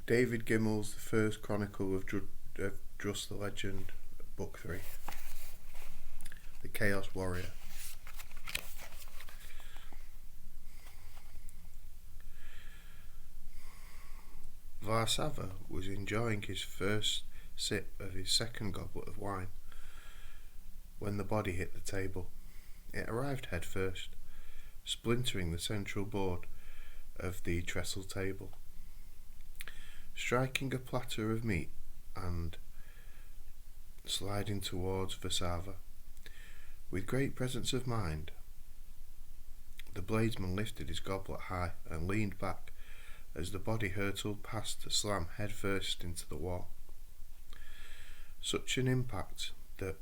David Gemmell's The First Chronicle of Druss the Legend, Book 3. The Chaos Warrior. Varsava was enjoying his first sip of his second goblet of wine when the body hit the table. It arrived head first, splintering the central board of the trestle table, striking a platter of meat and sliding towards Varsava. With great presence of mind, the bladesman lifted his goblet high and leaned back as the body hurtled past to slam head first into the wall. Such an impact that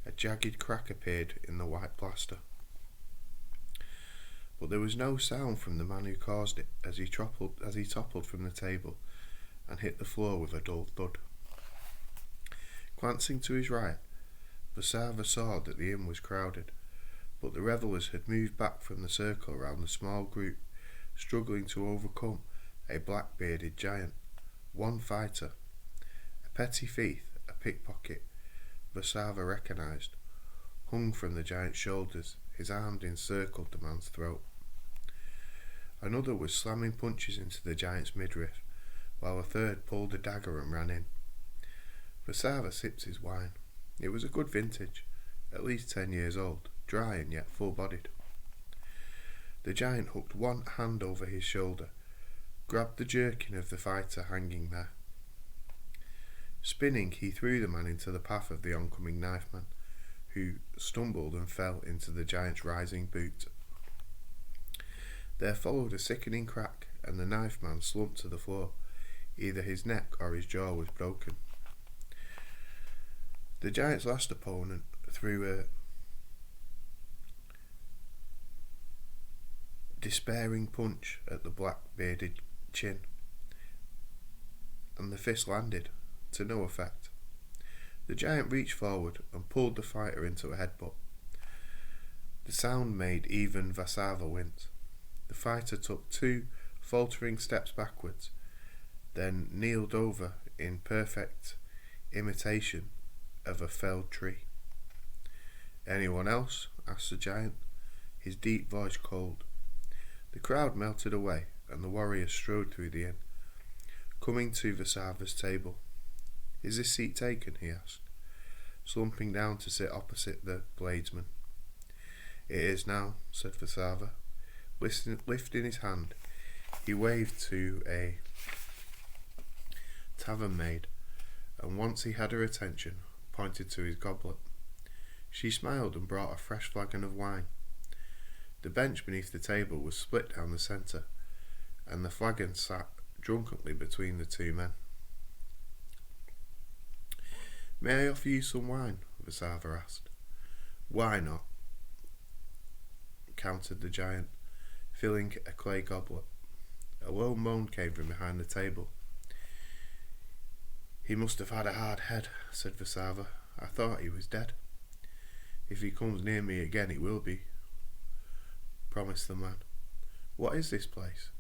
a jagged crack appeared in the white plaster. But there was no sound from the man who caused it as he toppled from the table and hit the floor with a dull thud. Glancing to his right, Varsava saw that the inn was crowded, but the revellers had moved back from the circle around the small group, struggling to overcome a black-bearded giant, one fighter. A petty thief, a pickpocket, Varsava recognised, hung from the giant's shoulders. His arms encircled the man's throat. Another was slamming punches into the giant's midriff, while a third pulled a dagger and ran in. Varsava sipped his wine. It was a good vintage, at least 10 years old, dry and yet full-bodied. The giant hooked one hand over his shoulder, grabbed the jerkin of the fighter hanging there. Spinning, he threw the man into the path of the oncoming knifeman, who stumbled and fell into the giant's rising boot. There followed a sickening crack, and the knifeman slumped to the floor. Either his neck or his jaw was broken. The giant's last opponent threw a despairing punch at the black-bearded chin, and the fist landed, to no effect. The giant reached forward and pulled the fighter into a headbutt. The sound made even Varsava wince. The fighter took 2 faltering steps backwards, then kneeled over in perfect imitation of a felled tree. "Anyone else?" asked the giant, his deep voice cold. The crowd melted away, and the warrior strode through the inn, coming to Varsava's table. "Is this seat taken?" he asked, slumping down to sit opposite the bladesman. "It is now," said Varsava. Lifting his hand, he waved to a tavern maid, and once he had her attention, pointed to his goblet. She smiled and brought a fresh flagon of wine. The bench beneath the table was split down the centre, and the flagon sat drunkenly between the 2 men. "May I offer you some wine?" Varsava asked. "Why not?" countered the giant, filling a clay goblet. A low moan came from behind the table. "He must have had a hard head," said Varsava. "I thought he was dead." "If he comes near me again, it will be," promised the man. "What is this place?"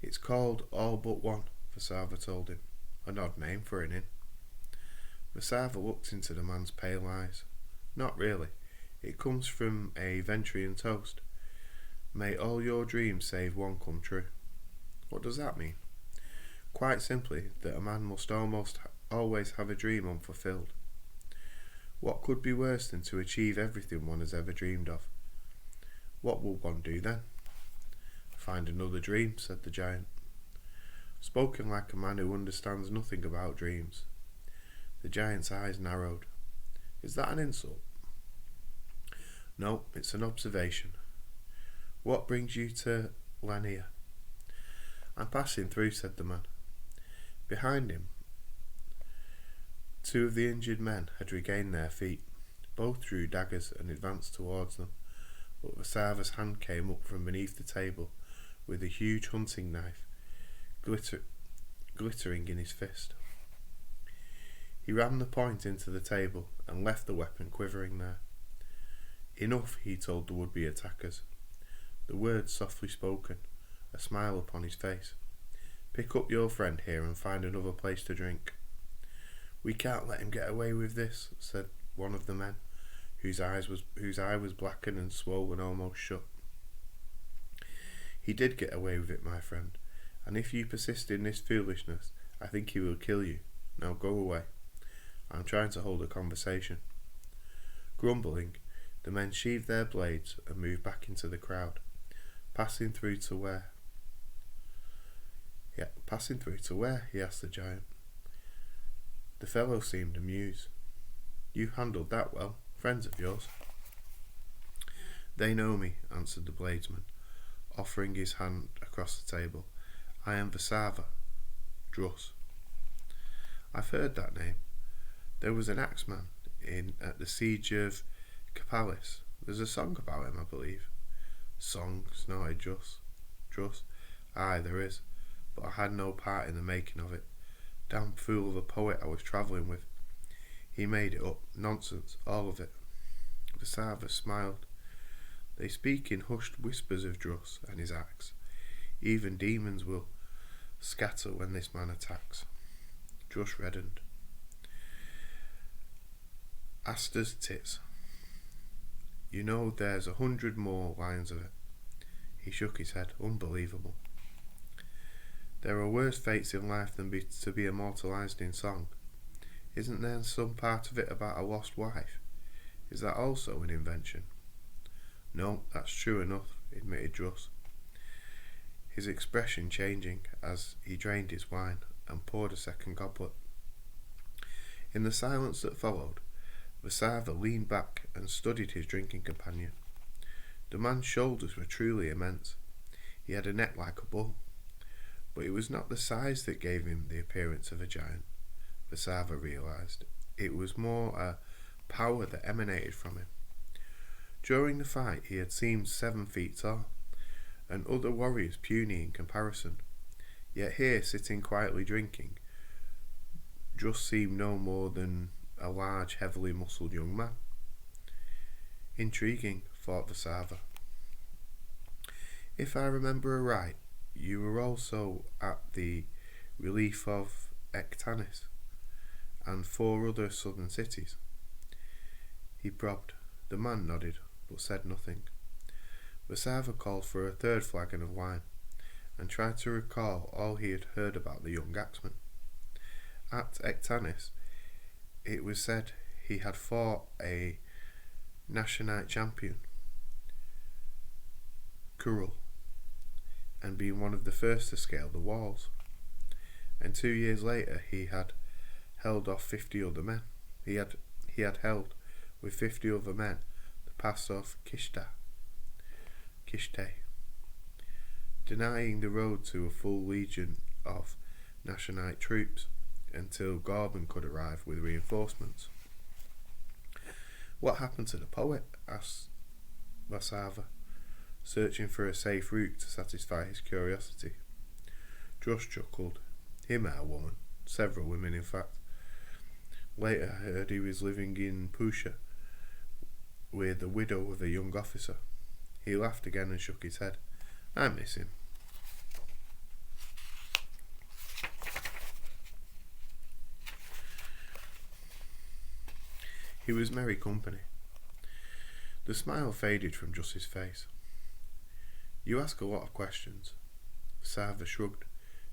"It's called All But One," Varsava told him. "An odd name for an inn." Varsava looked into the man's pale eyes. "Not really. It comes from a Ventrian toast. May all your dreams save one come true." "What does that mean?" "Quite simply, that a man must almost always have a dream unfulfilled. What could be worse than to achieve everything one has ever dreamed of? What will one do then?" "Find another dream," said the giant. Spoken like a man who understands nothing about dreams. The giant's eyes narrowed. "Is that an insult?" "No, it's an observation. What brings you to Lania?" "I'm passing through," said the man. Behind him, 2 of the injured men had regained their feet. Both drew daggers and advanced towards them, but Varsava's hand came up from beneath the table with a huge hunting knife glittering in his fist. He rammed the point into the table and left the weapon quivering there. "Enough," he told the would-be attackers, the words softly spoken, a smile upon his face. Pick up your friend here and find another place to drink. We can't let him get away with this, said one of the men, whose eye was blackened and swollen almost shut. He did get away with it, my friend, and if you persist in this foolishness, I think he will kill you. Now go away. I'm trying to hold a conversation. Grumbling, the men sheathed their blades and moved back into the crowd, passing through to where? He asked the giant. The fellow seemed amused. You handled that well. Friends of yours? They know me, answered the bladesman, offering his hand across the table. I am Vasava, Druss. I've heard that name. There was an axeman at the siege of Capalis. There's a song about him, I believe. Song, snorted Druss. Aye, there is, but I had no part in the making of it. Damn fool of a poet I was travelling with. He made it up. Nonsense, all of it. Vasava smiled. They speak in hushed whispers of Druss and his axe. Even demons will scatter when this man attacks. Druss reddened. Aster's tits. You know there's 100 more lines of it. He shook his head. Unbelievable. There are worse fates in life than to be immortalised in song. Isn't there some part of it about a lost wife? Is that also an invention? No, that's true enough, admitted Druss, his expression changing as he drained his wine and poured a second goblet. In the silence that followed, Vasava leaned back and studied his drinking companion. The man's shoulders were truly immense. He had a neck like a bull. But it was not the size that gave him the appearance of a giant, Vasava realised. It was more a power that emanated from him. During the fight he had seemed 7 feet tall, and other warriors puny in comparison. Yet here, sitting quietly drinking, just seemed no more than a large, heavily muscled young man. Intriguing, thought Vasava. If I remember aright, you were also at the relief of a.k.a. and 4 other southern cities. He probed. The man nodded, but said nothing. Vasava called for a 3rd flagon of wine, and tried to recall all he had heard about the young axeman. At a.k.a. it was said he had fought a Nationite champion, Kurul, and been one of the first to scale the walls. And 2 years later he had held off 50 other men. He had held with 50 other men the pass of Kishte, denying the road to a full legion of Nationite troops until Gorban could arrive with reinforcements. What happened to the poet? Asked Vasava, searching for a safe route to satisfy his curiosity. Druss chuckled. He met a woman, several women in fact. Later I heard he was living in Pusha with the widow of a young officer. He laughed again and shook his head. I miss him. He was merry company. The smile faded from Druss's face. You ask a lot of questions. Vasava shrugged.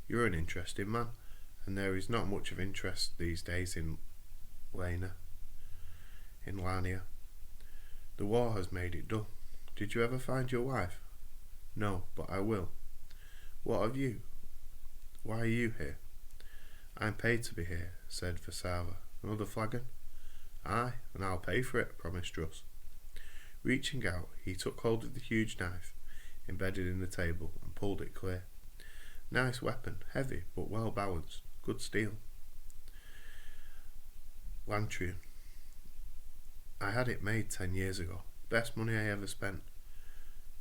You're an interesting man, and there is not much of interest these days in Lernia. The war has made it dull. Did you ever find your wife? No, but I will. What of you? Why are you here? I'm paid to be here, said Vasava. Another flagon? Aye, and I'll pay for it, promised Druss. Reaching out, he took hold of the huge knife embedded in the table and pulled it clear. Nice weapon, heavy but well balanced, good steel. Lantrian. I had it made 10 years ago. Best money I ever spent.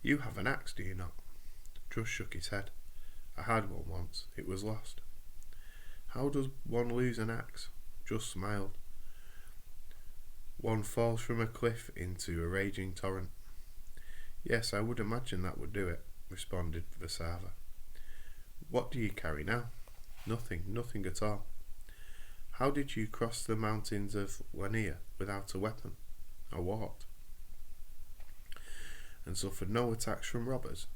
You have an axe, do you not? Druss shook his head. I had one once. It was lost. How does one lose an axe? Druss smiled. One falls from a cliff into a raging torrent. Yes, I would imagine that would do it, responded Vasava. What do you carry now? Nothing at all. How did you cross the mountains of Lania without a weapon? I walked. And suffered no attacks from robbers?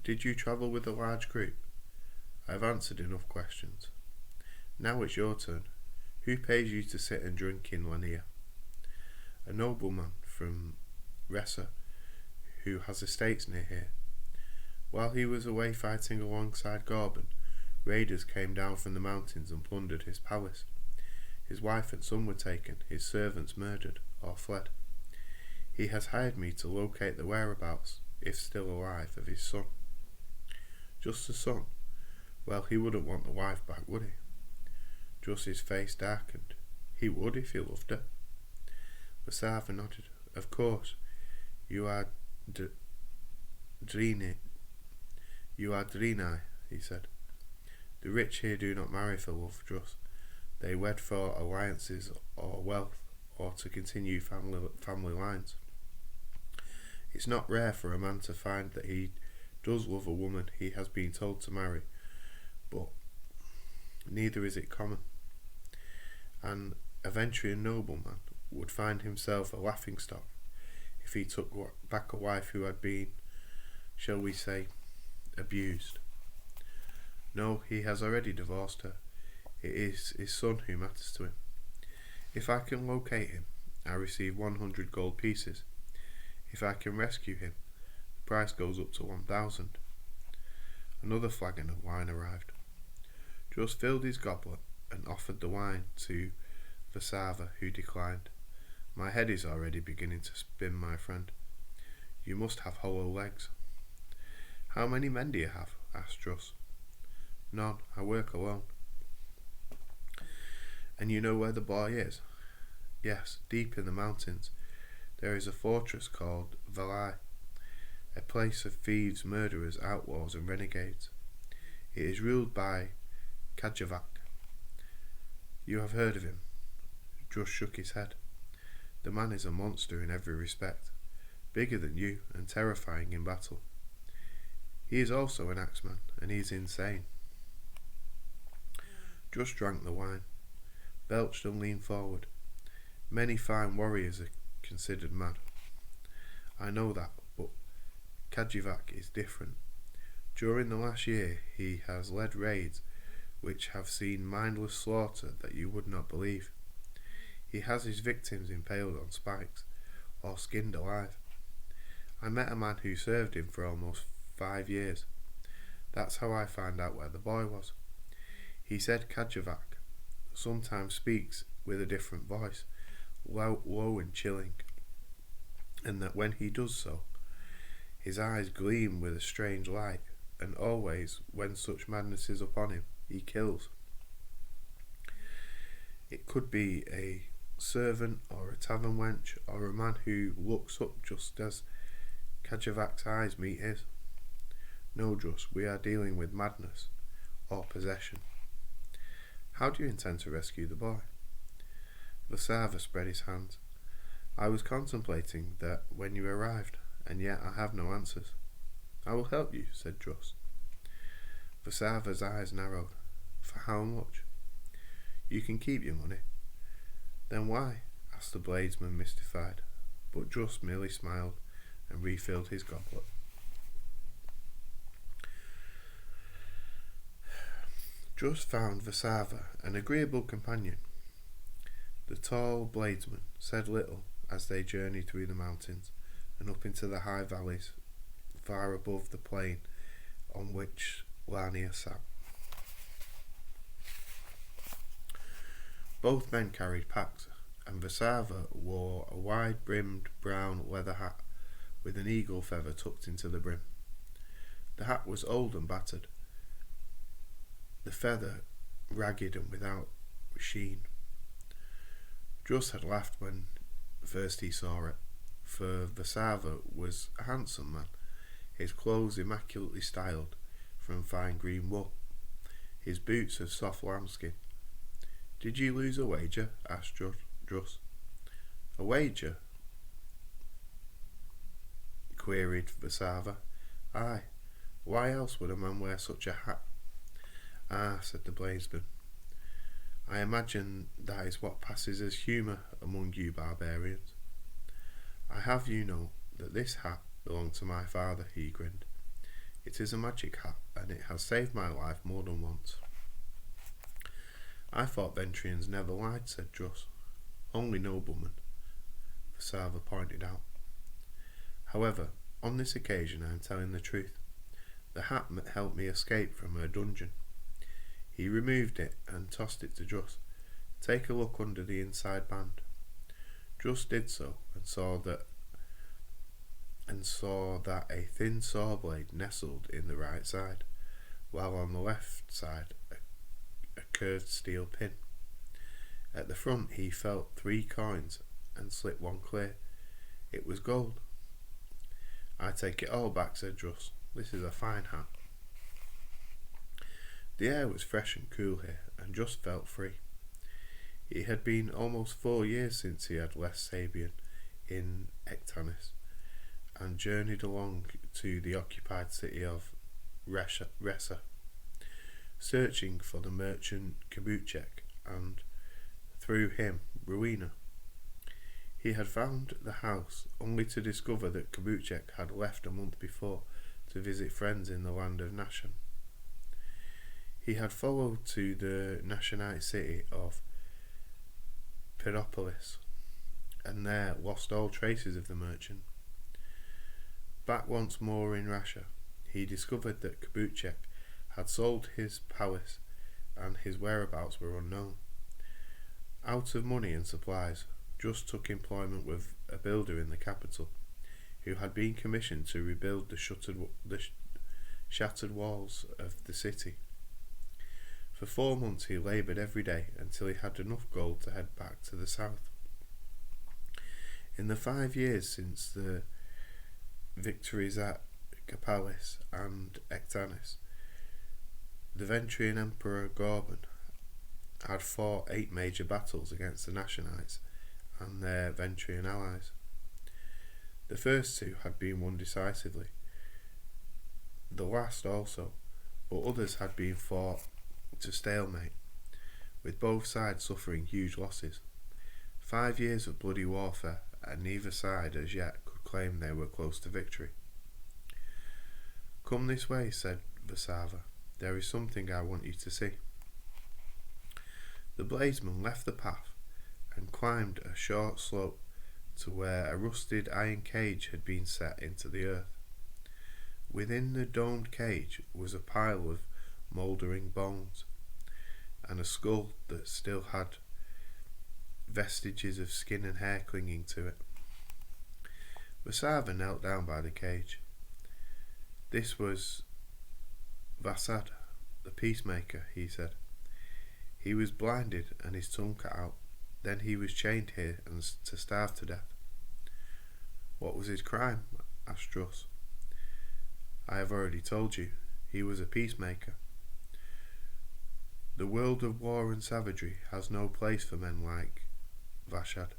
Did you travel with a large group? I have answered enough questions. Now it's your turn. Who pays you to sit and drink in Lania? A nobleman from Ressa, who has estates near here. While he was away fighting alongside Gorban, raiders came down from the mountains and plundered his palace. His wife and son were taken, his servants murdered or fled. He has hired me to locate the whereabouts, if still alive, of his son. Just the son? Well, he wouldn't want the wife back, would he? Druss's face darkened. He would if he loved her. Vasava nodded. Of course, you are Drini, he said. The rich here do not marry for love, Druss. They wed for alliances or wealth, or to continue family lines. It's not rare for a man to find that he does love a woman he has been told to marry, but neither is it common. An Aventurian nobleman would find himself a laughingstock if he took back a wife who had been, shall we say, abused. No, he has already divorced her. It is his son who matters to him. If I can locate him, I receive 100 gold pieces. If I can rescue him, the price goes up to 1,000. Another flagon of wine arrived. Druss filled his goblet and offered the wine to Vasava, who declined. My head is already beginning to spin, my friend. You must have hollow legs. How many men do you have? Asked Druss. None. I work alone. And you know where the boy is? Yes, deep in the mountains. There is a fortress called Valai, a place of thieves, murderers, outlaws and renegades. It is ruled by Kajavak. You have heard of him? Druss shook his head. The man is a monster in every respect, bigger than you and terrifying in battle. He is also an axeman, and he is insane. Druss drank the wine, belched and leaned forward. Many fine warriors are considered mad. I know that, but Kajivak is different. During the last year he has led raids which have seen mindless slaughter that you would not believe. He has his victims impaled on spikes or skinned alive. I met a man who served him for almost 5 years. That's how I found out where the boy was. He said Kajavak sometimes speaks with a different voice, low and chilling, and that when he does so, his eyes gleam with a strange light, and always, when such madness is upon him, he kills. It could be a servant or a tavern wench or a man who looks up just as Kajavak's eyes meet his. No, Druss, we are dealing with madness or possession. How do you intend to rescue the boy? Vasava spread his hands. I was contemplating that when you arrived, and yet I have no answers. I will help you, said Druss. Vasava's eyes narrowed. For how much? You can keep your money. Then why? Asked the bladesman, mystified, but Druss merely smiled and refilled his goblet. Druss found Vasava an agreeable companion. The tall bladesman said little as they journeyed through the mountains and up into the high valleys far above the plain on which Lania sat. Both men carried packs, and Vasava wore a wide-brimmed brown leather hat with an eagle feather tucked into the brim. The hat was old and battered, the feather ragged and without sheen. Druss had laughed when first he saw it, for Vasava was a handsome man, his clothes immaculately styled from fine green wool, his boots of soft lambskin. Did you lose a wager? Asked Druss. A wager? Queried Vasava. Aye. Why else would a man wear such a hat? Ah, said the bladesman, I imagine that is what passes as humour among you barbarians. I have you know that this hat belonged to my father, he grinned. It is a magic hat, and it has saved my life more than once. I thought Ventrians never lied, said Druss. Only noblemen, Vasava pointed out. However, on this occasion I am telling the truth. The hat helped me escape from a dungeon. He removed it and tossed it to Druss. Take a look under the inside band. Druss did so and saw that a thin saw blade nestled in the right side, while on the left side a curved steel pin. At the front he felt 3 coins and slipped one clear. It was gold. I take it all back, said Druss. This is a fine hat. The air was fresh and cool here, and Druss felt free. It had been almost 4 years since he had left Sabian in Ectanis and journeyed along to the occupied city of Ressa, searching for the merchant Kabuchek and, through him, Rowena. He had found the house only to discover that Kabuchek had left a month before to visit friends in the land of Nashan. He had followed to the Nashanite city of Peropolis and there lost all traces of the merchant. Back once more in Russia, he discovered that Kabuchek had sold his palace and his whereabouts were unknown. Out of money and supplies, Druss took employment with a builder in the capital, who had been commissioned to rebuild the shattered walls of the city. For 4 months he laboured every day until he had enough gold to head back to the south. In the 5 years since the victories at Kapalis and Ectanis, the Ventrian Emperor Gorban had fought 8 major battles against the Nashanites and their Ventrian allies. The first 2 had been won decisively, the last also, but others had been fought to stalemate, with both sides suffering huge losses. 5 years of bloody warfare, and neither side as yet could claim they were close to victory. Come this way, said Vasava. There is something I want you to see. The bladesman left the path and climbed a short slope to where a rusted iron cage had been set into the earth. Within the domed cage was a pile of mouldering bones and a skull that still had vestiges of skin and hair clinging to it. Vasava knelt down by the cage. This was Vasad, the peacemaker, he said. He was blinded and his tongue cut out. Then he was chained here and to starve to death. What was his crime? Asked Druss. I have already told you. He was a peacemaker. The world of war and savagery has no place for men like Vashad.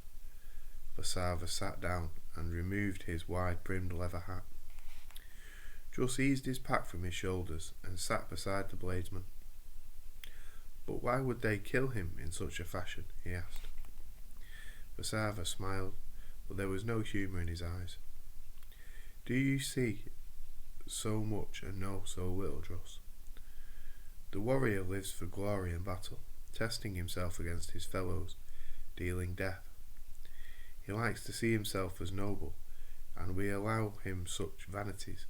Vasava sat down and removed his wide-brimmed leather hat. Druss eased his pack from his shoulders and sat beside the bladesman. But why would they kill him in such a fashion? He asked. Vasava smiled, but there was no humour in his eyes. Do you see so much and know so little, Druss? The warrior lives for glory and battle, testing himself against his fellows, dealing death. He likes to see himself as noble, and we allow him such vanities,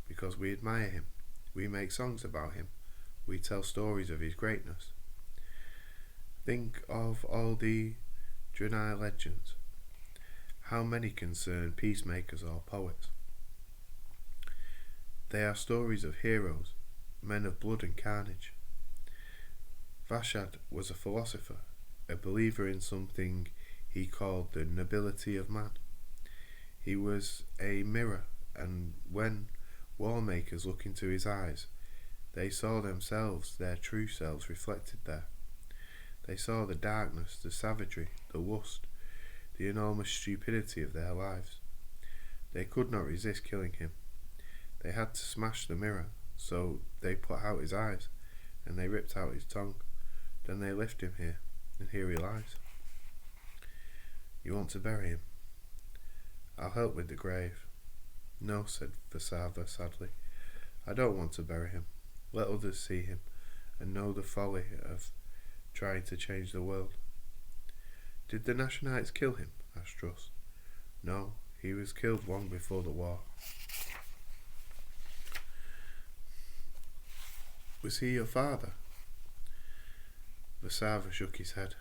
because we admire him, we make songs about him, we tell stories of his greatness. Think of all the Druss legends. How many concern peacemakers or poets? They are stories of heroes, men of blood and carnage. Vashad was a philosopher, a believer in something he called the nobility of man. He was a mirror, and when war makers looked into his eyes, they saw themselves, their true selves, reflected there. They saw the darkness, the savagery, the lust, the enormous stupidity of their lives. They could not resist killing him. They had to smash the mirror, so they put out his eyes, and they ripped out his tongue. Then they left him here, and here he lies. You want to bury him? I'll help with the grave. No, said Vasava sadly. I don't want to bury him. Let others see him, and know the folly of trying to change the world. Did the Nationalites kill him? Asked Druss. No, he was killed long before the war. Was he your father? Vasava shook his head,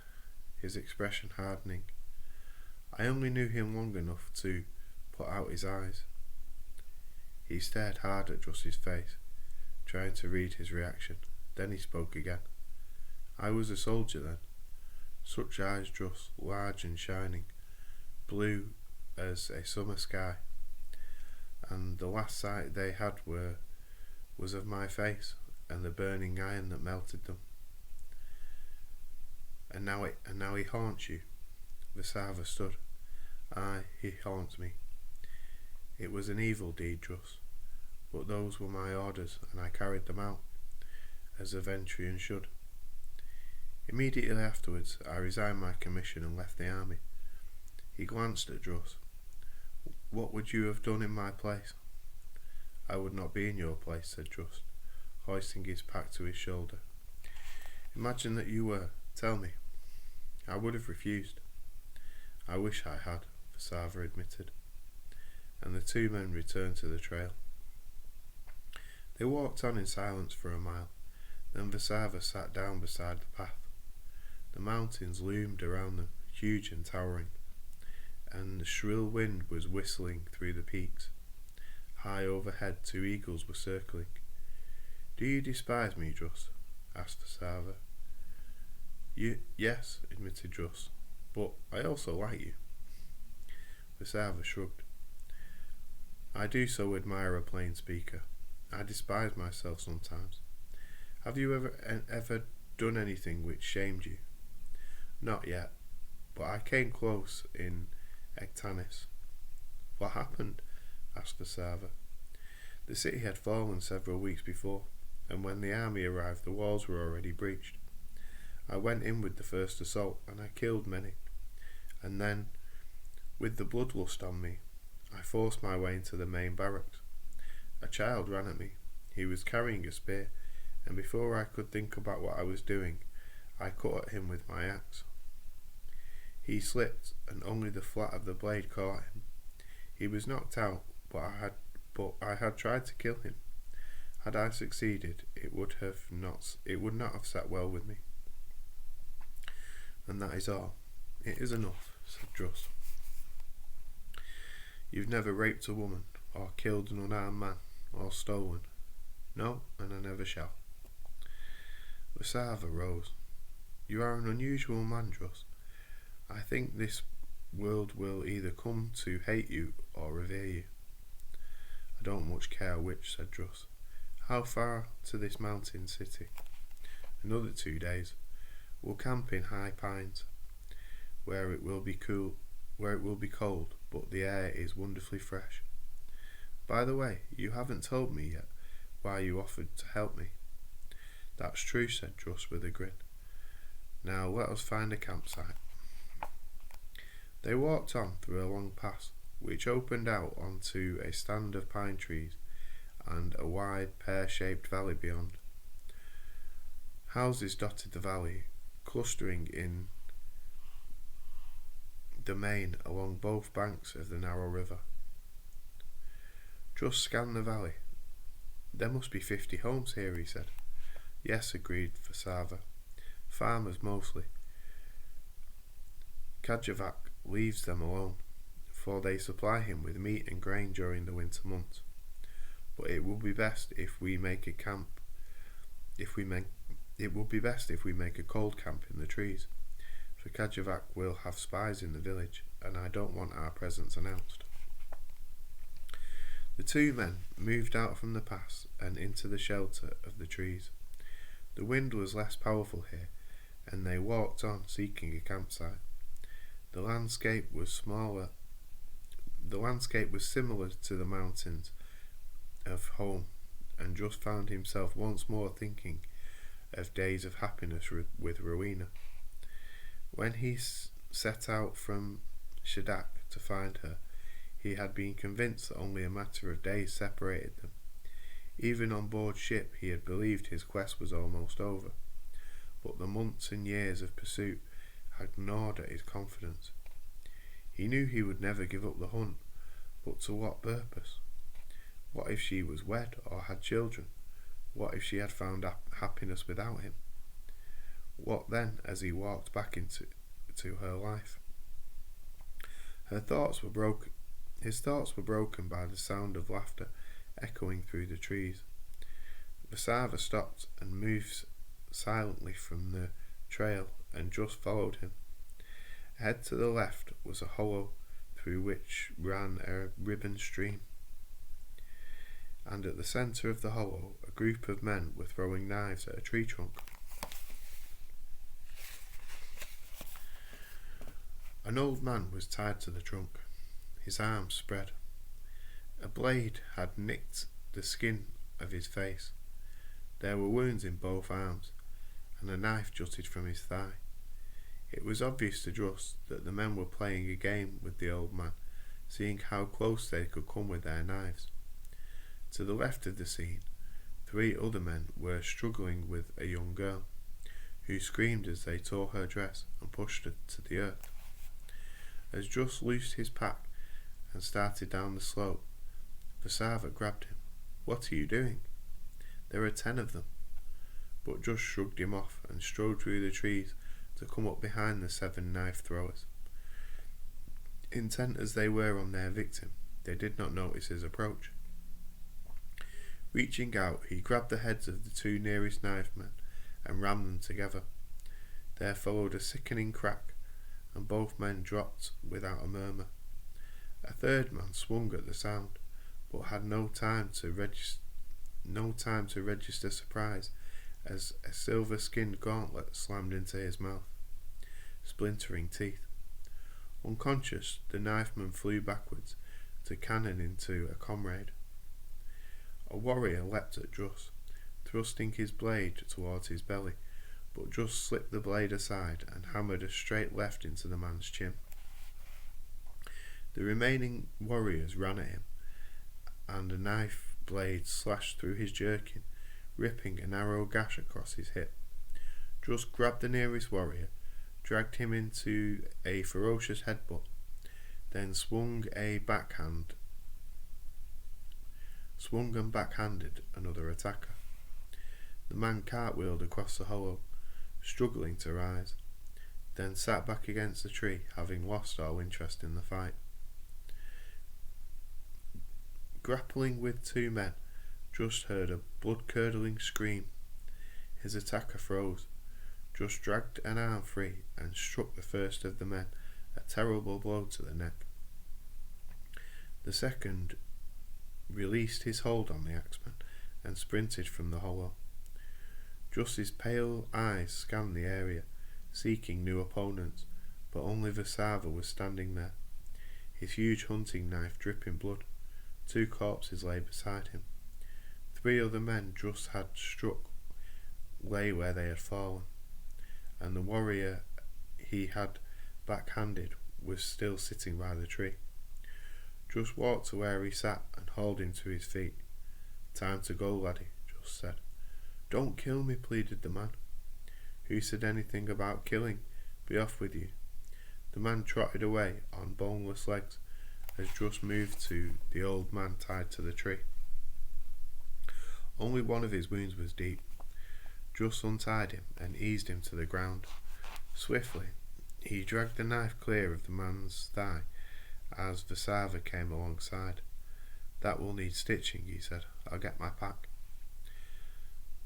his expression hardening. I only knew him long enough to put out his eyes. He stared hard at Druss's face, trying to read his reaction. Then he spoke again. I was a soldier then. Such eyes, Druss, large and shining, blue as a summer sky, and the last sight they had was of my face and the burning iron that melted them. And now he haunts you. Vasava stood. Aye, he haunts me. It was an evil deed, Druss, but those were my orders, and I carried them out, as a Ventrian should. Immediately afterwards, I resigned my commission and left the army. He glanced at Druss. What would you have done in my place? I would not be in your place, said Druss, hoisting his pack to his shoulder. Imagine that you were. Tell me. I would have refused. I wish I had, Vasava admitted, and the two men returned to the trail. They walked on in silence for a mile. Then Vasava sat down beside the path. The mountains loomed around them, huge and towering, and the shrill wind was whistling through the peaks. High overhead 2 eagles were circling. Do you despise me, Druss? Asked Vasava. Yes, admitted Druss, but I also like you. Vasava shrugged. I do so admire a plain speaker. I despise myself sometimes. Have you ever done anything which shamed you? Not yet, but I came close in Ectanis. What happened? Asked Vasava. The city had fallen several weeks before, and when the army arrived the walls were already breached. I went in with the first assault, and I killed many, and then, with the bloodlust on me, I forced my way into the main barracks. A child ran at me. He was carrying a spear, and before I could think about what I was doing, I cut at him with my axe. He slipped, and only the flat of the blade caught him. He was knocked out, but I had tried to kill him. Had I succeeded, it would not have sat well with me. And that is all. It is enough, said Druss. You've never raped a woman, or killed an unarmed man, or stolen. No, and I never shall. Vasava rose. You are an unusual man, Druss. I think this world will either come to hate you or revere you. I don't much care which, said Druss. How far to this mountain city? Another 2 days. We'll camp in high pines, where it will be cold, but the air is wonderfully fresh. By the way, you haven't told me yet why you offered to help me. That's true, said Druss with a grin. Now let us find a campsite. They walked on through a long pass, which opened out onto a stand of pine trees and a wide pear-shaped valley beyond. Houses dotted the valley, clustering in the main along both banks of the narrow river. Druss scanned the valley. There must be 50 homes here, he said. Yes, agreed Vasava. Farmers mostly. Kajavak leaves them alone, for they supply him with meat and grain during the winter months. But it will be best if we make a cold camp in the trees, for Kajavak will have spies in the village, and I don't want our presence announced. The two men moved out from the pass and into the shelter of the trees. The wind was less powerful here, and they walked on seeking a campsite. The landscape was similar to the mountains of home, and Druss found himself once more thinking of days of happiness with Rowena. When he set out from Shadak to find her, he had been convinced that only a matter of days separated them. Even on board ship he had believed his quest was almost over, but the months and years of pursuit had gnawed at his confidence. He knew he would never give up the hunt, but to what purpose? What if she was wed or had children? What if she had found happiness without him? What then as he walked back into her life? His thoughts were broken by the sound of laughter echoing through the trees. Vasava stopped and moved silently from the trail and just followed him. Ahead to the left was a hollow through which ran a ribbon stream, and at the centre of the hollow a group of men were throwing knives at a tree trunk. An old man was tied to the trunk, his arms spread. A blade had nicked the skin of his face. There were wounds in both arms, and a knife jutted from his thigh. It was obvious to Druss that the men were playing a game with the old man, seeing how close they could come with their knives. To the left of the scene, 3 other men were struggling with a young girl, who screamed as they tore her dress and pushed her to the earth. As Druss loosed his pack and started down the slope, Vasava grabbed him. "What are you doing? There are 10 of them." But Druss shrugged him off and strode through the trees to come up behind the 7 knife throwers. Intent as they were on their victim, they did not notice his approach. Reaching out, he grabbed the heads of the 2 nearest knife men and rammed them together. There followed a sickening crack, and both men dropped without a murmur. A 3rd man swung at the sound, but had no time to register surprise as a silver-skinned gauntlet slammed into his mouth, splintering teeth. Unconscious, the knifeman flew backwards to cannon into a comrade. A warrior leapt at Druss, thrusting his blade towards his belly, but Druss slipped the blade aside and hammered a straight left into the man's chin. The remaining warriors ran at him, and a knife blade slashed through his jerkin, ripping a narrow gash across his hip. Druss grabbed the nearest warrior, dragged him into a ferocious headbutt, then swung and backhanded another attacker. The man cartwheeled across the hollow, struggling to rise, then sat back against the tree, having lost all interest in the fight. Grappling with 2 men, Druss heard a blood-curdling scream. His attacker froze. Druss dragged an arm free and struck the first of the men a terrible blow to the neck. The second released his hold on the axeman and sprinted from the hollow. Druss's pale eyes scanned the area, seeking new opponents, but only Vasava was standing there, his huge hunting knife dripping blood. 2 corpses lay beside him. 3 other men Druss had struck lay where they had fallen, and the warrior he had backhanded was still sitting by the tree. Druss walked to where he sat and hauled him to his feet. "Time to go, laddie," Druss said. "Don't kill me," pleaded the man. "Who said anything about killing? Be off with you." The man trotted away on boneless legs as Druss moved to the old man tied to the tree. Only one of his wounds was deep. Druss untied him and eased him to the ground. Swiftly, he dragged the knife clear of the man's thigh as Vasava came alongside. "That will need stitching," he said. "I'll get my pack."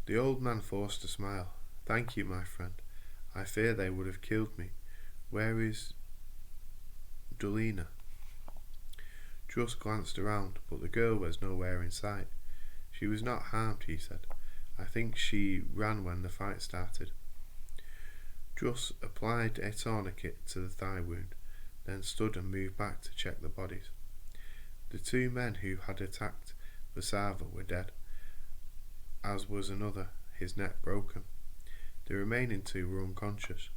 The old man forced a smile. "Thank you, my friend. I fear they would have killed me. Where is Dulina?" Druss glanced around, but the girl was nowhere in sight. "She was not harmed," he said. "I think she ran when the fight started." Druss applied a tourniquet to the thigh wound, then stood and moved back to check the bodies. The 2 men who had attacked Vasava were dead, as was another, his neck broken. The remaining two were unconscious.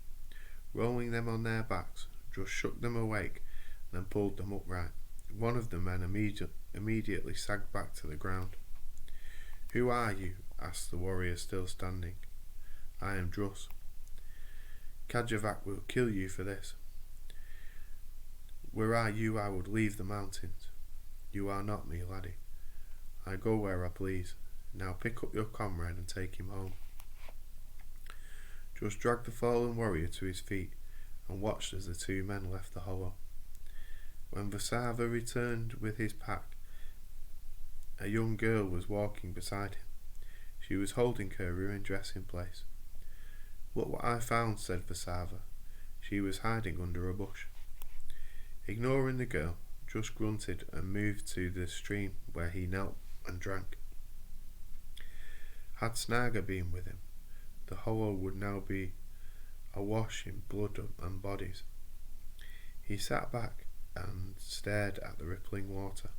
Rolling them on their backs, Druss shook them awake and then pulled them upright. One of the men immediately sagged back to the ground. "Who are you?" asked the warrior still standing. "I am Druss." "Charecter will kill you for this. Were I you, I would leave the mountains. You are not me, laddie. I go where I please. Now pick up your comrade and take him home." Druss dragged the fallen warrior to his feet and watched as the two men left the hollow. When Vasava returned with his pack, a young girl was walking beside him. She was holding her ruined dressing place. "Look what I found," said Vasava. She was hiding under a bush. Ignoring the girl, Druss grunted and moved to the stream where he knelt and drank. Had Saga been with him, the hollow would now be awash in blood and bodies. He sat back and stared at the rippling water.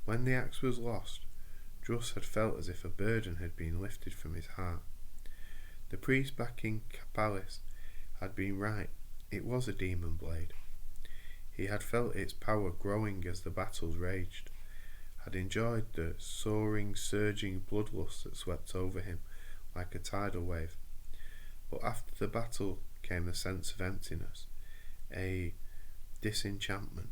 When the axe was lost, Druss had felt as if a burden had been lifted from his heart. The priest back in Palace had been right. It was a demon blade. He had felt its power growing as the battles raged, had enjoyed the soaring, surging bloodlust that swept over him like a tidal wave. But after the battle came a sense of emptiness, a disenchantment.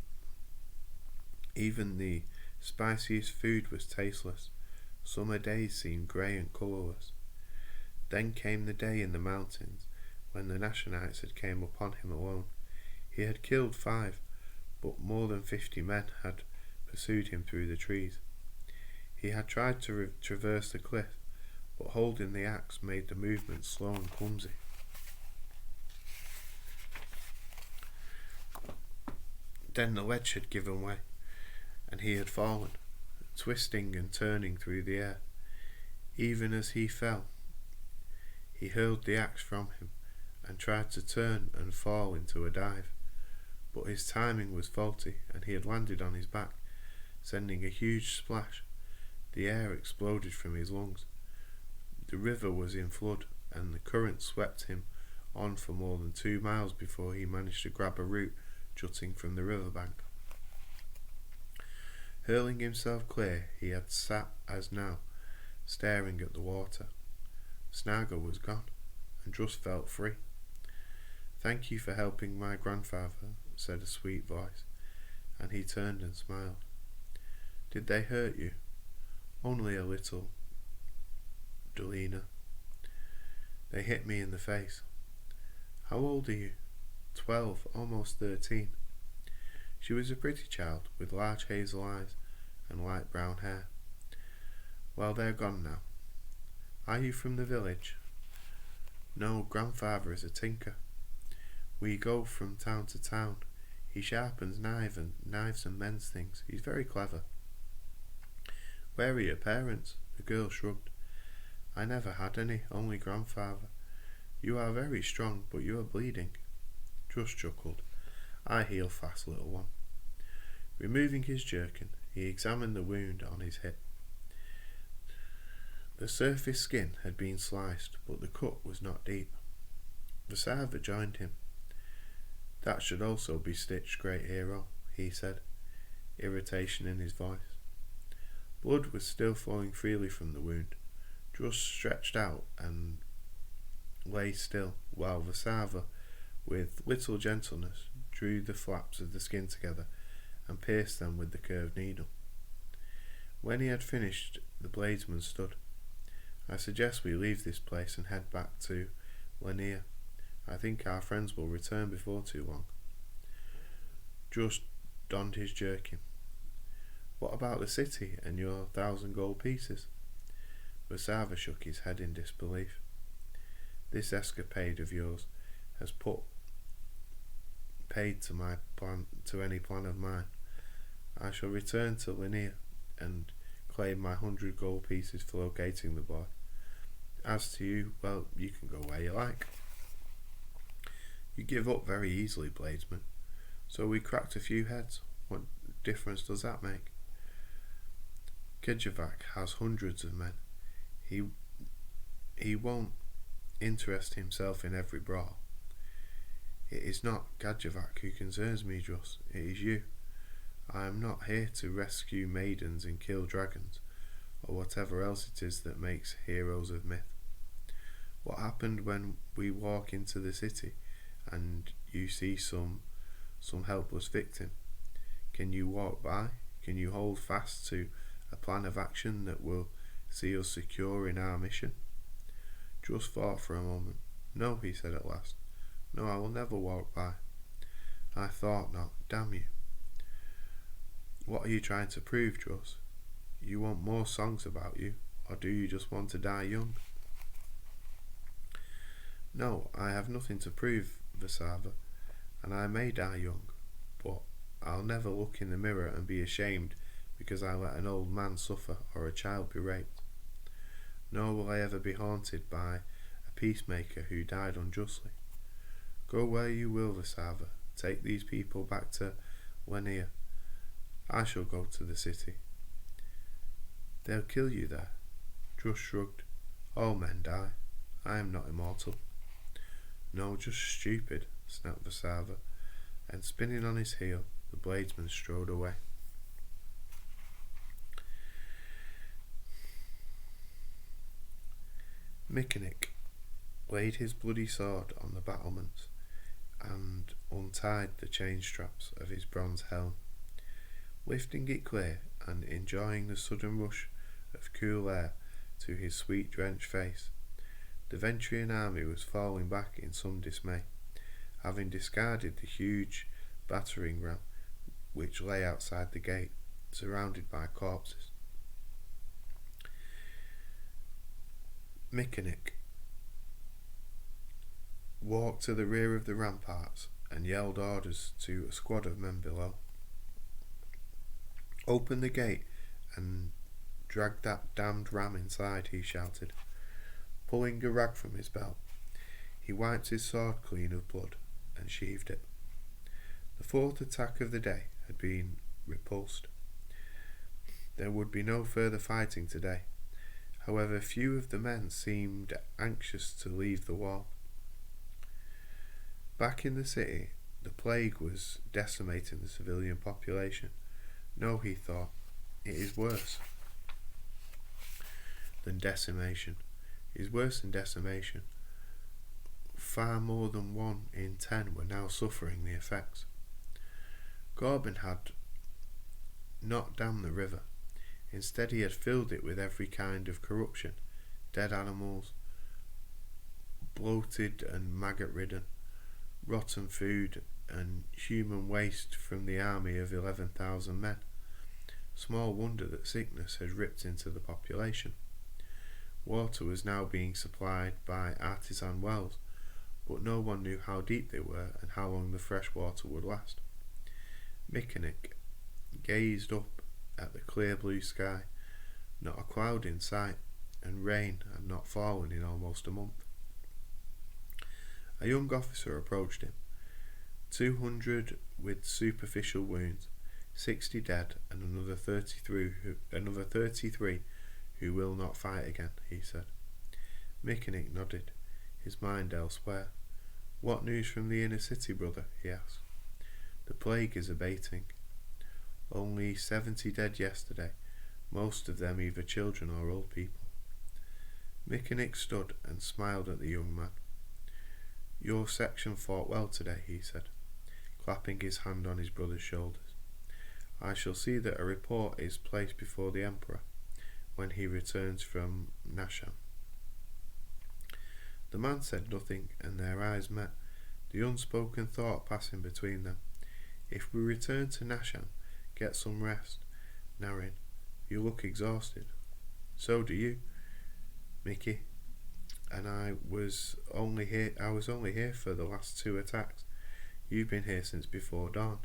Even the spiciest food was tasteless. Summer days seemed grey and colourless. Then came the day in the mountains when the Nashonites had came upon him alone. He had killed 5, but more than 50 men had pursued him through the trees. He had tried to traverse the cliff, but holding the axe made the movement slow and clumsy. Then the ledge had given way, and he had fallen, twisting and turning through the air. Even as he fell, he hurled the axe from him and tried to turn and fall into a dive. But his timing was faulty, and he had landed on his back, sending a huge splash. The air exploded from his lungs. The river was in flood, and the current swept him on for more than 2 miles before he managed to grab a root jutting from the riverbank. Hurling himself clear, he had sat as now, staring at the water. Saga was gone, and Druss felt free. "Thank you for helping my grandfather," said a sweet voice, and he turned and smiled. "Did they hurt you?" "Only a little, Dolina. They hit me in the face." "How old are you?" 12, almost 13. She was a pretty child with large hazel eyes and light brown hair. "Well, they're gone now. Are you from the village?" "No, grandfather is a tinker. We go from town to town. He sharpens knives and mends things. He's very clever." "Where are your parents?" The girl shrugged. "I never had any, only grandfather. You are very strong, but you are bleeding." Druss chuckled. "I heal fast, little one." Removing his jerkin, he examined the wound on his hip. The surface skin had been sliced, but the cut was not deep. Vasava joined him. "That should also be stitched, great hero," he said, irritation in his voice. Blood was still flowing freely from the wound. Druss stretched out and lay still, while Vasava, with little gentleness, drew the flaps of the skin together and pierced them with the curved needle. When he had finished, the bladesman stood. "I suggest we leave this place and head back to Lanier. I think our friends will return before too long." Druss donned his jerkin. "What about the city and your 1,000 gold pieces?" Vasava shook his head in disbelief. "This escapade of yours has put paid to any plan of mine. I shall return to Lanier and claim my 100 gold pieces for locating the boy. As to you, well, you can go where you like." "You give up very easily, bladesman. So we cracked a few heads. What difference does that make?" "Charecter has hundreds of men. He won't interest himself in every brawl. It is not Gadjavac who concerns me, Druss, it is you. I am not here to rescue maidens and kill dragons, or whatever else it is that makes heroes of myth. What happened when we walk into the city and you see some helpless victim? Can you walk by? Can you hold fast to a plan of action that will see us secure in our mission? Druss thought for a moment. No, he said at last. No, I will never walk by. I thought not. Damn you. What are you trying to prove, Druss? You want more songs about you, or do you just want to die young? No, I have nothing to prove, Vasava, and I may die young, but I'll never look in the mirror and be ashamed because I let an old man suffer or a child be raped. Nor will I ever be haunted by a peacemaker who died unjustly. Go where you will, Vasava. Take these people back to Lanier. I shall go to the city. They'll kill you there. Druss shrugged. All men die. I am not immortal. No, just stupid, snapped Vasava, and spinning on his heel, the bladesman strode away. Mechanic laid his bloody sword on the battlements and untied the chain straps of his bronze helm. Lifting it clear and enjoying the sudden rush of cool air to his sweet drenched face, the Ventrian army was falling back in some dismay, having discarded the huge battering ram which lay outside the gate, surrounded by corpses. Mechanic walked to the rear of the ramparts and yelled orders to a squad of men below. Open the gate and drag that damned ram inside, he shouted. Pulling a rag from his belt, he wiped his sword clean of blood and sheathed it. The fourth attack of the day had been repulsed. There would be no further fighting today. However, few of the men seemed anxious to leave the wall. Back in the city, the plague was decimating the civilian population. No, he thought, it is worse than decimation. It is worse than decimation. Far more than 1 in 10 were now suffering the effects. Corbin had not dammed the river. Instead, he had filled it with every kind of corruption, dead animals, bloated and maggot-ridden, rotten food, and human waste from the army of 11,000 men. Small wonder that sickness had ripped into the population. Water was now being supplied by artisan wells, but no one knew how deep they were and how long the fresh water would last. Mechanic gazed up at the clear blue sky, not a cloud in sight, and rain had not fallen in almost a month. A young officer approached him. 200 with superficial wounds, 60 dead, and another 33 who will not fight again, he said. Mechanic nodded, his mind elsewhere. What news from the inner city, brother? He asked. The plague is abating. Only 70 dead yesterday, most of them either children or old people. Mechanic stood and smiled at the young man. Your section fought well today, he said, clapping his hand on his brother's shoulders. I shall see that a report is placed before the Emperor when he returns from Nasham. The man said nothing, and their eyes met, the unspoken thought passing between them. If we return to Nasham, get some rest. Narin, you look exhausted. So do you, Mickey. And I was only here for the last 2 attacks. You've been here since before dawn.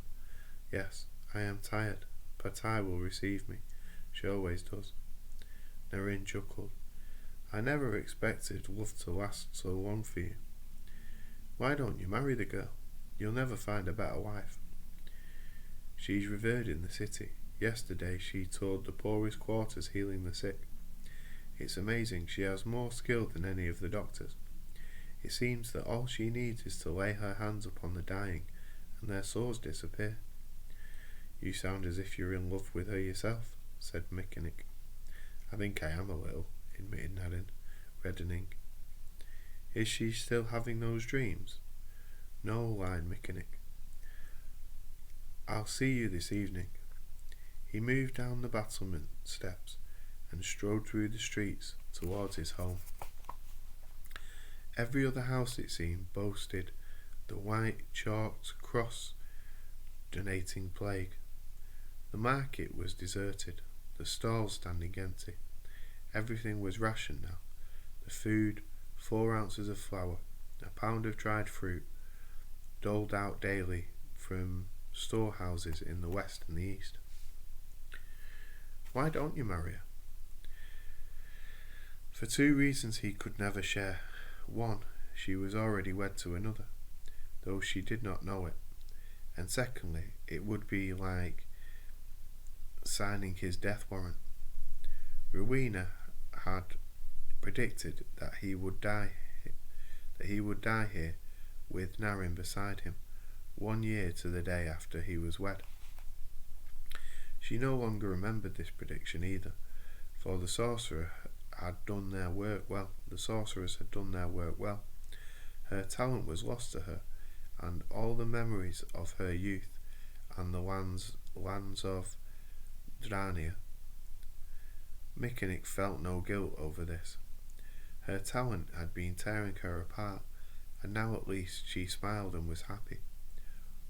Yes, I am tired. Patai will receive me. She always does. Narin chuckled. I never expected love to last so long for you. Why don't you marry the girl? You'll never find a better wife. She's revered in the city. Yesterday she toured the poorest quarters healing the sick. It's amazing, she has more skill than any of the doctors. It seems that all she needs is to lay her hands upon the dying, and their sores disappear. You sound as if you're in love with her yourself, said Mechanic. I think I am a little, admitted Nadine, reddening. Is she still having those dreams? No, lied Mechanic. I'll see you this evening. He moved down the battlement steps and strode through the streets towards his home. Every other house, it seemed, boasted the white chalked cross donating plague. The market was deserted, the stalls standing empty. Everything was rationed now. The food, 4 ounces of flour, a pound of dried fruit, doled out daily from storehouses in the west and the east. Why don't you marry her? For 2 reasons he could never share. 1, she was already wed to another, though she did not know it. And secondly, it would be like signing his death warrant. Rowena had predicted that he would die here with Narin beside him, 1 year to the day after he was wed. She no longer remembered this prediction either, for the sorcerers had done their work well. Her talent was lost to her, and all the memories of her youth and the lands of Drania. Mechanic felt no guilt over this. Her talent had been tearing her apart, and now at least she smiled and was happy.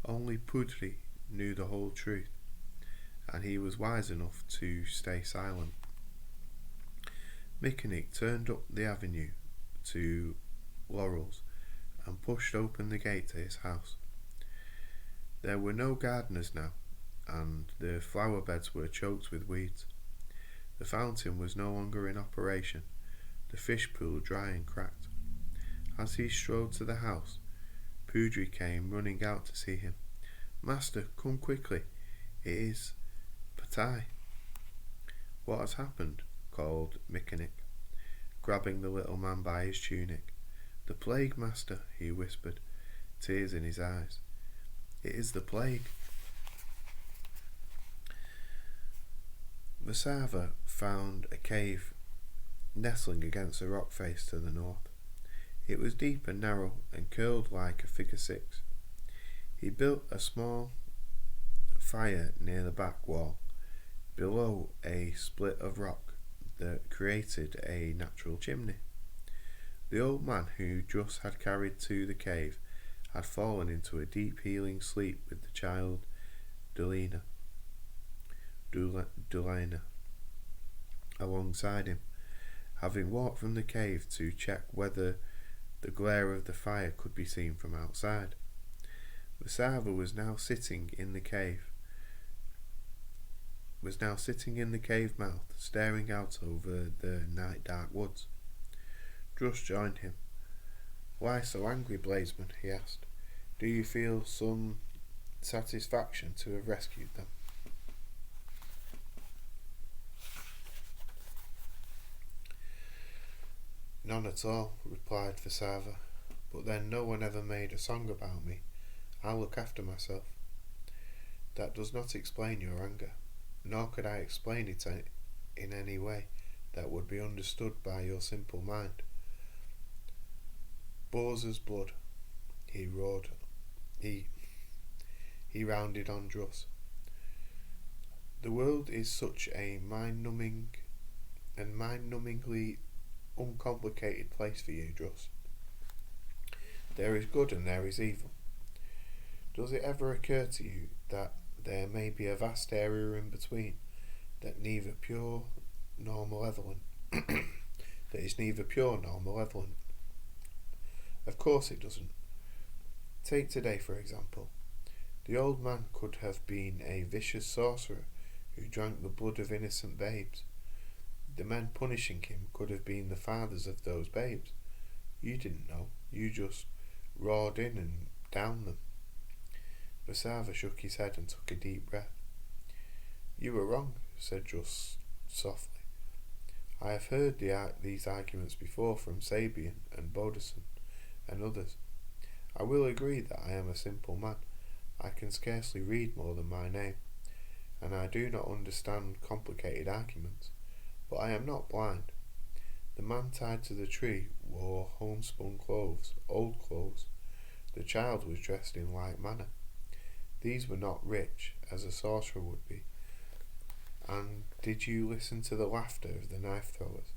Only Pudri knew the whole truth, and he was wise enough to stay silent. Mechanic turned up the avenue to Laurel's and pushed open the gate to his house. There were no gardeners now, and the flower beds were choked with weeds. The fountain was no longer in operation, the fish pool dry and cracked. As he strode to the house, Pudri came running out to see him. Master, come quickly. It is Patai. What has happened? Called Mechanic, grabbing the little man by his tunic. The plague, master, he whispered, tears in his eyes. It is the plague. Vasava found a cave nestling against a rock face to the north. It was deep and narrow and curled like a figure 6. He built a small fire near the back wall, below a split of rock that created a natural chimney. The old man who Druss had carried to the cave had fallen into a deep healing sleep with the child Dulina alongside him, having walked from the cave to check whether the glare of the fire could be seen from outside. Vasava was now sitting in the cave mouth, staring out over the night dark woods. Druss joined him. Why so angry, Blazeman? He asked. Do you feel some satisfaction to have rescued them? None at all, replied Vasava, but then no one ever made a song about me. I'll look after myself. That does not explain your anger, nor could I explain it in any way that would be understood by your simple mind. Borz's blood, he roared. He rounded on Druss. The world is such a mind-numbingly uncomplicated place for you, Druss. There is good and there is evil. Does it ever occur to you that there may be a vast area in between that is neither pure nor malevolent? Of course it doesn't. Take today, for example. The old man could have been a vicious sorcerer who drank the blood of innocent babes. The men punishing him could have been the fathers of those babes. You didn't know. You just roared in and downed them. Vasava shook his head and took a deep breath. You were wrong, said Druss softly. I have heard these arguments before from Sabian and Bodison, and others. I will agree that I am a simple man. I can scarcely read more than my name, and I do not understand complicated arguments, but I am not blind. The man tied to the tree wore homespun clothes, old clothes. The child was dressed in like manner. These were not rich, as a sorcerer would be. And did you listen to the laughter of the knife throwers?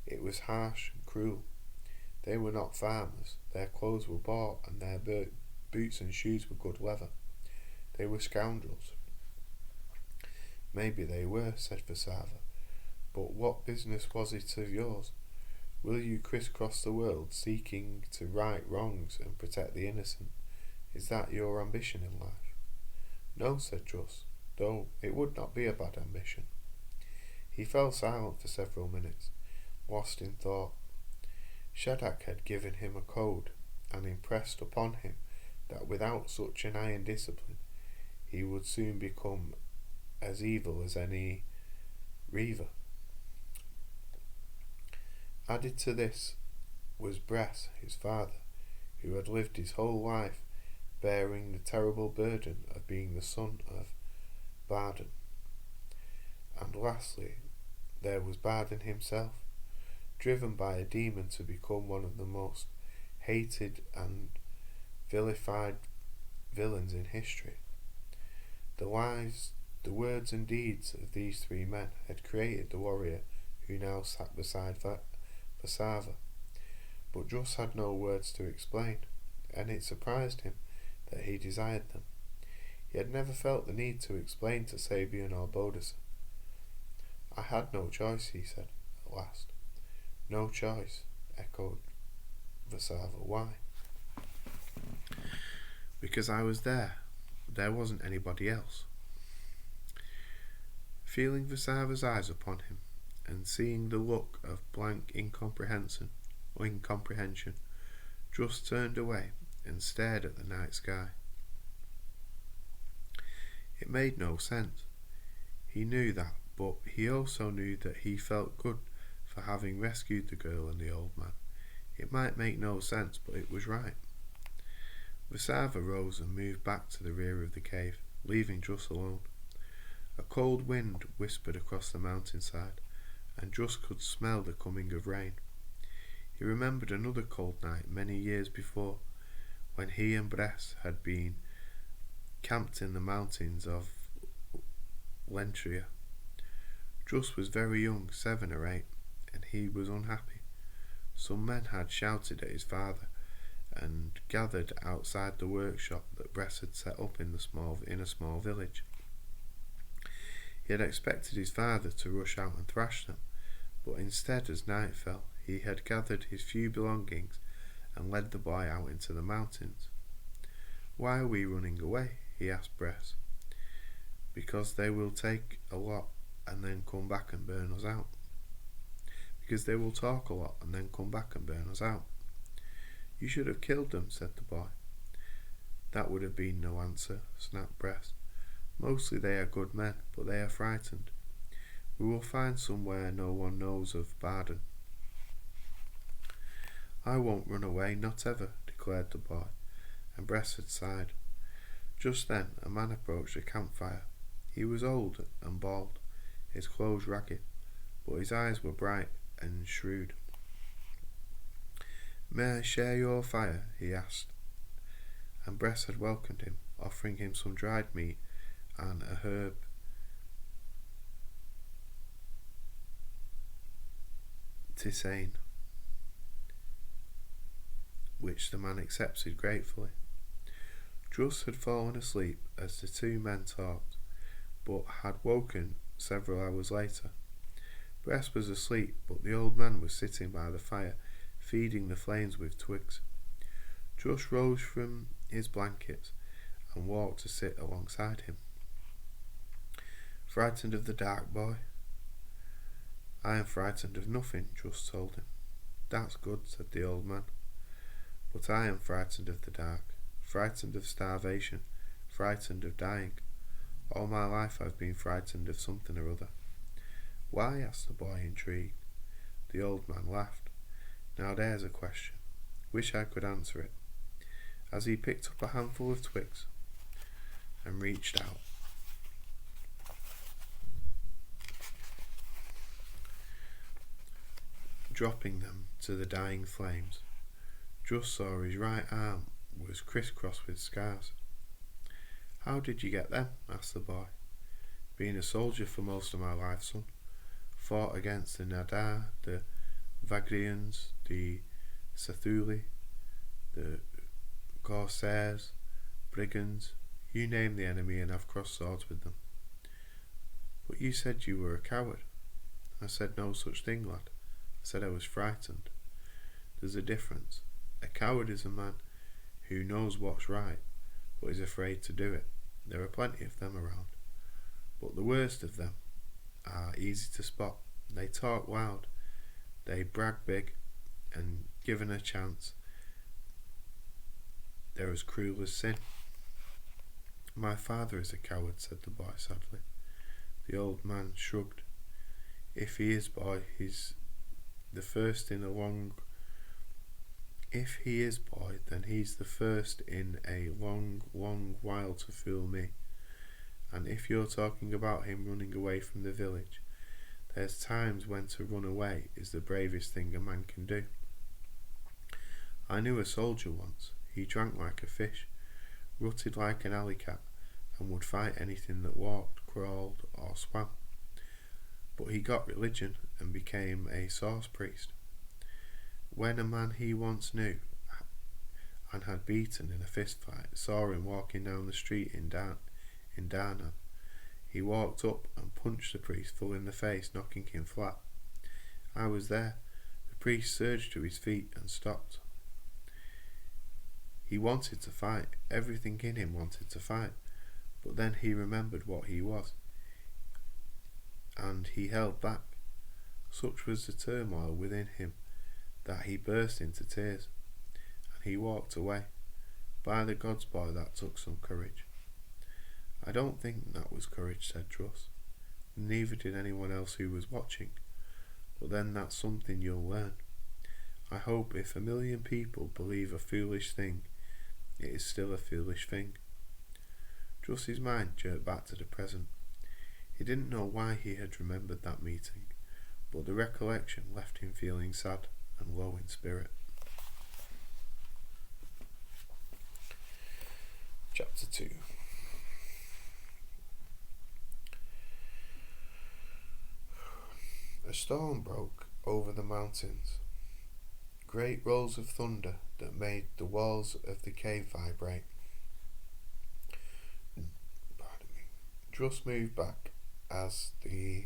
It was harsh and cruel. They were not farmers. Their clothes were bought, and their boots and shoes were good leather. They were scoundrels. Maybe they were, said Vasava, but what business was it of yours? Will you crisscross the world seeking to right wrongs and protect the innocent? Is that your ambition in life? No, said Druss, though it would not be a bad ambition. He fell silent for several minutes, lost in thought. Shadrach had given him a code, and impressed upon him that without such an iron discipline he would soon become as evil as any reaver. Added to this was Bress, his father, who had lived his whole life bearing the terrible burden of being the son of Barden. And lastly, there was Barden himself, driven by a demon to become one of the most hated and vilified villains in history. The lives, the words and deeds of these three men had created the warrior who now sat beside Vasava, but Druss had no words to explain, and it surprised him that he desired them. He had never felt the need to explain to Sabian or Bodisson. I had no choice, he said at last. No choice, echoed Vasava. Why? Because I was there. There wasn't anybody else. Feeling Vasava's eyes upon him, and seeing the look of blank incomprehension, Druss turned away and stared at the night sky. It made no sense. He knew that, but he also knew that he felt good for having rescued the girl and the old man. It might make no sense, but it was right. Vasava rose and moved back to the rear of the cave, leaving Druss alone. A cold wind whispered across the mountainside, and Druss could smell the coming of rain. He remembered another cold night many years before, when he and Bress had been camped in the mountains of Lentria. Druss was very young, 7 or 8, and he was unhappy. Some men had shouted at his father and gathered outside the workshop that Bress had set up in a small village. He had expected his father to rush out and thrash them, but instead, as night fell, he had gathered his few belongings and led the boy out into the mountains. Why are we running away? He asked Bress. Because they will take a lot and then come back and burn us out. Because they will talk a lot and then come back and burn us out. You should have killed them, said the boy. That would have been no answer, snapped Bress. Mostly they are good men, but they are frightened. We will find somewhere no one knows of Barden. I won't run away, not ever, declared the boy, and Bress had sighed. Just then a man approached the campfire. He was old and bald, his clothes ragged, but his eyes were bright and shrewd. May I share your fire? He asked, and Bress had welcomed him, offering him some dried meat and a herb tisane, which the man accepted gratefully. Druss had fallen asleep as the two men talked, but had woken several hours later. Bress was asleep, but the old man was sitting by the fire, feeding the flames with twigs. Druss rose from his blankets and walked to sit alongside him. Frightened of the dark, boy? I am frightened of nothing, Druss told him. That's good, said the old man. But I am frightened of the dark, frightened of starvation, frightened of dying. All my life I've been frightened of something or other. Why? Asked the boy, intrigued. The old man laughed. Now there's a question. Wish I could answer it. As he picked up a handful of twigs and reached out, dropping them to the dying flames, Druss saw his right arm was crisscrossed with scars. How did you get them? Asked the boy. Being a soldier for most of my life, son. Fought against the Nadar, the Vagrians, the Sathuli, the Corsairs, Brigands, you name the enemy and I've crossed swords with them. But you said you were a coward. I said no such thing, lad. I said I was frightened. There's a difference. A coward is a man who knows what's right, but is afraid to do it. There are plenty of them around. But the worst of them are easy to spot. They talk loud, they brag big, and given a chance, they're as cruel as sin. My father is a coward, said the boy sadly. The old man shrugged. If he is, boy, he's the first in a long... If he is, boy, then he's the first in a long, long while to fool me. And if you're talking about him running away from the village, there's times when to run away is the bravest thing a man can do. I knew a soldier once. He drank like a fish, rutted like an alley cat, and would fight anything that walked, crawled, or swam. But he got religion and became a source priest. When a man he once knew and had beaten in a fist fight saw him walking down the street in Darnam, he walked up and punched the priest full in the face, knocking him flat. I was there. The priest surged to his feet and stopped. He wanted to fight. Everything in him wanted to fight. But then he remembered what he was, and he held back. Such was the turmoil within him that he burst into tears, and he walked away. By the gods, boy, that took some courage. I don't think that was courage, said Druss. Neither did anyone else who was watching. But then that's something you'll learn. I hope if 1 million people believe a foolish thing, it is still a foolish thing. Druss's mind jerked back to the present. He didn't know why he had remembered that meeting, but the recollection left him feeling sad and low in spirit. Chapter 2. A storm broke over the mountains. Great rolls of thunder that made the walls of the cave vibrate. Druss moved back as the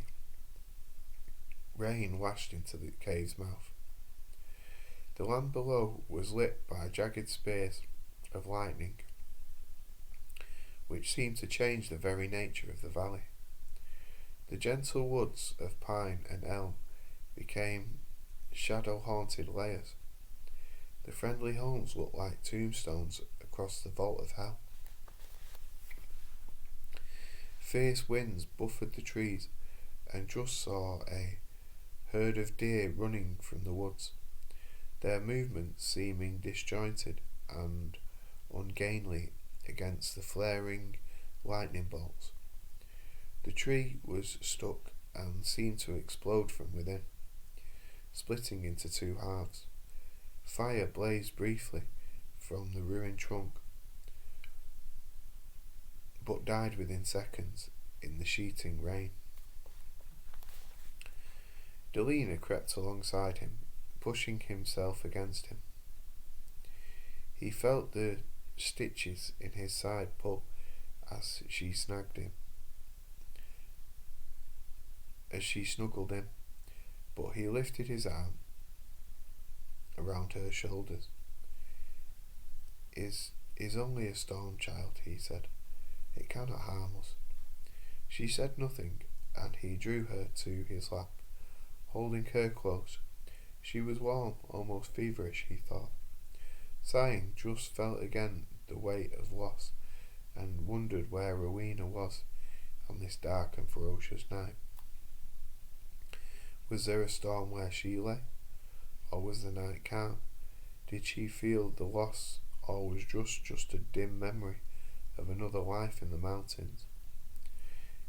rain lashed into the cave's mouth. The land below was lit by jagged spears of lightning, which seemed to change the very nature of the valley. The gentle woods of pine and elm became shadow-haunted layers. The friendly homes looked like tombstones across the vault of hell. Fierce winds buffeted the trees, and Druss saw a herd of deer running from the woods, their movements seeming disjointed and ungainly against the flaring lightning bolts. The tree was stuck and seemed to explode from within, splitting into two halves. Fire blazed briefly from the ruined trunk, but died within seconds in the sheeting rain. Delina crept alongside him, pushing himself against him. He felt the stitches in his side pull as she snuggled him, but he lifted his arm around her shoulders. Is only a storm, child, he said. It cannot harm us. She said nothing, and he drew her to his lap, holding her close. She was warm, almost feverish, he thought. Sighing, Druss felt again the weight of loss, and wondered where Rowena was on this dark and ferocious night. Was there a storm where she lay, or was the night calm, Did she feel the loss, or was just a dim memory of another life in the mountains?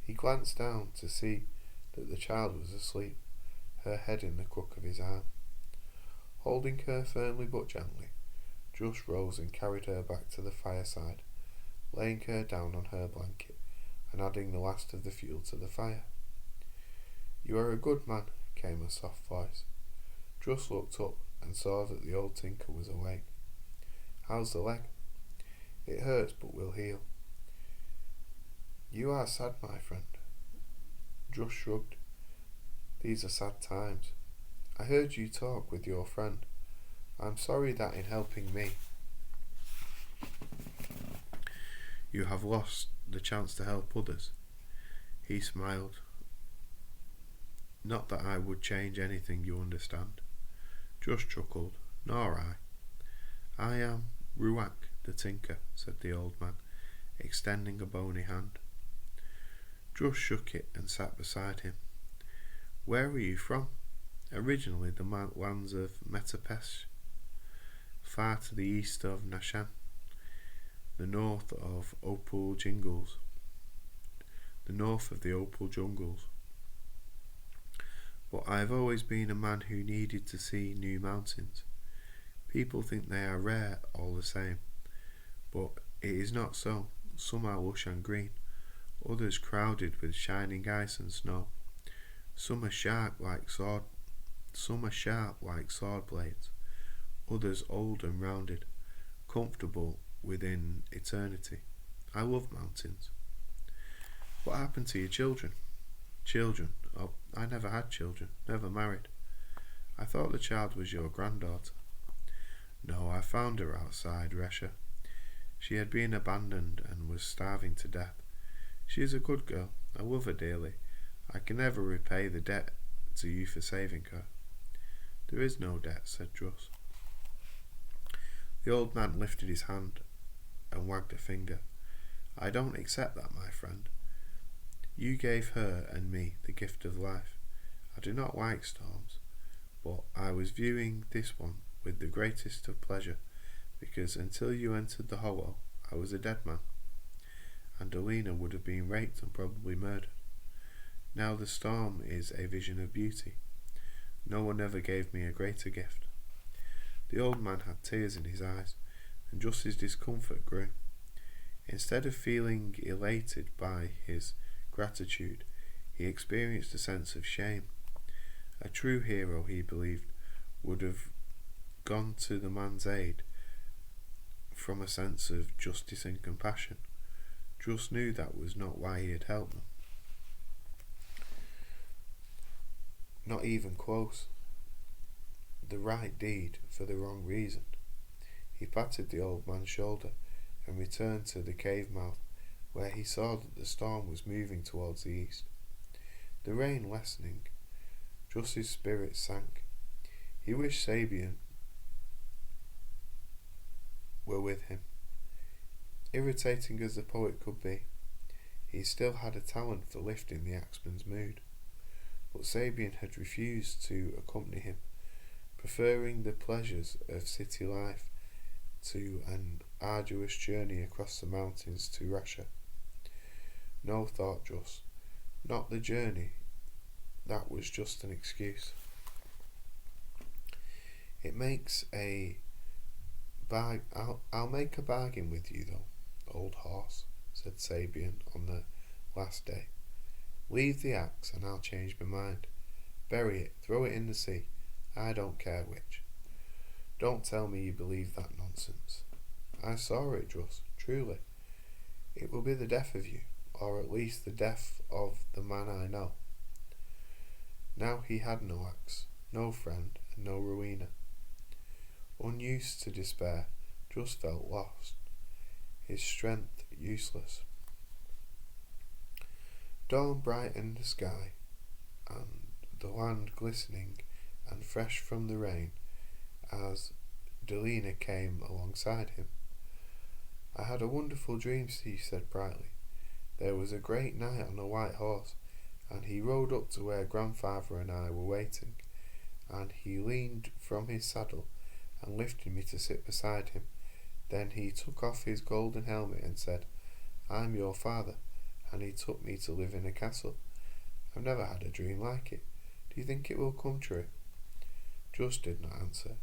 He glanced down to see that the child was asleep, her head in the crook of his arm. Holding her firmly but gently, Druss rose and carried her back to the fireside, laying her down on her blanket and adding the last of the fuel to the fire. "You are a good man," came a soft voice. Druss looked up and saw that the old tinker was awake. "How's the leg?" "It hurts, but will heal." "You are sad, my friend." Druss shrugged. "These are sad times. I heard you talk with your friend. I'm sorry that in helping me, you have lost the chance to help others." He smiled. "Not that I would change anything, you understand." Druss chuckled. "Nor I. I am Ruach the tinker," said the old man, extending a bony hand. Druss shook it and sat beside him. "Where are you from?" "Originally the lands of Metapesh, far to the east of Nashan, the north of the opal jungles. But I have always been a man who needed to see new mountains. People think they are rare all the same, but it is not so. Some are lush and green, others crowded with shining ice and snow. Some are sharp like sword blades, others old and rounded, comfortable within eternity. I love mountains." "What happened to your children?" "Children? Oh, I never had children, never married." "I thought the child was your granddaughter." "No, I found her outside Resha. She had been abandoned and was starving to death. She is a good girl. I love her dearly. I can never repay the debt to you for saving her." "There is no debt," said Druss. The old man lifted his hand and wagged a finger. "I don't accept that, my friend. You gave her and me the gift of life. I do not like storms, but I was viewing this one with the greatest of pleasure, because until you entered the hollow, I was a dead man, and Alina would have been raped and probably murdered. Now the storm is a vision of beauty. No one ever gave me a greater gift." The old man had tears in his eyes, and just his discomfort grew. Instead of feeling elated by his gratitude, he experienced a sense of shame. A true hero, he believed, would have gone to the man's aid from a sense of justice and compassion. Druss knew that was not why he had helped them. Not even close. The right deed for the wrong reason. He patted the old man's shoulder and returned to the cave mouth, where he saw that the storm was moving towards the east. The rain lessening, Druss's spirits sank. He wished Sabian were with him. Irritating as the poet could be, he still had a talent for lifting the axeman's mood. But Sabian had refused to accompany him, preferring the pleasures of city life to an arduous journey across the mountains to Resha. No, thought Druss, not the journey. That was just an excuse. I'll make a bargain with you, though, old horse, said Sabian on the last day. Leave the axe and I'll change my mind. Bury it, throw it in the sea. I don't care which. Don't tell me you believe that nonsense. I saw it, Druss, truly. It will be the death of you, or at least the death of the man I know. Now he had no axe, no friend, and no Rowena. Unused to despair, Druss felt lost, his strength useless. Dawn brightened the sky, and the land glistening and fresh from the rain, as Delina came alongside him. I had a wonderful dream, she said brightly. There was a great knight on a white horse, and he rode up to where grandfather and I were waiting, and he leaned from his saddle and lifted me to sit beside him. Then he took off his golden helmet and said, "I'm your father," and he took me to live in a castle. I've never had a dream like it. Do you think it will come true?" Druss did not answer.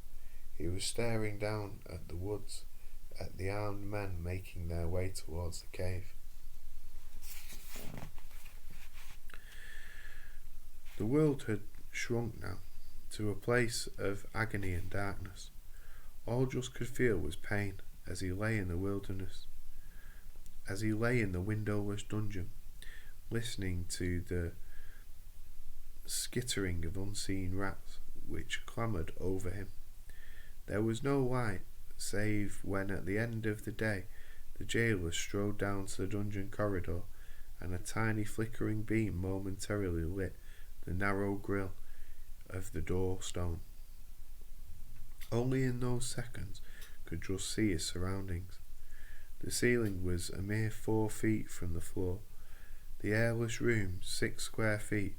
He was staring down at the woods, at the armed men making their way towards the cave. The world had shrunk now to a place of agony and darkness. All Druss could feel was pain as he lay in the wilderness, as he lay in the windowless dungeon, listening to the skittering of unseen rats which clamoured over him. There was no light, save when at the end of the day the jailer strode down to the dungeon corridor, and a tiny flickering beam momentarily lit the narrow grille of the door stone. Only in those seconds could Druss see his surroundings. The ceiling was a mere 4 feet from the floor. The airless room 6 square feet.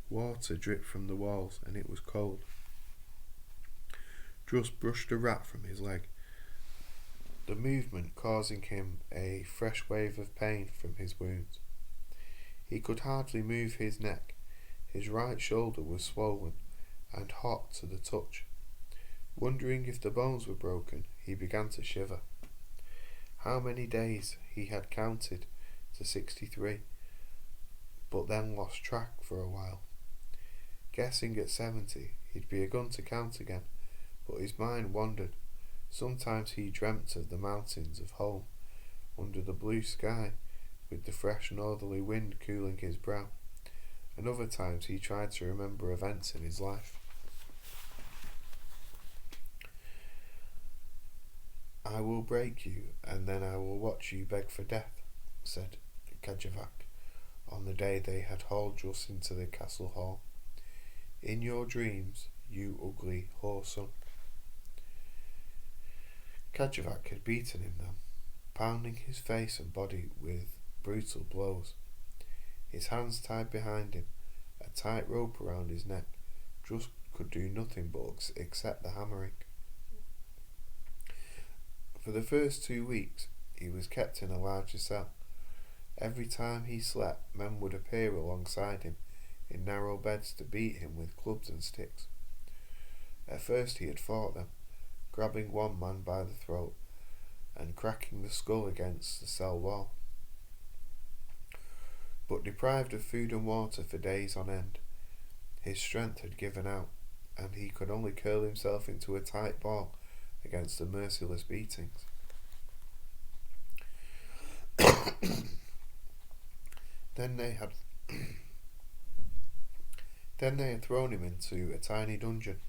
Water dripped from the walls, and it was cold. Druss brushed a rat from his leg, the movement causing him a fresh wave of pain from his wounds. He could hardly move his neck. His right shoulder was swollen and hot to the touch. Wondering if the bones were broken, he began to shiver. How many days he had counted to 63, but then lost track for a while. Guessing at 70, he'd begun to count again, but his mind wandered. Sometimes he dreamt of the mountains of home, under the blue sky, with the fresh northerly wind cooling his brow, and other times he tried to remember events in his life. "I will break you, and then I will watch you beg for death," said Charecter, on the day they had hauled Druss into the castle hall. "In your dreams, you ugly whoreson." Charecter had beaten him then, pounding his face and body with brutal blows. His hands tied behind him, a tight rope around his neck. Druss could do nothing but accept the hammering. For the first 2 weeks, he was kept in a larger cell. Every time he slept, men would appear alongside him in narrow beds to beat him with clubs and sticks. At first he had fought them, grabbing one man by the throat and cracking the skull against the cell wall. But deprived of food and water for days on end, his strength had given out, and he could only curl himself into a tight ball against the merciless beatings. Then they had thrown him into a tiny dungeon,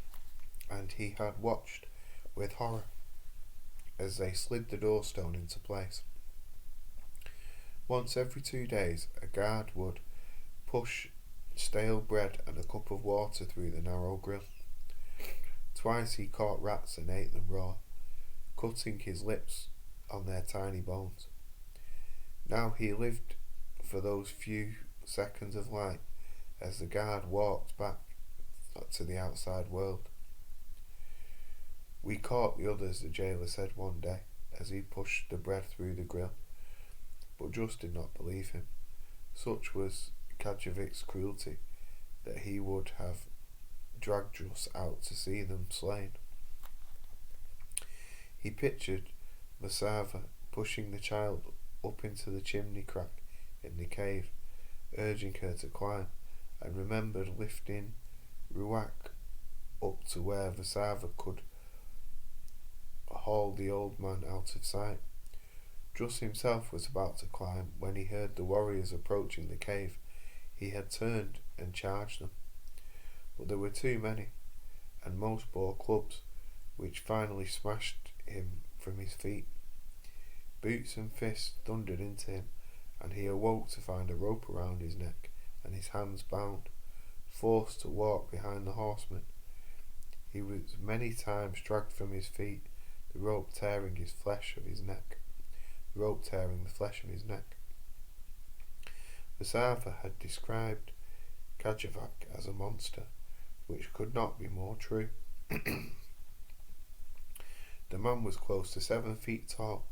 and he had watched with horror as they slid the doorstone into place. Once every 2 days, a guard would push stale bread and a cup of water through the narrow grille. Twice he caught rats and ate them raw, cutting his lips on their tiny bones. Now he lived for those few seconds of light as the guard walked back to the outside world. "We caught the others," the jailer said one day as he pushed the bread through the grill. But Druss did not believe him. Such was Charecter's cruelty that he would have dragged Druss out to see them slain. He pictured Masava pushing the child up into the chimney crack in the cave, urging her to climb, and remembered lifting Ruach up to where Vasava could haul the old man out of sight. Druss himself was about to climb when he heard the warriors approaching the cave. He had turned and charged them, but there were too many, and most bore clubs, which finally smashed him from his feet. Boots and fists thundered into him, and he awoke to find a rope around his neck and his hands bound, forced to walk behind the horsemen. He was many times dragged from his feet, the rope tearing the flesh of his neck. Vasava had described Charecter as a monster, which could not be more true. The man was close to 7 feet tall,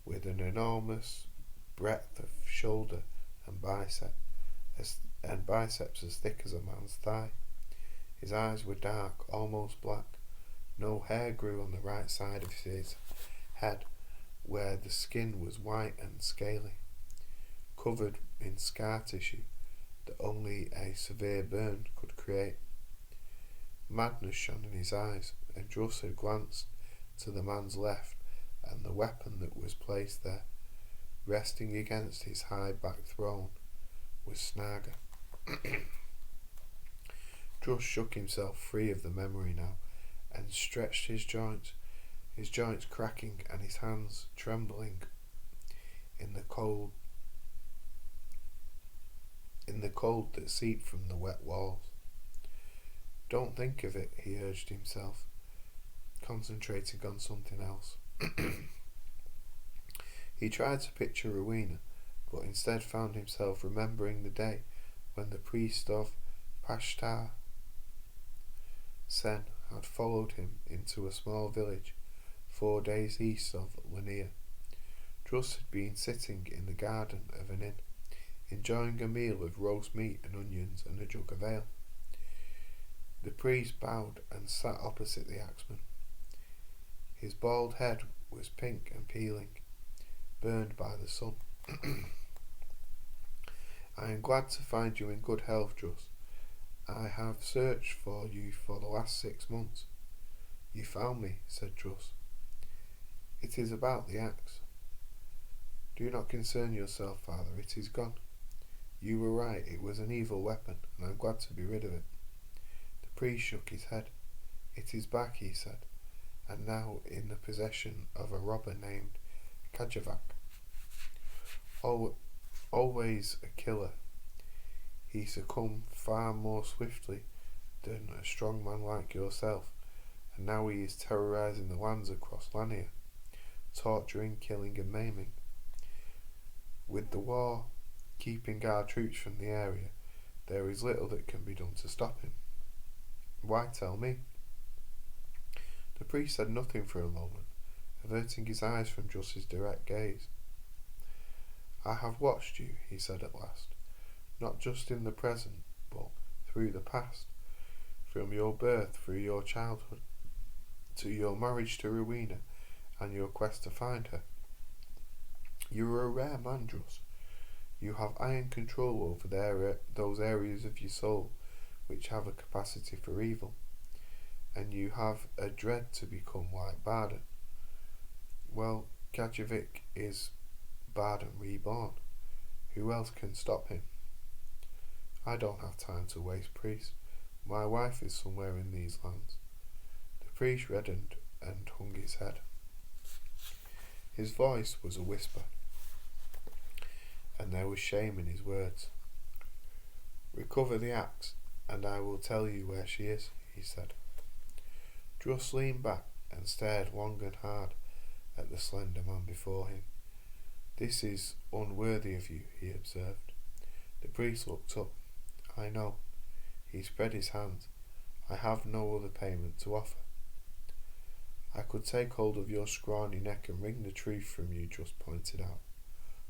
with an enormous breadth of shoulder and biceps as thick as a man's thigh. His eyes were dark, almost black. No hair grew on the right side of his head, where the skin was white and scaly, covered in scar tissue that only a severe burn could create. Madness shone in his eyes, and Druss had glanced to the man's left, and the weapon that was placed there, resting against his high-backed throne, was Saga. Druss shook himself free of the memory now, and stretched his joints cracking and his hands trembling in the cold that seeped from the wet walls. Don't think of it, he urged himself, concentrating on something else. He tried to picture Rowena, but instead found himself remembering the day when the priest of Pashtar Sen had followed him into a small village 4 days east of Lanier. Druss had been sitting in the garden of an inn, enjoying a meal of roast meat and onions and a jug of ale. The priest bowed and sat opposite the axeman. His bald head was pink and peeling, burned by the sun. I am glad to find you in good health, Druss. I have searched for you for the last 6 months. You found me, said Druss. It is about the axe. Do not concern yourself, father, it is gone. You were right, it was an evil weapon, and I am glad to be rid of it. The priest shook his head. It is back, he said, and now in the possession of a robber named Kajavak. Always a killer, he succumbed far more swiftly than a strong man like yourself, and now he is terrorizing the lands across Lanier, torturing, killing and maiming. With the war keeping our troops from the area, there is little that can be done to stop him. Why tell me? The priest said nothing for a moment, averting his eyes from Druss's direct gaze. I have watched you, he said at last, not just in the present, but through the past, from your birth through your childhood, to your marriage to Rowena, and your quest to find her. You are a rare man, Druss. You have iron control over those areas of your soul which have a capacity for evil, and you have a dread to become like Barden. Well, Kajavik is Barden reborn. Who else can stop him? I don't have time to waste, priest. My wife is somewhere in these lands. The priest reddened and hung his head. His voice was a whisper, and there was shame in his words. Recover the axe, and I will tell you where she is, he said. Druss leaned back and stared long and hard at the slender man before him. This is unworthy of you, he observed. The priest looked up. I know. He spread his hands. I have no other payment to offer. I could take hold of your scrawny neck and wring the truth from you, Druss pointed out.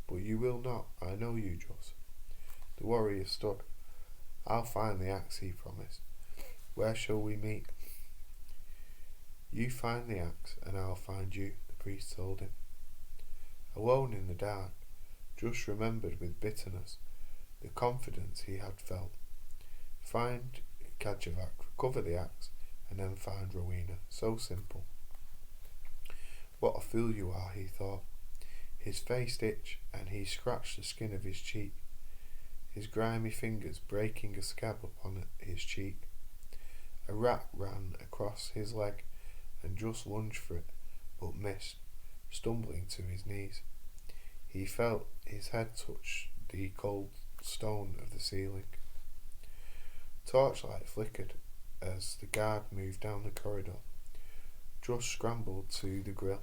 But you will not. I know you, Druss. The warrior stood. I'll find the axe, he promised. Where shall we meet? You find the axe, and I'll find you, the priest told him. Alone in the dark, Druss remembered with bitterness the confidence he had felt. Find Kajavak, recover the axe, and then find Rowena. So simple. What a fool you are, he thought. His face itched, and he scratched the skin of his cheek, his grimy fingers breaking a scab upon his cheek. A rat ran across his leg, and Druss lunged for it, but missed, stumbling to his knees. He felt his head touch the cold stone of the ceiling. Torchlight flickered as the guard moved down the corridor. Druss scrambled to the grill,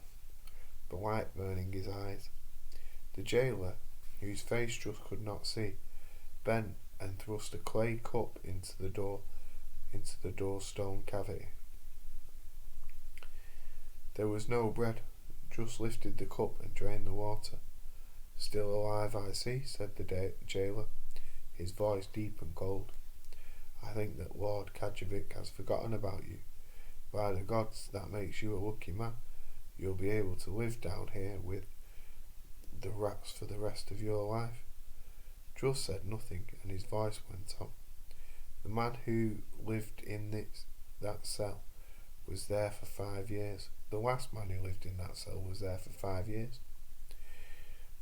the light burning his eyes. The jailer, whose face Druss could not see, bent and thrust a clay cup into the door stone cavity. There was no bread. Just lifted the cup and drained the water. Still alive, I see, said the jailer, his voice deep and cold. I think that Lord Kajovic has forgotten about you. By the gods, that makes you a lucky man. You'll be able to live down here with the rats for the rest of your life. Druss said nothing, and his voice went on. The man who lived in that cell was there for 5 years. The last man who lived in that cell was there for 5 years.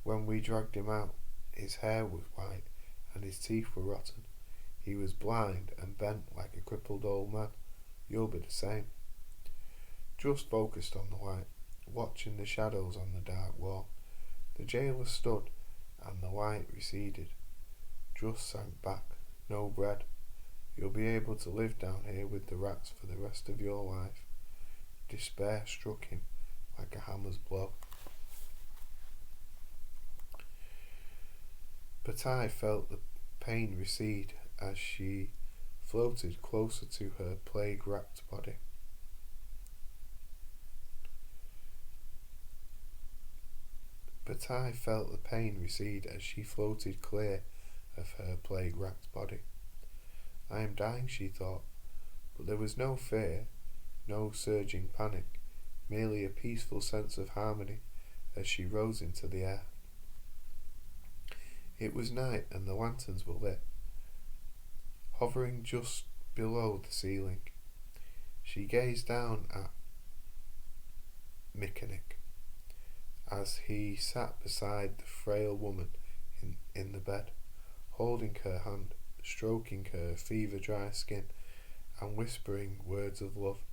When we dragged him out, his hair was white and his teeth were rotten. He was blind and bent like a crippled old man. You'll be the same. Druss focused on the light, watching the shadows on the dark wall. The jailer stood, and the light receded. Druss sank back. No bread. You'll be able to live down here with the rats for the rest of your life. Despair struck him like a hammer's blow. But I felt the pain recede as she floated closer to her plague-wrapped body. But I felt the pain recede as she floated clear of her plague-wrapped body. I am dying, she thought, but there was no fear, no surging panic, merely a peaceful sense of harmony as she rose into the air. It was night and the lanterns were lit, hovering just below the ceiling. She gazed down at Mechanic as he sat beside the frail woman in the bed, holding her hand, stroking her fever-dry skin, and whispering words of love.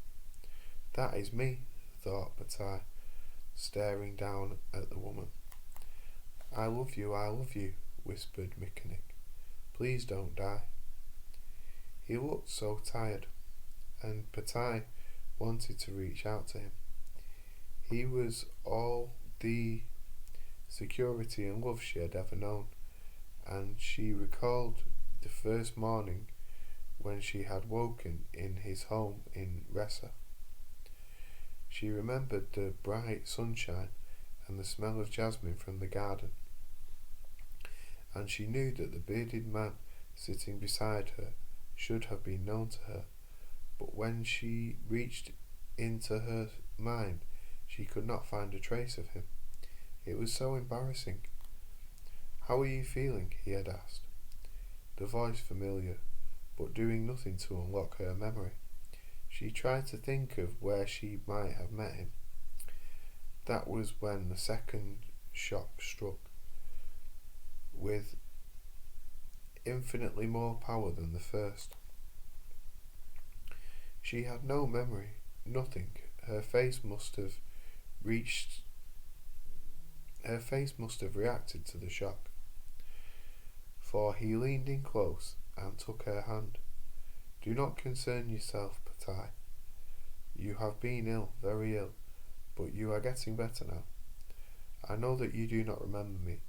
That is me, thought Bataille, staring down at the woman. I love you, whispered Mechanic. Please don't die. He looked so tired, and Bataille wanted to reach out to him. He was all the security and love she had ever known, and she recalled the first morning when she had woken in his home in Ressa. She remembered the bright sunshine and the smell of jasmine from the garden, and she knew that the bearded man sitting beside her should have been known to her, but when she reached into her mind, she could not find a trace of him. It was so embarrassing. How are you feeling? He had asked, the voice familiar, but doing nothing to unlock her memory. She tried to think of where she might have met him. That was when the second shock struck, with infinitely more power than the first. She had no memory, nothing. Her face must have reacted to the shock, for he leaned in close and took her hand. Do not concern yourself, Bataille. You have been ill, very ill, but you are getting better now. I know that you do not remember me,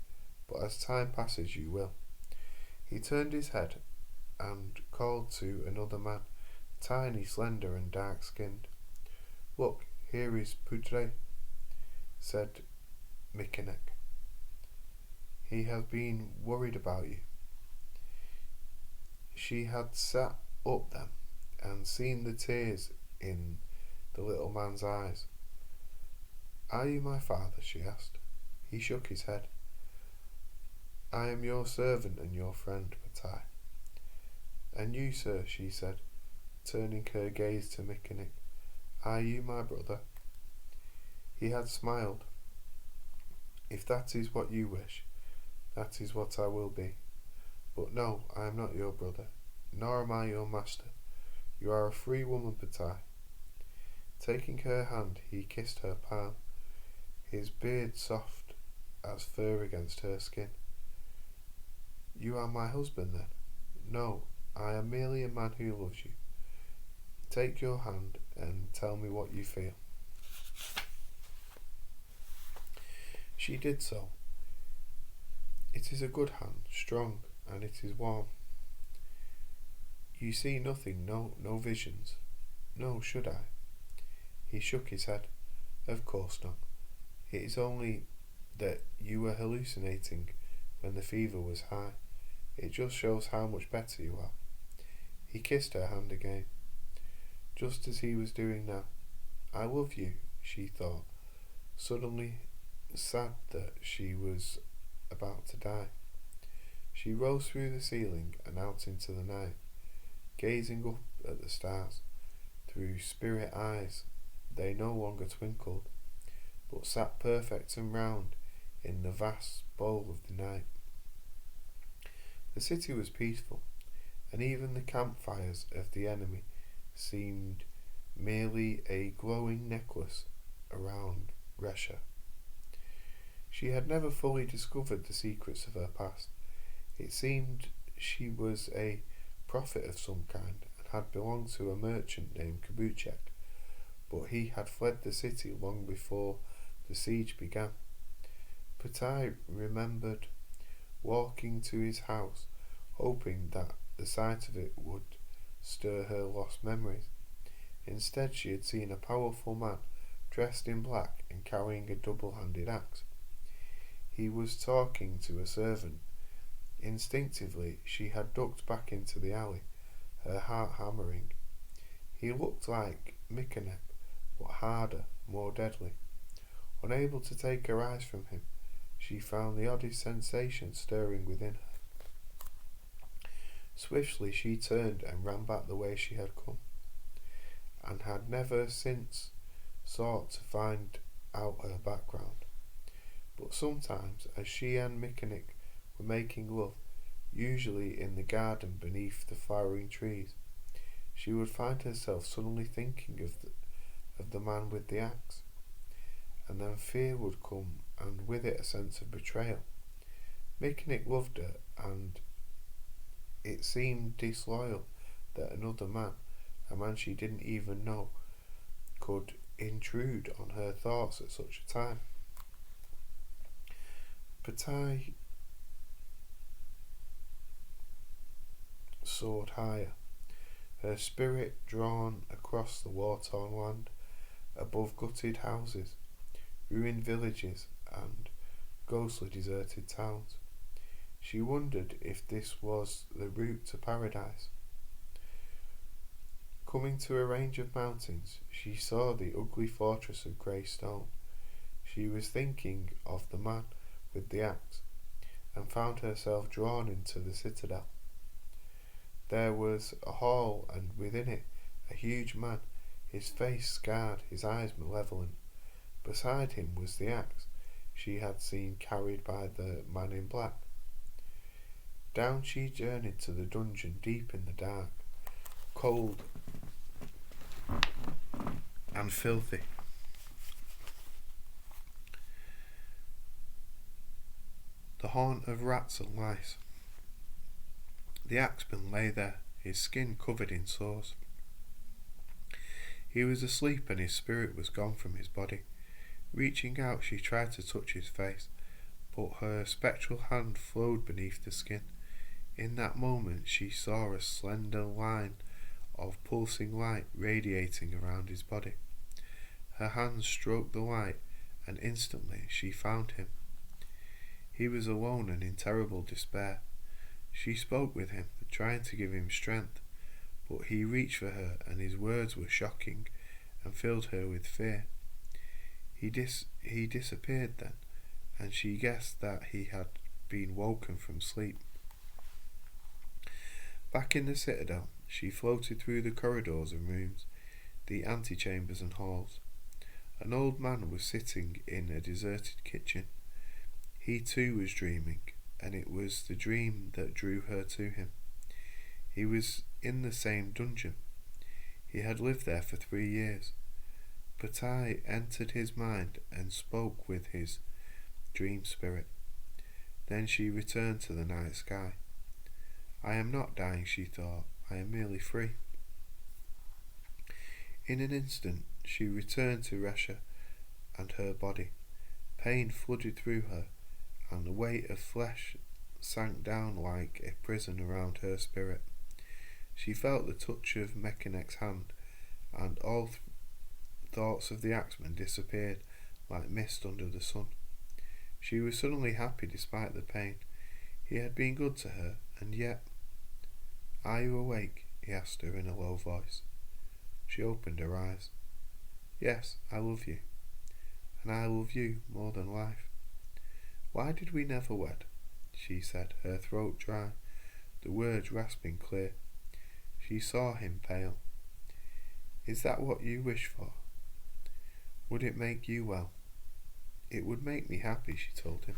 but as time passes you will. He turned his head and called to another man, tiny, slender and dark-skinned. Look, here is Poudre, said Mechanic. He has been worried about you. She had sat up then and seen the tears in the little man's eyes. Are you my father? She asked. He shook his head. I am your servant and your friend, Bataille. And you, sir, she said, turning her gaze to Mechanic, are you my brother? He had smiled. If that is what you wish, that is what I will be. But no, I am not your brother, nor am I your master. You are a free woman, Bataille. Taking her hand, he kissed her palm, his beard soft as fur against her skin. You are my husband, then? No, I am merely a man who loves you. Take your hand and tell me what you feel. She did so. It is a good hand, strong, and it is warm. You see nothing, no visions. No, should I? He shook his head. Of course not. It is only that you were hallucinating when the fever was high. It just shows how much better you are. He kissed her hand again, just as he was doing now. I love you, she thought, suddenly sad that she was about to die. She rose through the ceiling and out into the night, gazing up at the stars. Through spirit eyes they no longer twinkled, but sat perfect and round in the vast bowl of the night. The city was peaceful, and even the campfires of the enemy seemed merely a glowing necklace around Resha. She had never fully discovered the secrets of her past. It seemed she was a prophet of some kind and had belonged to a merchant named Kabuchek, but he had fled the city long before the siege began. Patai remembered walking to his house, hoping that the sight of it would stir her lost memories. Instead, she had seen a powerful man dressed in black and carrying a double-handed axe. He was talking to a servant. Instinctively, she had ducked back into the alley, her heart hammering. He looked like Mikanek, but harder, more deadly. Unable to take her eyes from him, she found the oddest sensation stirring within her. Swiftly she turned and ran back the way she had come, and had never since sought to find out her background. But sometimes, as she and Mikanek were making love, usually in the garden beneath the flowering trees, she would find herself suddenly thinking of the man with the axe, and then fear would come, and with it a sense of betrayal. Mikanek loved her, and it seemed disloyal that another man, a man she didn't even know, could intrude on her thoughts at such a time. Patai soared higher, her spirit drawn across the war-torn land, above gutted houses, ruined villages, and ghostly deserted towns. She wondered if this was the route to paradise. Coming to a range of mountains, she saw the ugly fortress of grey stone. She was thinking of the man with the axe, and found herself drawn into the citadel. There was a hall, and within it a huge man, his face scarred, his eyes malevolent. Beside him was the axe she had seen carried by the man in black. Down she journeyed to the dungeon, deep in the dark, cold and filthy. The haunt of rats and lice. The axeman lay there, his skin covered in sores. He was asleep and his spirit was gone from his body. Reaching out, she tried to touch his face, but her spectral hand flowed beneath the skin. In that moment she saw a slender line of pulsing light radiating around his body. Her hand stroked the light, and instantly she found him. He was alone and in terrible despair. She spoke with him, trying to give him strength, but he reached for her, and his words were shocking and filled her with fear. He disappeared then, and she guessed that he had been woken from sleep. Back in the citadel, she floated through the corridors and rooms, the antechambers and halls. An old man was sitting in a deserted kitchen. He too was dreaming, and it was the dream that drew her to him. He was in the same dungeon. He had lived there for 3 years. Patai entered his mind and spoke with his dream spirit. Then she returned to the night sky. I am not dying, she thought. I am merely free. In an instant she returned to Resha and her body. Pain flooded through her, and the weight of flesh sank down like a prison around her spirit. She felt the touch of Mekanek's hand, and all thoughts of the axeman disappeared like mist under the sun. She was suddenly happy despite the pain. He had been good to her, and yet... "Are you awake?" he asked her in a low voice. She opened her eyes. "Yes, I love you. And I love you more than life." "Why did we never wed?" she said, her throat dry, the words rasping clear. She saw him pale. "Is that what you wish for? Would it make you well?" "It would make me happy," she told him.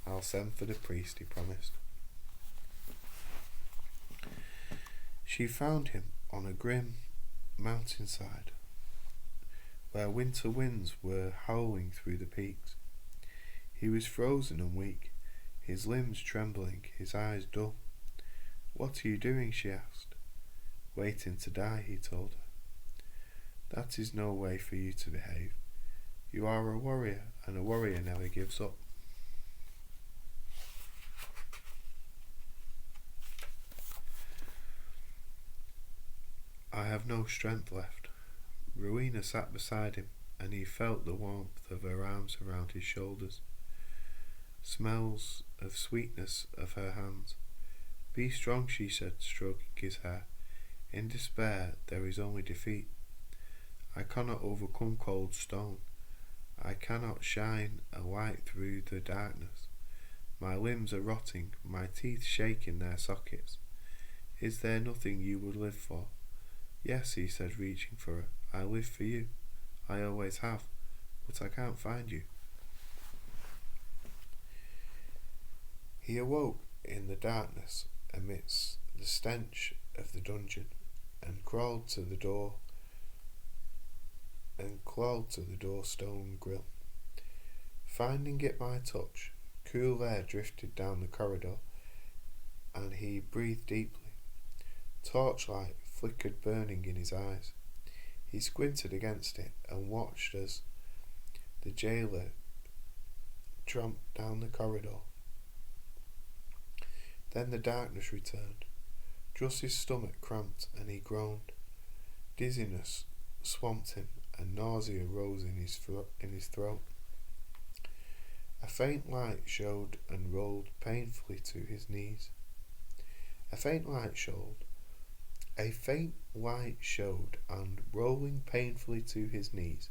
"I'll send for the priest," he promised. She found him on a grim mountainside where winter winds were howling through the peaks. He was frozen and weak, his limbs trembling, his eyes dull. "What are you doing?" she asked. "Waiting to die," he told her. "That is no way for you to behave. You are a warrior, and a warrior never gives up." "I have no strength left." Rowena sat beside him, and he felt the warmth of her arms around his shoulders. Smells of sweetness of her hands. "Be strong," she said, stroking his hair. "In despair there is only defeat. I cannot overcome cold stone. I cannot shine a light through the darkness. My limbs are rotting, my teeth shake in their sockets. Is there nothing you would live for?" "Yes," he said, reaching for her. "I live for you. I always have. But I can't find you." He awoke in the darkness amidst the stench of the dungeon and crawled to the door stone grill. Finding it by touch, cool air drifted down the corridor, and he breathed deeply. Torchlight flickered burning in his eyes. He squinted against it and watched as the jailer tramped down the corridor. Then the darkness returned. Druss's stomach cramped and he groaned. Dizziness swamped him and nausea rose in his throat. A faint light showed and rolled painfully to his knees. And rolling painfully to his knees,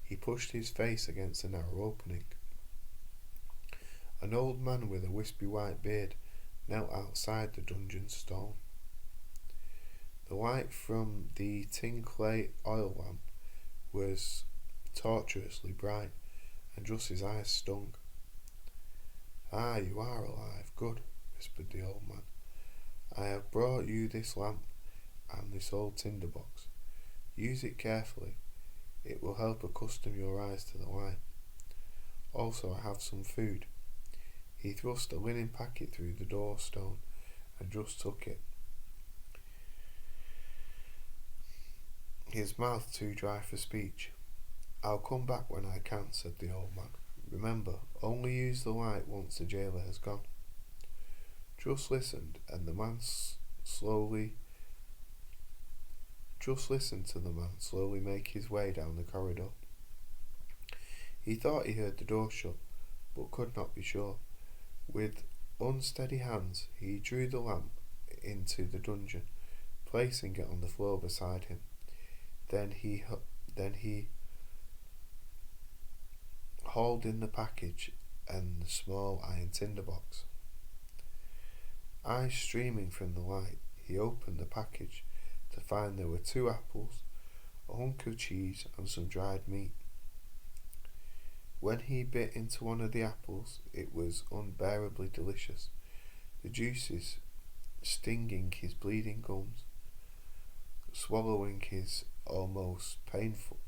he pushed his face against a narrow opening. An old man with a wispy white beard knelt outside the dungeon stone. The light from the tin clay oil lamp was tortuously bright, and Druss's eyes stung. "Ah, you are alive. Good," whispered the old man. "I have brought you this lamp and this old tinder box. Use it carefully. It will help accustom your eyes to the light. Also, I have some food." He thrust a linen packet through the door stone, and Druss took it, his mouth too dry for speech. "I'll come back when I can," said the old man. "Remember, only use the light once the jailer has gone." Druss listened to the man slowly make his way down the corridor. He thought he heard the door shut, but could not be sure. With unsteady hands, he drew the lamp into the dungeon, placing it on the floor beside him. Then he hauled in the package and the small iron tinder box. Eyes streaming from the light, he opened the package to find there were 2 apples, a hunk of cheese, and some dried meat. When he bit into one of the apples, it was unbearably delicious, the juices stinging his bleeding gums. Swallowing was almost painful,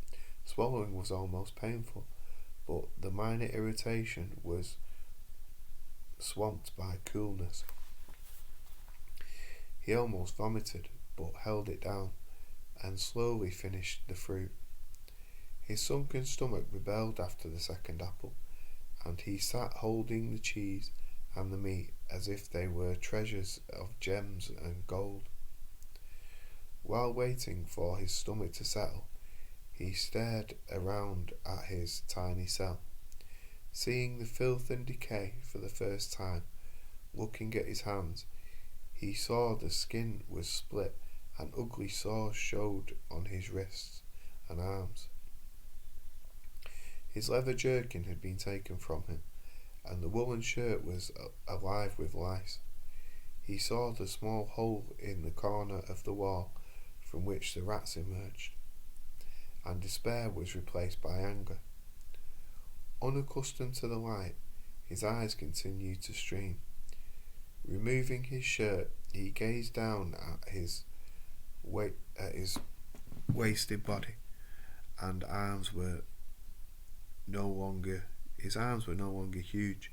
but the minor irritation was swamped by coolness. He almost vomited, but held it down, and slowly finished the fruit. His sunken stomach rebelled after the second apple, and he sat holding the cheese and the meat as if they were treasures of gems and gold. While waiting for his stomach to settle, He stared around at his tiny cell, seeing the filth and decay for the first time. Looking at his hands, he saw the skin was split and ugly sores showed on his wrists and arms. His leather jerkin had been taken from him, and the woolen shirt was alive with lice. He saw the small hole in the corner of the wall from which the rats emerged, and despair was replaced by anger. Unaccustomed to the light, his eyes continued to stream. Removing his shirt, he gazed down at his wasted body, and his arms were no longer huge,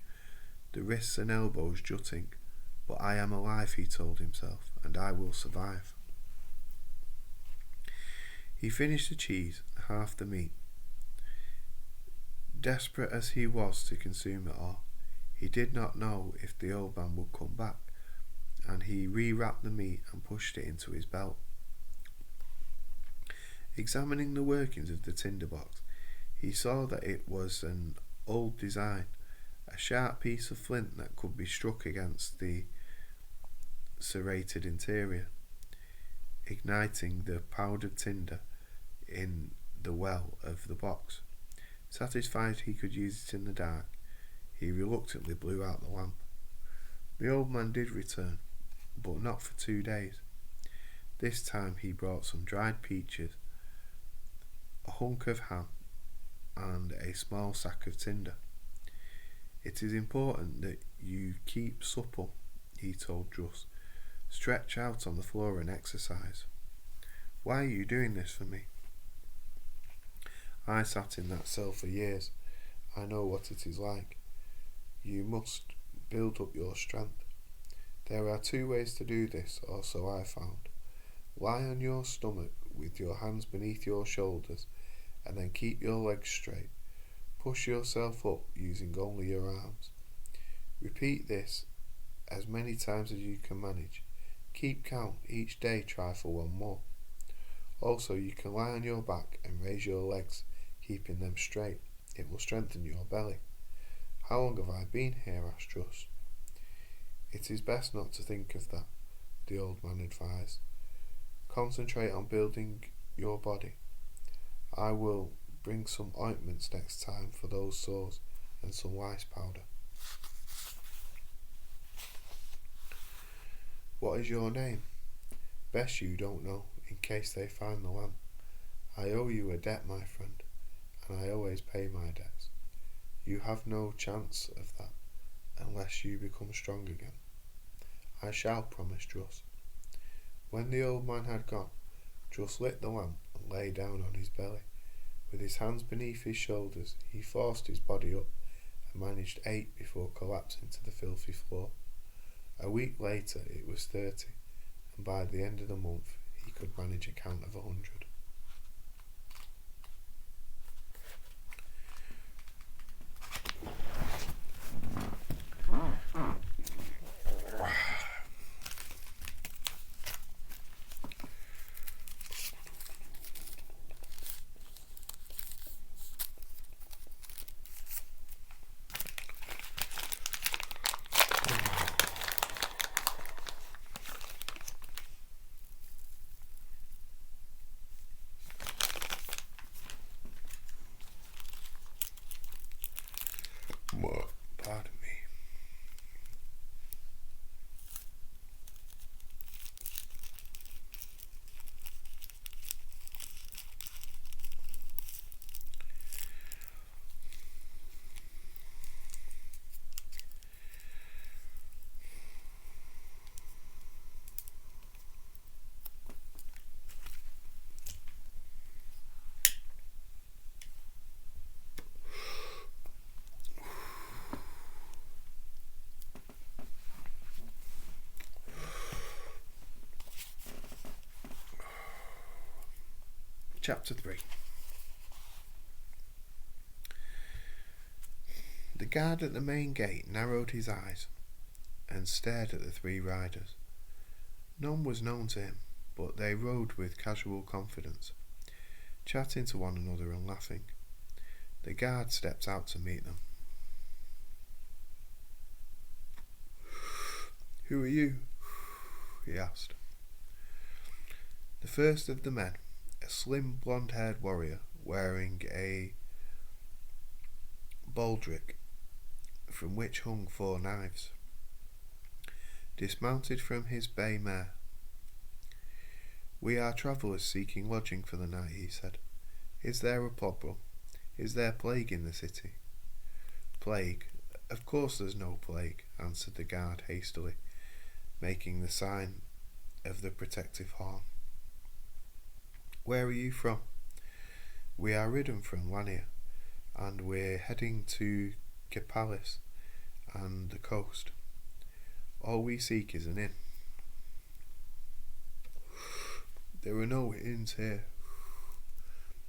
the wrists and elbows jutting. But I am alive, he told himself, and I will survive. He finished the cheese and half the meat. Desperate as he was to consume it all, he did not know if the old man would come back, and he rewrapped the meat and pushed it into his belt. Examining the workings of the tinderbox, he saw that it was an old design, a sharp piece of flint that could be struck against the serrated interior, igniting the powdered tinder in the well of the box. Satisfied he could use it in the dark, he reluctantly blew out the lamp. The old man did return, but not for 2 days. This time he brought some dried peaches, a hunk of ham, and a small sack of tinder. It is important that you keep supple, he told Druss. Stretch out on the floor and exercise. Why are you doing this for me? I sat in that cell for years. I know what it is like. You must build up your strength. There are 2 ways to do this, or so I found. Lie on your stomach with your hands beneath your shoulders, and then keep your legs straight. Push yourself up using only your arms. Repeat this as many times as you can manage. Keep count. Each day try for 1 more. Also, you can lie on your back and raise your legs, keeping them straight. It will strengthen your belly. How long have I been here? Asked Druss. It is best not to think of that, the old man advised. Concentrate on building your body. I will bring some ointments next time for those sores and some lice powder. What is your name? Best you don't know, in case they find the lamp. I owe you a debt, my friend, and I always pay my debts. You have no chance of that unless you become strong again. I shall, promised Druss. When the old man had gone, Druss lit the lamp and lay down on his belly. With his hands beneath his shoulders, he forced his body up and managed 8 before collapsing to the filthy floor. A week later it was 30, and by the end of the month he could manage a count of 100. Pardon me. Chapter 3. The guard at the main gate narrowed his eyes and stared at the 3 riders. None was known to him, but they rode with casual confidence. chatting to one another and laughing. The guard stepped out to meet them. "Who are you?" he asked. The first of the men, a slim blonde-haired warrior wearing a baldric from which hung 4 knives, dismounted from his bay mare. "We are travellers seeking lodging for the night," he said. "Is there a problem? Is there plague in the city?" "Plague? Of course there's no plague," answered the guard hastily, making the sign of the protective horn. "Where are you from?" "We are ridden from Lania, and we're heading to Kepalis and the coast. All we seek is an inn." "There are no inns here.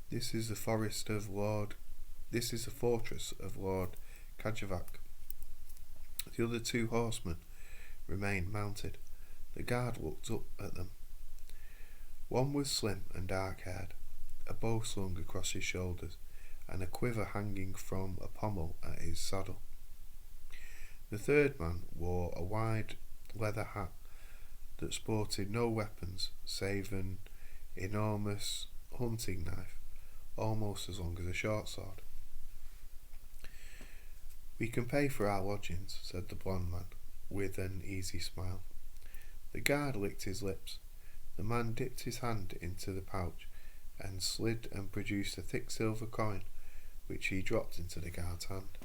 This is the fortress of Lord Kajavak." The other 2 horsemen remained mounted. The guard looked up at them. One was slim and dark-haired, a bow slung across his shoulders, and a quiver hanging from a pommel at his saddle. The third man wore a wide leather hat that sported no weapons save an enormous hunting knife, almost as long as a short sword. "We can pay for our lodgings," said the blond man, with an easy smile. The guard licked his lips. The man dipped his hand into the pouch and slid and produced a thick silver coin, which he dropped into the guard's hand.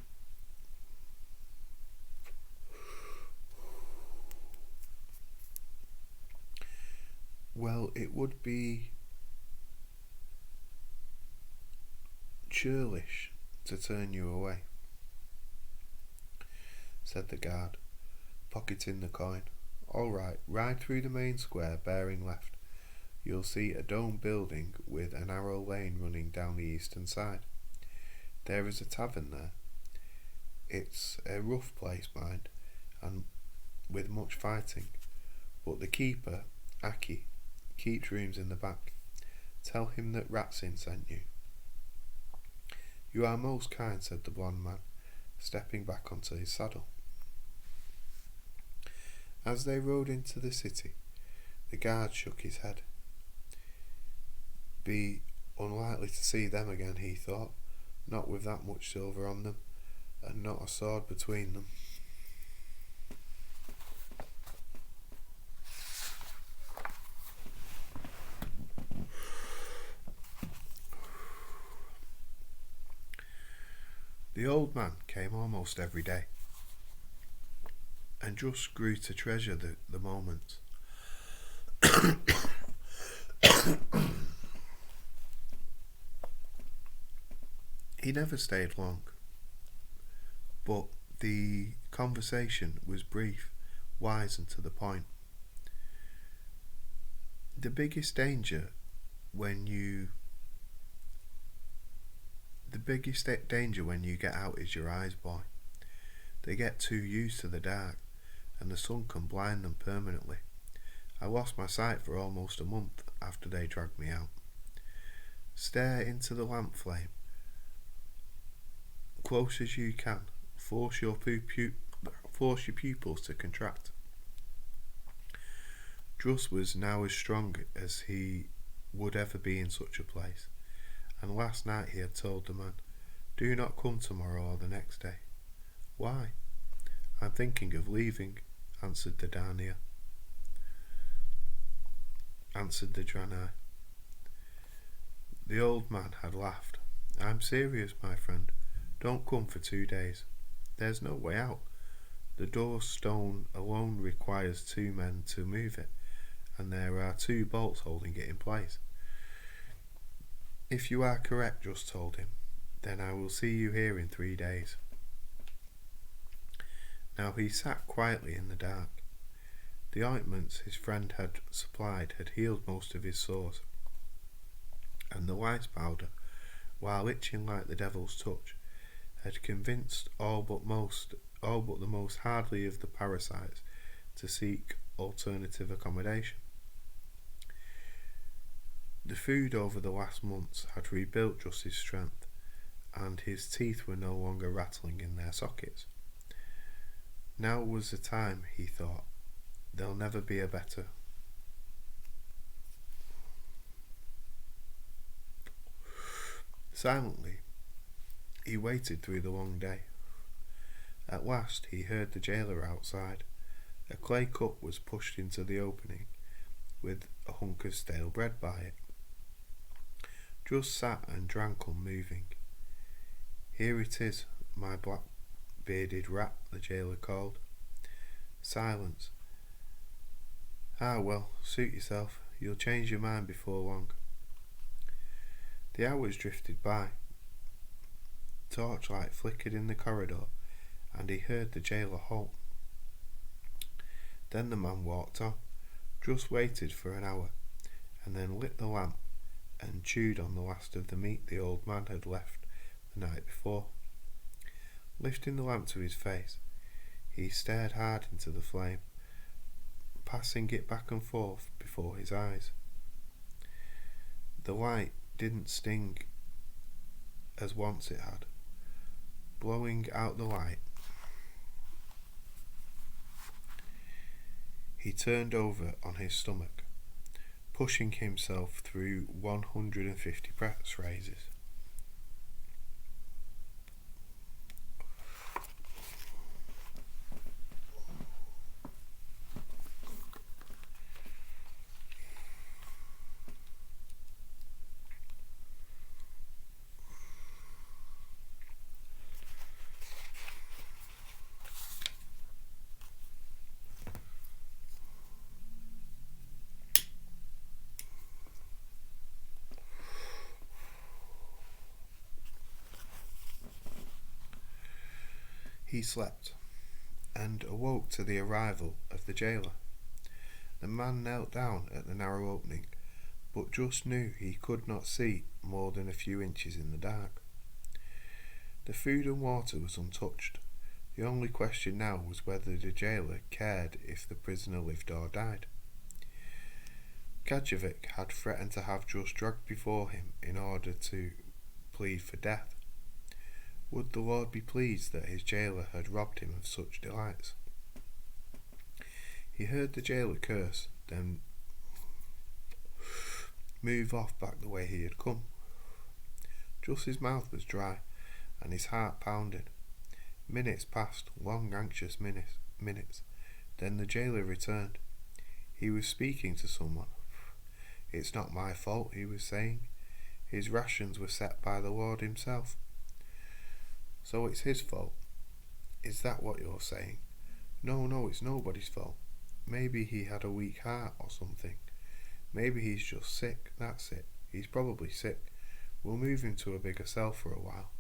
"Well, it would be churlish to turn you away," said the guard, pocketing the coin. "All right, ride through the main square, bearing left. You'll see a domed building with a narrow lane running down the eastern side. There is a tavern there. It's a rough place, mind, and with much fighting, but the keeper, Aki, keeps rooms in the back. Tell him that Ratsin sent you." "You are most kind," said the blond man, stepping back onto his saddle. As they rode into the city, the guard shook his head. Be unlikely to see them again, he thought, not with that much silver on them, and not a sword between them. The old man came almost every day, and just grew to treasure the moments. He never stayed long, but the conversation was brief, wise, and to the point. The biggest danger when you get out is your eyes, boy. They get too used to the dark, and the sun can blind them permanently. I lost my sight for almost a month after they dragged me out. Stare into the lamp flame close as you can. Force your pupils to contract. Druss was now as strong as he would ever be in such a place, and last night he had told the man, "Do not come tomorrow or the next day." "Why?" "I'm thinking of leaving," answered the Draenei. The old man had laughed. "I'm serious, my friend. Don't come for 2 days. There's no way out. The door stone alone requires 2 men to move it, and there are 2 bolts holding it in place." "If you are correct," Druss told him, "then I will see you here in 3 days." Now he sat quietly in the dark. The ointments his friend had supplied had healed most of his sores, and the lice powder, while itching like the devil's touch, had convinced all but the most hardy of the parasites to seek alternative accommodation. The food over the last months had rebuilt Druss's strength, and his teeth were no longer rattling in their sockets. Now was the time, he thought. There'll never be a better. Silently, he waited through the long day. At last he heard the jailer outside. A clay cup was pushed into the opening, with a hunk of stale bread by it. Druss sat and drank unmoving. "Here it is, my black-bearded rat," the jailer called. Silence. "Ah, well, suit yourself. You'll change your mind before long." The hours drifted by. Torchlight flickered in the corridor, and he heard the jailer halt. Then the man walked on. Druss waited for an hour, and then lit the lamp and chewed on the last of the meat the old man had left the night before. Lifting the lamp to his face, he stared hard into the flame, passing it back and forth before his eyes. The light didn't sting as once it had. Blowing out the light, he turned over on his stomach, pushing himself through 150 press raises. He slept, and awoke to the arrival of the jailer. The man knelt down at the narrow opening, but Druss knew he could not see more than a few inches in the dark. The food and water was untouched. The only question now was whether the jailer cared if the prisoner lived or died. Kajevic had threatened to have Druss dragged before him in order to plead for death. Would the Lord be pleased that his jailer had robbed him of such delights? He heard the jailer curse, then move off back the way he had come. Druss's mouth was dry, and his heart pounded. Minutes passed, long anxious minutes. Then the jailer returned. He was speaking to someone. "It's not my fault," he was saying. "His rations were set by the Lord himself." "So it's his fault? Is that what you're saying?" No, it's nobody's fault. Maybe he had a weak heart or something. Maybe he's just sick, that's it. He's probably sick. We'll move him to a bigger cell for a while."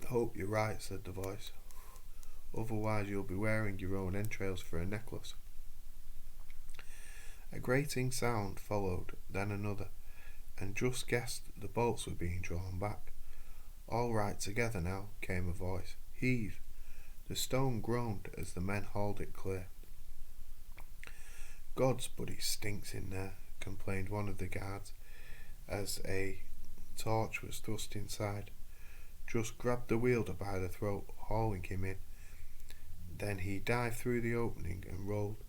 "I hope you're right," said the voice. "Otherwise you'll be wearing your own entrails for a necklace." A grating sound followed, then another, and Druss guessed the bolts were being drawn back. "All right together now," came a voice. "Heave." The stone groaned as the men hauled it clear. "Gods, but it stinks in there," complained one of the guards as a torch was thrust inside. Druss grabbed the wielder by the throat, hauling him in. Then he dived through the opening and rolled.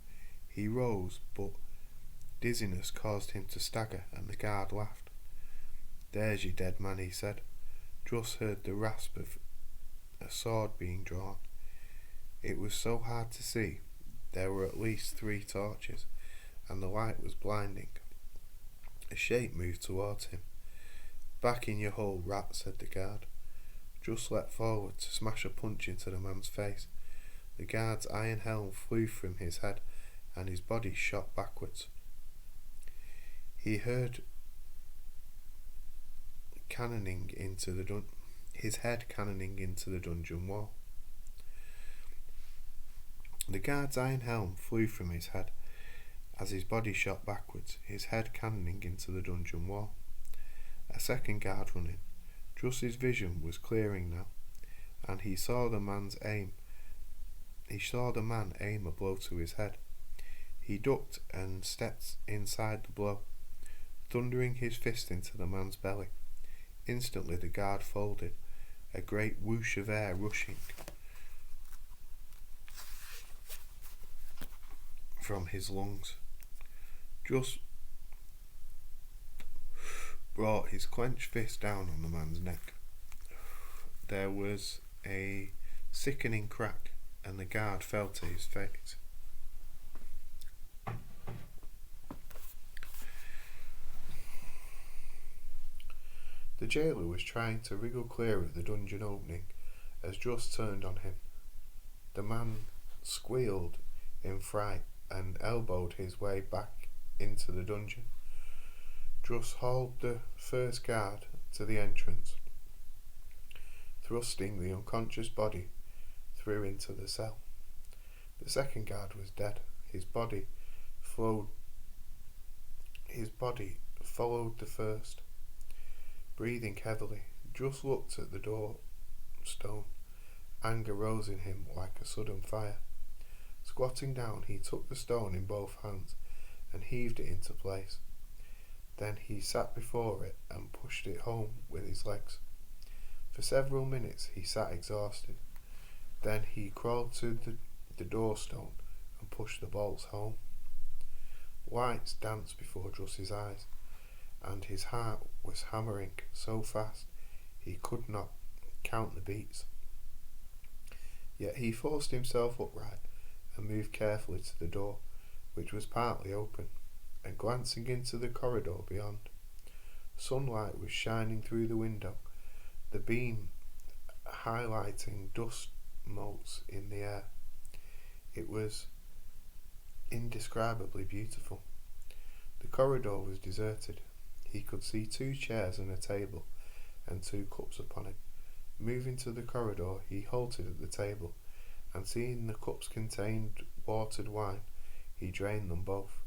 He rose, but dizziness caused him to stagger, and the guard laughed. "There's your dead man," he said. Druss heard the rasp of a sword being drawn. It was so hard to see. There were at least 3 torches, and the light was blinding. A shape moved towards him. "Back in your hole, rat," said the guard. Druss leapt forward to smash a punch into the man's face. The guard's iron helm flew from his head, and his body shot backwards. He heard his head cannoning into the dungeon wall. The guard's iron helm flew from his head as his body shot backwards, his head cannoning into the dungeon wall. A second guard running. Druss's vision was clearing now, and he saw the man aim a blow to his head. He ducked and stepped inside the blow, thundering his fist into the man's belly. Instantly the guard folded, a great whoosh of air rushing from his lungs. Druss brought his clenched fist down on the man's neck. There was a sickening crack, and the guard fell to his face. The jailer was trying to wriggle clear of the dungeon opening as Druss turned on him. The man squealed in fright and elbowed his way back into the dungeon. Druss hauled the first guard to the entrance, thrusting the unconscious body through into the cell. The second guard was dead. His body followed the first. Breathing heavily, Druss looked at the door stone. Anger rose in him like a sudden fire. Squatting down, he took the stone in both hands and heaved it into place. Then he sat before it and pushed it home with his legs. For several minutes he sat exhausted. Then he crawled to the door stone and pushed the bolts home. Lights danced before Druss's eyes, and his heart was hammering so fast he could not count the beats. Yet he forced himself upright and moved carefully to the door, which was partly open, and glancing into the corridor beyond. Sunlight was shining through the window, the beam highlighting dust motes in the air. It was indescribably beautiful. The corridor was deserted. He could see 2 chairs and a table, and 2 cups upon it. Moving to the corridor, he halted at the table, and seeing the cups contained watered wine, he drained them both.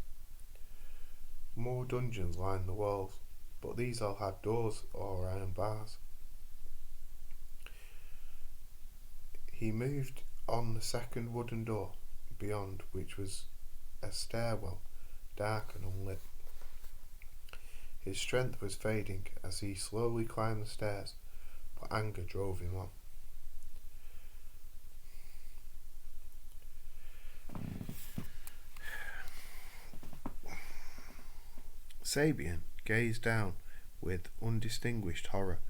More dungeons lined the walls, but these all had doors or iron bars. He moved on the second wooden door beyond, which was a stairwell, dark and unlit. His strength was fading as he slowly climbed the stairs, but anger drove him on. Sabian gazed down with undistinguished horror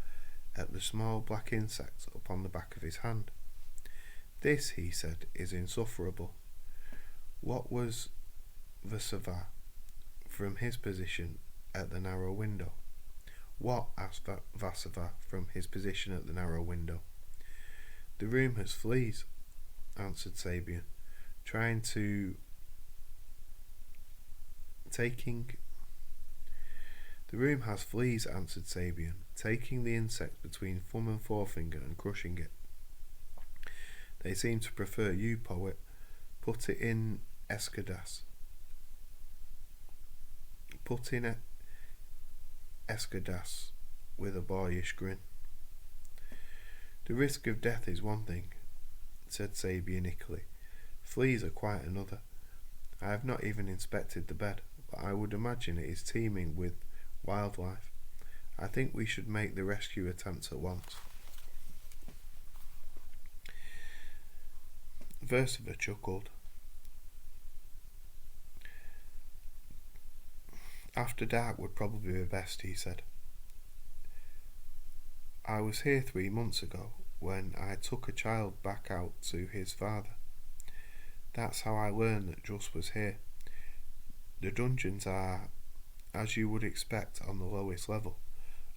at the small black insect upon the back of his hand. "This," he said, "is insufferable." What was Vasava from his position at the narrow window? "What?" asked Vasava from his position at the narrow window. "The room has fleas," answered Sabian, The room has fleas, answered Sabian, taking the insect between thumb and forefinger and crushing it. "They seem to prefer you, poet. Put in Escadas with a boyish grin. "The risk of death is one thing," said Sabian icily. "Fleas are quite another. I have not even inspected the bed, but I would imagine it is teeming with wildlife. I think we should make the rescue attempts at once." Vasava chuckled. "After dark would probably be best," he said. "I was here 3 months ago when I took a child back out to his father. That's how I learned that Druss was here. The dungeons are, as you would expect, on the lowest level.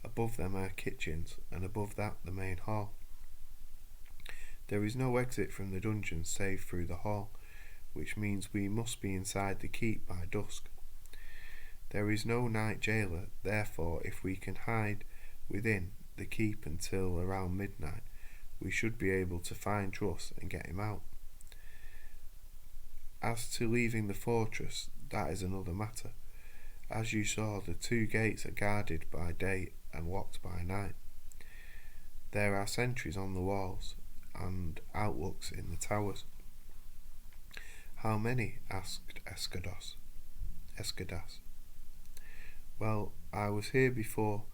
Above them are kitchens, and above that the main hall. There is no exit from the dungeon save through the hall, which means we must be inside the keep by dusk. There is no night jailer, therefore if we can hide within the keep until around midnight, we should be able to find Druss and get him out. As to leaving the fortress, that is another matter. As you saw, the 2 gates are guarded by day and locked by night. There are sentries on the walls and outlooks in the towers. How many? Asked Escadas. Well, I was here before.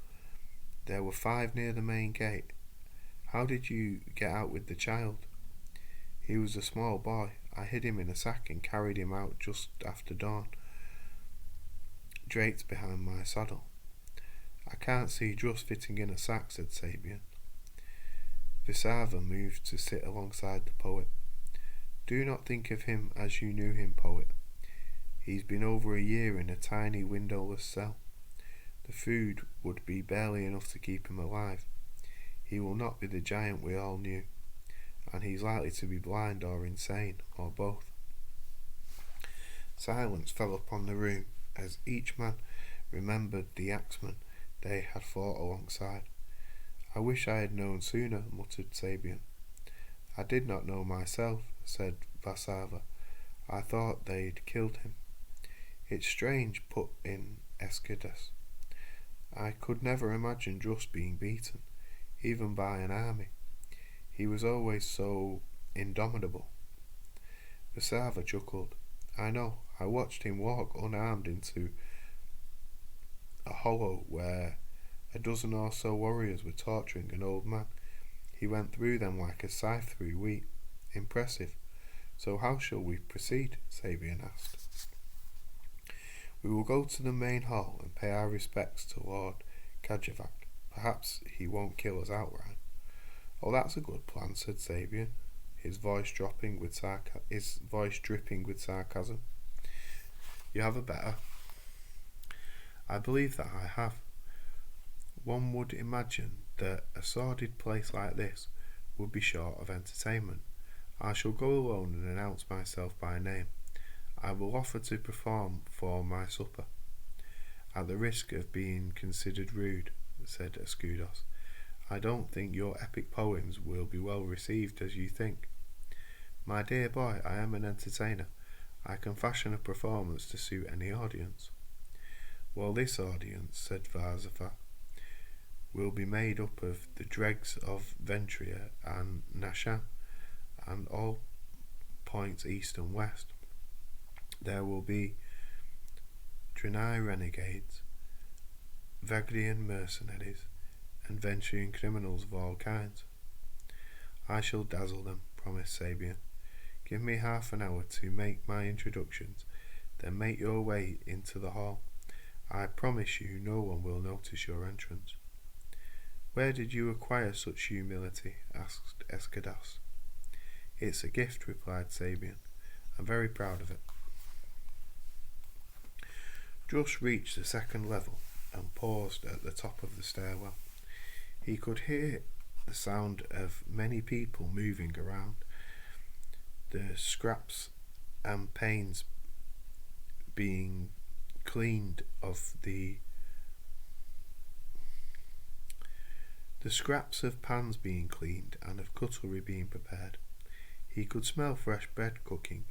There were 5 near the main gate. How did you get out with the child? He was a small boy. I hid him in a sack and carried him out just after dawn, draped behind my saddle. I can't see Druss fitting in a sack, said Sabian. Visava moved to sit alongside the poet. Do not think of him as you knew him, poet. He's been over a year in a tiny windowless cell. The food would be barely enough to keep him alive. He will not be the giant we all knew, and he's likely to be blind or insane, or both. Silence fell upon the room as each man remembered the axeman they had fought alongside. I wish I had known sooner, muttered Sabian. I did not know myself, said Vasava. I thought they'd killed him. It's strange, put in Escadas. I could never imagine Druss being beaten, even by an army. He was always so indomitable. Vasava chuckled. I know. I watched him walk unarmed into a hollow where a dozen or so warriors were torturing an old man. He went through them like a scythe through wheat. Impressive. So how shall we proceed? Sabian asked. We will go to the main hall and pay our respects to Lord Kajavak. Perhaps he won't kill us outright. Oh, that's a good plan, said Sabian, his voice dripping with sarcasm. You have a better? I believe that I have. One would imagine that a sordid place like this would be short of entertainment. I shall go alone and announce myself by name. I will offer to perform for my supper. At the risk of being considered rude, said Escudos, I don't think your epic poems will be well received as you think. My dear boy, I am an entertainer. I can fashion a performance to suit any audience. Well, this audience, said Varzava, will be made up of the dregs of Ventria and Nashan, and all points east and west. There will be Drenai renegades, Vagrian mercenaries, and Ventrian criminals of all kinds. I shall dazzle them, promised Sabian. Give me half an hour to make my introductions, then make your way into the hall. I promise you no one will notice your entrance. Where did you acquire such humility? Asked Escadas. It's a gift, replied Sabian. I'm very proud of it. Druss reached the second level and paused at the top of the stairwell. He could hear the sound of many people moving around, the scraps and panes being cleaned of the scraps of pans being cleaned and of cutlery being prepared. He could smell fresh bread cooking,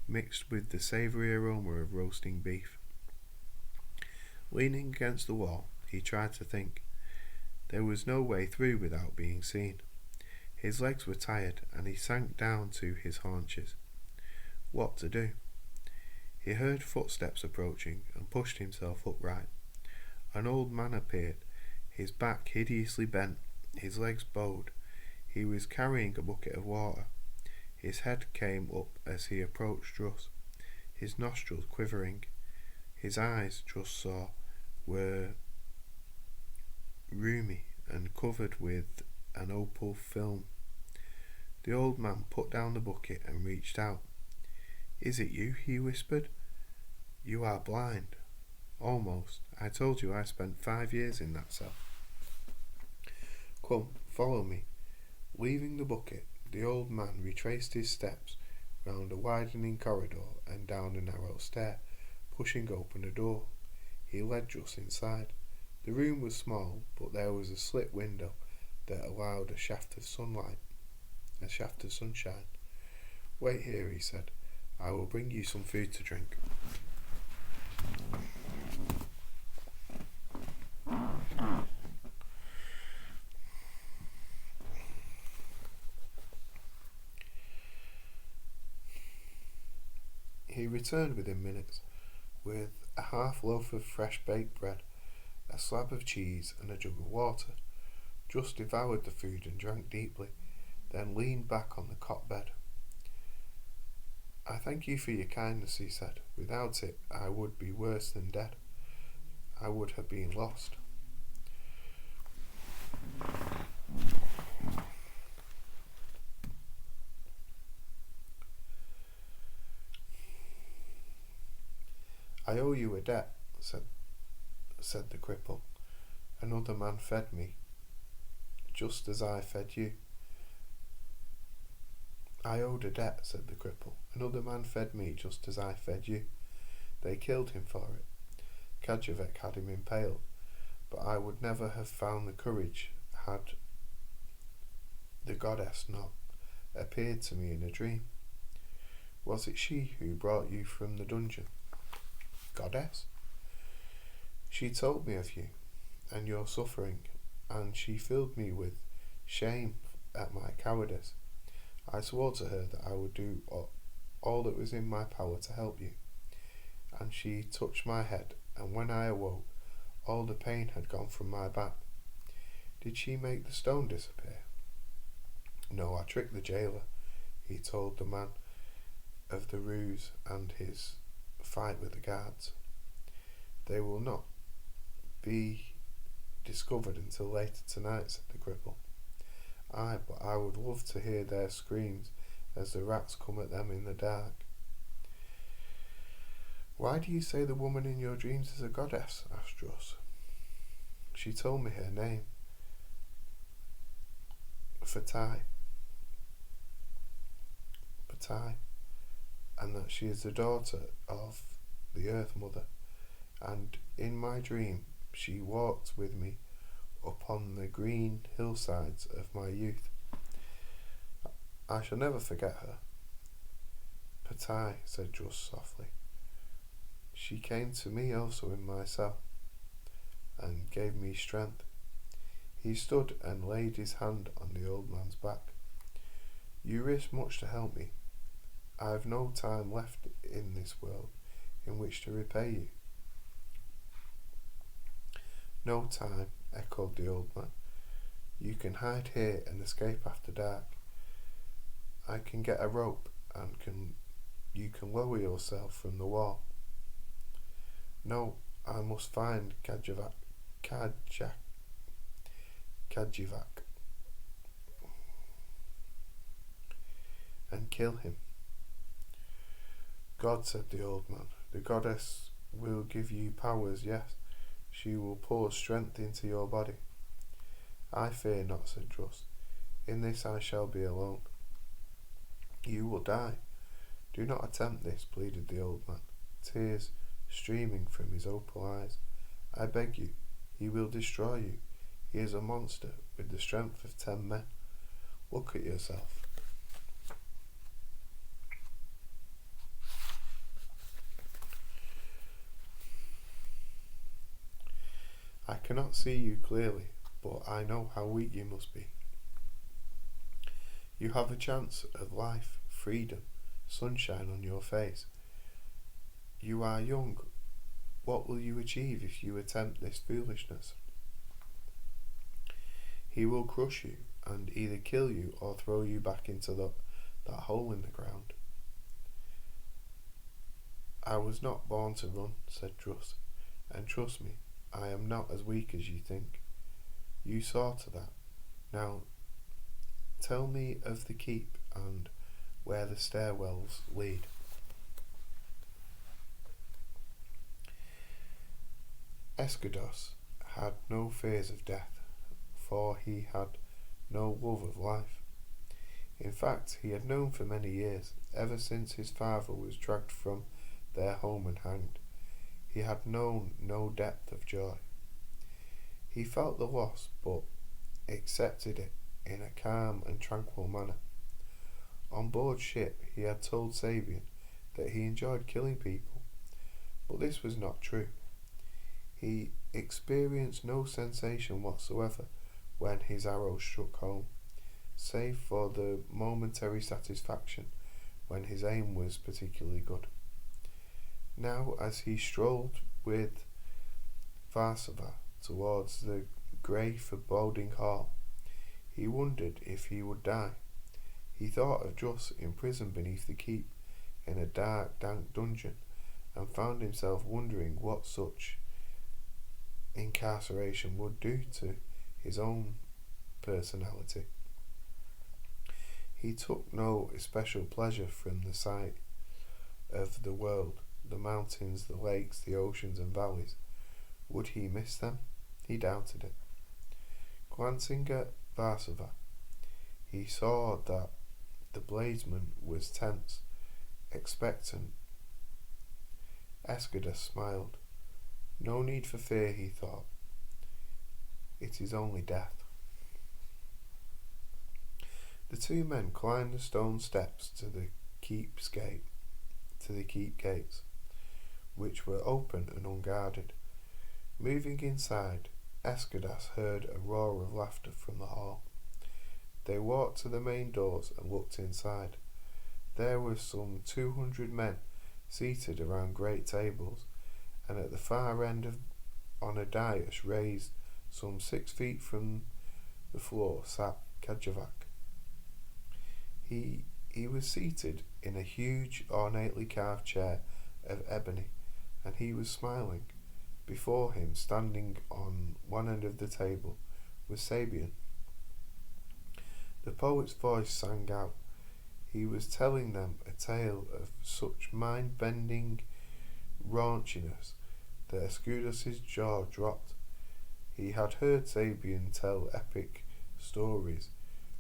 mixed with the savoury aroma of roasting beef. Leaning against the wall, he tried to think. There was no way through without being seen. His legs were tired, and he sank down to his haunches. What to do? He heard footsteps approaching and pushed himself upright. An old man appeared, his back hideously bent, his legs bowed. He was carrying a bucket of water. His head came up as he approached Druss, his nostrils quivering. His eyes, Druss saw, were rheumy and covered with an opal film. The old man put down the bucket and reached out. Is it you? He whispered. You are blind. Almost. I told you I spent 5 years in that cell. Come, follow me. Leaving the bucket, the old man retraced his steps round a widening corridor and down a narrow stair, pushing open a door. He led Druss inside. The room was small, but there was a slit window that allowed a shaft of sunshine. Wait here, he said. I will bring you some food to drink. He returned within minutes with a half loaf of fresh baked bread, a slab of cheese, and a jug of water. Druss devoured the food and drank deeply, then leaned back on the cot bed. "I thank you for your kindness," he said. "Without it, I would be worse than dead. I would have been lost." "I owe you a debt," said the cripple. "Another man fed me, just as I fed you." "I owed a debt," said the cripple. "Another man fed me just as I fed you. They killed him for it. Charecter had him impaled, but I would never have found the courage had the goddess not appeared to me in a dream." "Was it she who brought you from the dungeon?" "Goddess? She told me of you and your suffering, and she filled me with shame at my cowardice. I swore to her that I would do all that was in my power to help you, and she touched my head, and when I awoke, all the pain had gone from my back." "Did she make the stone disappear?" "No, I tricked the jailer," he told the man of the ruse and his fight with the guards. "They will not be discovered until later tonight," said the cripple. "Aye, but I would love to hear their screams as the rats come at them in the dark." "Why do you say the woman in your dreams is a goddess?" asked Druss. "She told me her name, Fatai, and that she is the daughter of the Earth Mother, and in my dream she walked with me upon the green hillsides of my youth. I shall never forget her." "Fatai," said Druss softly. "She came to me also in my cell, and gave me strength." He stood and laid his hand on the old man's back. "You risked much to help me. I have no time left in this world in which to repay you." "No time," echoed the old man. "You can hide here and escape after dark. I can get a rope, and you can lower yourself from the wall." "No, I must find Kajivac and kill him." "God," said the old man, "the goddess will give you powers, yes. She will pour strength into your body." "I fear not," said Druss. "In this I shall be alone." "You will die. Do not attempt this," pleaded the old man, tears streaming from his opal eyes. "I beg you. He will destroy you. He is a monster with the strength of 10 men. Look at yourself." "I cannot see you clearly, but I know how weak you must be. You have a chance of life, freedom, sunshine on your face. You are young. What will you achieve if you attempt this foolishness? He will crush you and either kill you or throw you back into that hole in the ground." "I was not born to run," said Druss, "and trust me, I am not as weak as you think. You saw to that. Now, tell me of the keep and where the stairwells lead." Eschados had no fears of death, for he had no love of life. In fact, he had known for many years, ever since his father was dragged from their home and hanged, he had known no depth of joy. He felt the loss, but accepted it in a calm and tranquil manner. On board ship he had told Sabian that he enjoyed killing people, but this was not true. He experienced no sensation whatsoever when his arrow struck home, save for the momentary satisfaction when his aim was particularly good. Now, as he strolled with Varsava towards the grey foreboding hall, he wondered if he would die. He thought of Druss imprisoned beneath the keep in a dark, dank dungeon, and found himself wondering what such incarceration would do to his own personality. He took no especial pleasure from the sight of the world, the mountains, the lakes, the oceans and valleys. Would he miss them? He doubted it. Glancing at Varsava, he saw that the bladesman was tense, expectant. Escudus smiled. No need for fear, he thought. It is only death. The two men climbed the stone steps to the keep gates, which were open and unguarded. Moving inside, Escudus heard a roar of laughter from the hall. They walked to the main doors and looked inside. There were some 200 men seated around great tables, and at the far end on a dais raised some 6 feet from the floor sat Charecter. He was seated in a huge, ornately carved chair of ebony, and he was smiling. Before him, standing on one end of the table, was Sabian. The poet's voice sang out. He was telling them a tale of such mind-bending raunchiness that Escudus's jaw dropped. He had heard Sabian tell epic stories,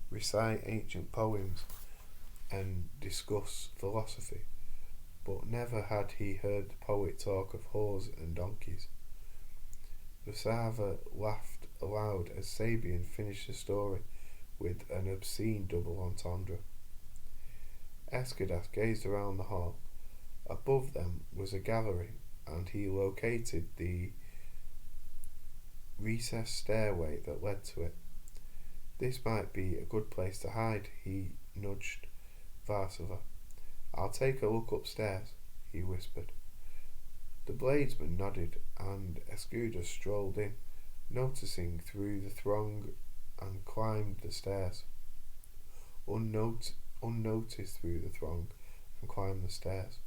recite ancient poems, and discuss philosophy, but never had he heard the poet talk of whores and donkeys. Varsava laughed aloud as Sabian finished the story with an obscene double entendre. Escudus gazed around the hall. Above them was a gallery, and he located the recessed stairway that led to it. This might be a good place to hide, he nudged Varsava. I'll take a look upstairs, he whispered. The bladesman nodded, and Escudus strolled in, noticing through the throng, and climbed the stairs. Unnoticed through the throng, and climbed the stairs.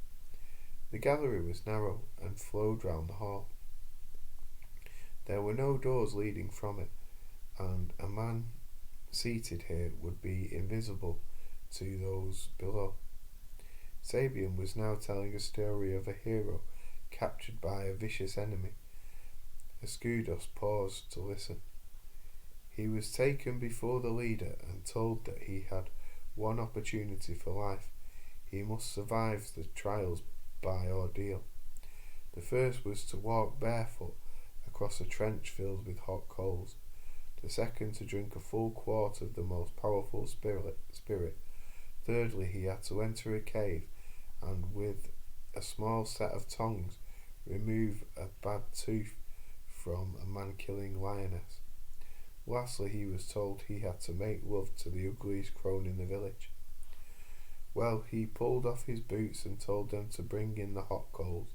The gallery was narrow and flowed round the hall. There were no doors leading from it, and a man seated here would be invisible to those below. Sabian was now telling a story of a hero captured by a vicious enemy. Escudus paused to listen. He was taken before the leader and told that he had one opportunity for life. He must survive the trials by ordeal. The first was to walk barefoot across a trench filled with hot coals. The second, to drink a full quart of the most powerful spirit. Thirdly, he had to enter a cave and with a small set of tongs remove a bad tooth from a man-killing lioness. Lastly, he was told he had to make love to the ugliest crone in the village. Well, he pulled off his boots and told them to bring in the hot coals.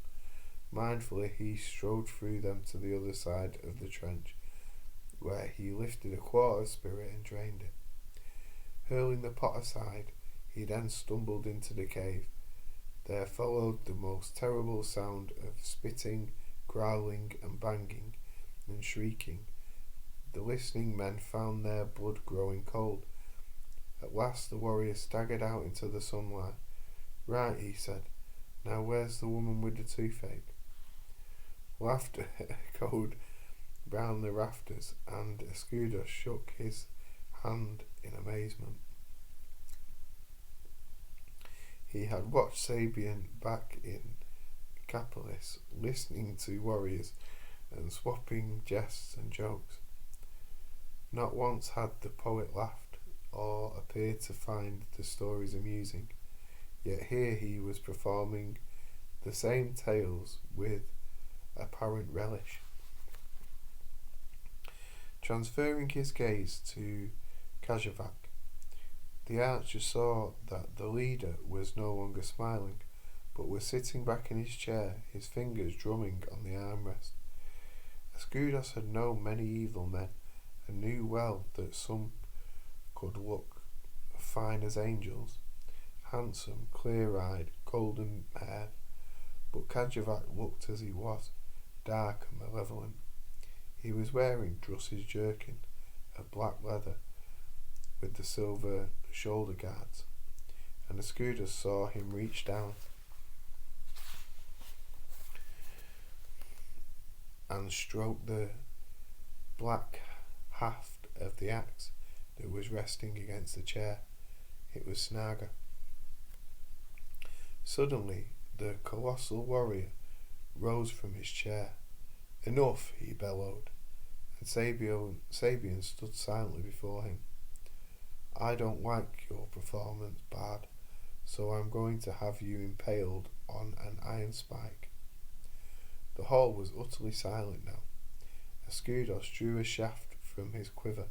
Mindfully, he strode through them to the other side of the trench, where he lifted a quart of spirit and drained it. Hurling the pot aside, he then stumbled into the cave. There followed the most terrible sound of spitting, growling and banging and shrieking. The listening men found their blood growing cold. At last the warrior staggered out into the sunlight. Right, he said. Now where's the woman with the toothache? Laughter echoed round the rafters, and Escudus shook his hand in amazement. He had watched Sabian back in Capolis, listening to warriors and swapping jests and jokes. Not once had the poet laughed or appeared to find the stories amusing, yet here he was performing the same tales with apparent relish. Transferring his gaze to Charecter, the archer saw that the leader was no longer smiling, but was sitting back in his chair, his fingers drumming on the armrest. Escudos had known many evil men, and knew well that some could look fine as angels, handsome, clear-eyed, golden-haired, but Kajevac looked as he was, dark and malevolent. He was wearing Druss's jerkin of black leather with the silver shoulder guards, and Escudos saw him reach down and stroke the black haft of the axe that was resting against the chair. It was Snaga. Suddenly, the colossal warrior rose from his chair. "Enough," he bellowed, and Sabian stood silently before him. "I don't like your performance, Bard, so I'm going to have you impaled on an iron spike." The hall was utterly silent now. Escudos drew a shaft from his quiver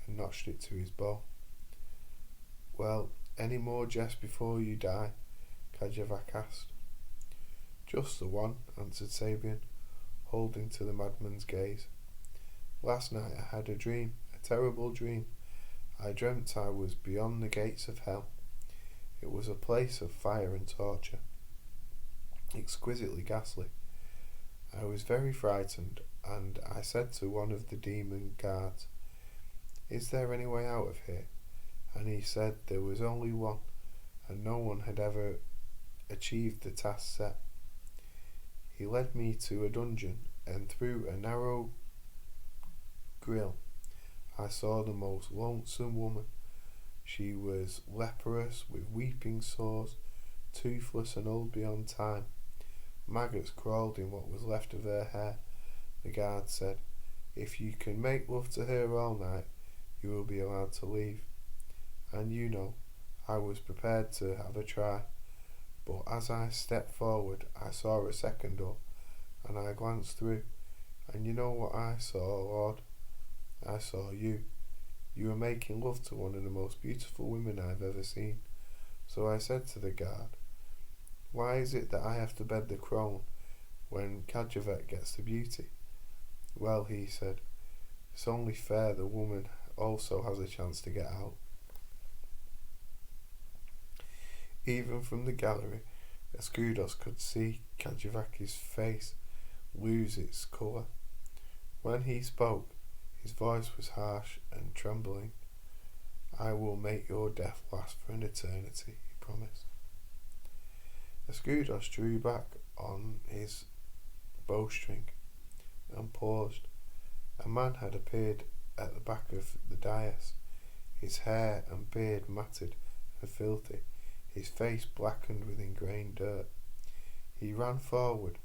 and notched it to his bow. "Well, any more jests before you die?" Kajevac asked. "Just the one," answered Sabian, holding to the madman's gaze. "Last night I had a dream, a terrible dream. I dreamt I was beyond the gates of hell. It was a place of fire and torture, exquisitely ghastly. I was very frightened, and I said to one of the demon guards, 'Is there any way out of here?' And he said there was only one, and no one had ever achieved the task set. He led me to a dungeon, and through a narrow grill I saw the most lonesome woman. She was leprous, with weeping sores, toothless and old beyond time. Maggots crawled in what was left of her hair. The guard said, 'If you can make love to her all night, you will be allowed to leave.' And you know, I was prepared to have a try. But as I stepped forward, I saw a second door, and I glanced through, and you know what I saw, Lord? I saw you. You were making love to one of the most beautiful women I've ever seen. So I said to the guard, 'Why is it that I have to bed the crone when Kajevac gets the beauty?' 'Well,' he said, 'it's only fair the woman also has a chance to get out.'" Even from the gallery, Escudos could see Kajevac's face lose its colour. When he spoke, his voice was harsh and trembling. "I will make your death last for an eternity," he promised. Escudos drew back on his bowstring and paused. A man had appeared at the back of the dais, his hair and beard matted and filthy, his face blackened with ingrained dirt. He ran forward,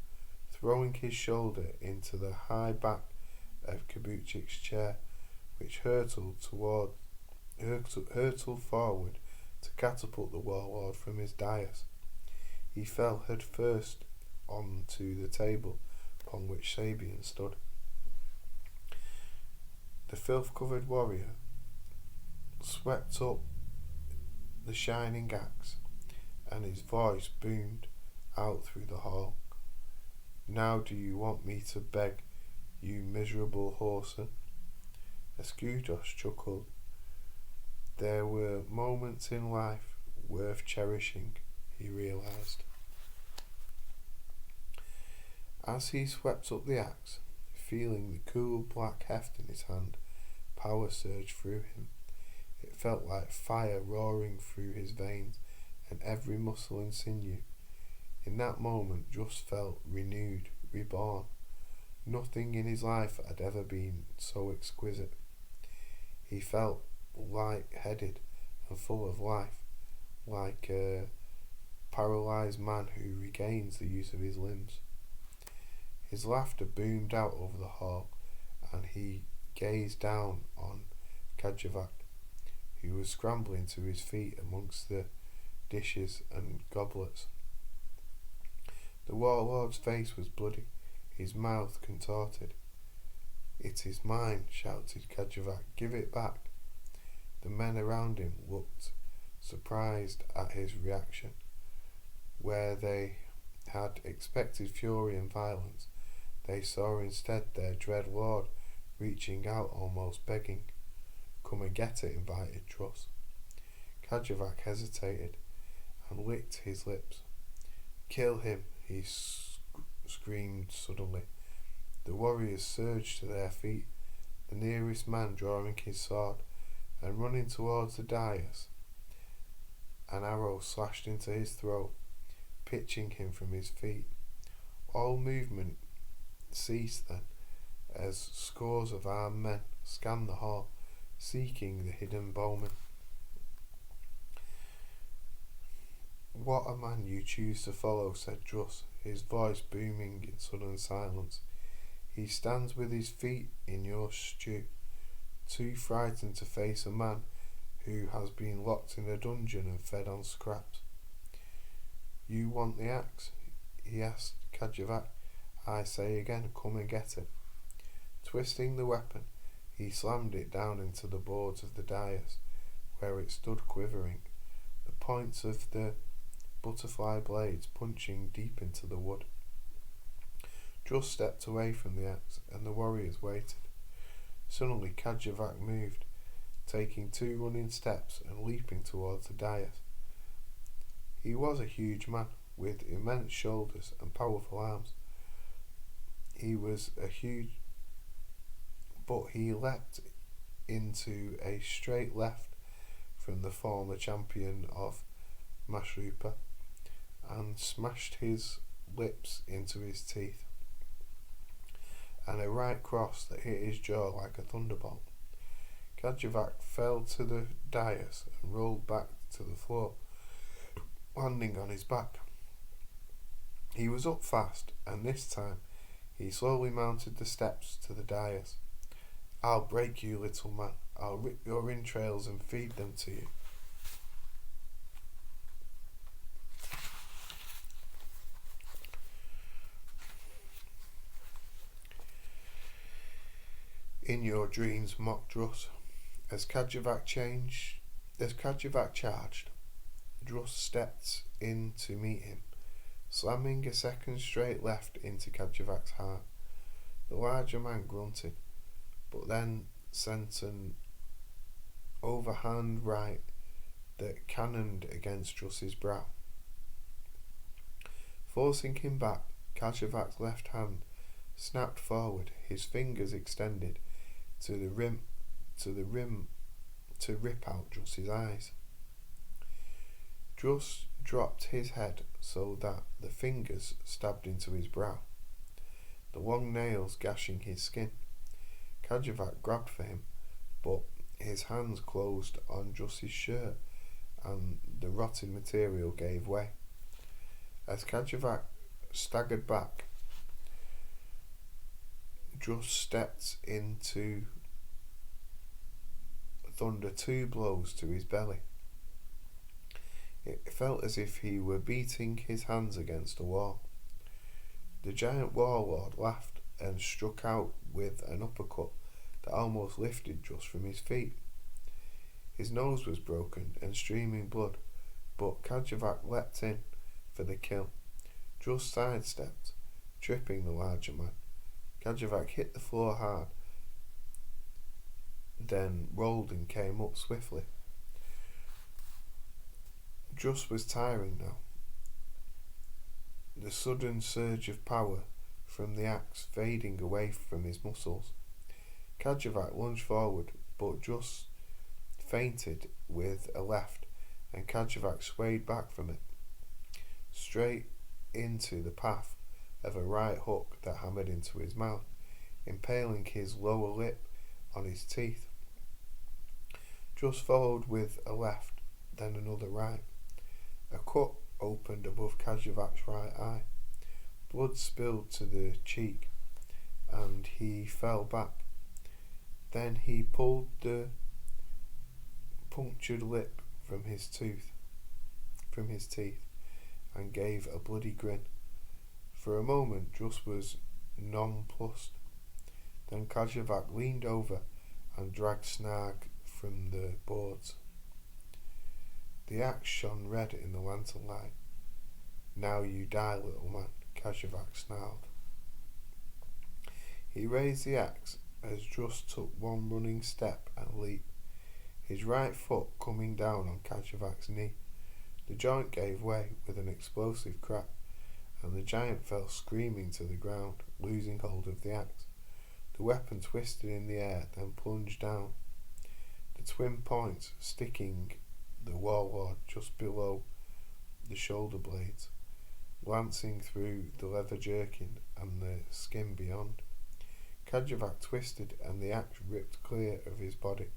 throwing his shoulder into the high back of Kabuchik's chair, which hurtled forward to catapult the warlord from his dais. He fell head first onto the table upon which Sabian stood. The filth-covered warrior swept up the shining axe, and his voice boomed out through the hall. "Now do you want me to beg, you miserable whoreson?" Escudos chuckled. There were moments in life worth cherishing, he realised. As he swept up the axe, feeling the cool black heft in his hand, power surged through him. It felt like fire roaring through his veins and every muscle and sinew. In that moment, Druss felt renewed, reborn. Nothing in his life had ever been so exquisite. He felt light-headed and full of life, like a paralysed man who regains the use of his limbs. His laughter boomed out over the hall, and he gazed down on Kajevac, who was scrambling to his feet amongst the dishes and goblets. The warlord's face was bloody, his mouth contorted. "It is mine," shouted Kajevac. "Give it back." The men around him looked surprised at his reaction. Where they had expected fury and violence, they saw instead their dread lord reaching out, almost begging. "Come and get it," invited Druss. Kajevac hesitated and licked his lips. "Kill him," he screamed suddenly. The warriors surged to their feet, the nearest man drawing his sword and running towards the dais. An arrow slashed into his throat, pitching him from his feet. All movement ceased then, as scores of armed men scanned the hall, seeking the hidden bowman. "What a man you choose to follow," said Druss, his voice booming in sudden silence. "He stands with his feet in your stew, too frightened to face a man who has been locked in a dungeon and fed on scraps." "You want the axe?" he asked Kajevac. "I say again, come and get it." Twisting the weapon, he slammed it down into the boards of the dais, where it stood quivering, the points of the butterfly blades punching deep into the wood. Druss stepped away from the axe, and the warriors waited. Suddenly Kajevac moved, taking 2 running steps and leaping towards the dais. He was a huge man, with immense shoulders and powerful arms. But he leapt into a straight left from the former champion of Mashrupa and smashed his lips into his teeth, and a right cross that hit his jaw like a thunderbolt. Kajevac fell to the dais and rolled back to the floor, landing on his back. He was up fast, and this time he slowly mounted the steps to the dais. "I'll break you, little man. I'll rip your entrails and feed them to you." "In your dreams," mocked Druss. As Kajevac charged, Druss stepped in to meet him, slamming a second straight left into Kajevac's heart. The larger man grunted, but then sent an overhand right that cannoned against Druss's brow. Forcing him back, Kajevac's left hand snapped forward, his fingers extended to the rim to rip out Druss's eyes. Druss dropped his head so that the fingers stabbed into his brow, the long nails gashing his skin. Kajevac grabbed for him, but his hands closed on Druss's shirt and the rotted material gave way. As Kajevac staggered back, Druss stepped into thunder 2 blows to his belly. It felt as if he were beating his hands against a wall. The giant warlord laughed and struck out with an uppercut that almost lifted Druss from his feet. His nose was broken and streaming blood, but Kajevac leapt in for the kill. Druss sidestepped, tripping the larger man. Kajevac hit the floor hard, then rolled and came up swiftly. Druss was tiring now. The sudden surge of power from the axe fading away from his muscles. Kajevac lunged forward, but Druss feinted with a left, and Kajevac swayed back from it, straight into the path of a right hook that hammered into his mouth, impaling his lower lip on his teeth. Druss followed with a left, then another right. A cut opened above Kajevac's right eye. Blood spilled to the cheek, and he fell back. Then he pulled the punctured lip from his teeth, and gave a bloody grin. For a moment, Druss was nonplussed. Then Kajevac leaned over and dragged Snarg from the boards. The axe shone red in the lantern light. Now you die, little man, Kajavak snarled. He raised the axe as Druss took one running step and leap, his right foot coming down on Kajavak's knee. The joint gave way with an explosive crack, and the giant fell screaming to the ground, losing hold of the axe. The weapon twisted in the air, then plunged down, the twin points sticking the warlord just below the shoulder blades, glancing through the leather jerkin and the skin beyond. Kajavak twisted, and the axe ripped clear of his body.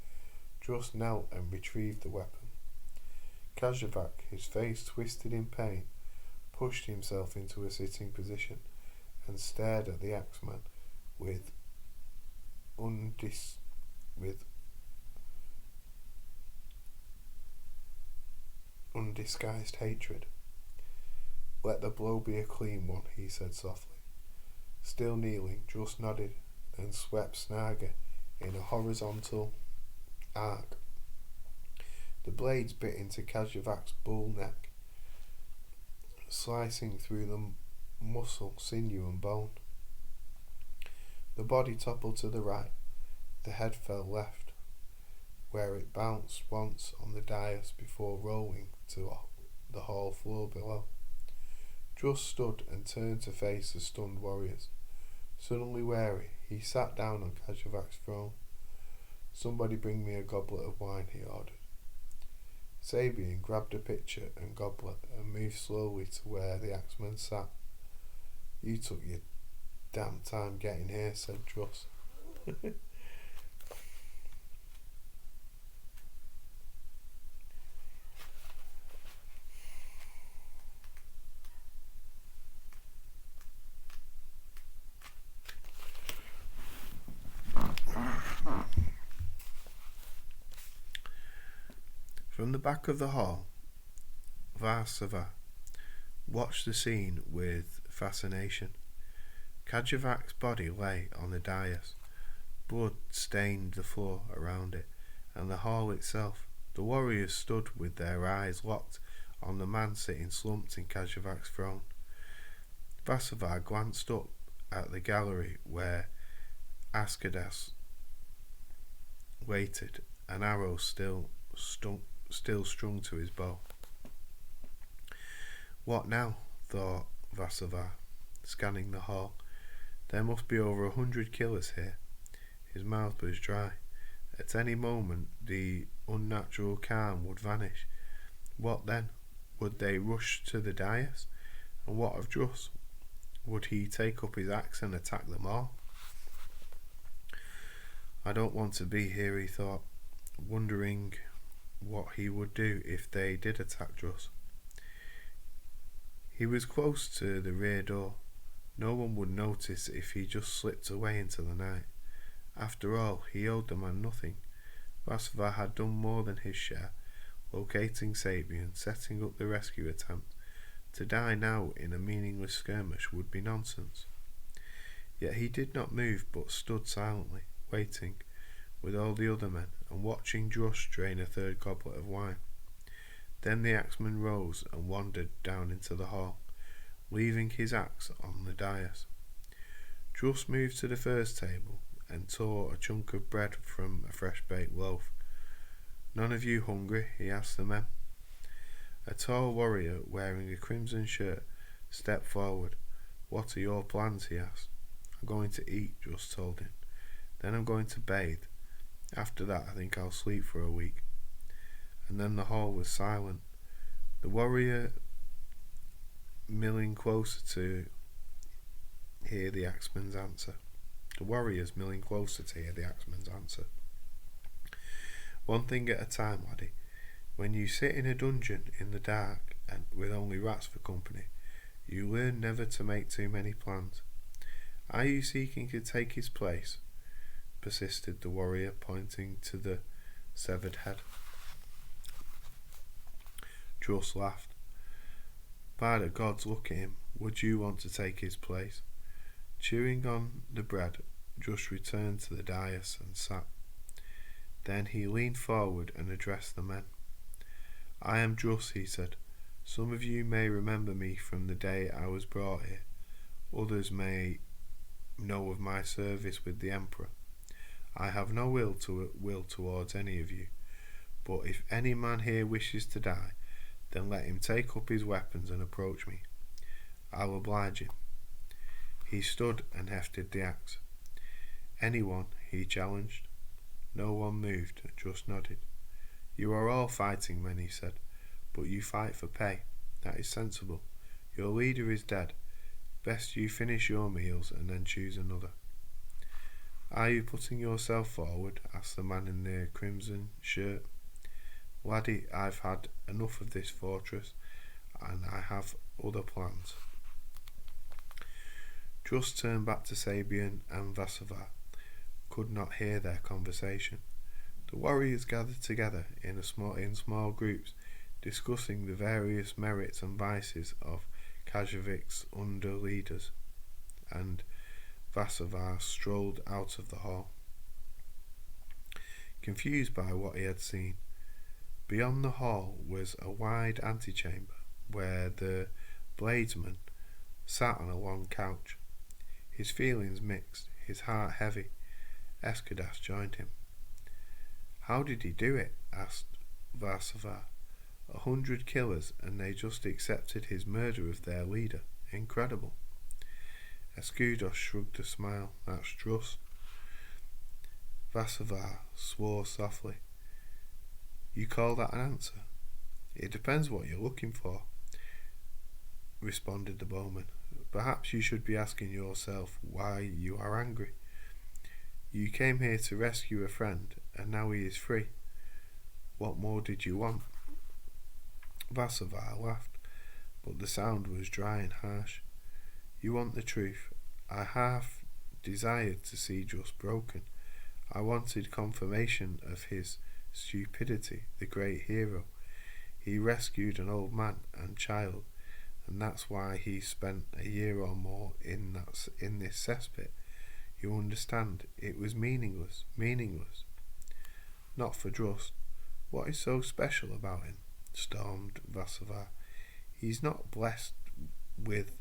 Druss knelt and retrieved the weapon. Kajavak, his face twisted in pain, pushed himself into a sitting position and stared at the axeman with undisguised hatred. "Let the blow be a clean one," he said softly. Still kneeling, Druss nodded, then swept Snaga in a horizontal arc. The blades bit into Kajavak's bull neck, slicing through the muscle, sinew and bone. The body toppled to the right, the head fell left, where it bounced once on the dais before rolling to the hall floor below. Druss stood and turned to face the stunned warriors. Suddenly wary, he sat down on Kajavak's throne. "Somebody bring me a goblet of wine," he ordered. Sabian grabbed a pitcher and goblet and moved slowly to where the axeman sat. "You took your damn time getting here," said Druss. From the back of the hall, Varsava watched the scene with fascination. Kajavak's body lay on the dais. Blood stained the floor around it and the hall itself. The warriors stood with their eyes locked on the man sitting slumped in Kajavak's throne. Varsava glanced up at the gallery where Askadas waited, an arrow still strung to his bow. "What now?" thought Varsava, scanning the hall. "There must be over 100 killers here." His mouth was dry. At any moment the unnatural calm would vanish. What then? Would they rush to the dais? And what of Druss? Would he take up his axe and attack them all? "I don't want to be here," he thought, wondering what he would do if they did attack Druss. He was close to the rear door. No one would notice if he just slipped away into the night. After all, he owed the man nothing. Varsava had done more than his share, locating Sabian, setting up the rescue attempt. To die now in a meaningless skirmish would be nonsense. Yet he did not move but stood silently, waiting, with all the other men, and watching Druss drain a third goblet of wine. Then the axeman rose and wandered down into the hall, leaving his axe on the dais. Druss moved to the first table and tore a chunk of bread from a fresh-baked loaf. "None of you hungry?" he asked the men. A tall warrior wearing a crimson shirt stepped forward. "What are your plans?" he asked. "I'm going to eat," Druss told him. "Then I'm going to bathe. After that I think I'll sleep for a week." And then the hall was silent. The warrior milling closer to hear the axeman's answer. The warriors milling closer to hear the axeman's answer. "One thing at a time, laddie. When you sit in a dungeon in the dark and with only rats for company, you learn never to make too many plans. Are you seeking to take his place?" persisted the warrior, pointing to the severed head. Druss laughed. "By the gods, look at him. Would you want to take his place?" Chewing on the bread, Druss returned to the dais and sat. Then he leaned forward and addressed the men. "I am Druss," he said, Some of you may remember me from the day I was brought here. Others may know of my service with the Emperor. I have no will towards any of you, but if any man here wishes to die, then let him take up his weapons and approach me. I'll oblige him." He stood and hefted the axe. "Anyone?" he challenged. No one moved, just nodded. "You are all fighting men," he said, "but you fight for pay. That is sensible. Your leader is dead. Best you finish your meals and then choose another." "Are you putting yourself forward?" asked the man in the crimson shirt. "Laddie, I've had enough of this fortress, and I have other plans." Druss turned back to Sabian and Vassavar, could not hear their conversation. The warriors gathered together in small groups, discussing the various merits and vices of Kazhevik's under leaders, and Vassavar strolled out of the hall, confused by what he had seen. Beyond the hall was a wide antechamber where the bladesman sat on a long couch. His feelings mixed, his heart heavy. Escadas joined him. "How did he do it?" asked Vassavar. 100 killers, and they just accepted his murder of their leader. Incredible. Escudos shrugged a smile. "That's Druss." Vassavar swore softly. "You call that an answer?" "It depends what you're looking for," responded the bowman. "Perhaps you should be asking yourself why you are angry. You came here to rescue a friend, and now he is free. What more did you want?" Vassavar laughed, but the sound was dry and harsh. "You want the truth. I half desired to see Druss broken. I wanted confirmation of his stupidity, the great hero. He rescued an old man and child, and that's why he spent a year or more in this cesspit. You understand? It was meaningless. Not for Druss. What is so special about him?" stormed Vassavar. "He's not blessed with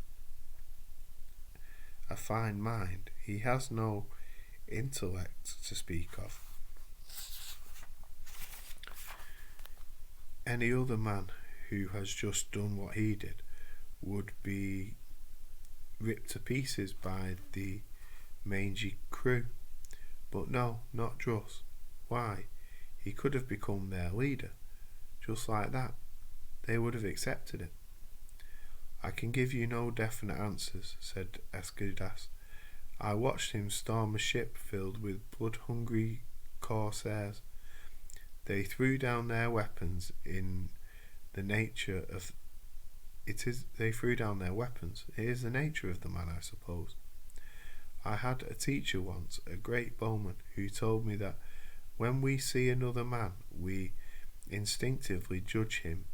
a fine mind. He has no intellect to speak of. Any other man who has just done what he did would be ripped to pieces by the mangy crew. But no, not Druss. Why? He could have become their leader. Just like that. They would have accepted it." "I can give you no definite answers," said Escadas. "I watched him storm a ship filled with blood-hungry corsairs. They threw down their weapons They threw down their weapons. It is the nature of the man, I suppose. I had a teacher once, a great bowman, who told me that when we see another man, we instinctively judge him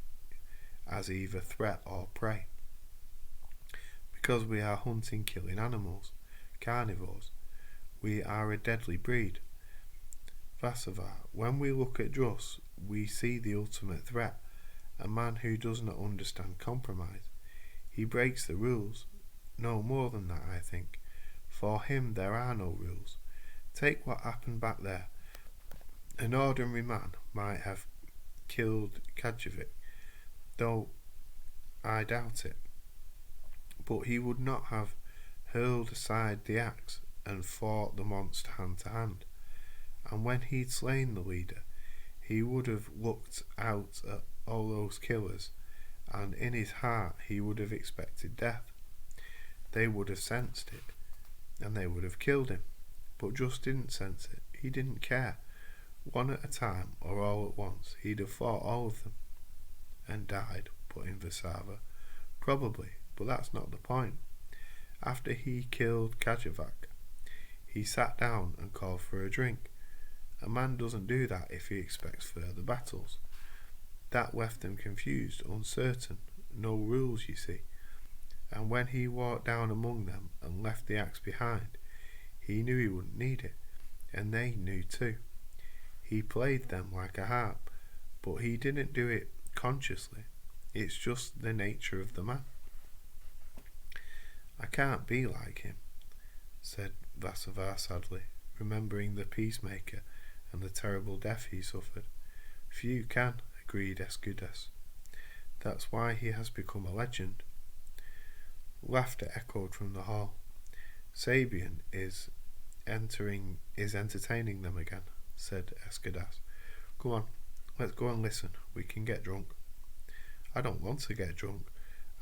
as either threat or prey. Because we are hunting, killing animals, carnivores, we are a deadly breed. Vassavar, when we look at Druss, we see the ultimate threat, a man who does not understand compromise. He breaks the rules. No more than that, I think. For him there are no rules. Take what happened back there. An ordinary man might have killed Kazhevik, though I doubt it. But he would not have hurled aside the axe and fought the monster hand to hand. And when he'd slain the leader, he would have looked out at all those killers, and in his heart he would have expected death. They would have sensed it, and they would have killed him. But Druss didn't sense it. He didn't care. One at a time, or all at once, he'd have fought all of them. And died, put in Vassavar. Probably, but that's not the point. After he killed Kazhevik, he sat down and called for a drink. A man doesn't do that if he expects further battles. That left them confused, uncertain, no rules, you see. And when he walked down among them and left the axe behind, he knew he wouldn't need it, and they knew too. He played them like a harp, but he didn't do it consciously. It's just the nature of the man. I can't be like him, said Vassavar sadly, remembering the peacemaker and the terrible death he suffered. Few can, agreed Escudas. That's why he has become a legend. Laughter echoed from the hall. Sabian is entertaining them again, said Escudas. Come on, let's go and listen. We can get drunk. I don't want to get drunk.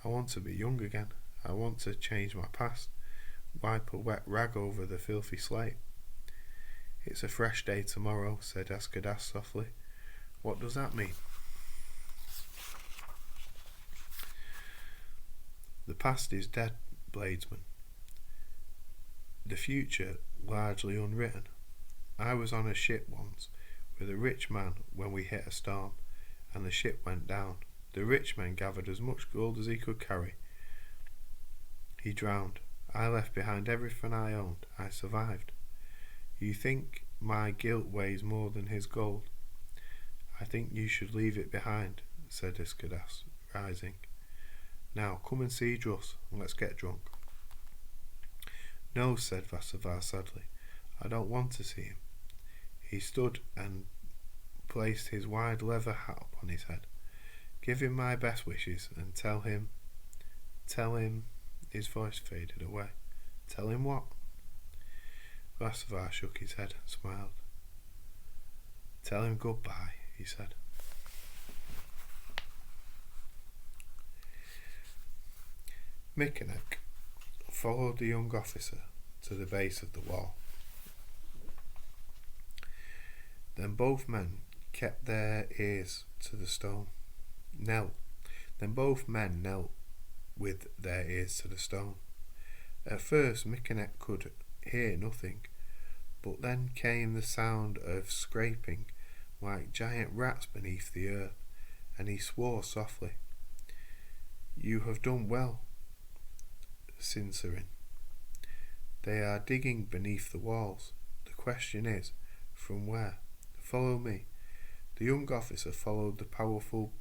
I want to be young again. I want to change my past. Wipe a wet rag over the filthy slate. It's a fresh day tomorrow, said Escudas softly. What does that mean? The past is dead, Bladesman. The future largely unwritten. I was on a ship once with a rich man when we hit a storm, and the ship went down. The rich man gathered as much gold as he could carry. He drowned. I left behind everything I owned. I survived. You think my guilt weighs more than his gold? I think you should leave it behind, said Escudas, rising. Now come and see Druss, and let's get drunk. No, said Vassavar sadly. I don't want to see him. He stood and placed his wide leather hat upon his head. Give him my best wishes and tell him, his voice faded away. Tell him what? Vassavar shook his head and smiled. Tell him goodbye, he said. Mickenek followed the young officer to the base of the wall. Then both men kept their ears to the stone. Then both men knelt with their ears to the stone. At first Mickenek could hear nothing, but then came the sound of scraping like giant rats beneath the earth, and he swore softly. You have done well, Sincerin. They are digging beneath the walls. The question is, from where? Follow me. The young officer followed the powerfully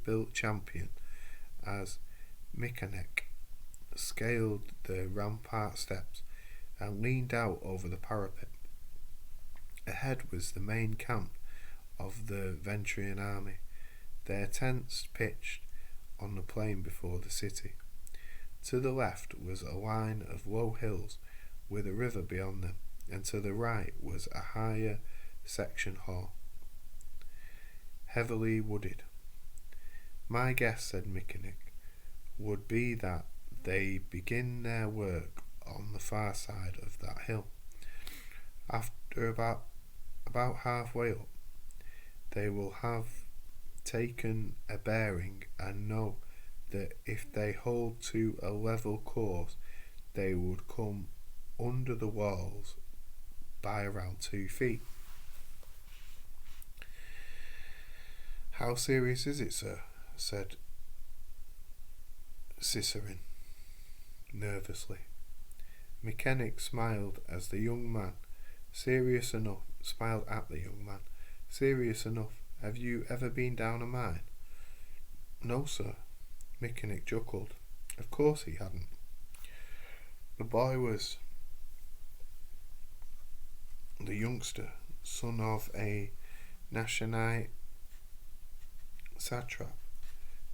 built champion as Mickenek scaled the rampart steps and leaned out over the parapet. Ahead was the main camp of the Ventrian army, their tents pitched on the plain before the city. To the left was a line of low hills with a river beyond them, and to the right was a higher section hall, heavily wooded. My guess, said Mickenek, would be that they begin their work on the far side of that hill. After about halfway up, they will have taken a bearing and know that if they hold to a level course, they would come under the walls by around 2 feet. How serious is it, sir? Said Cicerin nervously. Mickenek smiled at the young man. Serious enough. Serious enough. Have you ever been down a mine? No, sir. Mickenek chuckled. Of course he hadn't. The boy was the youngster, son of a Nashanite satrap,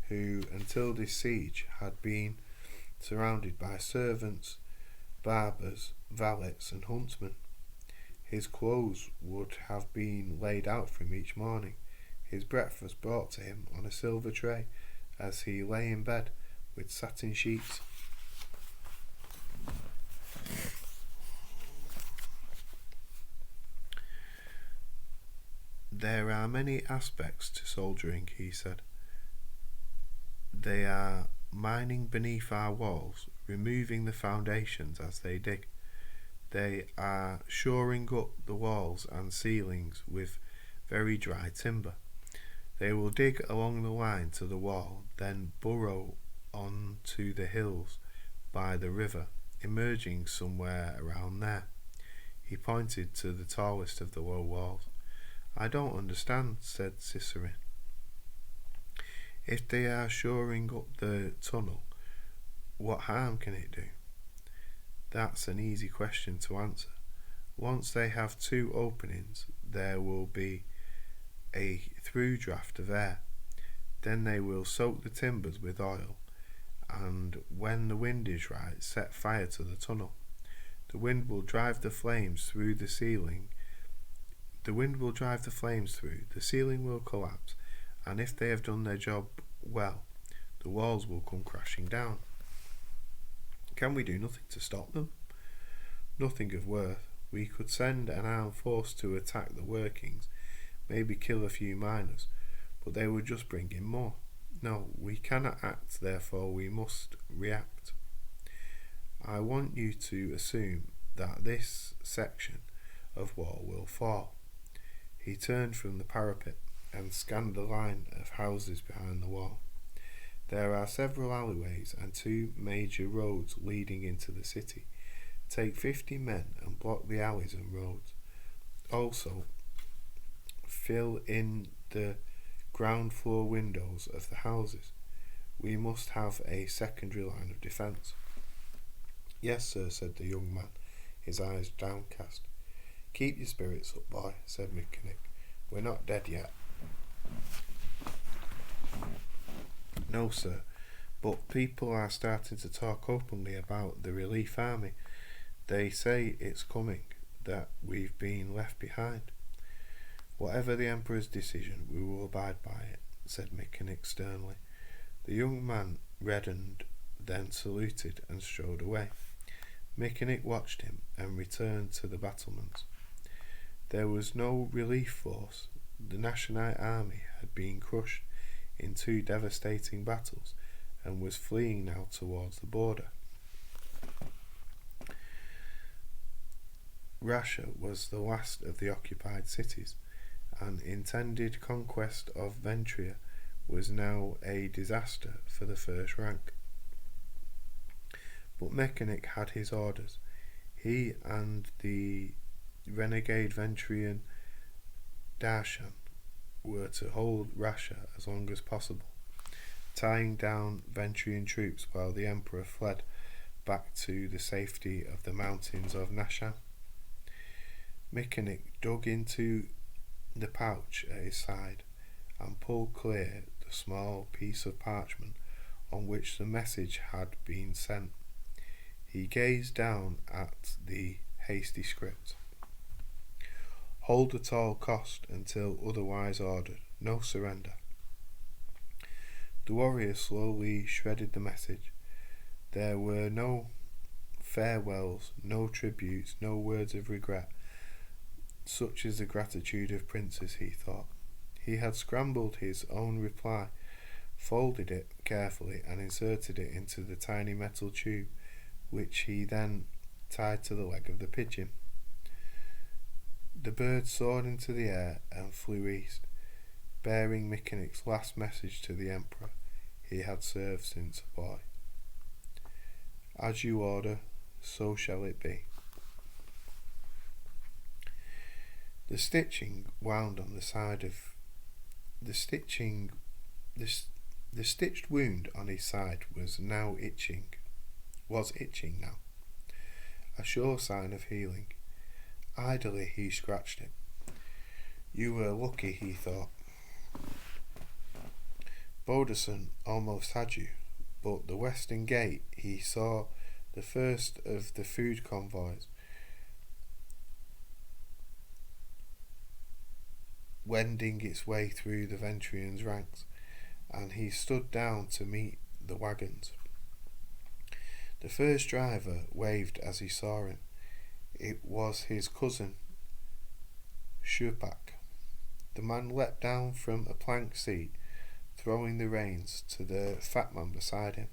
who until this siege had been surrounded by servants, barbers, valets and huntsmen. His clothes would have been laid out for him each morning, his breakfast brought to him on a silver tray as he lay in bed with satin sheets. There are many aspects to soldiering, he said. They are mining beneath our walls, removing the foundations as they dig. They are shoring up the walls and ceilings with very dry timber. They will dig along the line to the wall, then burrow on to the hills by the river, emerging somewhere around there. He pointed to the tallest of the low walls. I don't understand, said Cicerin. If they are shoring up the tunnel, what harm can it do? That's an easy question to answer. Once they have two openings, there will be a through draft of air. Then they will soak the timbers with oil, and when the wind is right, set fire to the tunnel. The wind will drive the flames through the ceiling. The ceiling will collapse, and if they have done their job well, the walls will come crashing down. Can we do nothing to stop them? Nothing of worth. We could send an armed force to attack the workings, maybe kill a few miners, but they would just bring in more. No, we cannot act, therefore we must react. I want you to assume that this section of wall will fall. He turned from the parapet and scanned the line of houses behind the wall. There are several alleyways and two major roads leading into the city. Take 50 men and block the alleys and roads. Also, fill in the ground floor windows of the houses. We must have a secondary line of defence. Yes, sir, said the young man, his eyes downcast. Keep your spirits up, boy, said Mechanic. We're not dead yet. No, sir, but people are starting to talk openly about the relief army. They say it's coming, that we've been left behind. Whatever the Emperor's decision, we will abide by it, said Mechanic sternly. The young man reddened, then saluted and strode away. Mechanic watched him and returned to the battlements. There was no relief force. The Nationite army had been crushed in two devastating battles and was fleeing now towards the border. Russia was the last of the occupied cities, and intended conquest of Ventria was now a disaster for the first rank. But Mechanic had his orders. He and the renegade Ventrian Darshan were to hold Russia as long as possible, tying down Ventrian troops while the Emperor fled back to the safety of the mountains of Nashan. Mechanic dug into the pouch at his side and pulled clear the small piece of parchment on which the message had been sent. He gazed down at the hasty script. Hold at all cost until otherwise ordered. No surrender. The warrior slowly shredded the message. There were no farewells, no tributes, no words of regret. Such is the gratitude of princes, he thought. He had scrambled his own reply, folded it carefully and inserted it into the tiny metal tube, which he then tied to the leg of the pigeon. The bird soared into the air and flew east, bearing Mechanic's last message to the Emperor he had served since a boy. As you order, so shall it be. The stitching wound on the side of the stitched wound on his side was itching now, a sure sign of healing. Idly he scratched it. You were lucky, he thought. Bodesson almost had you, but the western gate he saw the first of the food convoys wending its way through the Ventrians' ranks, and he stood down to meet the wagons. The first driver waved as he saw him. It was his cousin, Shupak. The man leapt down from a plank seat, throwing the reins to the fat man beside him.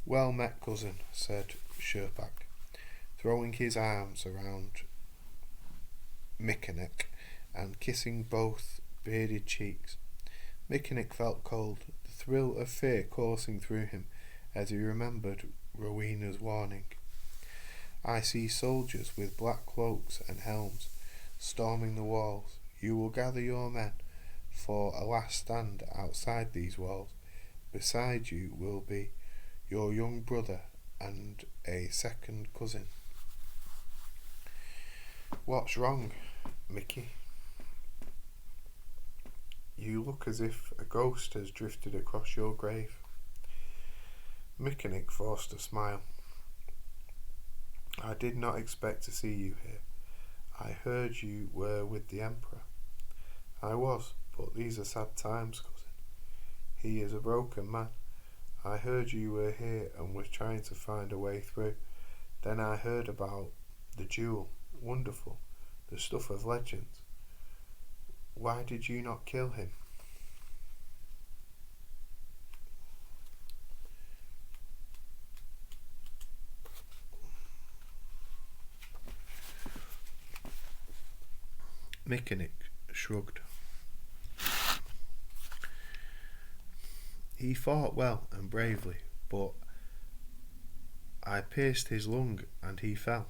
Well met, cousin, said Shupak, throwing his arms around Mechanic and kissing both bearded cheeks. Mechanic felt cold, the thrill of fear coursing through him as he remembered Rowena's warning. I see soldiers with black cloaks and helms storming the walls. You will gather your men, for a last stand outside these walls. Beside you will be your young brother and a second cousin. What's wrong, Mickey? You look as if a ghost has drifted across your grave. Mickenick forced a smile. I did not expect to see you here. I heard you were with the Emperor. I was, but these are sad times, cousin. He is a broken man. I heard you were here and was trying to find a way through. Then I heard about the duel. Wonderful. The stuff of legends. Why did you not kill him? Mickenick shrugged. He fought well and bravely, but I pierced his lung and he fell.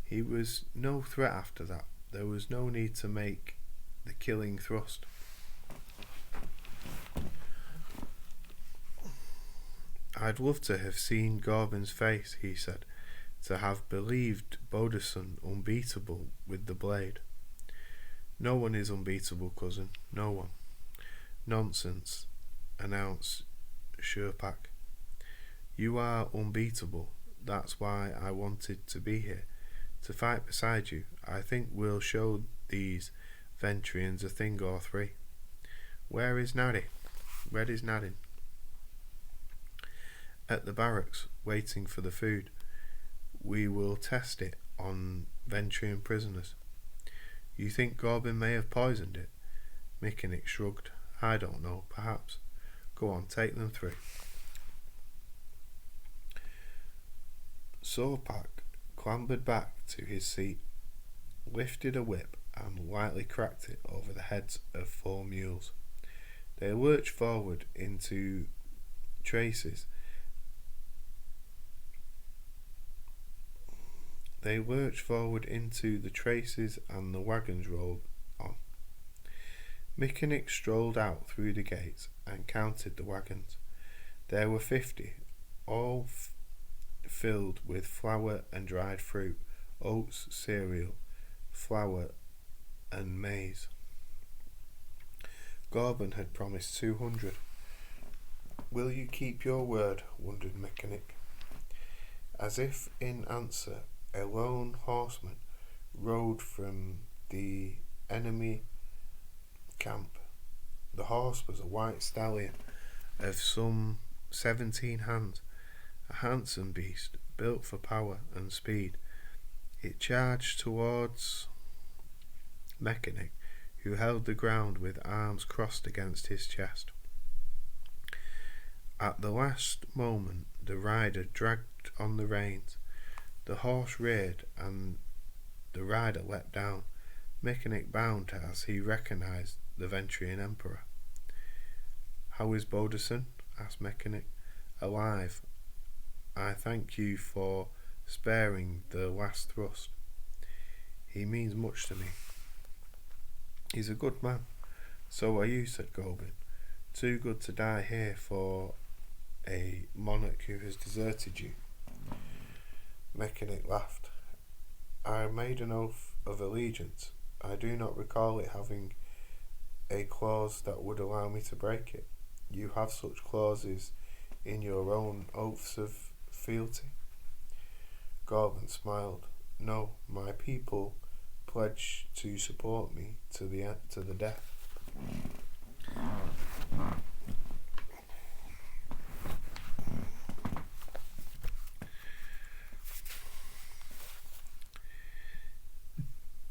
He was no threat after that. There was no need to make the killing thrust. I'd love to have seen Gorbin's face, he said, to have believed Bodison unbeatable with the blade. No one is unbeatable, cousin, no one. Nonsense, announced Sherpak. You are unbeatable. That's why I wanted to be here, to fight beside you. I think we'll show these Ventrians a thing or three. Where is Narry? Where is Narin? At the barracks, waiting for the food. We will test it on Ventrian prisoners. You think Gorbin may have poisoned it? Mickenick shrugged. I don't know, perhaps. Go on, take them through. Sorpak clambered back to his seat, lifted a whip and lightly cracked it over the heads of 4 mules. They lurched forward into traces. They lurched forward into the traces and the wagons rolled on. Mickenick strolled out through the gates and counted the wagons. There were 50, all filled with flour and dried fruit, oats, cereal, flour and maize. Gorbin had promised 200. Will you keep your word? Wondered Mickenick. As if in answer, a lone horseman rode from the enemy camp. The horse was a white stallion of some 17 hands, a handsome beast built for power and speed. It charged towards Mickenick, who held the ground with arms crossed against his chest. At the last moment the rider dragged on the reins. The horse reared and the rider leapt down. Mickenick bowed as he recognised the Ventrian Emperor. How is Bodison? Asked Mickenick. Alive. I thank you for sparing the last thrust. He means much to me. He's a good man. So are you, said Gorbin. Too good to die here for a monarch who has deserted you. Mickenick laughed. I made an oath of allegiance. I do not recall it having a clause that would allow me to break it. You have such clauses in your own oaths of fealty? Gorbin smiled. No, my people pledge to support me to the death.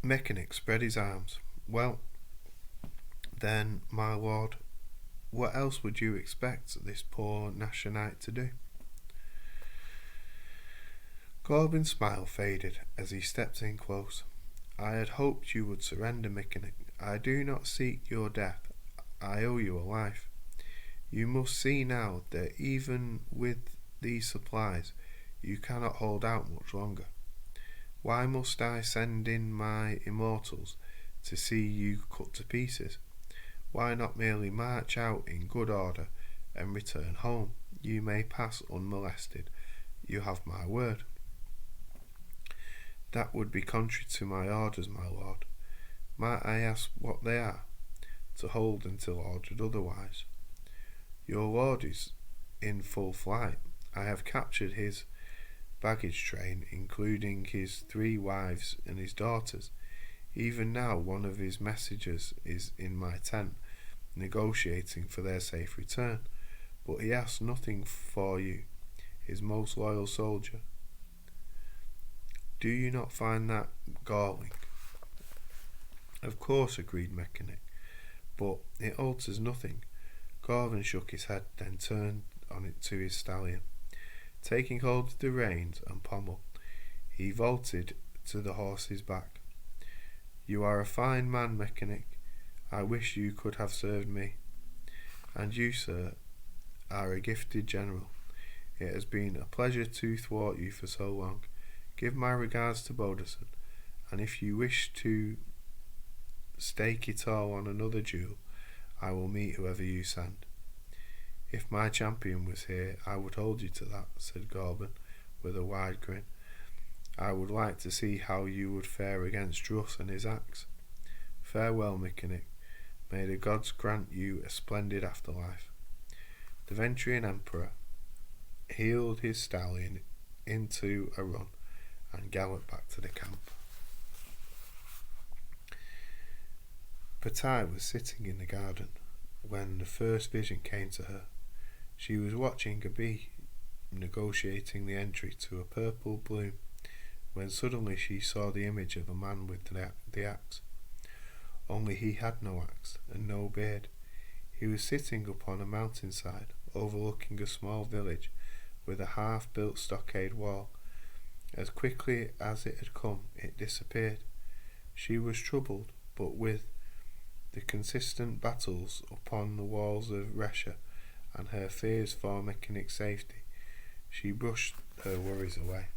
Mickenick spread his arms. Well, then, my lord, what else would you expect this poor Nashanite to do? Gorbin's smile faded as he stepped in close. I had hoped you would surrender, Mickenick. I do not seek your death. I owe you a life. You must see now that even with these supplies, you cannot hold out much longer. Why must I send in my immortals to see you cut to pieces? Why not merely march out in good order and return home? You may pass unmolested. You have my word." "That would be contrary to my orders, my lord. Might I ask what they are?" "To hold until ordered otherwise." "Your lord is in full flight. I have captured his baggage train, including his 3 wives and his daughters. Even now one of his messengers is in my tent, negotiating for their safe return, but he asks nothing for you, his most loyal soldier. Do you not find that galling?" "Of course," agreed Mechanic, "but it alters nothing." Garvin shook his head, then turned on it to his stallion. Taking hold of the reins and pommel, he vaulted to the horse's back. "You are a fine man, Mechanic. I wish you could have served me. And you, sir, are a gifted general. It has been a pleasure to thwart you for so long. Give my regards to Bodison, and if you wish to stake it all on another duel, I will meet whoever you send." "If my champion was here, I would hold you to that," said Gorbin, with a wide grin. "I would like to see how you would fare against Druss and his axe. Farewell, Mechanic. May the gods grant you a splendid afterlife." The Ventrian Emperor heeled his stallion into a run and galloped back to the camp. Patai was sitting in the garden when the first vision came to her. She was watching a bee negotiating the entry to a purple bloom, when suddenly she saw the image of a man with the axe. Only he had no axe and no beard. He was sitting upon a mountainside overlooking a small village with a half-built stockade wall. As quickly as it had come, it disappeared. She was troubled, but with the consistent battles upon the walls of Resha and her fears for Mechanic's safety, she brushed her worries away.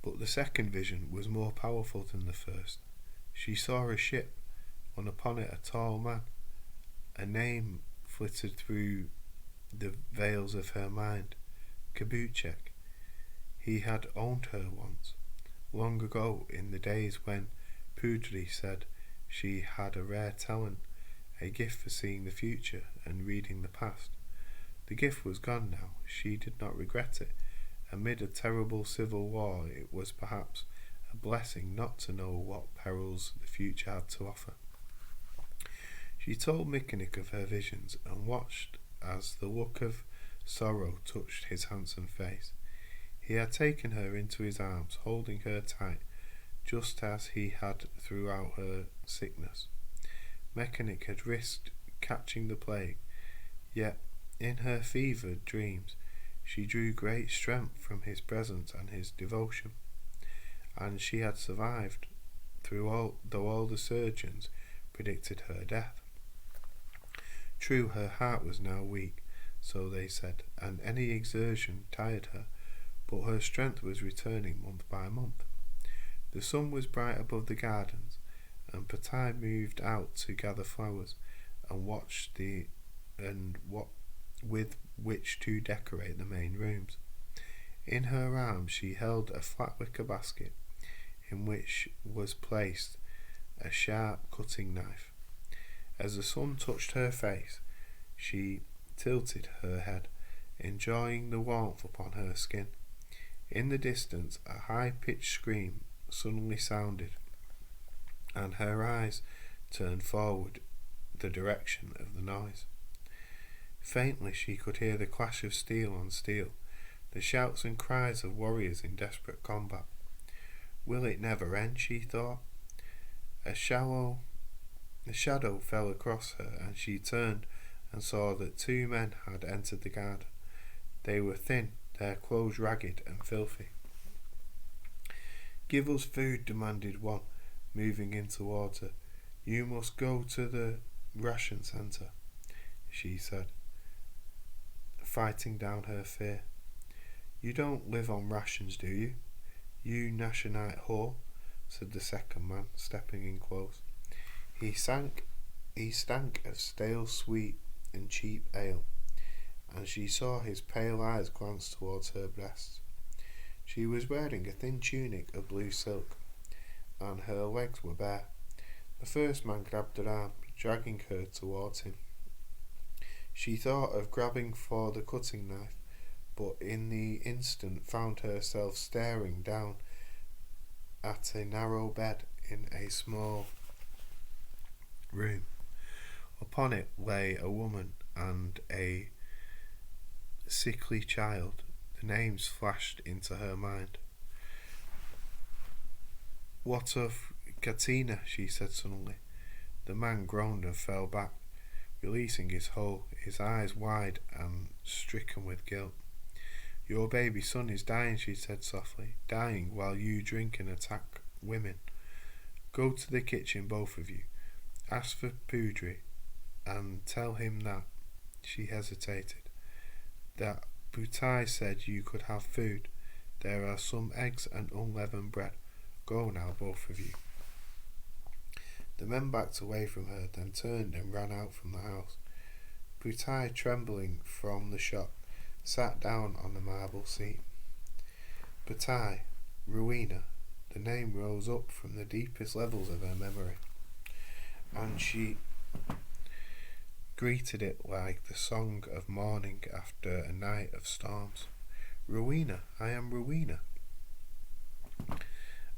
But the second vision was more powerful than the first. She saw a ship, and upon it a tall man. A name flitted through the veils of her mind: Kabuchek. He had owned her once, long ago, in the days when Pudri said she had a rare talent, a gift for seeing the future and reading the past. The gift was gone now. She did not regret it. Amid a terrible civil war, it was perhaps a blessing not to know what perils the future had to offer. She told Mechanic of her visions and watched as the look of sorrow touched his handsome face. He had taken her into his arms, holding her tight, just as he had throughout her sickness. Mechanic had risked catching the plague, yet in her fevered dreams she drew great strength from his presence and his devotion, and she had survived, though all the surgeons predicted her death. True, her heart was now weak, so they said, and any exertion tired her, but her strength was returning month by month. The sun was bright above the gardens, and Patai moved out to gather flowers and watch with which to decorate the main rooms. In her arms she held a flat wicker basket, in which was placed a sharp cutting knife. As the sun touched her face, she tilted her head, enjoying the warmth upon her skin. In the distance, a high-pitched scream suddenly sounded, and her eyes turned forward the direction of the noise. Faintly she could hear the clash of steel on steel, the shouts and cries of warriors in desperate combat. Will it never end, she thought. A shadow fell across her, and she turned and saw that 2 men had entered the garden. They were thin, their clothes ragged and filthy. "Give us food," demanded one, moving in towards her. "You must go to the ration centre," she said, fighting down her fear. "You don't live on rations, do you? You Nationite whore. said the second man, stepping in close. He stank of stale sweet and cheap ale, and she saw his pale eyes glance towards her breasts. She was wearing a thin tunic of blue silk, and her legs were bare. The first man grabbed her arm, dragging her towards him. She thought of grabbing for the cutting knife, but in the instant found herself staring down at a narrow bed in a small room. Upon it lay a woman and a sickly child. The names flashed into her mind. What of Katina? She said suddenly. The man groaned and fell back, releasing his hold, his eyes wide and stricken with guilt. Your baby son is dying, she said softly, dying while you drink and attack women. Go to the kitchen, both of you. Ask for Poudre and tell him that, she hesitated, that Boutai said you could have food. There are some eggs and unleavened bread. Go now, both of you. The men backed away from her, then turned and ran out from the house. Boutai, trembling from the shock, sat down on the marble seat. Boutai, Rowena, the name rose up from the deepest levels of her memory, and she greeted it like the song of morning after a night of storms. Rowena, I am Rowena.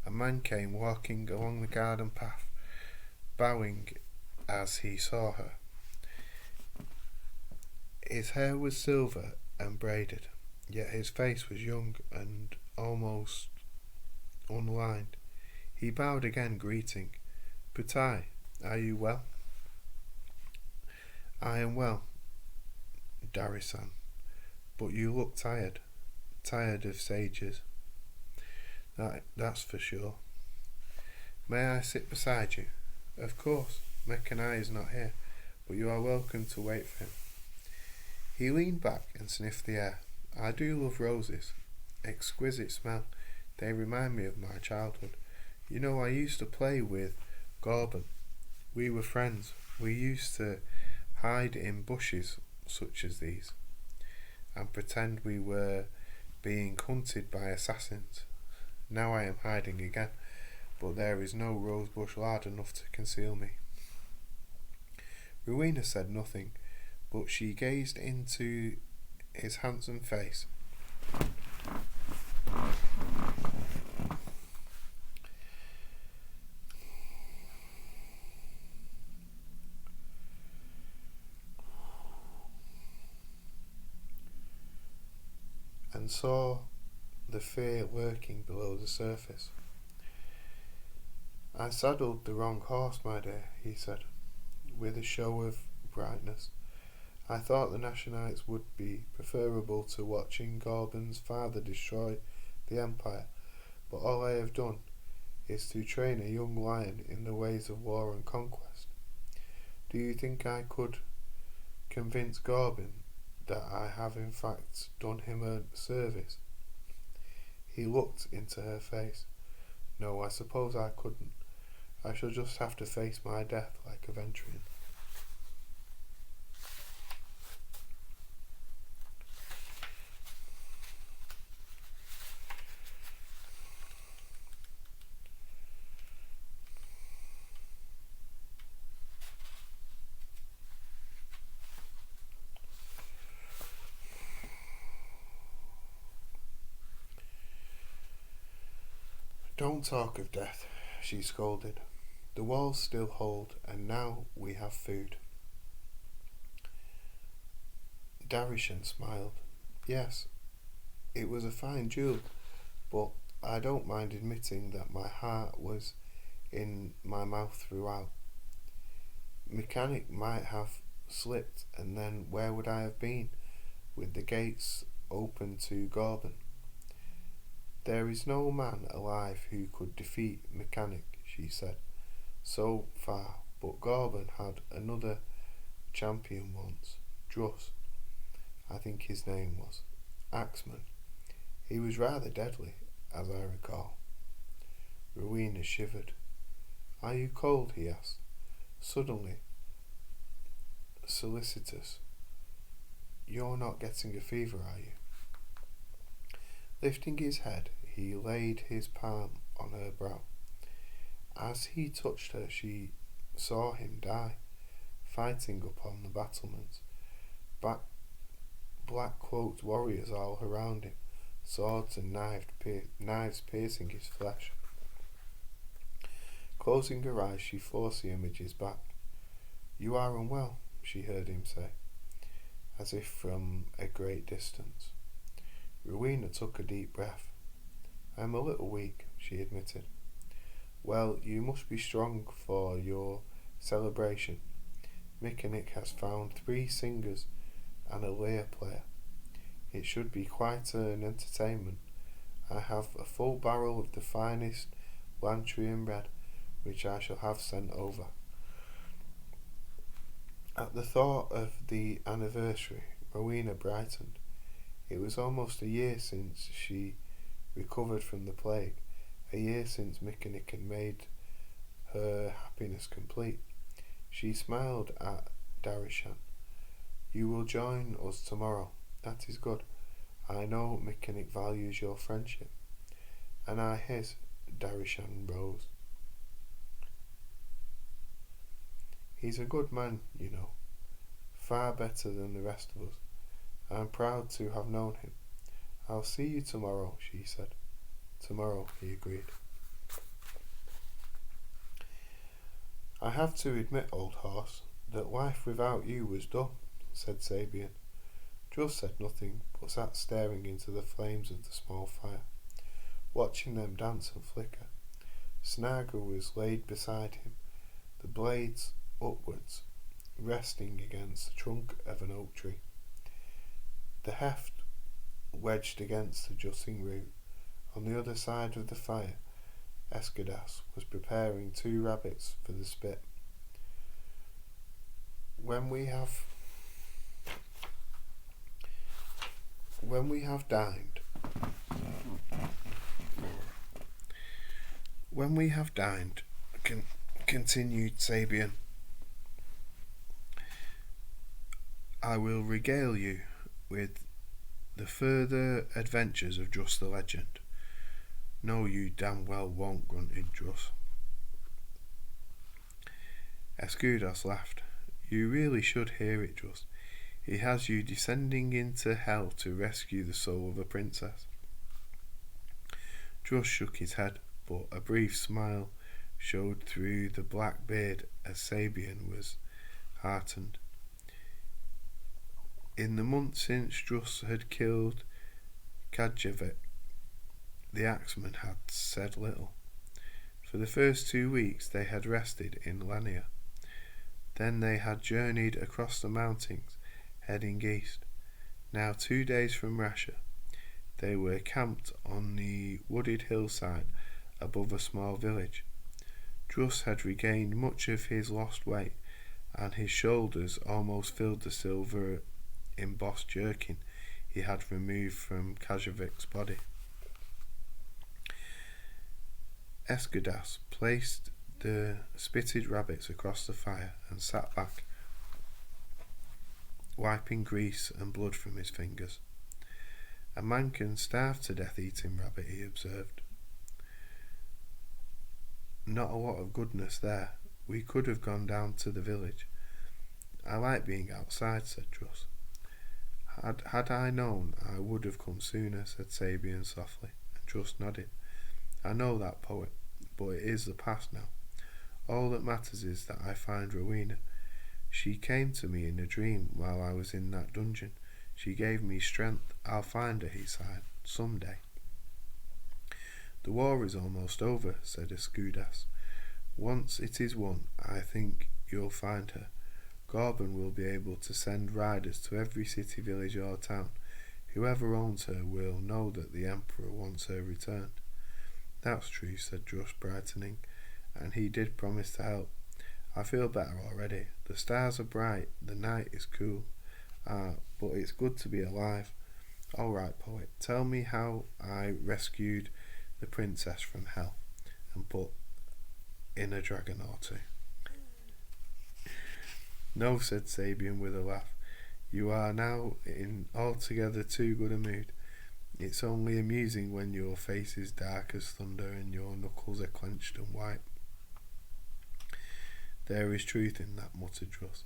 A man came walking along the garden path, bowing as he saw her. His hair was silver and braided, yet his face was young and almost unlined. He bowed again, greeting. Boutai, are you well? I am well, Darisan, but you look tired of sages. That's for sure. May I sit beside you? Of course. Mechanai is not here, but you are welcome to wait for him. He leaned back and sniffed the air. I do love roses. Exquisite smell. They remind me of my childhood. You know, I used to play with Gorban. We were friends. We used to hide in bushes such as these and pretend we were being hunted by assassins. Now I am hiding again, but there is no rosebush large enough to conceal me. Rowena said nothing, but she gazed into his handsome face. And saw the fear lurking below the surface. I saddled the wrong horse, my dear, he said, with a show of brightness. I thought the Nationalites would be preferable to watching Gorban's father destroy the Empire, but all I have done is to train a young lion in the ways of war and conquest. Do you think I could convince Gorban that I have in fact done him a service? He looked into her face. No, I suppose I couldn't. I shall just have to face my death like a Ventrian. Don't talk of death, she scolded. The walls still hold, and now we have food. Darishan smiled. Yes, it was a fine duel, but I don't mind admitting that my heart was in my mouth throughout. Mechanic might have slipped, and then where would I have been, with the gates open to Gorban? There is no man alive who could defeat Mechanic, she said, so far, but Gorban had another champion once, Druss, I think his name was, Axeman. He was rather deadly, as I recall. Rowena shivered. "Are you cold?" he asked, suddenly solicitous. "You're not getting a fever, are you?" Lifting his head, he laid his palm on her brow. As he touched her, she saw him die, fighting upon the battlements. Black-cloaked warriors all around him, swords and knives piercing his flesh. Closing her eyes, she forced the images back. "You are unwell," she heard him say, as if from a great distance. Rowena took a deep breath. "I am a little weak," she admitted. "Well, you must be strong for your celebration. Mechanic has found 3 singers and a lyre player. It should be quite an entertainment. I have a full barrel of the finest Lantrian red, which I shall have sent over." At the thought of the anniversary, Rowena brightened. It was almost a year since she recovered from the plague, a year since Mechanic had made her happiness complete. She smiled at Darishan. "You will join us tomorrow. That is good. I know Mechanic values your friendship." "And I his." Darishan rose. "He's a good man, you know. Far better than the rest of us. I'm proud to have known him." "I'll see you tomorrow," she said. "Tomorrow," he agreed. "I have to admit, old horse, that life without you was dull," said Sabian. Druss said nothing, but sat staring into the flames of the small fire, watching them dance and flicker. Snaga was laid beside him, the blades upwards, resting against the trunk of an oak tree. The heft wedged against the jutting root. On the other side of the fire, Escadas was preparing 2 rabbits for the spit. When we have dined, continued Sabian, "I will regale you with the further adventures of Druss the Legend." "No, you damn well won't," grunted Druss. Escudas laughed. "You really should hear it, Druss. He has you descending into hell to rescue the soul of a princess." Druss shook his head, but a brief smile showed through the black beard as Sabian was heartened. In the months since Druss had killed Kajavik, the axeman had said little. For the first 2 weeks they had rested in Lania. Then they had journeyed across the mountains, heading east. Now 2 days from Rasha, they were camped on the wooded hillside above a small village. Druss had regained much of his lost weight, and his shoulders almost filled the silver embossed jerkin he had removed from Kajavik's body. Escadas placed the spitted rabbits across the fire and sat back, wiping grease and blood from his fingers. "A man can starve to death eating rabbit," he observed. "Not a lot of goodness there. We could have gone down to the village." "I like being outside," said Druss. Had I known, I would have come sooner," said Sabian softly, and Druss nodded. "I know that, poet, but it is the past now. All that matters is that I find Rowena. She came to me in a dream while I was in that dungeon. She gave me strength. I'll find her," he sighed, "some day." "The war is almost over," said Escudas. "Once it is won, I think you'll find her. Gorban will be able to send riders to every city, village or town. Whoever owns her will know that the Emperor wants her returned." "That's true," said Druss, brightening, "and he did promise to help. I feel better already. The stars are bright, the night is cool. But it's good to be alive. All right, poet, tell me how I rescued the princess from hell, and put in a dragon or two. No, said Sabian with a laugh. You are now in altogether too good a mood. It's only amusing when your face is dark as thunder and your knuckles are clenched and white. There is truth in that, muttered Druss.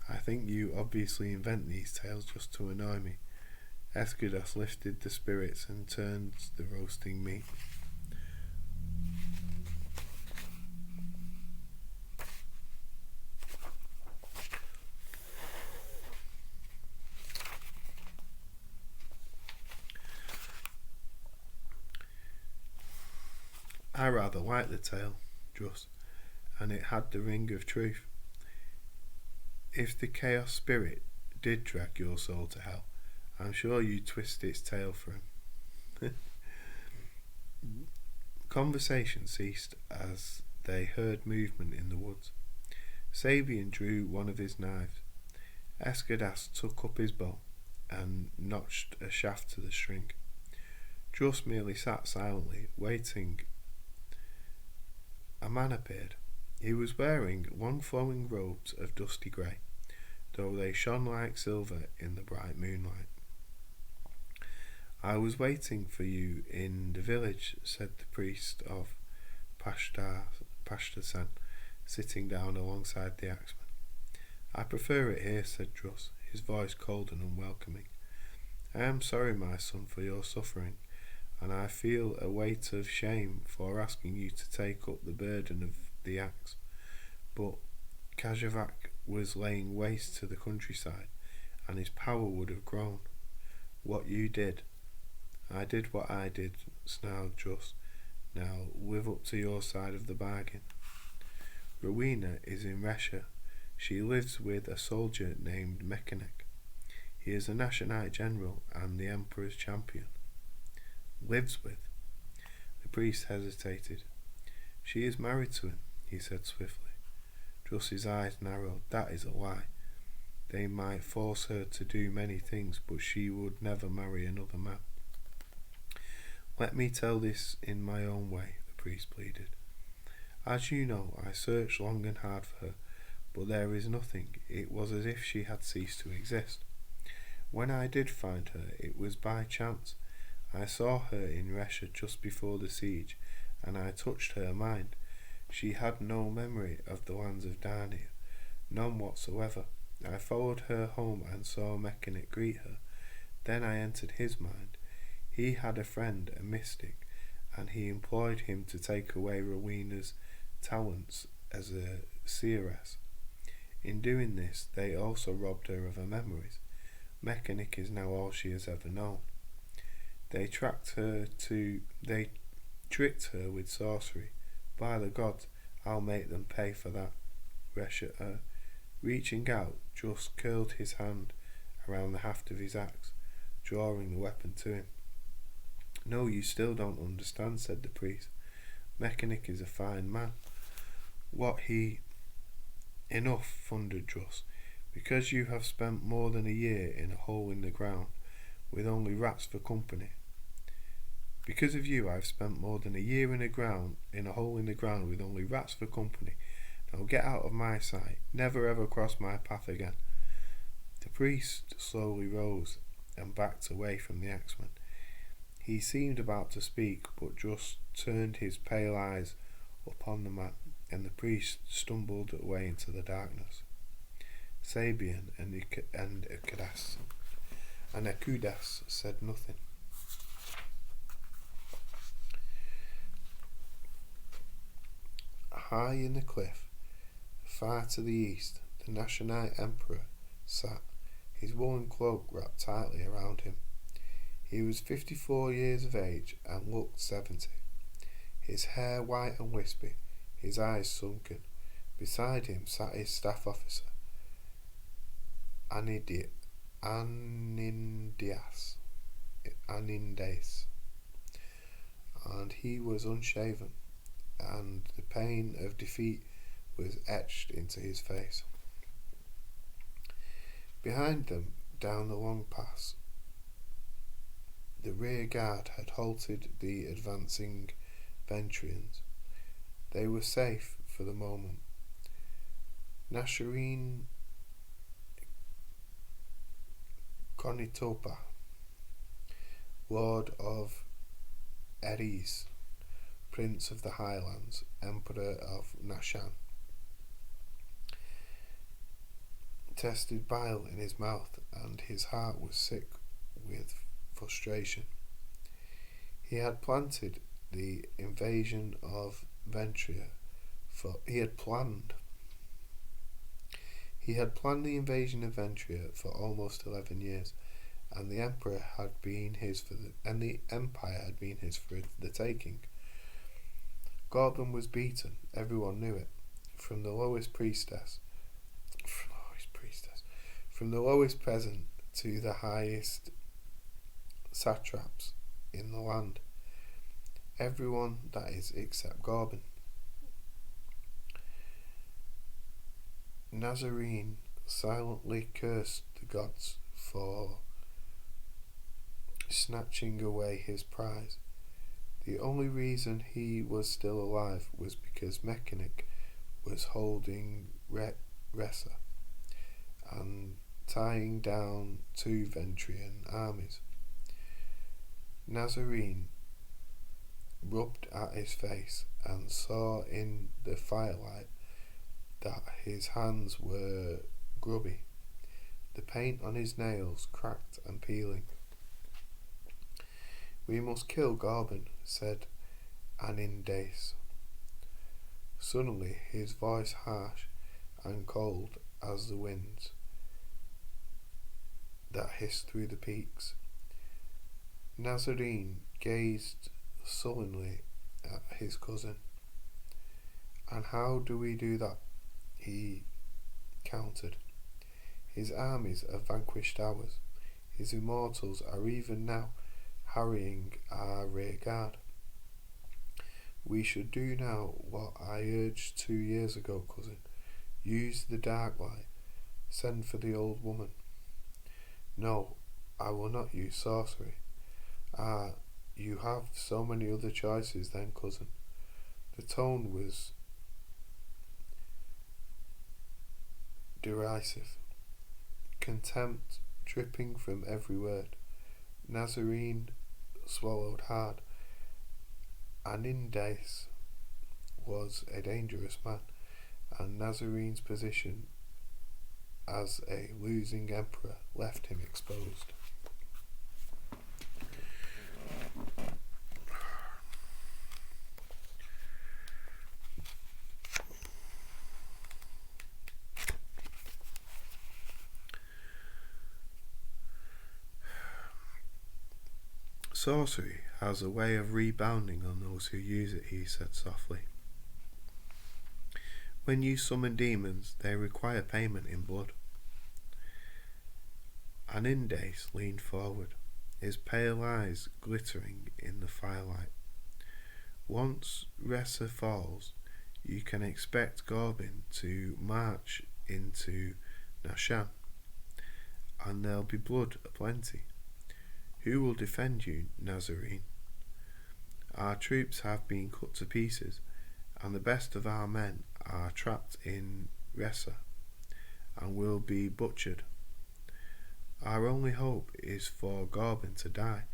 I think you obviously invent these tales just to annoy me. Escadas lifted the spirits and turned the roasting meat. I rather liked the tale, Druss, and it had the ring of truth. If the chaos spirit did drag your soul to hell, I'm sure you'd twist its tail for him. Conversation ceased as they heard movement in the woods. Sabian drew one of his knives. Escadas took up his bow and notched a shaft to the string. Druss merely sat silently, waiting. A man appeared. He was wearing long flowing robes of dusty grey, though they shone like silver in the bright moonlight. I was waiting for you in the village, said the priest of Pashtasan, sitting down alongside the axeman. I prefer it here, said Druss, his voice cold and unwelcoming. I am sorry, my son, for your suffering, and I feel a weight of shame for asking you to take up the burden of the axe. But Kajavak was laying waste to the countryside, and his power would have grown. What you did. I did what I did, snarled Druss. Now live up to your side of the bargain. Rowena is in Resha. She lives with a soldier named Mechanic. He is a Nashanite general and the Emperor's champion. Lives with? The priest hesitated. She is married to him, he said swiftly. Druss's eyes narrowed. That is a lie. They might force her to do many things, but she would never marry another man. Let me tell this in my own way, the priest pleaded. As you know, I searched long and hard for her, but there is nothing. It was as if she had ceased to exist. When I did find her, it was by chance. I saw her in Resha just before the siege, and I touched her mind. She had no memory of the lands of Darnir, none whatsoever. I followed her home and saw Mechanic greet her. Then I entered his mind. He had a friend, a mystic, and he employed him to take away Rowena's talents as a seeress. In doing this, they also robbed her of her memories. Mechanic is now all she has ever known. They tricked her with sorcery. By the gods, I'll make them pay for that. Resha, reaching out, just curled his hand around the haft of his axe, drawing the weapon to him. No, you still don't understand, said the priest. Mechanic is a fine man. What he... Enough, thundered Druss. Because you have spent more than a year in a hole in the ground, with only rats for company. Because of you, I've spent more than a year in a hole in the ground with only rats for company. Now get out of my sight. Never ever cross my path again. The priest slowly rose and backed away from the axeman. He seemed about to speak, but just turned his pale eyes upon the man, and the priest stumbled away into the darkness. Sabian and Akudas said nothing. High in the cliff, far to the east, the Nashanite emperor sat, his woolen cloak wrapped tightly around him. He was 54 years of age and looked 70. His hair white and wispy, his eyes sunken. Beside him sat his staff officer, Anindas, and he was unshaven, and the pain of defeat was etched into his face. Behind them, down the long pass, the rear guard had halted the advancing Ventrians. They were safe for the moment. Nashareen Konitopa, Lord of Eris, Prince of the Highlands, Emperor of Nashan, tested bile in his mouth, and his heart was sick with frustration. He had planned the invasion of Ventria for almost 11 years, and the empire had been his for the taking. Gorban was beaten, everyone knew it, from the lowest peasant to the highest satraps in the land. Everyone, that is, except Gorban. Nazarene silently cursed the gods for snatching away his prize. The only reason he was still alive was because Mechanic was holding Ressa and tying down 2 Ventrian armies. Nazarene rubbed at his face and saw in the firelight that his hands were grubby, the paint on his nails cracked and peeling. "We must kill Gorban," said Anindace. Suddenly his voice harsh and cold as the winds that hissed through the peaks. Nazarene gazed sullenly at his cousin. "And how do we do that?" he countered. "His armies have vanquished ours. His immortals are even now harrying our rear guard. We should do now what I urged 2 years ago, cousin. Use the dark light. Send for the old woman." "No, I will not use sorcery." "Ah, you have so many other choices then, cousin." The tone was derisive, contempt dripping from every word. Nazarene swallowed hard. Anindace was a dangerous man, and Nazarene's position as a losing emperor left him exposed. "Sorcery has a way of rebounding on those who use it," he said softly. "When you summon demons, they require payment in blood." Anindace leaned forward, his pale eyes glittering in the firelight. "Once Ressa falls, you can expect Gorban to march into Nashan, and there'll be blood aplenty. Who will defend you, Nazarene? Our troops have been cut to pieces, and the best of our men are trapped in Ressa and will be butchered. Our only hope is for Gorban to die.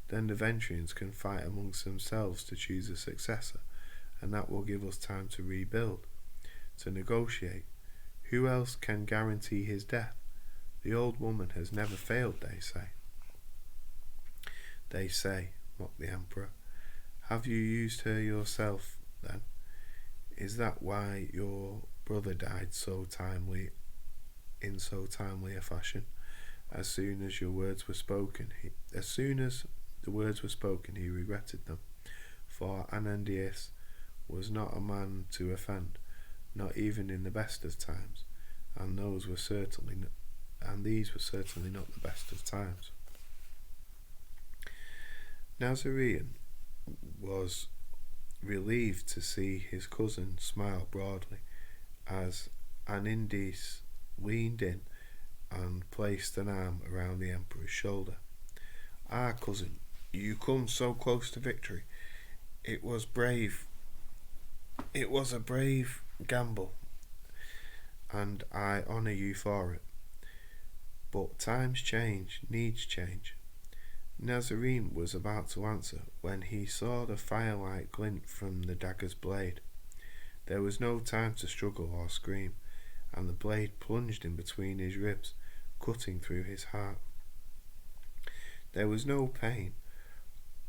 Then the Ventrians can fight amongst themselves to choose a successor, and that will give us time to rebuild, to negotiate. Who else can guarantee his death? The old woman has never failed, they say." "They say," mocked the Emperor. "Have you used her yourself, then? Is that why your brother died in so timely a fashion? As soon as the words were spoken, he regretted them, for Anandius was not a man to offend, not even in the best of times, and these were certainly not the best of times." Nazarene was relieved to see his cousin smile broadly as Anindace leaned in and placed an arm around the Emperor's shoulder. "Ah, cousin, you come so close to victory. It was brave It was a brave gamble, and I honour you for it. But times change, needs change. Nazarene was about to answer when he saw the firelight glint from the dagger's blade. There was no time to struggle or scream, and the blade plunged in between his ribs, cutting through his heart. There was no pain,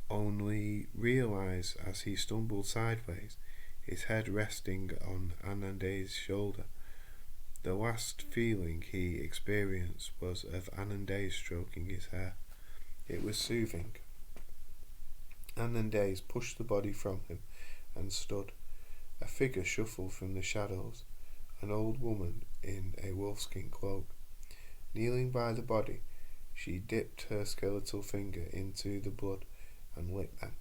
only realize as he stumbled sideways, his head resting on Anande's shoulder. The last feeling he experienced was of Anandes stroking his hair. It was soothing. Anandes pushed the body from him and stood. A figure shuffled from the shadows, an old woman in a wolfskin cloak. Kneeling by the body, she dipped her skeletal finger into the blood and licked them.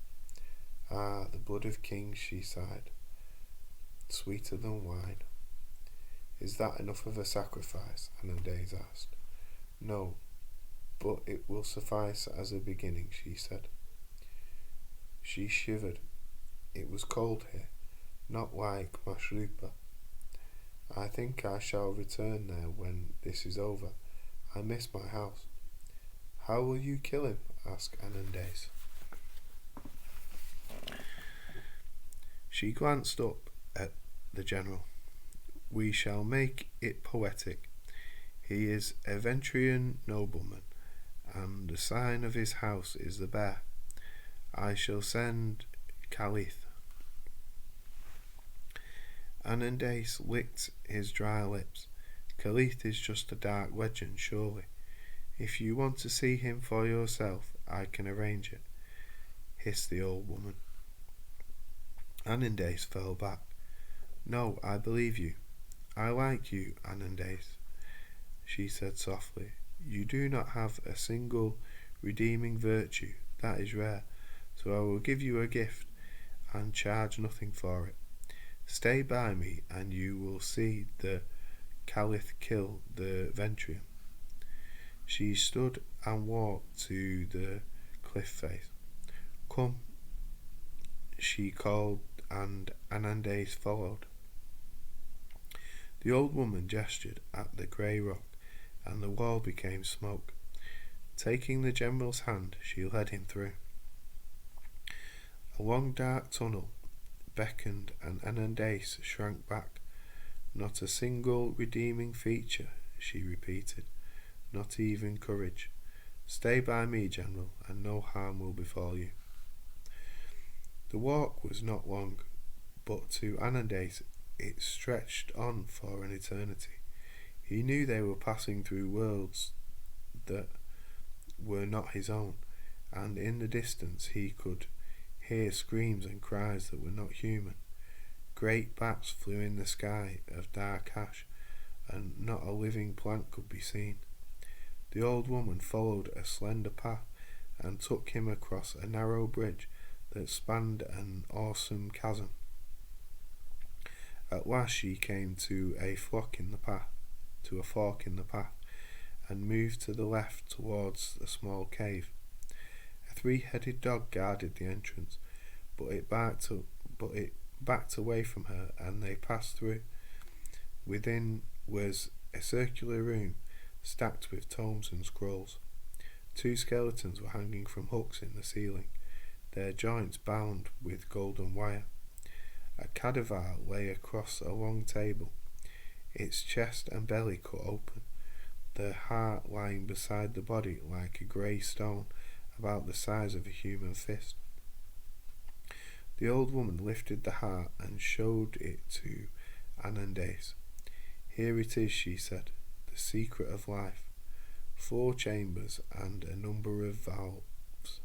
Ah, the blood of kings, she sighed. Sweeter than wine. Is that enough of a sacrifice? Anandes asked. No, but it will suffice as a beginning, she said. She shivered. It was cold here, not like Mashrupa. I think I shall return there when this is over. I miss my house. How will you kill him? Asked Anandes. She glanced up at the general. We shall make it poetic. He is a Ventrian nobleman, and the sign of his house is the bear. I shall send Caliph. Anandes licked his dry lips. Caliph is just a dark legend, surely. If you want to see him for yourself, I can arrange it, hissed the old woman. Anandes fell back. No, I believe you. I like you, Anandes, she said softly. You do not have a single redeeming virtue. That is rare. So I will give you a gift and charge nothing for it. Stay by me and you will see the Caliph kill the Ventrian. She stood and walked to the cliff face. Come, she called, and Anandes followed. The old woman gestured at the grey rock, and the wall became smoke. Taking the general's hand, she led him through. A long dark tunnel beckoned, and Anandes shrank back. Not a single redeeming feature, she repeated. Not even courage. Stay by me, General, and no harm will befall you. The walk was not long, but to Anandes it stretched on for an eternity. He knew they were passing through worlds that were not his own, and in the distance he could hear screams and cries that were not human. Great bats flew in the sky of dark ash, and not a living plant could be seen. The old woman followed a slender path and took him across a narrow bridge that spanned an awesome chasm. At last she came to a fork in the path, and moved to the left towards a small cave. A three-headed dog guarded the entrance, but it backed away from her, and they passed through. Within was a circular room stacked with tomes and scrolls. Two skeletons were hanging from hooks in the ceiling, their joints bound with golden wire. A cadaver lay across a long table, its chest and belly cut open, the heart lying beside the body like a grey stone about the size of a human fist. The old woman lifted the heart and showed it to Anandes. Here it is, she said, the secret of life. 4 chambers and a number of valves,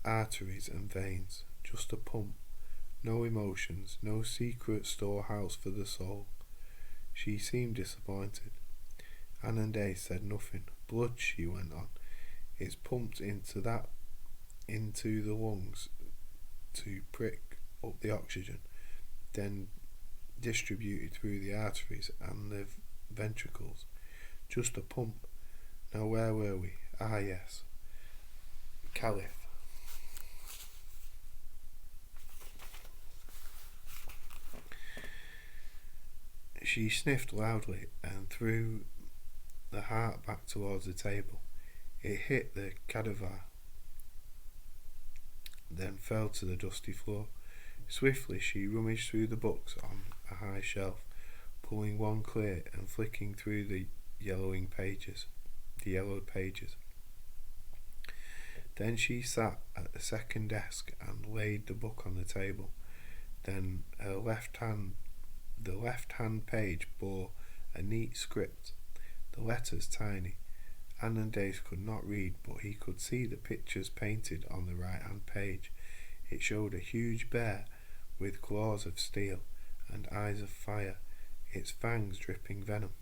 arteries and veins, just a pump. No emotions, no secret storehouse for the soul. She seemed disappointed. Anandes said nothing. Blood, she went on, is pumped into the lungs to prick up the oxygen, then distributed through the arteries and the ventricles. Just a pump. Now where were we? Ah yes, Caliph. She sniffed loudly and threw the heart back towards the table. It hit the cadaver, then fell to the dusty floor. Swiftly she rummaged through the books on a high shelf, pulling one clear and flicking through the yellowed pages. Then she sat at the second desk and laid the book on the table. Then the left hand page bore a neat script, the letters tiny. Anandace could not read, but he could see the pictures painted on the right hand page. It showed a huge bear with claws of steel and eyes of fire, its fangs dripping venom.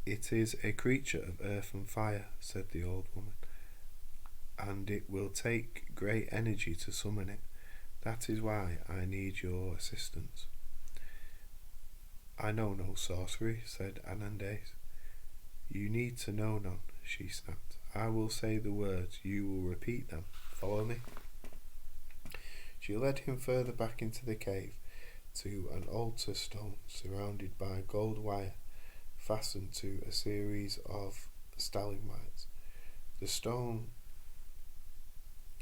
"It is a creature of earth and fire," said the old woman, "and it will take great energy to summon it. That is why I need your assistance." "I know no sorcery," said Anandace. "You need to know none," she snapped. "I will say the words, you will repeat them. Follow me." She led him further back into the cave, to an altar stone surrounded by gold wire fastened to a series of stalagmites. The stone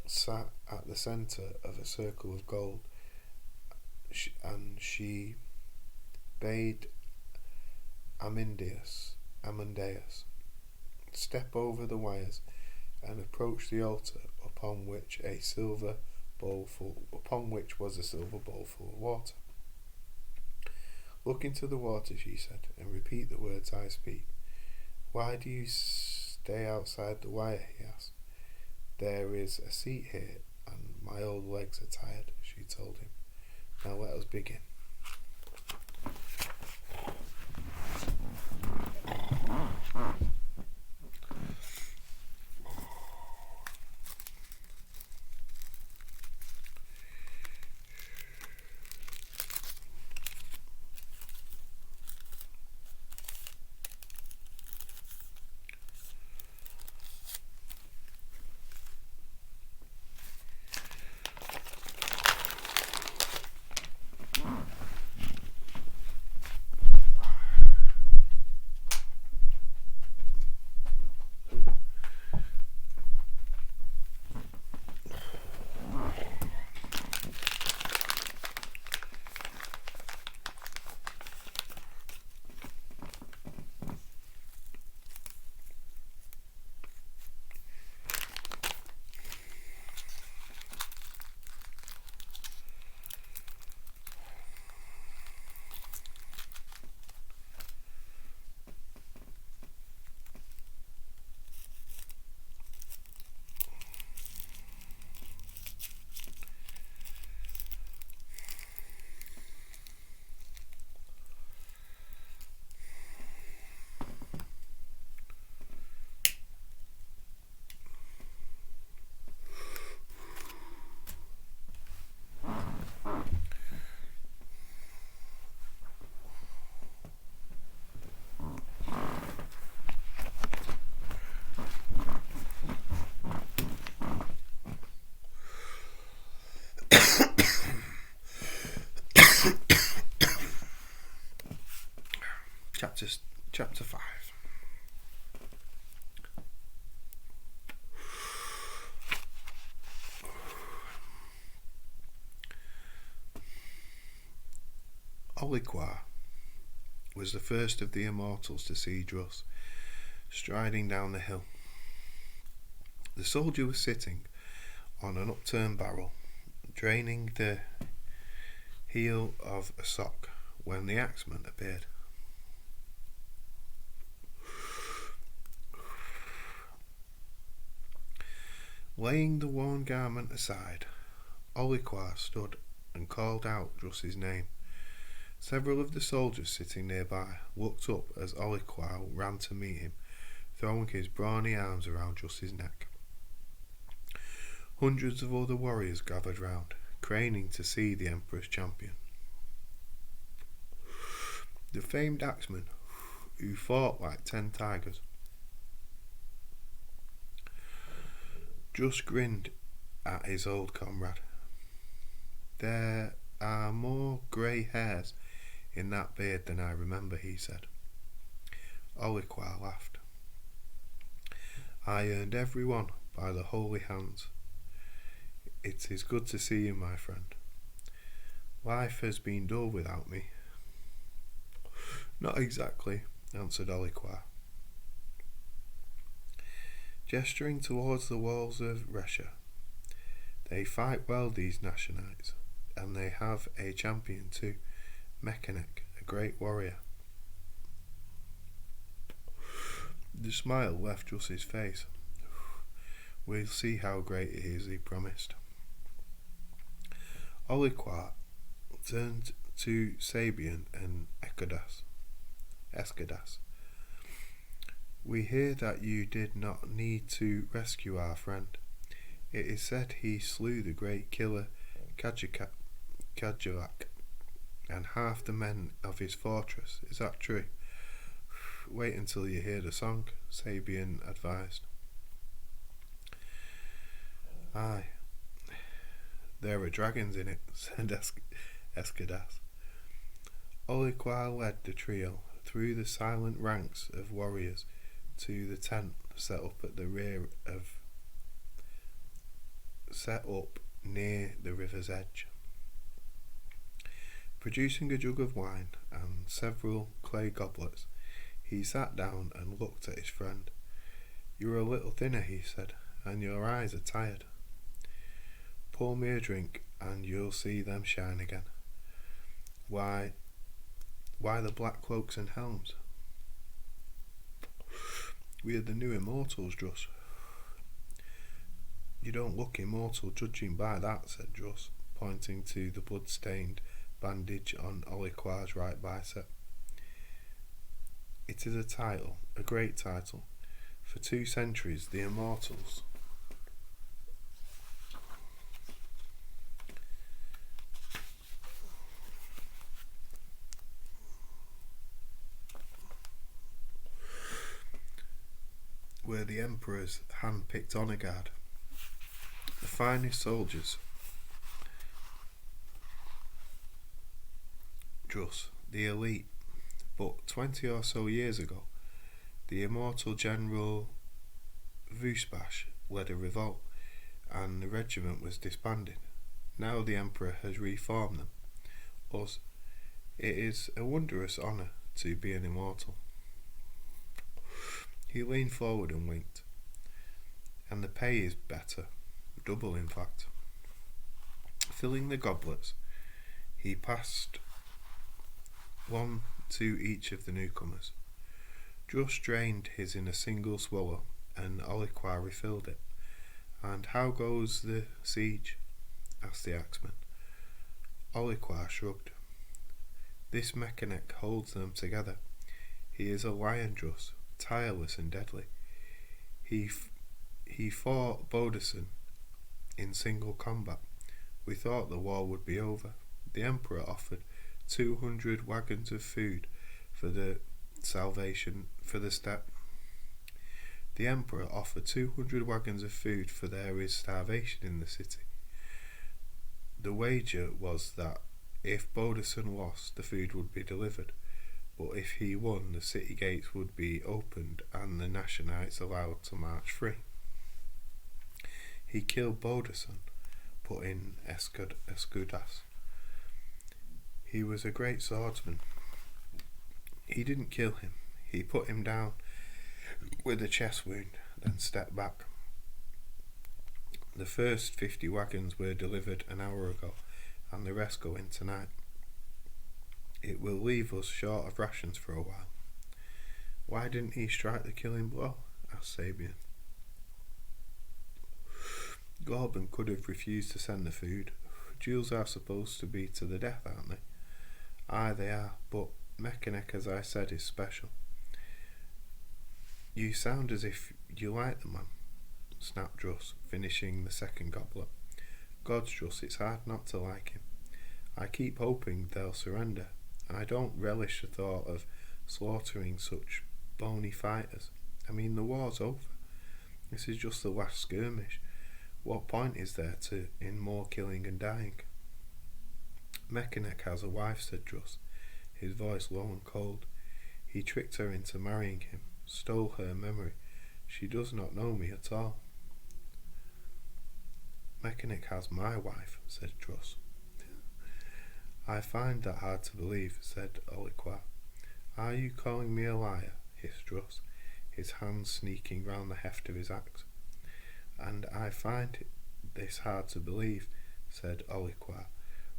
sat at the centre of a circle of gold, and she bade Amadeus step over the wires and approach the altar, upon which was a silver bowl full of water. "Look into the water," she said, "and repeat the words I speak." "Why do you stay outside the wire?" he asked. "There is a seat here, and my old legs are tired," she told him. "Now let us begin." Chapter 5. Olicqua was the first of the immortals to see Druss striding down the hill. The soldier was sitting on an upturned barrel, draining the heel of a sock, when the axeman appeared. Laying the worn garment aside, Olicqua stood and called out Druss's name. Several of the soldiers sitting nearby looked up as Olicqua ran to meet him, throwing his brawny arms around Druss's neck. Hundreds of other warriors gathered round, craning to see the Emperor's champion. The famed axeman, who fought like 10 tigers. Druss grinned at his old comrade. "There are more grey hairs in that beard than I remember, he said. Olicquar laughed. I earned every one by the holy hands. It is good to see you, my friend. Life has been dull without me. Not exactly, answered Olicquar. Gesturing towards the walls of Resha. They fight well, these Nashanites, and they have a champion too, Mechanic, a great warrior. The smile left Druss's face. We'll see how great it is, he promised. Olicquar turned to Sabian and Escadas. We hear that you did not need to rescue our friend. It is said he slew the great killer Cadillac and half the men of his fortress. Is that true? Wait until you hear the song, Sabian advised. Aye, there are dragons in it, said Escadas. Olicquar led the trio through the silent ranks of warriors to the tent set up near the river's edge. Producing a jug of wine and several clay goblets, he sat down and looked at his friend. You're a little thinner, he said, and your eyes are tired. Pour me a drink and you'll see them shine again. Why the black cloaks and helms? We are the new immortals, Druss. You don't look immortal judging by that, said Druss, pointing to the blood-stained bandage on Olicquar's right bicep. It is a title, a great title. For 2 centuries, the immortals were the Emperor's hand-picked honour guard. The finest soldiers. Druss, the elite. But 20 or so years ago, the immortal General Vuspash led a revolt, and the regiment was disbanded. Now the Emperor has reformed them. Us. It is a wondrous honour to be an immortal. He leaned forward and winked. And the pay is better, double in fact. Filling the goblets, he passed one to each of the newcomers. Druss drained his in a single swallow, and Olicquar refilled it. And how goes the siege? Asked the axeman. Olicquar shrugged. This mechanic holds them together. He is a lion, Druss, tireless and deadly. He fought Bodison in single combat. We thought the war would be over. The Emperor offered 200 wagons of food for the The Emperor offered 200 wagons of food for there is starvation in the city. The wager was that if Bodison lost, the food would be delivered, but if he won, the city gates would be opened and the Nashanites allowed to march free. He killed Bodison, put in Escudas. He was a great swordsman. He didn't kill him. He put him down with a chest wound, then stepped back. The first 50 wagons were delivered an hour ago, and the rest go in tonight. It will leave us short of rations for a while. Why didn't he strike the killing blow? Asked Sabian. Gorban could have refused to send the food. Duels are supposed to be to the death, aren't they? Aye, they are, but Mechanic, as I said, is special. You sound as if you like the man, snapped Druss, finishing the second goblet. God's Druss, it's hard not to like him. I keep hoping they'll surrender. I don't relish the thought of slaughtering such bony fighters. I mean, the war's over. This is just the last skirmish. What point is there in more killing and dying? Mechanic has a wife, said Druss, his voice low and cold. He tricked her into marrying him, stole her memory. She does not know me at all. Mechanic has my wife, said Druss. I find that hard to believe, said a.k.a. Are you calling me a liar? Hissed Druss, his hands sneaking round the heft of his axe. And I find this hard to believe, said a.k.a.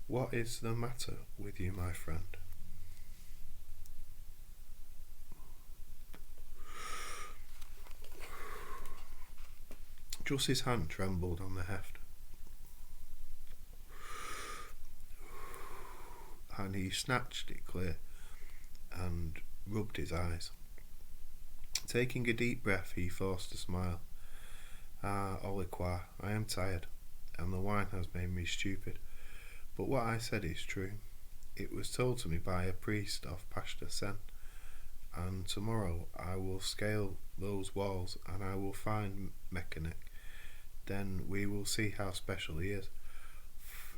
What is the matter with you, my friend? Druss's hand trembled on the heft, and he snatched it clear and rubbed his eyes. Taking a deep breath, he forced a smile. Ah, a.k.a., I am tired, and the wine has made me stupid. But what I said is true. It was told to me by a priest of Pashta Sen, and tomorrow I will scale those walls and I will find Mechanic. Then we will see how special he is.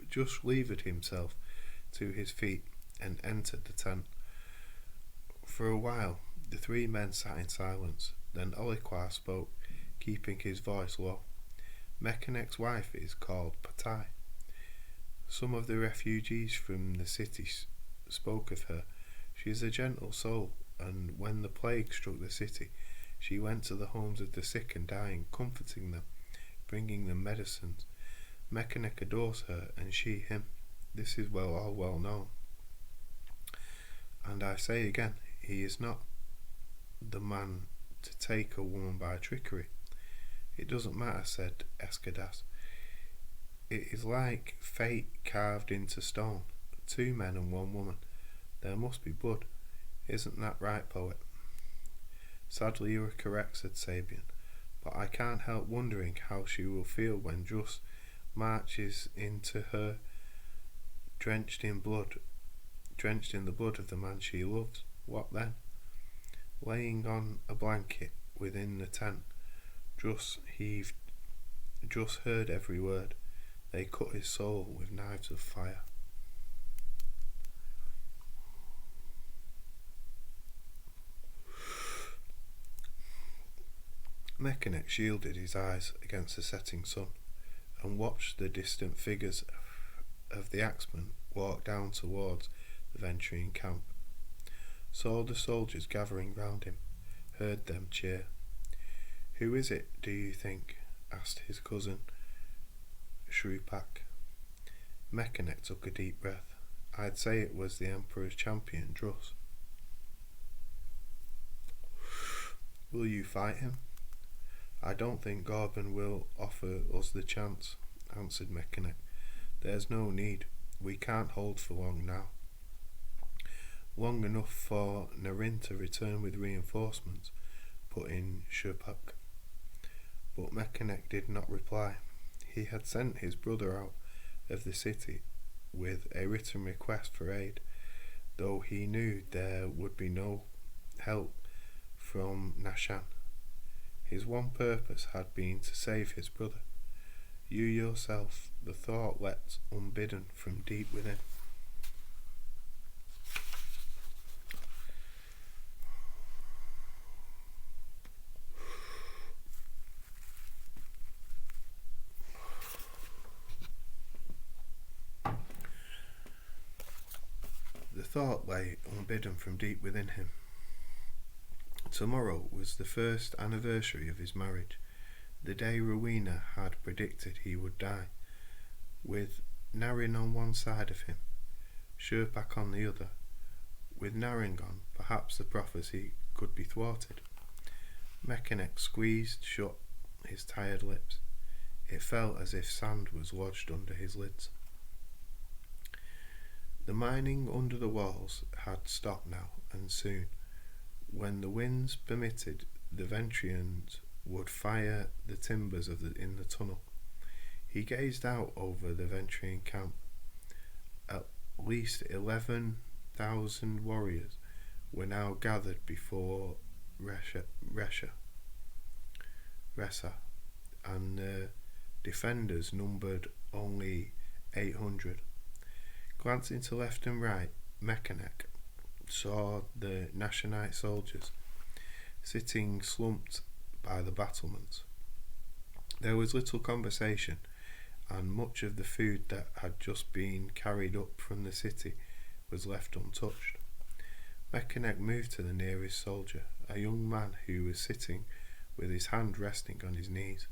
Just levered himself to his feet and entered the tent. For a while the three men sat in silence. Then a.k.a. spoke, keeping his voice low. Mechanic's wife is called Patai. Some of the refugees from the city spoke of her. She is a gentle soul, and when the plague struck the city, she went to the homes of the sick and dying, comforting them, bringing them medicines. Mechanic adores her, and she him. This is all well known. And I say again, he is not the man to take a woman by trickery. It doesn't matter, said Escadas. It is like fate carved into stone. 2 men and 1 woman. There must be blood. Isn't that right, poet? Sadly you are correct, said Sabian, but I can't help wondering how she will feel when Druss marches into her drenched in the blood of the man she loves. What then? Laying on a blanket within the tent, Druss heard every word. They cut his soul with knives of fire. Mechanic shielded his eyes against the setting sun and watched the distant figures of the axemen walk down towards the Ventrian camp. Saw the soldiers gathering round him, heard them cheer. Who is it, do you think? Asked his cousin Shrupak. Mechanic took a deep breath. I'd say it was the Emperor's champion, Druss. Will you fight him? I don't think Gorban will offer us the chance, answered Mechanic. There's no need. We can't hold for long now. Long enough for Narin to return with reinforcements, put in Shrupak. But Mechanic did not reply. He had sent his brother out of the city with a written request for aid, though he knew there would be no help from Nashan. His one purpose had been to save his brother. You yourself, the thought leapt unbidden from deep within. The thought lay unbidden from deep within him. Tomorrow was the first anniversary of his marriage, the day Rowena had predicted he would die, with Narin on one side of him, Shurpak on the other. With Narin gone, perhaps the prophecy could be thwarted. Mechanic squeezed shut his tired lips. It felt as if sand was lodged under his lids. The mining under the walls had stopped now, and soon, when the winds permitted, the Ventrians would fire the timbers in the tunnel. He gazed out over the Ventrian camp. At least 11,000 warriors were now gathered before Ressa, and the defenders numbered only 800. Glancing to left and right, Mechanic saw the Nashanite soldiers sitting slumped by the battlements. There was little conversation, and much of the food that had just been carried up from the city was left untouched. Mechanic moved to the nearest soldier, a young man who was sitting with his hand resting on his knees.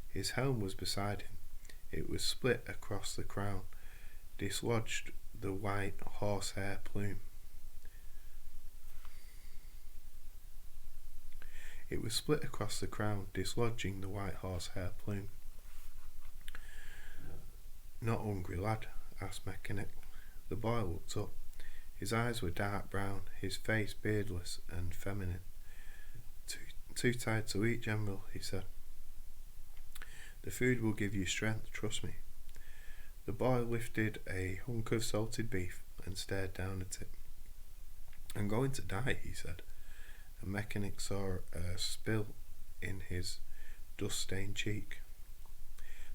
His helm was beside him. It was split across the crown, dislodged the white horsehair plume. It was split across the crown, dislodging the white horsehair plume. "Not hungry, lad?" asked Mechanic. The boy looked up. His eyes were dark brown, his face beardless and feminine. Too tired to eat, Gemell," he said. "The food will give you strength, trust me." The boy lifted a hunk of salted beef and stared down at it. "I'm going to die," he said. And Mechanic saw a spill in his dust-stained cheek.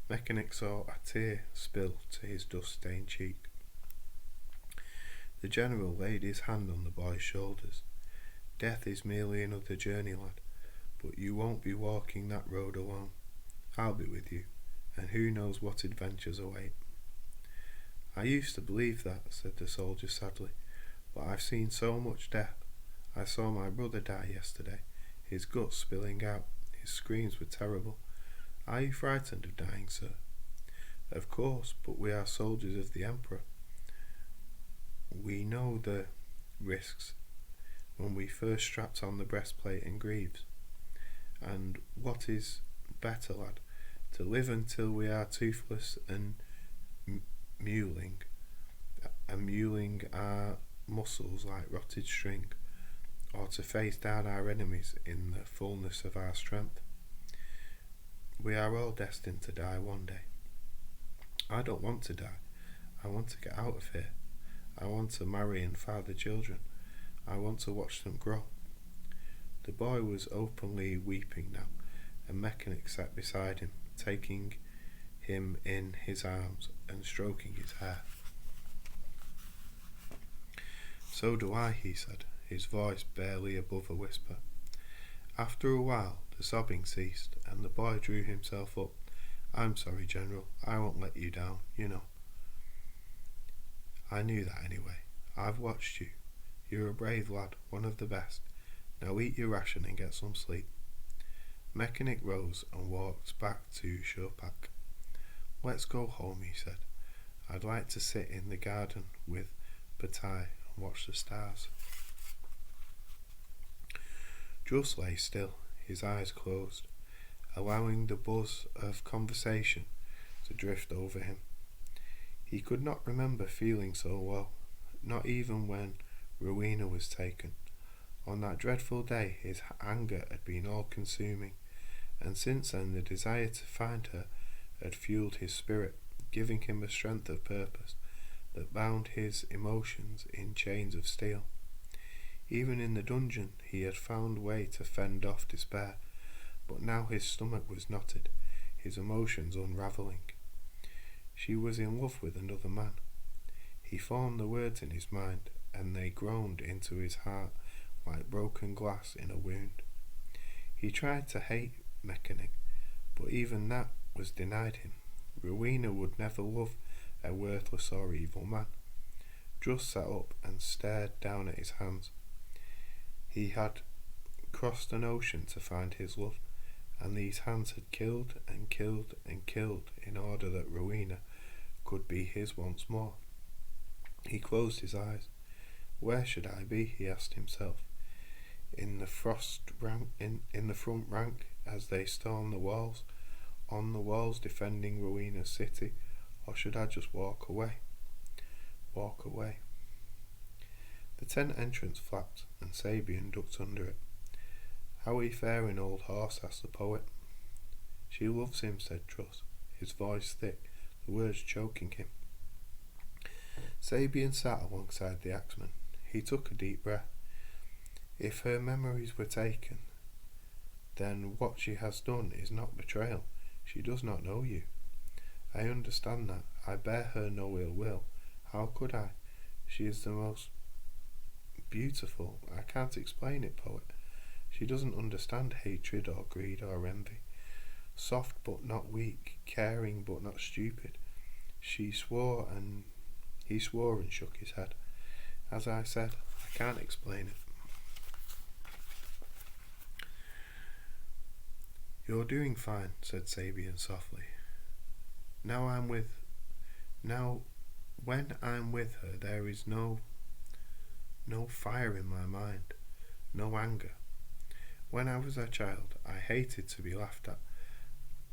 Mechanic saw a tear spill to his dust-stained cheek. The general laid his hand on the boy's shoulders. "Death is merely another journey, lad, but you won't be walking that road alone. I'll be with you, and who knows what adventures await." "I used to believe that," said the soldier sadly, "but I've seen so much death. I saw my brother die yesterday, his guts spilling out. His screams were terrible. Are you frightened of dying, sir?" "Of course, but we are soldiers of the Emperor. We know the risks when we first strapped on the breastplate and greaves. And what is better, lad, to live until we are toothless and mewling our muscles like rotted string, or to face down our enemies in the fullness of our strength? We are all destined to die one day. I don't want to die. I want to get out of here. I want to marry and father children. I want to watch them grow." The boy was openly weeping now, and Mechanic sat beside him, taking him in his arms and stroking his hair. "So do I," he said, his voice barely above a whisper. After a while, the sobbing ceased, and the boy drew himself up. "I'm sorry, General. I won't let you down, you know. I knew that anyway. I've watched you. You're a brave lad, one of the best. Now eat your ration and get some sleep." Mechanic rose and walked back to Shurpak. "Let's go home," he said. "I'd like to sit in the garden with Batai and watch the stars." Druss lay still, his eyes closed, allowing the buzz of conversation to drift over him. He could not remember feeling so low, not even when Rowena was taken. On that dreadful day his anger had been all-consuming, and since then the desire to find her had fueled his spirit, giving him a strength of purpose that bound his emotions in chains of steel. Even in the dungeon he had found way to fend off despair, but now his stomach was knotted, his emotions unravelling. She was in love with another man. He formed the words in his mind, and they groaned into his heart like broken glass in a wound. He tried to hate Mechanic, but even that was denied him. Rowena would never love a worthless or evil man. Druss sat up and stared down at his hands. He had crossed an ocean to find his love, and these hands had killed and killed and killed in order that Rowena could be his once more. He closed his eyes. Where should I be, he asked himself. In the front rank as they stormed the walls, on the walls defending Rowena's city, or should I just walk away? Walk away. The tent entrance flapped, and Sabian ducked under it. "How are you faring, old horse?" asked the poet. "She loves him," said Druss, his voice thick, the words choking him. Sabian sat alongside the axeman. He took a deep breath. If her memories were taken, then what she has done is not betrayal. She does not know you. I understand that. I bear her no ill will. How could I? She is the most beautiful. I can't explain it, poet. She doesn't understand hatred or greed or envy. Soft but not weak, caring but not stupid. He swore and shook his head. As I said, I can't explain it. You're doing fine, said Sabian softly. When I'm with her, there is no fire in my mind, no anger. When I was a child, I hated to be laughed at.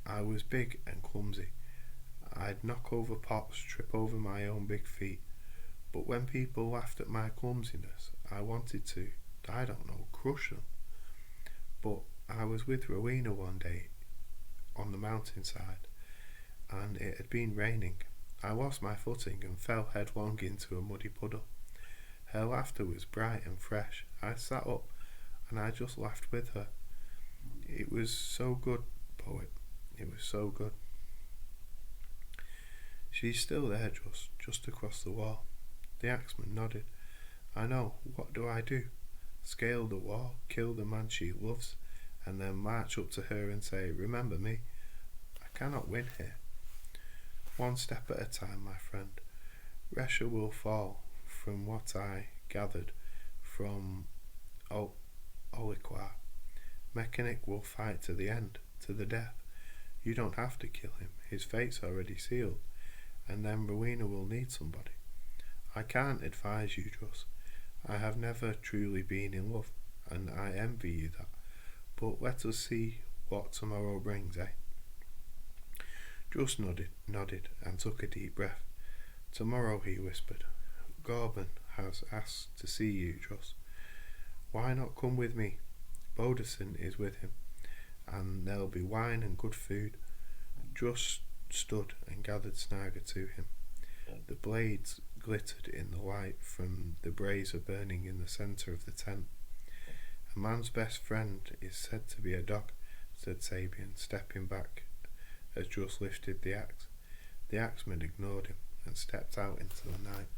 I was big and clumsy. I'd knock over pots, trip over my own big feet. But when people laughed at my clumsiness, I wanted to, crush them. But I was with Rowena one day on the mountainside, and it had been raining. I lost my footing and fell headlong into a muddy puddle. Her laughter was bright and fresh. I sat up and I just laughed with her. It was so good, poet. It was so good. She's still there, just across the wall. The axeman nodded. I know. What do I do? Scale the wall, kill the man she loves, and then march up to her and say, remember me? I cannot win here. One step at a time, my friend. Resha will fall, from what I gathered from a.k.a. Mechanic will fight to the end, to the death. You don't have to kill him, his fate's already sealed, and then Rowena will need somebody. I can't advise you, Druss. I have never truly been in love, and I envy you that. But let us see what tomorrow brings, eh? Druss nodded, and took a deep breath. Tomorrow, he whispered, Gorban has asked to see you, Druss. Why not come with me? Bodison is with him, and there'll be wine and good food. Druss stood and gathered Snaga to him. The blades glittered in the light from the brazier burning in the centre of the tent. A man's best friend is said to be a dog, said Sabian, stepping back as Druss lifted the axe. The axeman ignored him and stepped out into the night.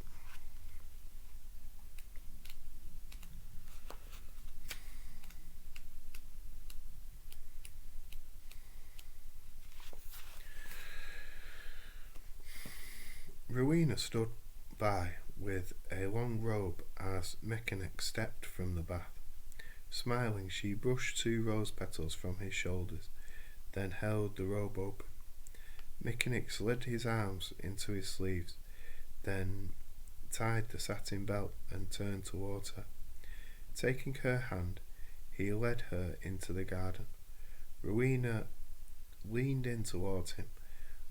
Rowena stood by with a long robe as Mechanic stepped from the bath. Smiling, she brushed 2 rose petals from his shoulders, then held the robe open. Mechanic slid his arms into his sleeves, then tied the satin belt and turned towards her. Taking her hand, he led her into the garden. Rowena leaned in towards him,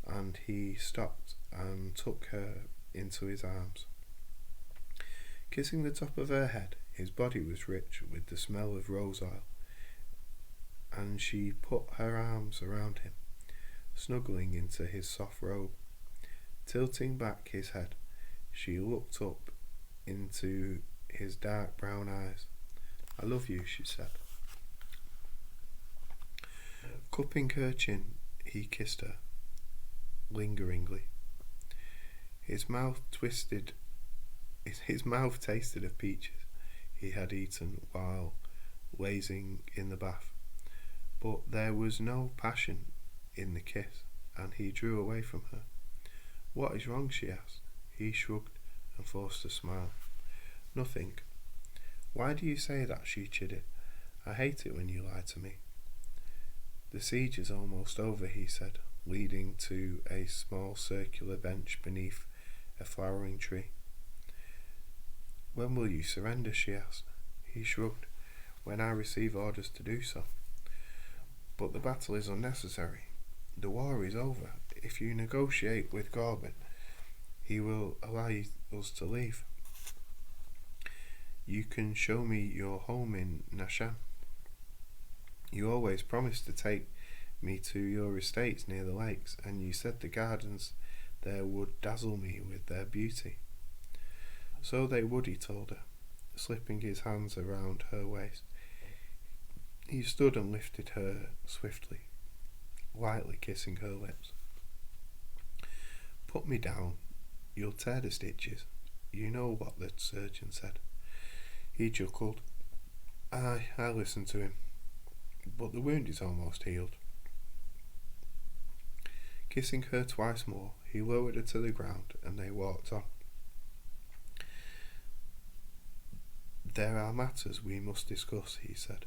and he stopped and took her into his arms. Kissing the top of her head, his body was rich with the smell of rose oil, and she put her arms around him, snuggling into his soft robe. Tilting back his head, she looked up into his dark brown eyes. I love you, she said. Cupping her chin, he kissed her, lingeringly. His mouth tasted of peaches he had eaten while lazing in the bath, but there was no passion in the kiss, and he drew away from her. What is wrong? She asked. He shrugged and forced a smile. Nothing. Why do you say that? She chided. I hate it when you lie to me. The siege is almost over, he said, leading to a small circular bench beneath a flowering tree. When will you surrender? She asked. He shrugged. When I receive orders to do so. But the battle is unnecessary. The war is over. If you negotiate with Gorban, he will allow us to leave. You can show me your home in Nashan. You always promised to take me to your estates near the lakes, and you said the gardens there would dazzle me with their beauty. So they would, he told her, slipping his hands around her waist. He stood and lifted her swiftly, lightly kissing her lips. Put me down, you'll tear the stitches. You know what the surgeon said. He chuckled. I listened to him, but the wound is almost healed. Kissing her twice more, he lowered her to the ground and they walked on. There are matters we must discuss, he said,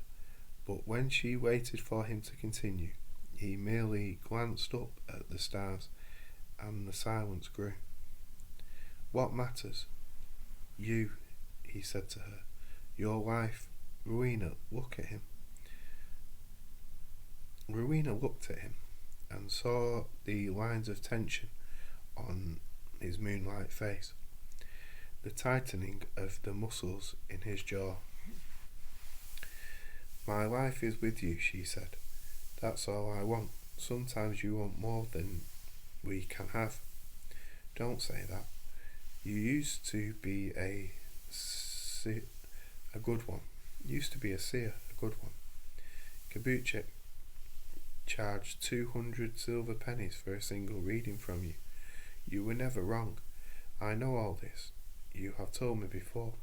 but when she waited for him to continue, he merely glanced up at the stars and the silence grew. What matters? You, he said to her. Your wife, Rowena, look at him. Rowena looked at him and saw the lines of tension on his moonlight face, the tightening of the muscles in his jaw. My life is with you, she said. That's all I want. Sometimes you want more than we can have. Don't say that. You used to be a good one. Used to be a seer, a good one. Kabuchik charged 200 silver pennies for a single reading from you. You were never wrong. I know all this. You have told me before.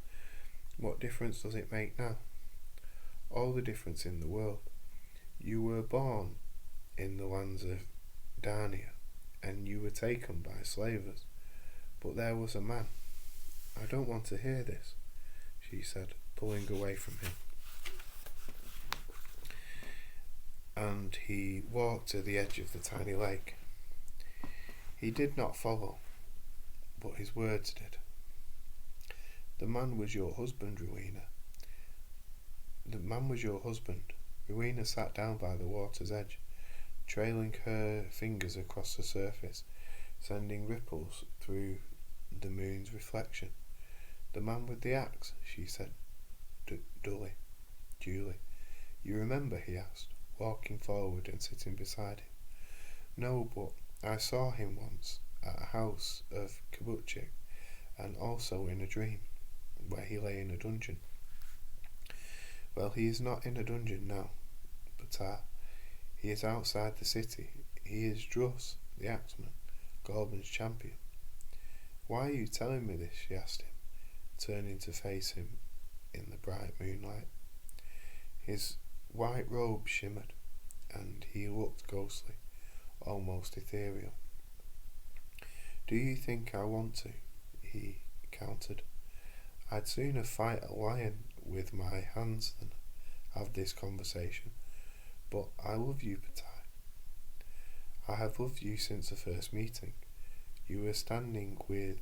What difference does it make now? All the difference in the world. You were born in the lands of Darnia, and you were taken by slavers. But there was a man. I don't want to hear this, she said, pulling away from him. And he walked to the edge of the tiny lake. He did not follow, but his words did. The man was your husband, Rowena. The man was your husband. Rowena sat down by the water's edge, trailing her fingers across the surface, sending ripples through the moon's reflection. The man with the axe, she said dully. Julie. You remember, he asked, walking forward and sitting beside him. No, but I saw him once at a house of Kabuchik, and also in a dream, where he lay in a dungeon. Well, he is not in a dungeon now, but he is outside the city. He is Druss, the axeman, Gorban's champion. Why are you telling me this? She asked him, turning to face him in the bright moonlight. His white robe shimmered, and he looked ghostly, almost ethereal. Do you think I want to? He countered. I'd sooner fight a lion with my hands than have this conversation. But I love you, Patai. I have loved you since the first meeting. You were standing with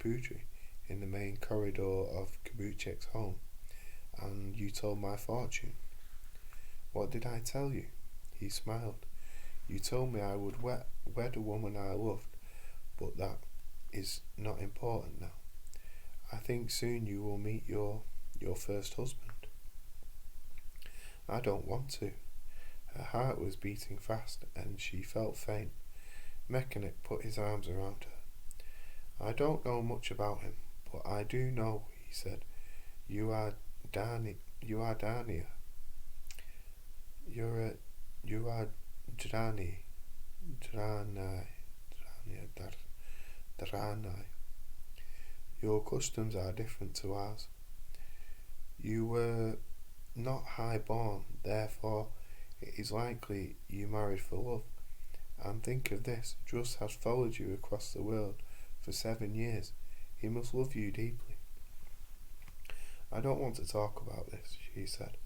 Pudri in the main corridor of Kabuchik's home, and you told my fortune. What did I tell you? He smiled. You told me I would wed a woman I loved, but that is not important now. I think soon you will meet your first husband. I don't want to. Her heart was beating fast, and she felt faint. Mechanic put his arms around her. I don't know much about him, but I do know, he said. You are Darnia. You are Drani. Your customs are different to ours. You were not high-born, therefore it is likely you married for love. And think of this, Druss has followed you across the world for 7 years. He must love you deeply. I don't want to talk about this, she said,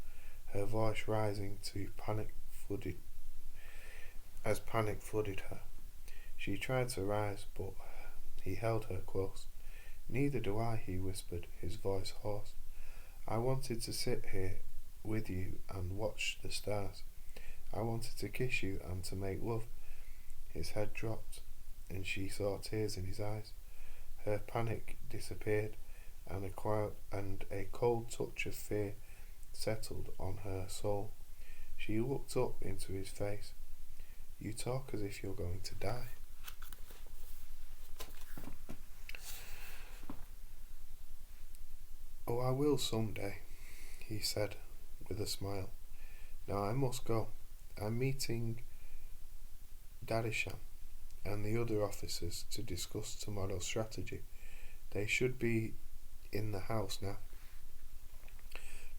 her voice rising to panic flooded her. She tried to rise, but he held her close. Neither do I, he whispered, his voice hoarse. I wanted to sit here with you and watch the stars. I wanted to kiss you and to make love. His head dropped, and she saw tears in his eyes. Her panic disappeared, and a cold touch of fear settled on her soul. She looked up into his face. You talk as if you're going to die. Oh, I will someday, he said with a smile. Now I must go. I'm meeting Dadisham and the other officers to discuss tomorrow's strategy. They should be in the house now.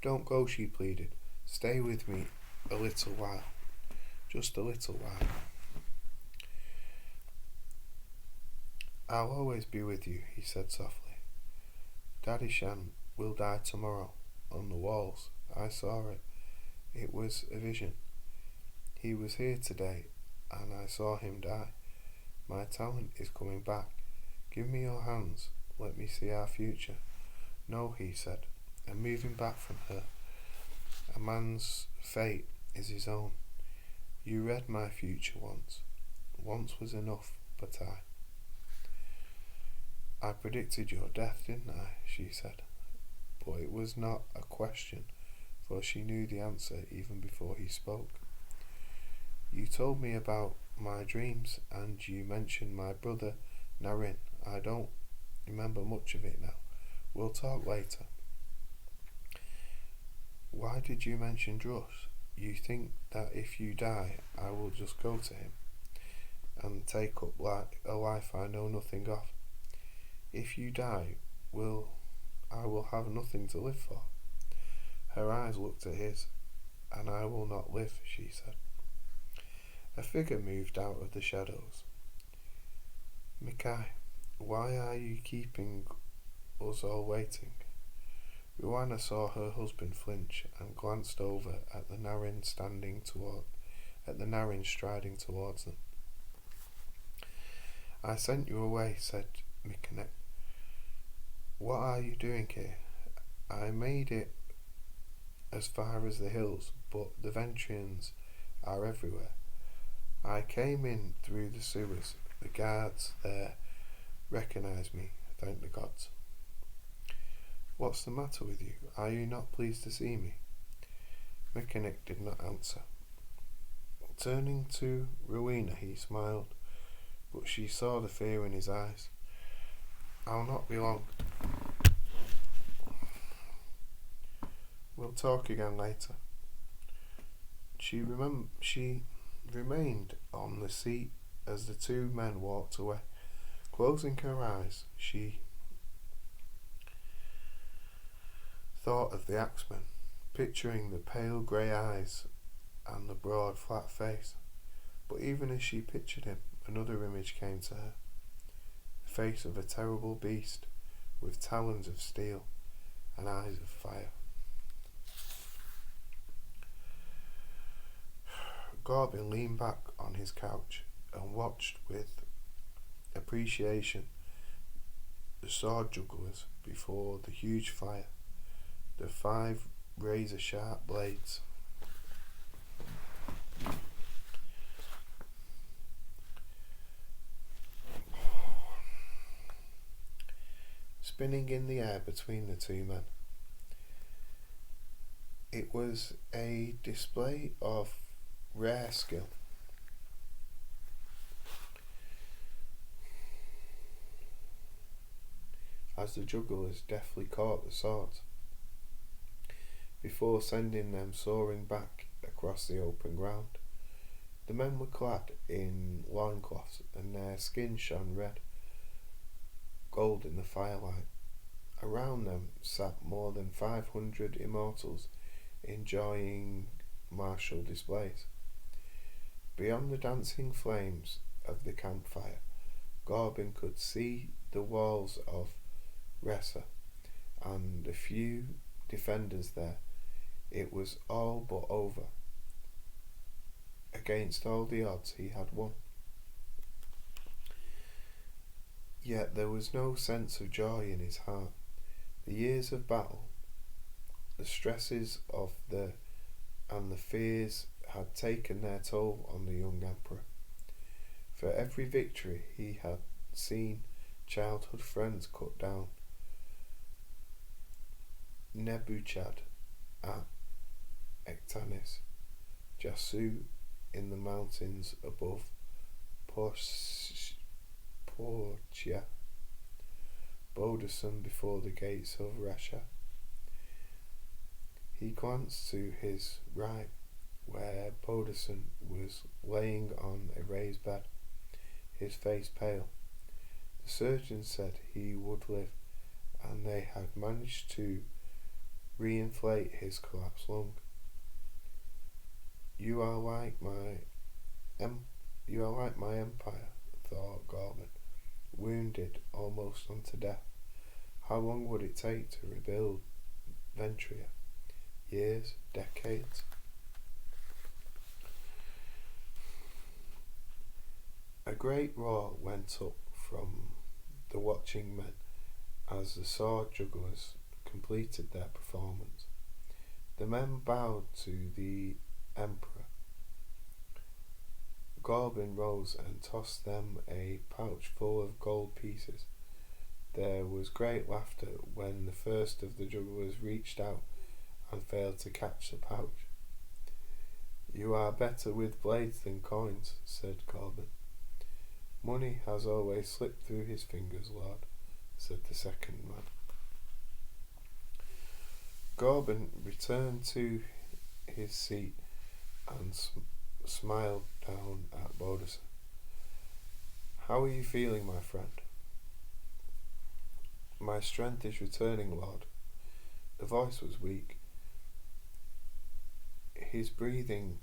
Don't go, she pleaded. Stay with me a little while. Just a little while. I'll always be with you, he said softly. Daddy Shan will die tomorrow. On the walls. I saw it. It was a vision. He was here today, and I saw him die. My talent is coming back. Give me your hands. Let me see our future. No, he said, and moving back from her. A man's fate is his own. You read my future once. Once was enough, but I predicted your death, didn't I? She said. But it was not a question, for she knew the answer even before he spoke. You told me about my dreams, and you mentioned my brother, Narin. I don't remember much of it now. We'll talk later. Why did you mention Druss? You think that if you die, I will just go to him and take up a life I know nothing of? If you die, I will have nothing to live for. Her eyes looked at his. And I will not live, she said. A figure moved out of the shadows. Mikai, why are you keeping us all waiting? Ruana saw her husband flinch and glanced over at the Narin striding towards them. I sent you away, said Mikanek. What are you doing here? I made it as far as the hills, but the Ventrians are everywhere. I came in through the sewers. The guards there recognized me, thank the gods. What's the matter with you? Are you not pleased to see me? Mikanek did not answer. Turning to Rowena, he smiled, but she saw the fear in his eyes. I'll not be long. We'll talk again later. She remained on the seat as the two men walked away. Closing her eyes, she thought of the axeman, picturing the pale grey eyes and the broad flat face. But even as she pictured him, another image came to her. The face of a terrible beast with talons of steel and eyes of fire. Gorbin leaned back on his couch and watched with appreciation the sword jugglers before the huge fire, the 5 razor-sharp blades. Spinning in the air between the two men. It was a display of rare skill. As the jugglers deftly caught the swords, before sending them soaring back across the open ground. The men were clad in loincloths, and their skin shone red, gold in the firelight. Around them sat more than 500 immortals enjoying martial displays. Beyond the dancing flames of the campfire, Gorbin could see the walls of Ressa and a few defenders there. It was all but over. Against all the odds, he had won. Yet there was no sense of joy in his heart. The years of battle, the stresses of and the fears had taken their toll on the young emperor. For every victory he had seen childhood friends cut down. Nebuchad at Ectanis, Jasu in the mountains above Portia, Bodasson before the gates of Rasha. He glanced to his right, where Bodasson was laying on a raised bed, his face pale. The surgeon said he would live, and they had managed to reinflate his collapsed lung. You are like my empire, thought Gorman, wounded almost unto death. How long would it take to rebuild Ventria? Years? Decades? A great roar went up from the watching men as the sword jugglers completed their performance. The men bowed to the emperor. Gorban rose and tossed them a pouch full of gold pieces. There was great laughter when the first of the jugglers reached out and failed to catch the pouch. You are better with blades than coins, said Gorban. Money has always slipped through his fingers, Lord, said the second man. Gorban returned to his seat and smiled down at Bodison. How are you feeling, my friend? My strength is returning, Lord. The voice was weak. His breathing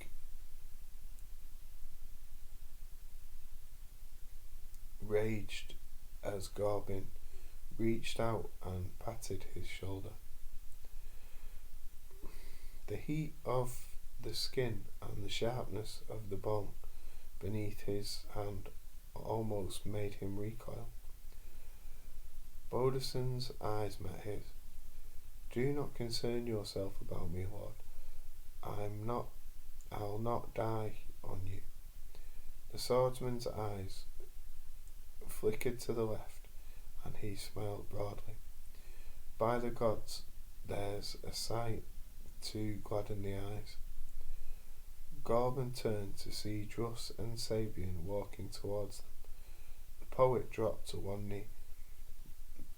raged as Gorban reached out and patted his shoulder. The heat of the skin and the sharpness of the bone beneath his hand almost made him recoil. Bodison's eyes met his. Do not concern yourself about me, Lord. I'll not die on you. The swordsman's eyes flickered to the left, and he smiled broadly. By the gods, there's a sight to gladden the eyes. Gorban turned to see Druss and Sabian walking towards them. The poet dropped to one knee,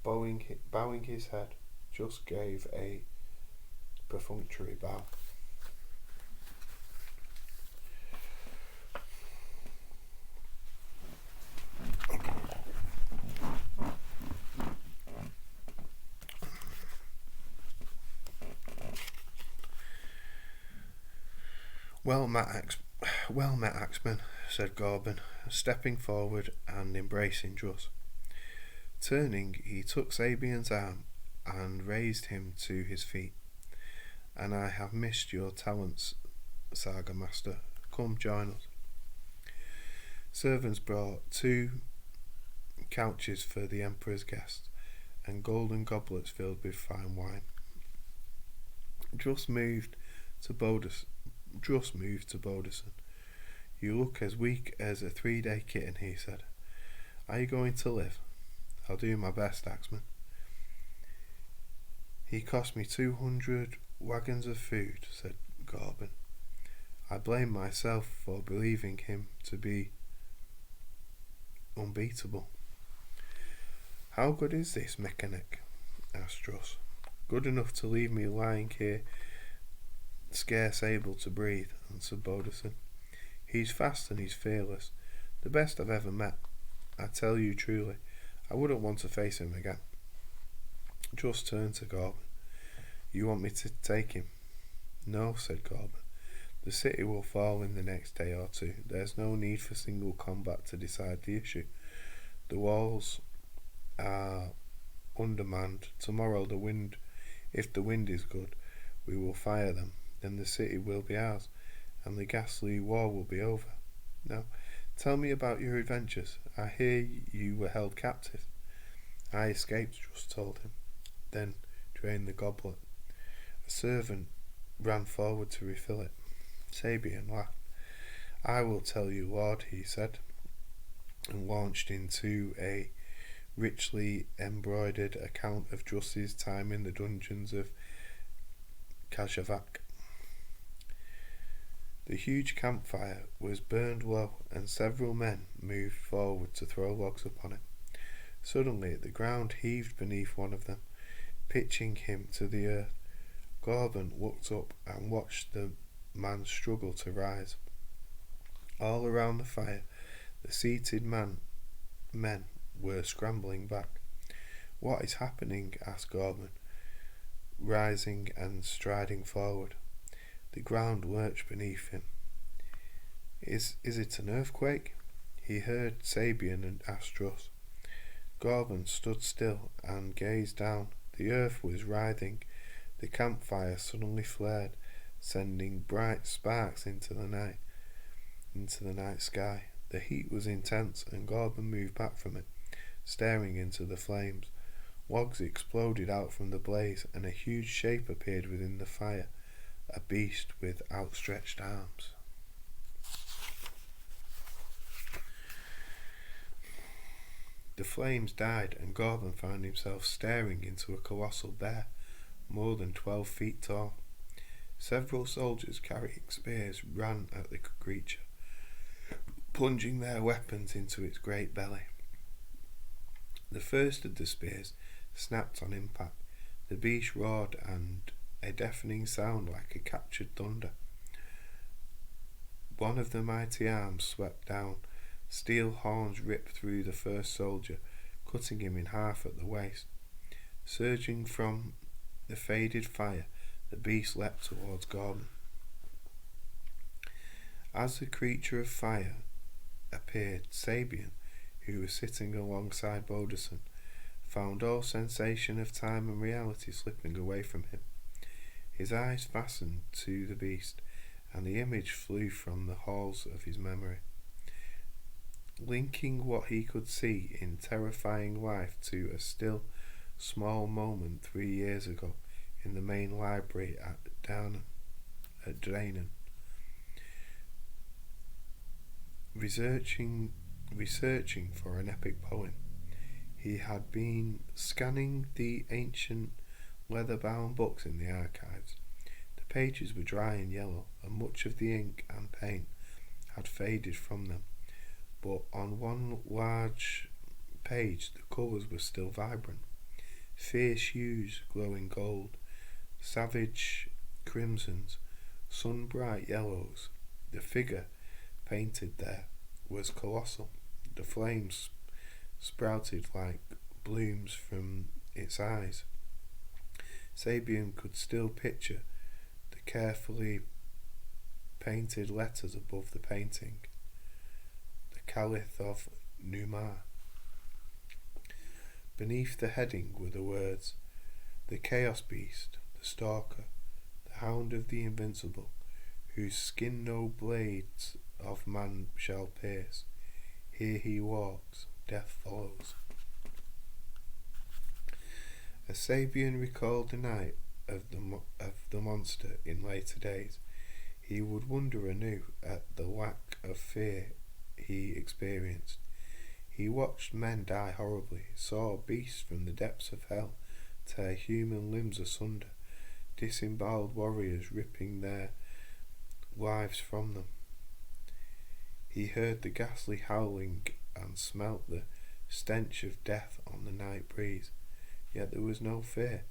bowing his head. Just gave a perfunctory bow. Well met, Axeman, said Gorban, stepping forward and embracing Druss. Turning, he took Sabian's arm and raised him to his feet. And I have missed your talents, Saga Master. Come join us. Servants brought 2 couches for the Emperor's guests and golden goblets filled with fine wine. Druss moved to Bodison. You look as weak as a 3-day kitten, he said. Are you going to live? I'll do my best, Axeman. He cost me 200 wagons of food, said Gorban. I blame myself for believing him to be unbeatable. How good is this mechanic? Asked Druss. Good enough to leave me lying here, scarce able to breathe, answered Bodison. He's fast and he's fearless, the best I've ever met. I tell you truly, I wouldn't want to face him again. Druss turned to Gorban. You want me to take him? No, said Gorban. The city will fall in the next day or 2. There's no need for single combat to decide the issue. The walls are undermanned. Tomorrow if the wind is good, we will fire them. Then the city will be ours, and the ghastly war will be over. Now, tell me about your adventures. I hear you were held captive. I escaped, Druss told him, then drained the goblet. A servant ran forward to refill it. Sabian laughed. I will tell you, Lord, he said, and launched into a richly embroidered account of Druss's time in the dungeons of Kajavak. The huge campfire was burned low, and several men moved forward to throw logs upon it. Suddenly the ground heaved beneath one of them, pitching him to the earth. Gorban looked up and watched the man struggle to rise. All around the fire, the seated men were scrambling back. What is happening? Asked Gorban. rising and striding forward. The ground lurched beneath him. Is it an earthquake? He heard Sabian and asked Druss. Gorban stood still and gazed down. The earth was writhing. The campfire suddenly flared, sending bright sparks into the night sky. The heat was intense, and Gorban moved back from it, staring into the flames. Logs exploded out from the blaze, and a huge shape appeared within the fire, a beast with outstretched arms. The flames died, and Gorban found himself staring into a colossal bear, more than 12 feet tall. Several soldiers carrying spears ran at the creature, plunging their weapons into its great belly. The first of the spears snapped on impact. The beast roared, and a deafening sound like a captured thunder. One of the mighty arms swept down. Steel horns ripped through the first soldier, cutting him in half at the waist. Surging from the faded fire, the beast leapt towards Gorban. As the creature of fire appeared, Sabian, who was sitting alongside Boderson, found all sensation of time and reality slipping away from him. His eyes fastened to the beast, and the image flew from the halls of his memory, linking what he could see in terrifying life to a still, small moment 3 years ago in the main library at Drainan. Researching for an epic poem, he had been scanning the ancient leather-bound books in the archives. The pages were dry and yellow, and much of the ink and paint had faded from them. But on one large page the colours were still vibrant. Fierce hues glowing gold, savage crimsons, sun-bright yellows. The figure painted there was colossal. The flames sprouted like blooms from its eyes. Sabian could still picture the carefully painted letters above the painting. The Caliph of Numar. Beneath the heading were the words, "The Chaos Beast, the Stalker, the Hound of the Invincible, whose skin no blades of man shall pierce. Here he walks, death follows." As Sabian recalled the night of the monster in later days, he would wonder anew at the lack of fear he experienced. He watched men die horribly, saw beasts from the depths of hell tear human limbs asunder, disemboweled warriors ripping their lives from them. He heard the ghastly howling and smelt the stench of death on the night breeze, yet there was no fear.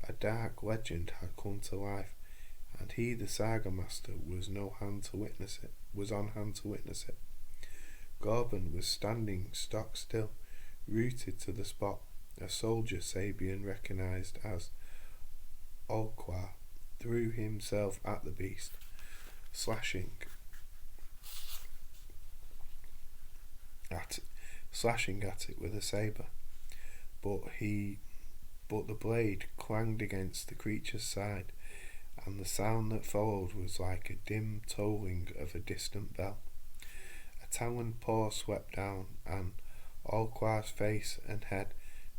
A dark legend had come to life, and he, the saga master, was on hand to witness it. Gorban was standing stock still, rooted to the spot. A soldier Sabian recognised as a.k.a. threw himself at the beast, slashing at it with a sabre, but the blade clanged against the creature's side, and the sound that followed was like a dim tolling of a distant bell. A taloned paw swept down, and a.k.a.'s face and head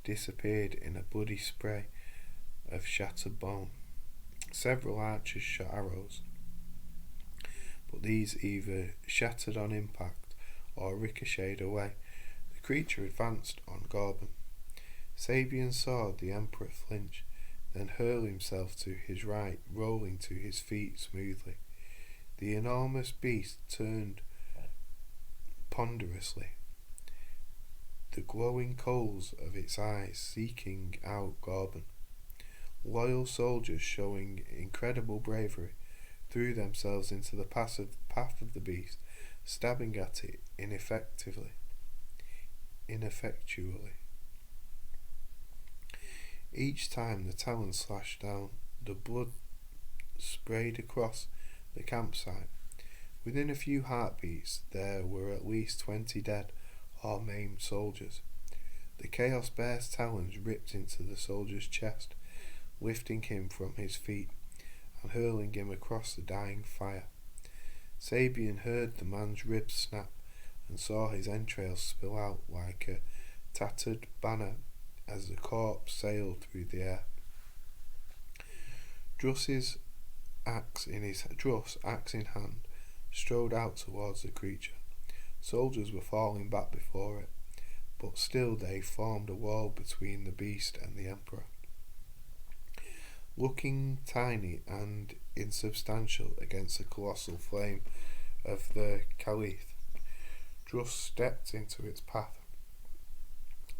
disappeared in a bloody spray of shattered bone. Several archers shot arrows, but these either shattered on impact or ricocheted away. The creature advanced on Gorban. Sabian saw the Emperor flinch, then hurl himself to his right, rolling to his feet smoothly. The enormous beast turned ponderously, the glowing coals of its eyes seeking out Gorban. Loyal soldiers showing incredible bravery threw themselves into the path of the beast, stabbing at it ineffectually. Each time the talon slashed down, the blood sprayed across the campsite. Within a few heartbeats, there were at least 20 dead or maimed soldiers. The Chaos Bear's talons ripped into the soldier's chest, lifting him from his feet and hurling him across the dying fire. Sabian heard the man's ribs snap and saw his entrails spill out like a tattered banner as the corpse sailed through the air. Druss, axe in hand, strode out towards the creature. Soldiers were falling back before it, but still they formed a wall between the beast and the Emperor. Looking tiny and insubstantial against the colossal flame of the Caliph, Druss stepped into its path.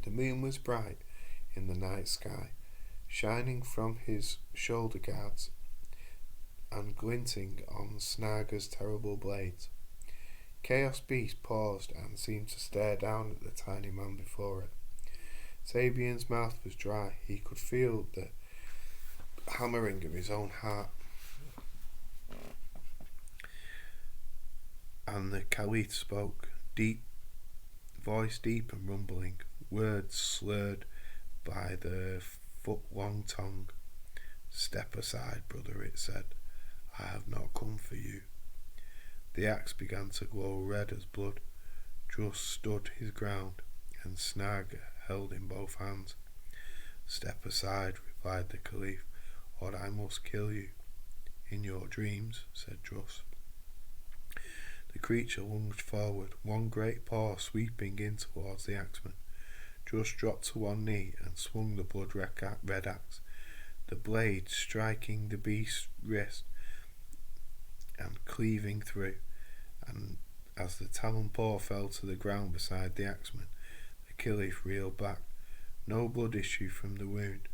The moon was bright in the night sky, shining from his shoulder guards and glinting on Snaga's terrible blades. Chaos Beast paused and seemed to stare down at the tiny man before it. Sabian's mouth was dry. He could feel the hammering of his own heart. And the Caliph spoke, voice deep and rumbling, words slurred by the foot-long tongue. "Step aside, brother," it said. "I have not come for you." The axe began to glow red as blood. Druss stood his ground, and Snaga held in both hands. "Step aside," replied the Caliph, "or I must kill you." "In your dreams," said Druss. The creature lunged forward, one great paw sweeping in towards the axeman. Druss dropped to one knee and swung the blood-red axe, the blade striking the beast's wrist and cleaving through. And as the talon paw fell to the ground beside the axeman, the Caliph reeled back. No blood issued from the wound,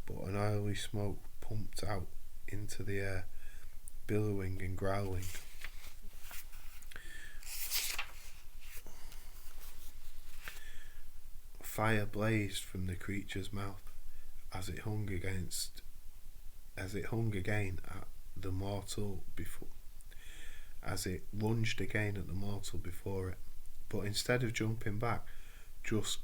but an oily smoke pumped out into the air, billowing and growling. Fire blazed from the creature's mouth as it hung again at the mortal before. As it lunged again at the mortal before it, but instead of jumping back, Druss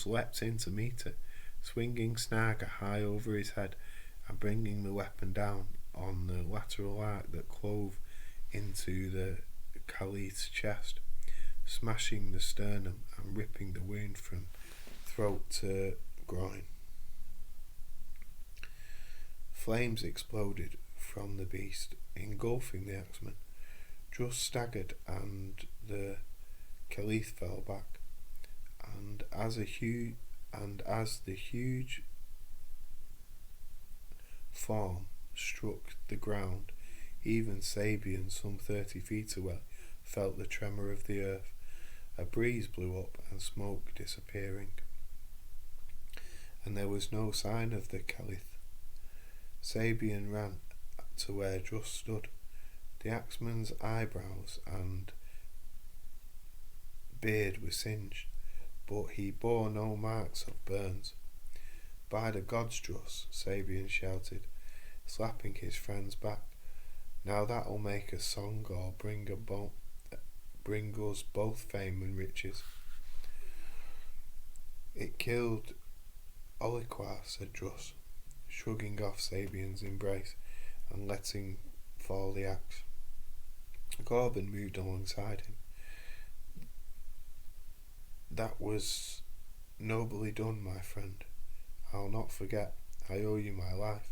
leapt in to meet it, swinging Snaga high over his head and bringing the weapon down on the lateral arc that clove into the Caliph's chest, smashing the sternum and ripping the wound from throat to groin. Flames exploded from the beast, engulfing the axeman. Druss staggered and the Caliph fell back, and as the huge form struck the ground, even Sabian, some 30 feet away, felt the tremor of the earth. A breeze blew up and smoke disappearing, and there was no sign of the Caliph. Sabian ran to where Druss stood. The axeman's eyebrows and beard were singed, but he bore no marks of burns. "By the gods, Druss," Sabian shouted, slapping his friend's back. "Now that'll make a song or bring us both fame and riches." "It killed a.k.a," said Druss, shrugging off Sabian's embrace and letting fall the axe. Corbin moved alongside him. "That was nobly done, my friend. I'll not forget. I owe you my life."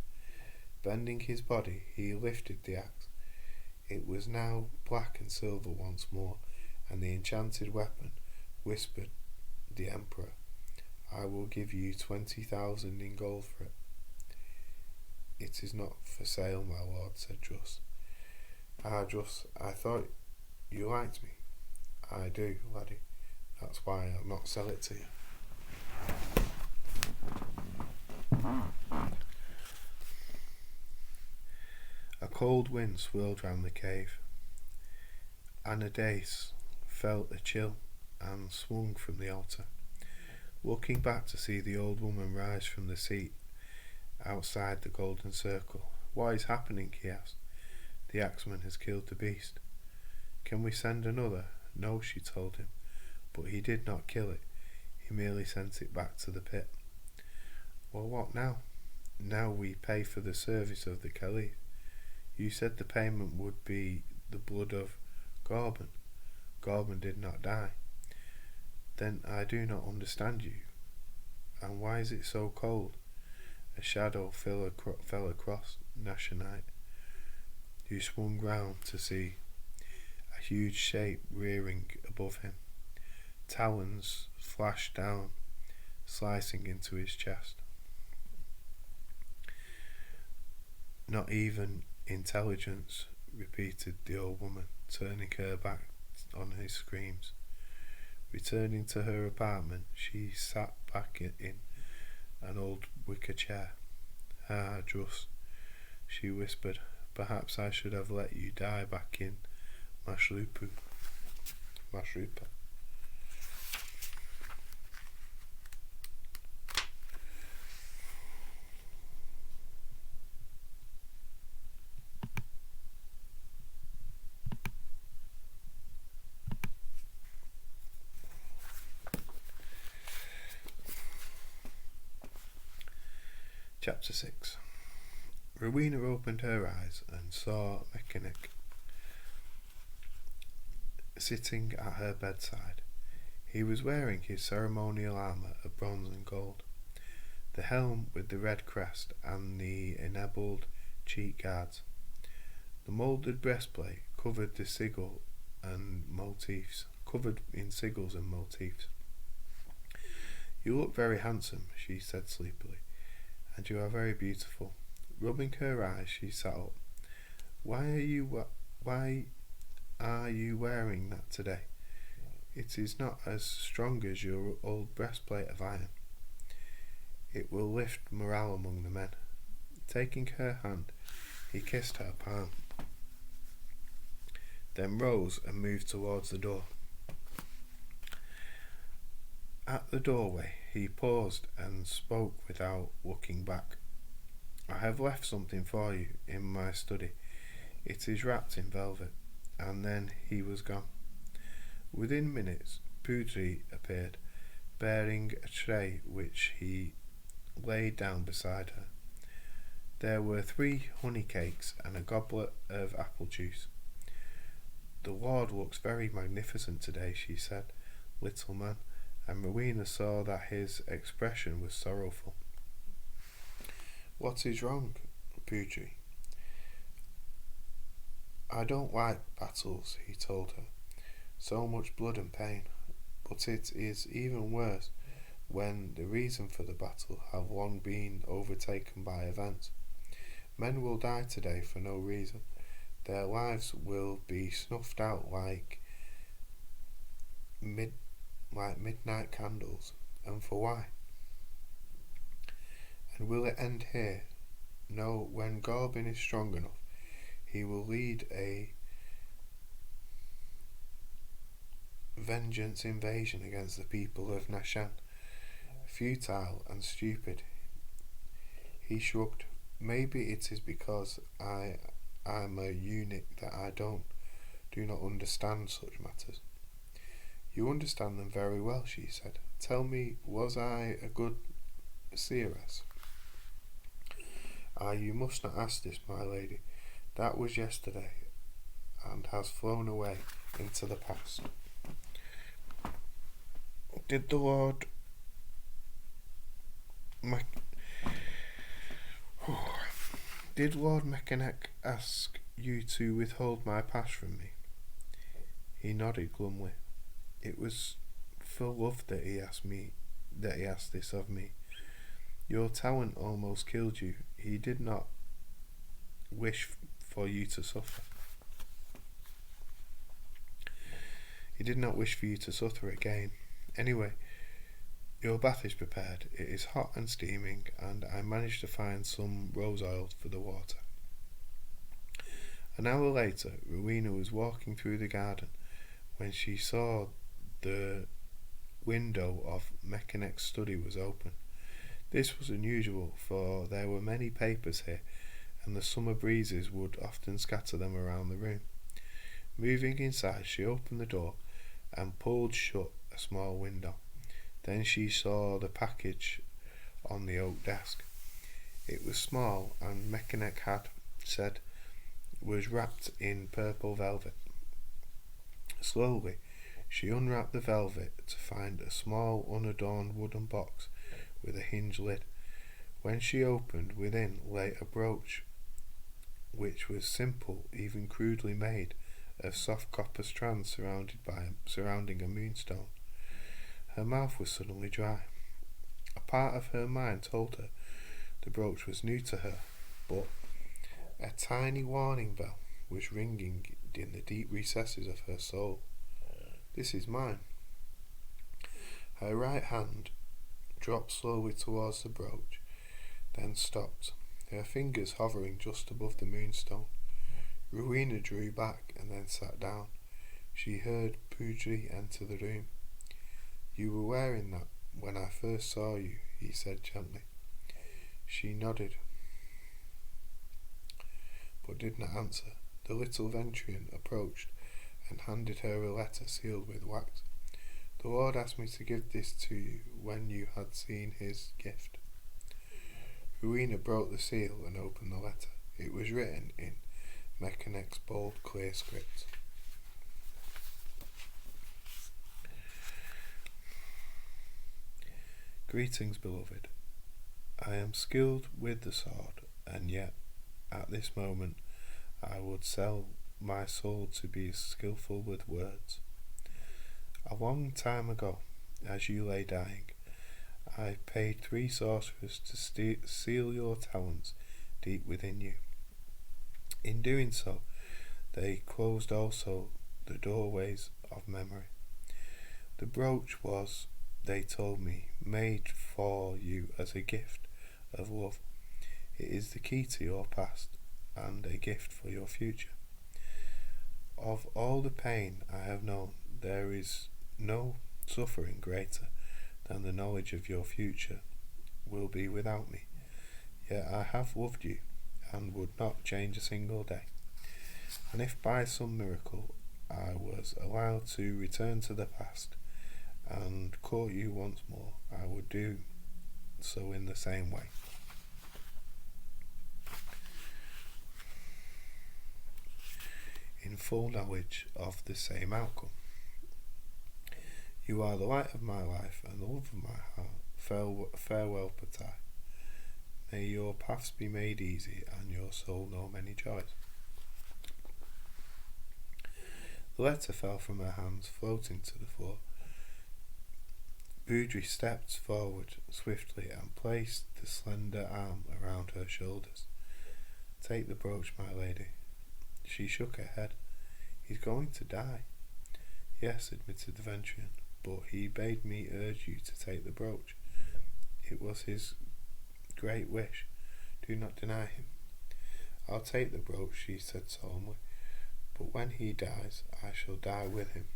Bending his body, he lifted the axe. It was now black and silver once more, and the enchanted weapon whispered the Emperor, "I will give you 20,000 in gold for it." "It is not for sale, my lord," said Druss. "Ah, Druss, I thought you liked me." "I do, laddie. That's why I'll not sell it to you." A cold wind swirled round the cave. Ananias felt a chill and swung from the altar. looking back to see the old woman rise from the seat outside the golden circle. What is happening? He asked. The axeman has killed the beast. Can we send another? No, she told him, but he did not kill it. He merely sent it back to the pit. Well, what now? Now we pay for the service of the Caliph. You said the payment would be the blood of Gorban. Gorban did not die. Then I do not understand you. And why is it so cold? A shadow fell across Nashanite, who swung round to see a huge shape rearing above him. Talons flashed down, slicing into his chest. Not even intelligence, repeated the old woman, turning her back on his screams. Returning to her apartment, she sat back in an old wicker chair. Ah, Druss, she whispered, perhaps I should have let you die back in Mashrupa. Chapter 6. Rowena opened her eyes and saw Mechanic sitting at her bedside. He was wearing his ceremonial armour of bronze and gold, the helm with the red crest and the enabled cheek guards. The moulded breastplate covered in sigils and motifs. You look very handsome, she said sleepily, and you are very beautiful. Rubbing her eyes, she sat up. Why are you wearing that today? It is not as strong as your old breastplate of iron. It will lift morale among the men. Taking her hand, he kissed her palm, then rose and moved towards the door. At the doorway, he paused and spoke without looking back. I have left something for you in my study. It is wrapped in velvet. And then he was gone. Within minutes, Pudri appeared, bearing a tray which he laid down beside her. There were 3 honey cakes and a goblet of apple juice. The Lord looks very magnificent today, she said, little man, and Rowena saw that his expression was sorrowful. What is wrong, Pudri? I don't like battles, he told her. So much blood and pain. But it is even worse when the reason for the battle have long been overtaken by events. Men will die today for no reason. Their lives will be snuffed out like midnight candles. And for why? And will it end here? No, when Gorban is strong enough, he will lead a vengeance invasion against the people of Nashan. Futile and stupid. He shrugged. Maybe it is because I am a eunuch that I do not understand such matters. You understand them very well, she said. Tell me, was I a good seeress? Ah, you must not ask this, my lady. That was yesterday, and has flown away into the past. Did the Lord Did Lord Mechanic ask you to withhold my past from me? He nodded glumly. It was for love that he asked this of me. Your talent almost killed you. He did not wish for you to suffer. He did not wish for you to suffer again. Anyway, your bath is prepared. It is hot and steaming, and I managed to find some rose oil for the water. An hour later, Rowena was walking through the garden when she saw the window of Mechanek's study was open. This was unusual, for there were many papers here, and the summer breezes would often scatter them around the room. Moving inside, she opened the door and pulled shut a small window. Then she saw the package on the oak desk. It was small, and Mechanek had said was wrapped in purple velvet. Slowly, she unwrapped the velvet to find a small, unadorned wooden box with a hinged lid. When she opened, within lay a brooch which was simple, even crudely made, of soft copper strands surrounding a moonstone. Her mouth was suddenly dry. A part of her mind told her the brooch was new to her, but a tiny warning bell was ringing in the deep recesses of her soul. This is mine. Her right hand dropped slowly towards the brooch, then stopped, her fingers hovering just above the moonstone. Rowena drew back and then sat down. She heard Pudri enter the room. "You were wearing that when I first saw you," he said gently. She nodded, but did not answer. The little Ventrian approached and handed her a letter sealed with wax. "The Lord asked me to give this to you when you had seen his gift." Rowena broke the seal and opened the letter. It was written in Mechanek's bold, clear script. "Greetings, beloved. I am skilled with the sword, and yet, at this moment, I would sell my soul to be skillful with words. A long time ago, as you lay dying, I paid 3 sorcerers to seal your talents deep within you. In doing so, they closed also the doorways of memory. The brooch was, they told me, made for you as a gift of love. It is the key to your past and a gift for your future. Of all the pain I have known, there is no suffering greater than the knowledge of your future will be without me. Yet I have loved you and would not change a single day. And if by some miracle I was allowed to return to the past and court you once more, I would do so in the same way. In full knowledge of the same outcome. You are the light of my life and the love of my heart. Farewell, Patai. May your paths be made easy and your soul know many joys." The letter fell from her hands, floating to the floor. Pudri stepped forward swiftly and placed the slender arm around her shoulders. "Take the brooch, my lady." She shook her head. "He's going to die." "Yes," admitted the Ventrian, "but he bade me urge you to take the brooch. It was his great wish. Do not deny him." "I'll take the brooch," she said solemnly, "but when he dies, I shall die with him."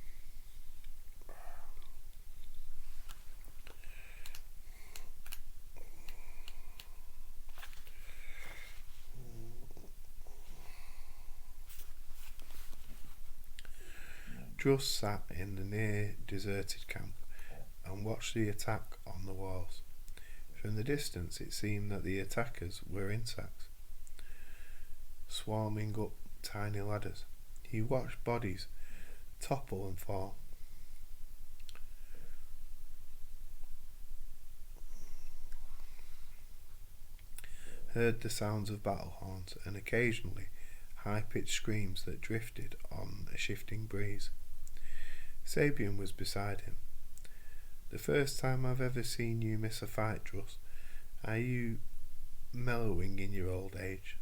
Druss sat in the near deserted camp and watched the attack on the walls. From the distance it seemed that the attackers were insects, swarming up tiny ladders. He watched bodies topple and fall. Heard the sounds of battle horns and occasionally high-pitched screams that drifted on a shifting breeze. Sabian was beside him. "The first time I've ever seen you miss a fight, Druss. Are you mellowing in your old age?"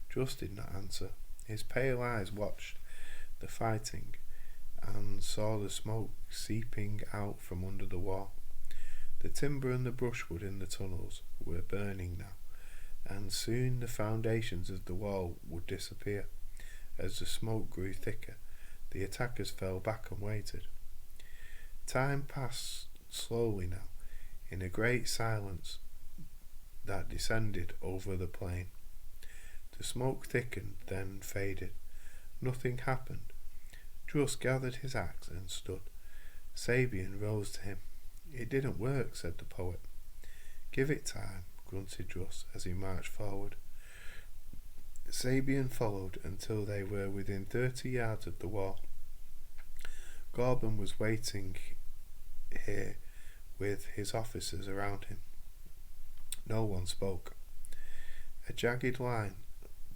Druss did not answer. His pale eyes watched the fighting and saw the smoke seeping out from under the wall. The timber and the brushwood in the tunnels were burning now, and soon the foundations of the wall would disappear. As the smoke grew thicker, the attackers fell back and waited. Time passed slowly now, in a great silence that descended over the plain. The smoke thickened, then faded. Nothing happened. Druss gathered his axe and stood. Sabian rose to him. "It didn't work," said the poet. "Give it time," grunted Druss as he marched forward. Sabian followed until they were within 30 yards of the wall. Gorban was waiting here with his officers around him. No one spoke. A jagged line,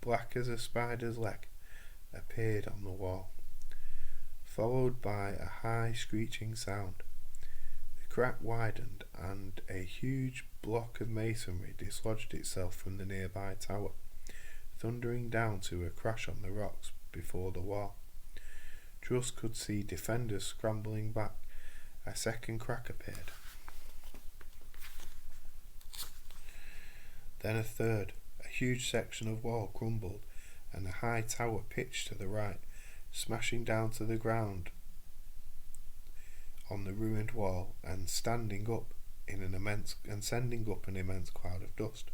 black as a spider's leg, appeared on the wall, followed by a high screeching sound. The crack widened and a huge block of masonry dislodged itself from the nearby tower, thundering down to a crash on the rocks before the wall. Druss could see defenders scrambling back. A second crack appeared. Then a third. A huge section of wall crumbled, and a high tower pitched to the right, smashing down to the ground on the ruined wall and sending up an immense cloud of dust.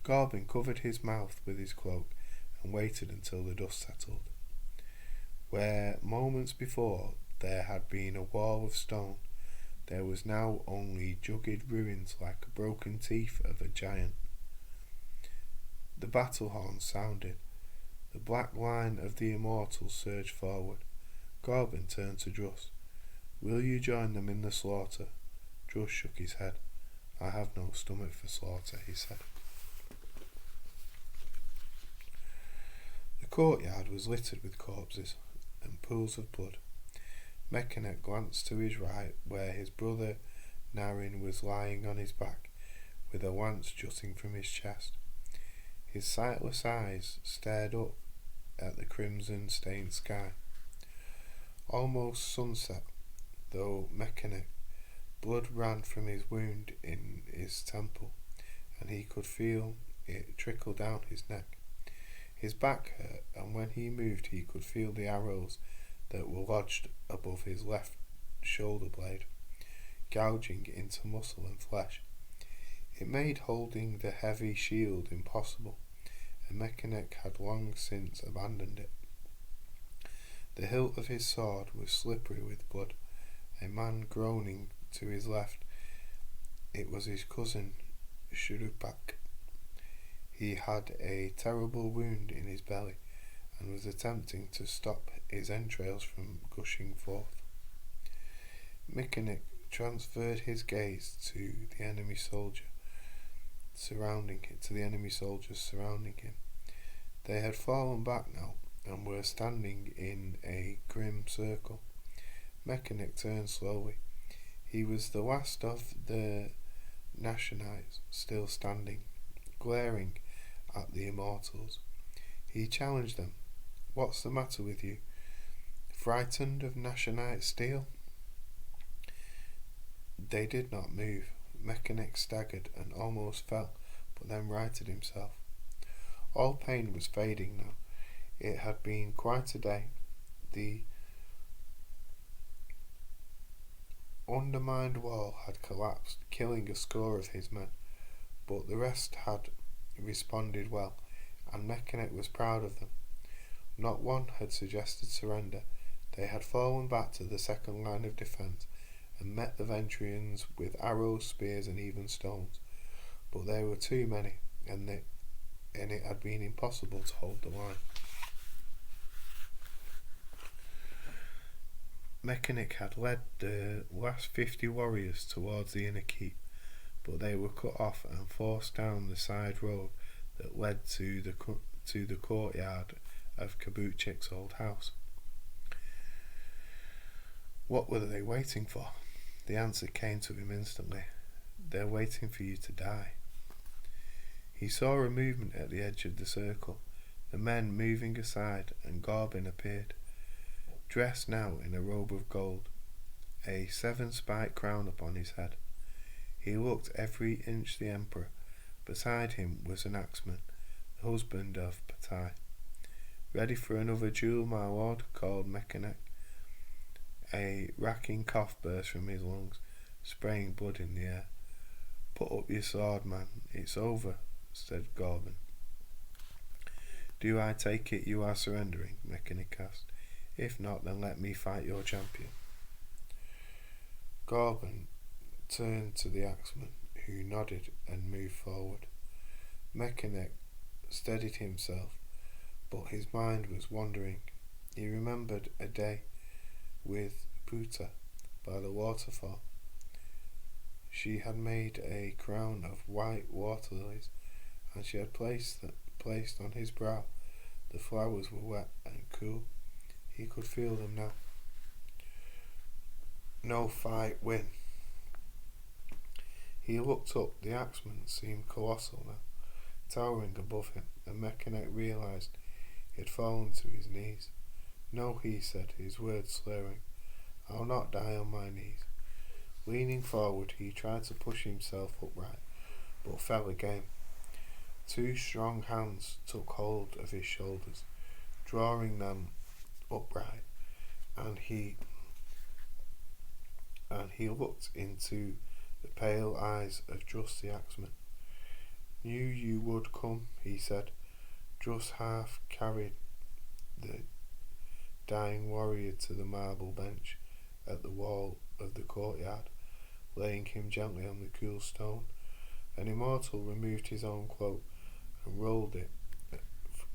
Gorban covered his mouth with his cloak and waited until the dust settled. Where moments before there had been a wall of stone, there was now only jagged ruins like the broken teeth of a giant. The battle horn sounded. The black line of the immortals surged forward. Gorban turned to Druss. "Will you join them in the slaughter?" Druss shook his head. "I have no stomach for slaughter," he said. The courtyard was littered with corpses and pools of blood. Mechaneck glanced to his right, where his brother Narin was lying on his back, with a lance jutting from his chest. His sightless eyes stared up at the crimson-stained sky. Almost sunset, though Mechaneck, blood ran from his wound in his temple, and he could feel it trickle down his neck. His back hurt, and when he moved he could feel the arrows that were lodged above his left shoulder blade, gouging into muscle and flesh. It made holding the heavy shield impossible, and Mechaneck had long since abandoned it. The hilt of his sword was slippery with blood. A man groaning to his left. It was his cousin Shurupak. He had a terrible wound in his belly and was attempting to stop his entrails from gushing forth. Mechaneck transferred his gaze to the enemy soldiers surrounding him. They had fallen back now and were standing in a grim circle. Mechaneck turned slowly. He was the last of the Nashanites still standing, glaring at the immortals. He challenged them. "What's the matter with you? Frightened of Nashanite steel?" They did not move. Mechaneck staggered and almost fell, but then righted himself. All pain was fading now. It had been quite a day. The undermined wall had collapsed, killing a score of his men, but the rest had responded well, and Mechaneck was proud of them. Not one had suggested surrender. They had fallen back to the second line of defence and met the Ventrians with arrows, spears and even stones, but there were too many, and it had been impossible to hold the line. Mechaneck had led the last 50 warriors towards the inner keep, but they were cut off and forced down the side road that led to the courtyard of Kabuchik's old house. What were they waiting for? The answer came to him instantly. "They're waiting for you to die." He saw a movement at the edge of the circle, the men moving aside, and Gorban appeared, dressed now in a robe of gold, a 7-spiked crown upon his head. He looked every inch the emperor. Beside him was an axeman, the husband of Patai. "Ready for another duel, my lord?" called Mechaneck. A racking cough burst from his lungs, spraying blood in the air. "Put up your sword, man. It's over," said Gorbin. "Do I take it you are surrendering?" Mechanic asked. "If not, then let me fight your champion." Gorbin turned to the axeman, who nodded and moved forward. Mechanic steadied himself, but his mind was wandering. He remembered a day with Buta by the waterfall. She had made a crown of white water lilies, and she had placed on his brow. The flowers were wet and cool. He could feel them now. No fight win. He looked up. The axeman seemed colossal now, towering above him, and Mechanic realised he had fallen to his knees. "No," he said, his words slurring. "I'll not die on my knees." Leaning forward, he tried to push himself upright, but fell again. Two strong hands took hold of his shoulders, drawing them upright, and he looked into the pale eyes of Druss the axeman. "Knew you would come," he said. Druss half carried the dying warrior to the marble bench at the wall of the courtyard, laying him gently on the cool stone. An immortal removed his own cloak and rolled it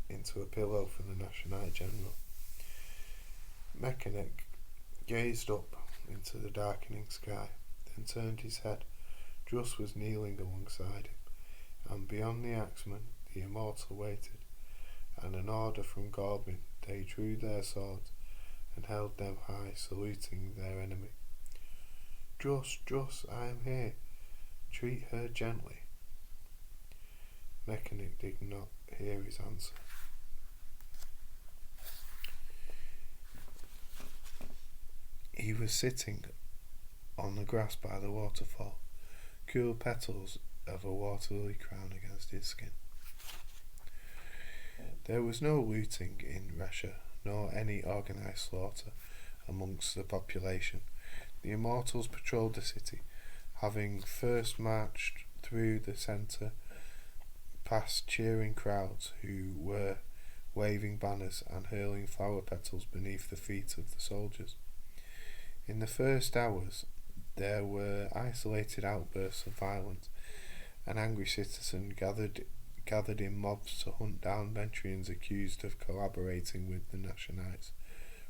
into a pillow for the Nashanite general. Mechanic gazed up into the darkening sky, then turned his head. Druss was kneeling alongside him, and beyond the axeman the immortal waited. At an order from Gorbin, they drew their swords and held them high, saluting their enemy. "Druss, Druss, I am here. Treat her gently." Mechanic did not hear his answer. He was sitting on the grass by the waterfall, cool petals of a water lily crown against his skin. There was no looting in Russia, nor any organised slaughter amongst the population. The immortals patrolled the city, having first marched through the centre, past cheering crowds who were waving banners and hurling flower petals beneath the feet of the soldiers. In the first hours, there were isolated outbursts of violence. An angry citizen gathered in mobs to hunt down Ventrians accused of collaborating with the Nashanites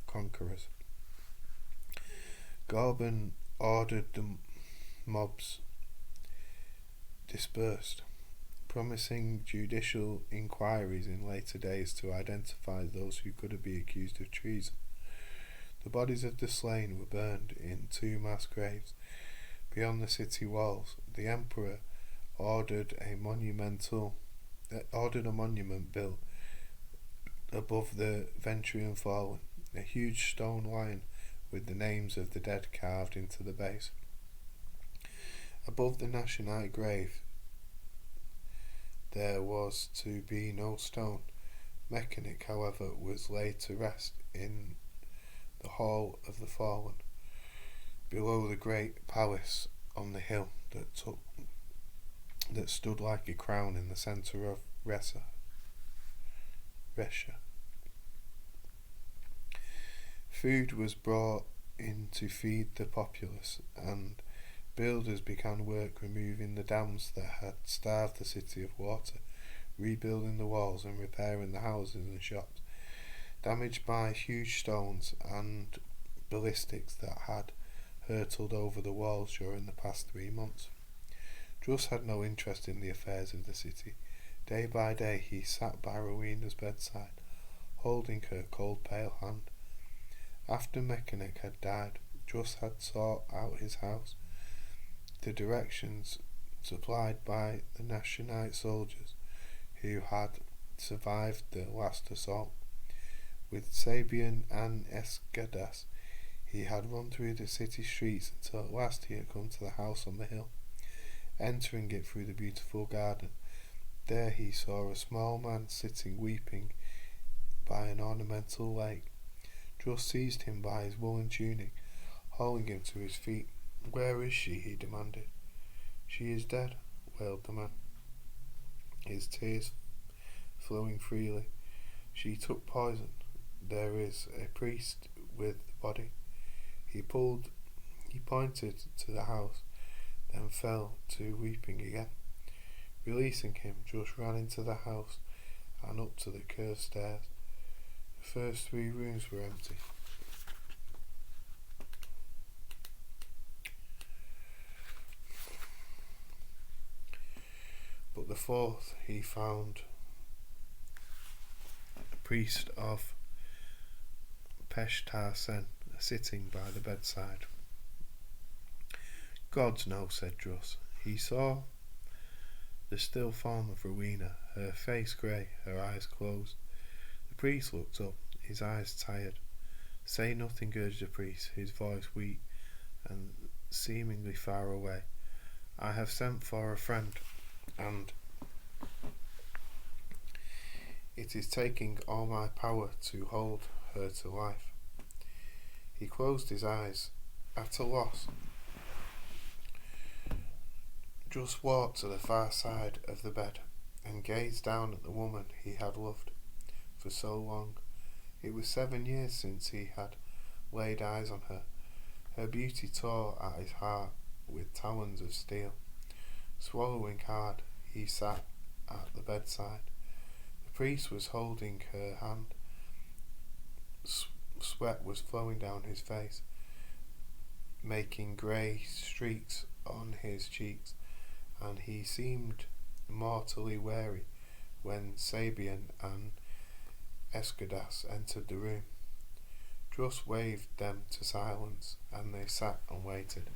conquerors. Gorbin ordered the mobs dispersed, promising judicial inquiries in later days to identify those who could be accused of treason. The bodies of the slain were burned in 2 mass graves beyond the city walls. The emperor ordered a monument built above the Ventrian fallen, a huge stone lion with the names of the dead carved into the base. Above the Nashanite grave there was to be no stone. Mechanic, however, was laid to rest in the Hall of the Fallen, below the great palace on the hill that stood like a crown in the centre of Resha. Food was brought in to feed the populace, and builders began work removing the dams that had starved the city of water, rebuilding the walls and repairing the houses and shops damaged by huge stones and ballistics that had hurtled over the walls during the past 3 months. Druss had no interest in the affairs of the city. Day by day he sat by Rowena's bedside, holding her cold pale hand. After Mechanic had died, Druss had sought out his house. The directions supplied by the Nashanite soldiers who had survived the last assault. With Sabian and Escadas, he had run through the city streets until at last he had come to the house on the hill. Entering it through the beautiful garden, there he saw a small man sitting weeping by an ornamental lake. Druss seized him by his woolen tunic, hauling him to his feet. "Where is she?" he demanded. "She is dead," wailed the man, his tears flowing freely. "She took poison. There is a priest with the body." He pointed to the house, then fell to weeping again. Releasing him, Druss ran into the house and up to the cursed stairs. The first 3 rooms were empty. But the 4th he found a priest of Peshtar Sen sitting by the bedside. "Gods, no," said Druss. He saw the still form of Rowena, her face grey, her eyes closed. The priest looked up, his eyes tired. "Say nothing," urged the priest, his voice weak and seemingly far away. "I have sent for a friend, and it is taking all my power to hold her to life." He closed his eyes, at a loss. Druss walked to the far side of the bed and gazed down at the woman he had loved for so long. It was 7 years since he had laid eyes on her. Her beauty tore at his heart with talons of steel. Swallowing hard, he sat at the bedside. The priest was holding her hand. Sweat was flowing down his face, making grey streaks on his cheeks, and he seemed mortally weary when Sabian and Escadas entered the room. Druss waved them to silence, and they sat and waited.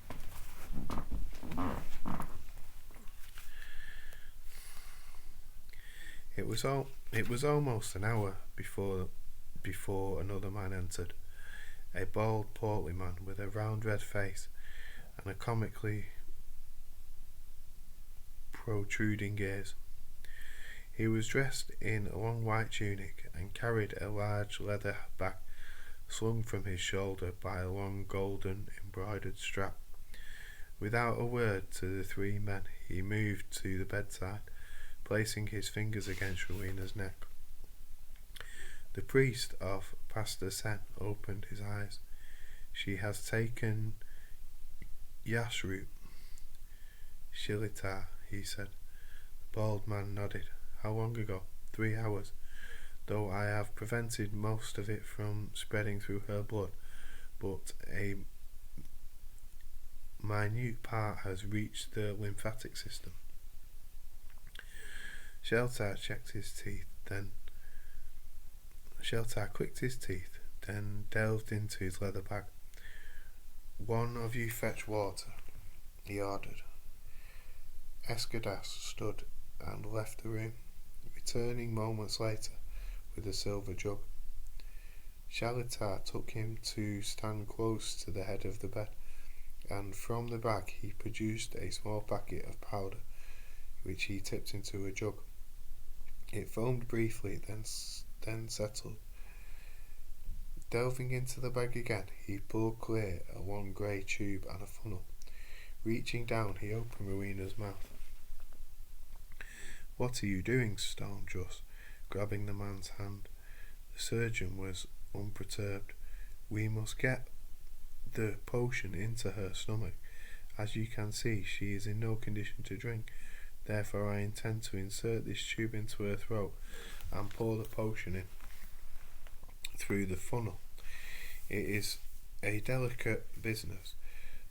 It was almost an hour before another man entered, a bald, portly man with a round red face and a comically protruding ears. He was dressed in a long white tunic and carried a large leather bag slung from his shoulder by a long golden embroidered strap. Without a word to the 3 men, he moved to the bedside, placing his fingers against Rowena's neck. The priest of Pastor Sen opened his eyes. "She has taken Yashroot Shilitar," he said. The bald man nodded. "How long ago?" 3 hours, though I have prevented most of it from spreading through her blood, but a minute part has reached the lymphatic system." Sheltar clicked his teeth, then delved into his leather bag. "One of you fetch water," he ordered. Escadas stood and left the room, returning moments later with a silver jug. Shalitar took him to stand close to the head of the bed, and from the bag he produced a small packet of powder, which he tipped into a jug. It foamed briefly, then settled. Delving into the bag again, he pulled clear a long grey tube and a funnel. Reaching down, he opened Rowena's mouth. "What are you doing?" stormed Druss, grabbing the man's hand. The surgeon was unperturbed. "We must get the potion into her stomach. As you can see, she is in no condition to drink. Therefore I intend to insert this tube into her throat and pour the potion in through the funnel. It is a delicate business,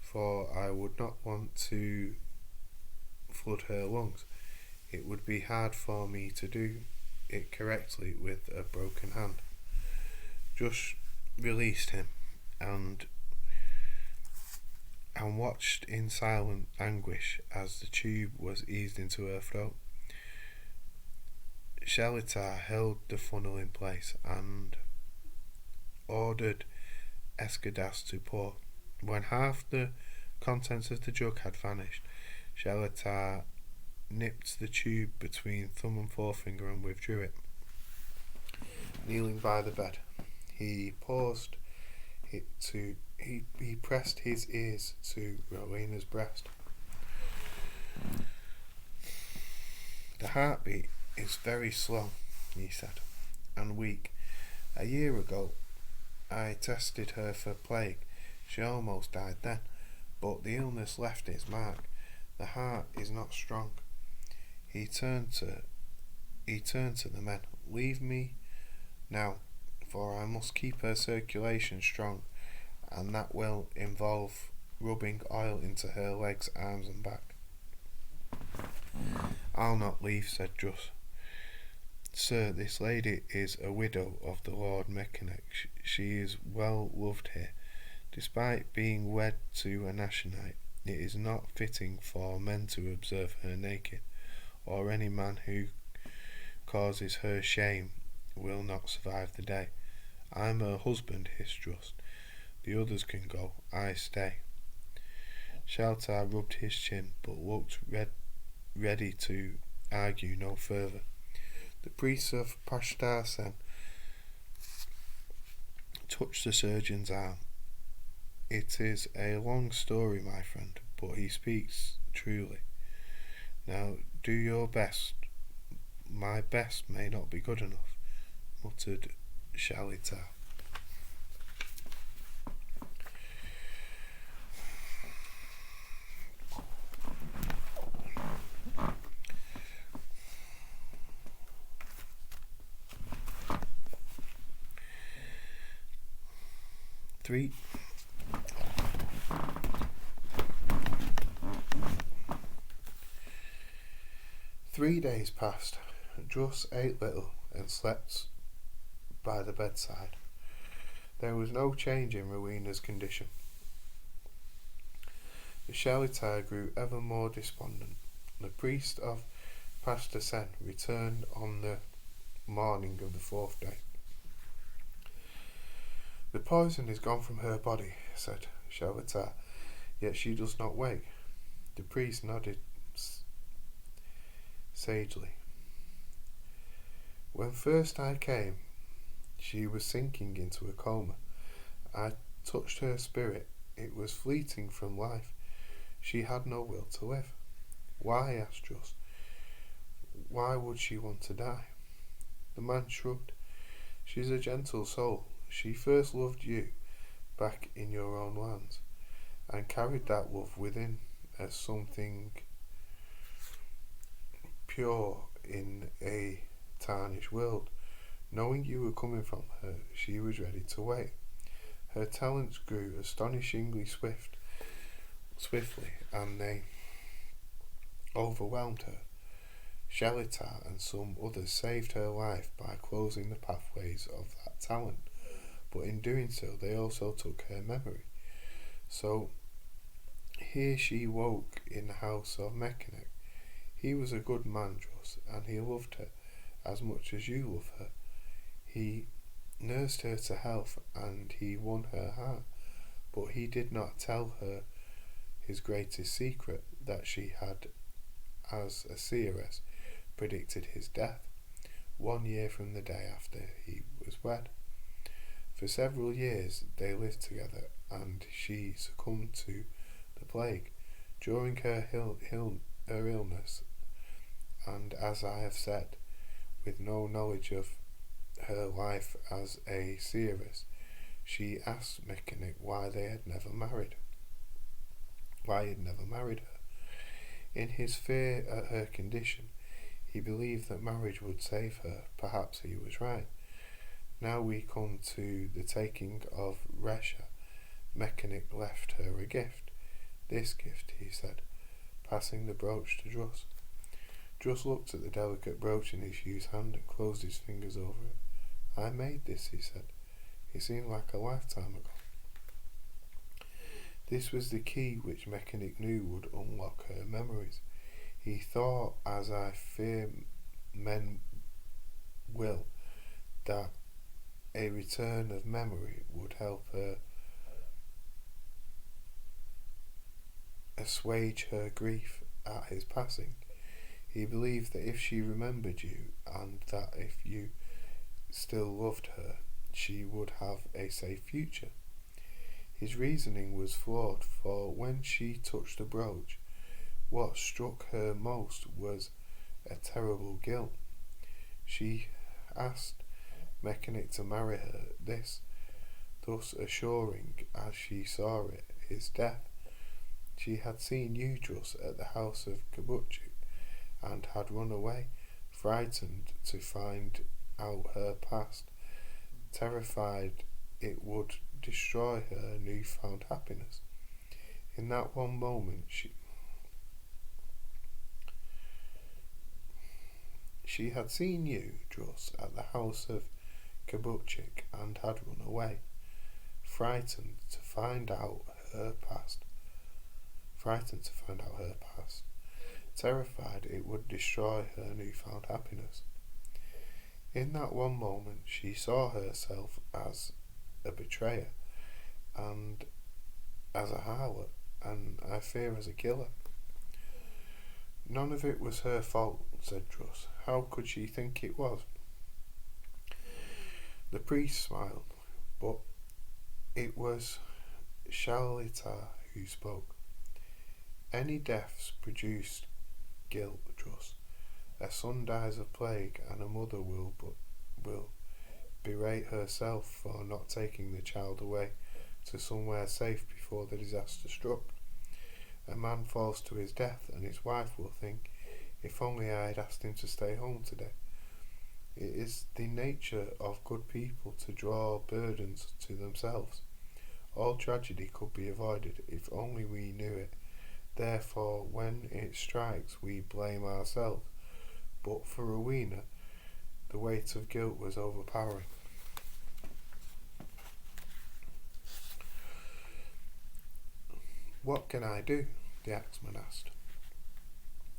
for I would not want to flood her lungs. It would be hard for me to do it correctly with a broken hand." Druss released him and watched in silent anguish as the tube was eased into her throat. Shalitar held the funnel in place and ordered Escadas to pour. When half the contents of the jug had vanished, Shalitar nipped the tube between thumb and forefinger and withdrew it. Kneeling by the bed, he paused it He pressed his ears to Rowena's breast. The heartbeat is very slow, he said, and weak. A year ago, I tested her for plague. She almost died then, but the illness left its mark. The heart is not strong. He turned to the men. Leave me now, for I must keep her circulation strong, and that will involve rubbing oil into her legs, arms and back. I'll not leave, said Druss. Sir, this lady is a widow of the Lord Mechanic. She is well loved here. Despite being wed to a Nashenite, it is not fitting for men to observe her naked, or any man who causes her shame will not survive the day. I'm her husband, hissed Druss. The others can go, I stay. Charecter rubbed his chin, but looked ready to argue no further. The priest of Pashtarsen touched the surgeon's arm. It is a long story, my friend, but he speaks truly. Now do your best. My best may not be good enough, muttered Charecter. Three. 3 days passed. Druss ate little and slept by the bedside. There was no change in Rowena's condition. The Charecter grew ever more despondent. The priest of Pashtarsen returned on the morning of the 4th day. The poison is gone from her body, said Charecter, yet she does not wake. The priest nodded sagely. When first I came, she was sinking into a coma. I touched her spirit. It was fleeting from life. She had no will to live. Why? Asked Druss. Why would she want to die? The man shrugged. She's a gentle soul. She first loved you back in your own lands, and carried that love within as something pure in a tarnished world. Knowing you were coming from her, she was ready to wait. Her talents grew astonishingly swiftly, and they overwhelmed her. Charecter and some others saved her life by closing the pathways of that talent, but in doing so they also took her memory. So here she woke in the house of Mechanic. He was a good man, Druss, and he loved her as much as you love her. He nursed her to health, and he won her heart, but he did not tell her his greatest secret, that she had, as a seeress, predicted his death 1 year from the day after he was wed. For several years they lived together, and she succumbed to the plague during her illness, and, as I have said, with no knowledge of her life as a seeress, she asked Mechanic why he had never married her. In his fear at her condition, he believed that marriage would save her. Perhaps he was right. Now we come to the taking of Resha. Mechanic left her a gift. This gift, he said, passing the brooch to Druss. Druss looked at the delicate brooch in his huge hand and closed his fingers over it. I made this, he said. It seemed like a lifetime ago. This was the key which Mechanic knew would unlock her memories. He thought, as I fear men will, that a return of memory would help her assuage her grief at his passing. He believed that if she remembered you, and that if you still loved her, she would have a safe future. His reasoning was flawed, for when she touched the brooch, what struck her most was a terrible guilt. She asked Mechanic to marry her, this thus assuring, as she saw it, his death. She had seen you, Druss, at the house of Kabuchik, and had run away, frightened to find out her past, terrified it would destroy her newfound happiness. In that one moment she had seen you, Druss, at the house of Kabuchik, and had run away, frightened to find out her past, terrified it would destroy her newfound happiness. In that one moment she saw herself as a betrayer, and as a harlot, and I fear as a killer. None of it was her fault, said Druss. How could she think it was? The priest smiled, but it was charecter who spoke. Any deaths produced guilt, Druss. A son dies of plague, and a mother will berate herself for not taking the child away to somewhere safe before the disaster struck. A man falls to his death, and his wife will think, if only I had asked him to stay home today. It is the nature of good people to draw burdens to themselves. All tragedy could be avoided if only we knew it. Therefore, when it strikes, we blame ourselves. But for Rowena, the weight of guilt was overpowering. What can I do? The axeman asked.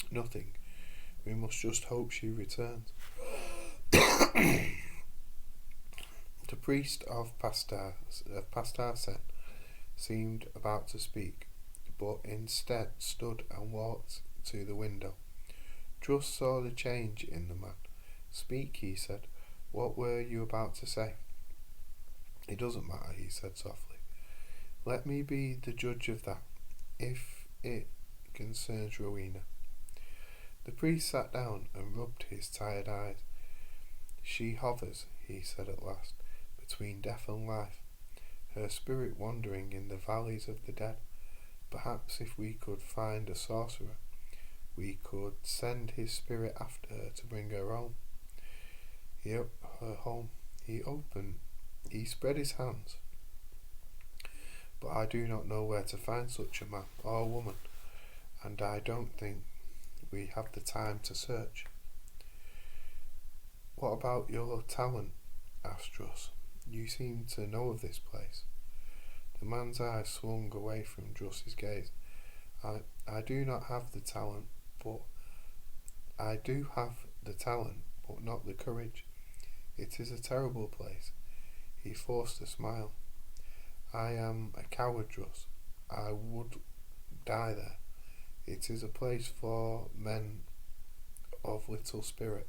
Nothing. We must just hope she returns. The priest of Pastar Sen seemed about to speak, but instead stood and walked to the window. Druss saw the change in the man. Speak, he said. What were you about to say? It doesn't matter, he said softly. Let me be the judge of that, if it concerns Rowena. The priest sat down and rubbed his tired eyes. She hovers, he said at last, between death and life, her spirit wandering in the valleys of the dead. Perhaps if we could find a sorcerer, we could send his spirit after her to bring her home. He spread his hands. But I do not know where to find such a man or woman, and I don't think we have the time to search. What about your talent? Asked Druss. You seem to know of this place. The man's eyes swung away from Druss's gaze. I do not have the talent, but I do have the talent, but not the courage. It is a terrible place. He forced a smile. I am a coward, Druss. I would die there. It is a place for men of little spirit.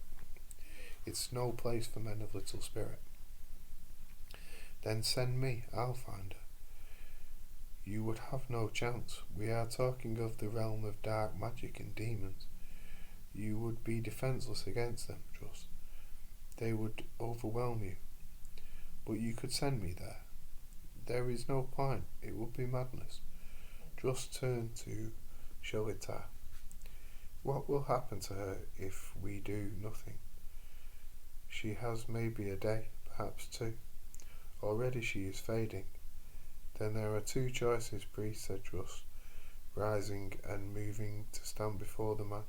It's no place for men of little spirit. Then send me, I'll find her. You would have no chance. We are talking of the realm of dark magic and demons. You would be defenceless against them, Druss. They would overwhelm you. But you could send me there. There is no point. It would be madness. Druss turned to charecter. What will happen to her if we do nothing? She has maybe a day, perhaps two. Already she is fading. Then there are two choices, priest, said Druss, rising and moving to stand before the man.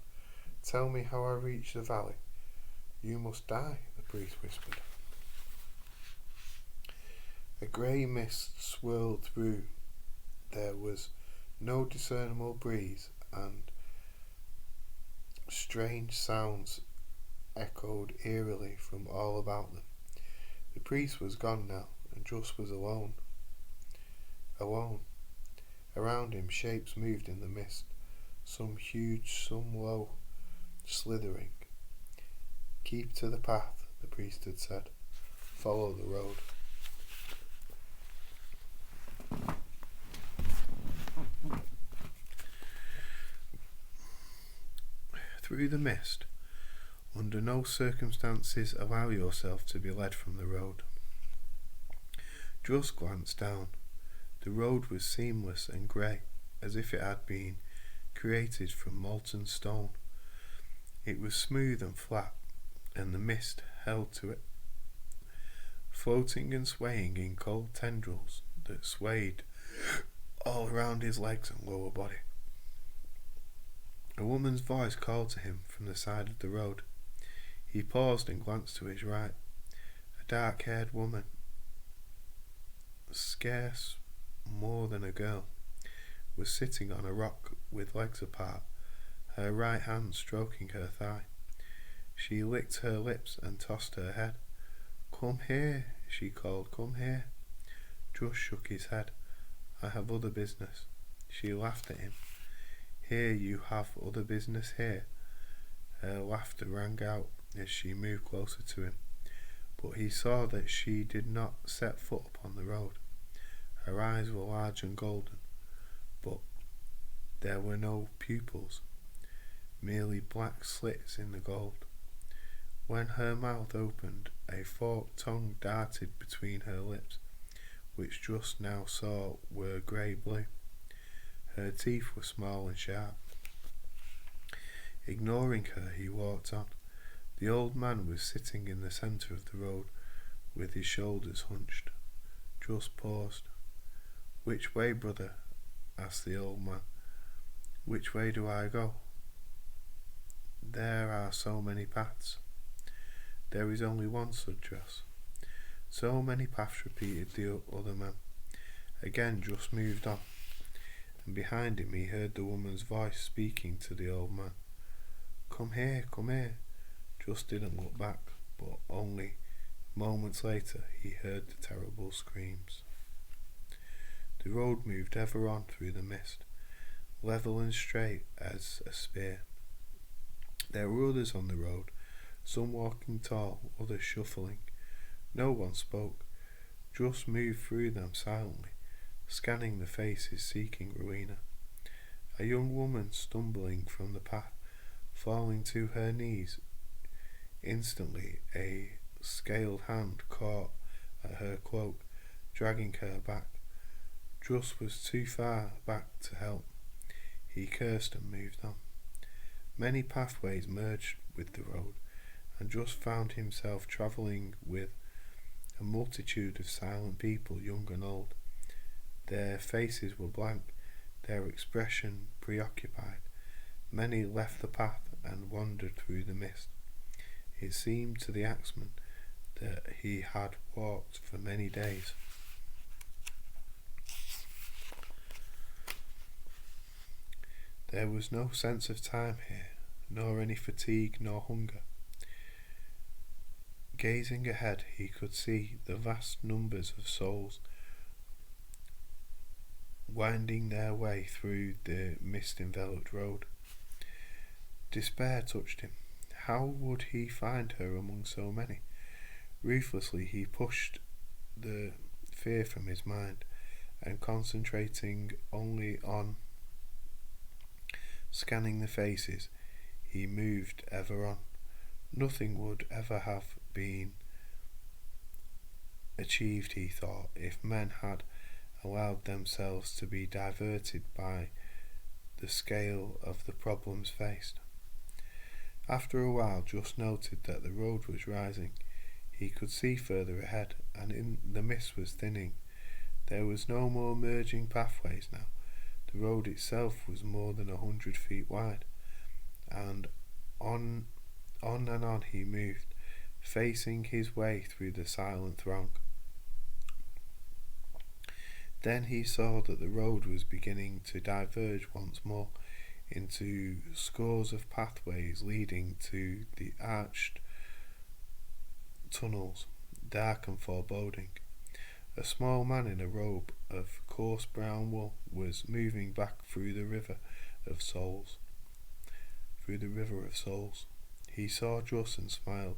Tell me how I reach the valley. You must die, the priest whispered. A grey mist swirled through. There was no discernible breeze, and strange sounds echoed eerily from all about them. The priest was gone now, and Druss was alone. Alone. Around him shapes moved in the mist, some huge, some low, slithering. Keep to the path, the priest had said. Follow the road. through the mist. Under no circumstances allow yourself to be led from the road. Druss glanced down. The road was seamless and grey, as if it had been created from molten stone. It was smooth and flat, and the mist held to it, floating and swaying in cold tendrils that swayed all around his legs and lower body. A woman's voice called to him from the side of the road. He paused and glanced to his right. A dark-haired woman, scarce more than a girl, was sitting on a rock with legs apart, her right hand stroking her thigh. She licked her lips and tossed her head. "Come here," she called, "come here." Druss shook his head. "I have other business." She laughed at him. "Here you have other business here." Her laughter rang out as she moved closer to him, but he saw that she did not set foot upon the road. Her eyes were large and golden, but there were no pupils, merely black slits in the gold. When her mouth opened, a forked tongue darted between her lips, which Druss now saw were grey-blue. Her teeth were small and sharp. Ignoring her, he walked on. The old man was sitting in the centre of the road, with his shoulders hunched. Druss paused. "Which way, brother?" asked the old man. "Which way do I go?" "There are so many paths." "There is only one," said Druss. "So many paths," repeated the other man. Again Druss moved on, and behind him he heard the woman's voice speaking to the old man. "Come here, come here." Druss didn't look back, but only moments later he heard the terrible screams. The road moved ever on through the mist, level and straight as a spear. There were others on the road, some walking tall, others shuffling. No one spoke. Druss moved through them silently, scanning the faces, seeking Rowena. A young woman stumbling from the path, falling to her knees. Instantly a scaled hand caught at her cloak, dragging her back. Druss was too far back to help. He cursed and moved on. Many pathways merged with the road, and Druss found himself travelling with a multitude of silent people, young and old. Their faces were blank, their expression preoccupied. Many left the path and wandered through the mist. It seemed to the axeman that he had walked for many days. There was no sense of time here, nor any fatigue nor hunger. Gazing ahead, he could see the vast numbers of souls winding their way through the mist-enveloped road. Despair touched him. How would he find her among so many? Ruthlessly he pushed the fear from his mind, and concentrating only on scanning the faces, he moved ever on. Nothing would ever have been achieved, he thought, if men had allowed themselves to be diverted by the scale of the problems faced. After a while, Druss noted that the road was rising. He could see further ahead, and the mist was thinning. There was no more merging pathways now. The road itself was more than 100 feet wide, and on and on he moved, facing his way through the silent throng. Then he saw that the road was beginning to diverge once more into scores of pathways leading to the arched tunnels, dark and foreboding. A small man in a robe of coarse brown wool was moving back through the river of souls. He saw Druss and smiled.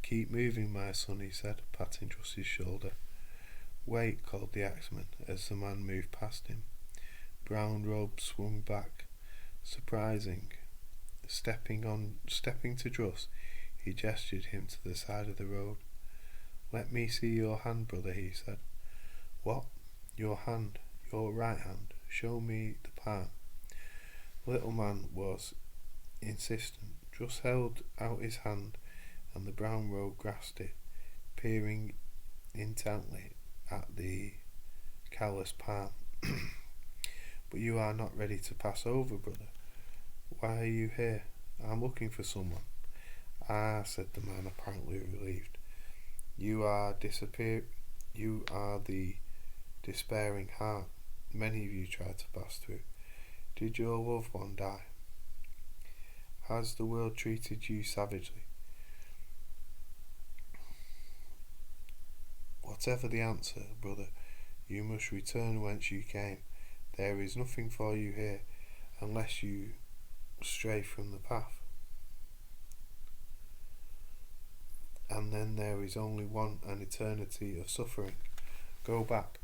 "Keep moving, my son," he said, patting Druss's shoulder. "Wait," called the axeman as the man moved past him. Brown robe swung back, surprising Stepping to Druss, he gestured him to the side of the road. "Let me see your hand, brother," he said. "What? Your hand? Your right hand? Show me the palm." The little man was insistent. Druss held out his hand, and the brown rogue grasped it, peering intently at the callous palm. "But you are not ready to pass over, brother. Why are you here?" "I'm looking for someone." "Ah," said the man, apparently relieved. You are the despairing heart many of you tried to pass through. Did your loved one die? Has the world treated you savagely?" "Whatever the answer, brother, you must return whence you came. There is nothing for you here, unless you stray from the path. And then there is only an eternity of suffering. Go back."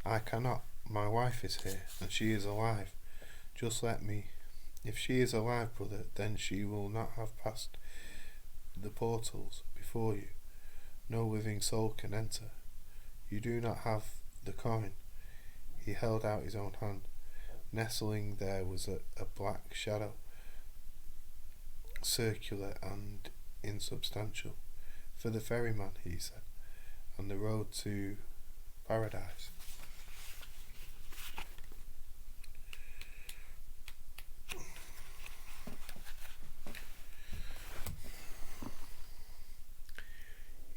"I cannot. My wife is here, and she is alive. Just let me. If she is alive, brother, then she will not have passed the portals before you. No living soul can enter. You do not have the coin." He held out his own hand. Nestling there was a black shadow, circular and insubstantial. "For the ferryman," he said, "and the road to paradise."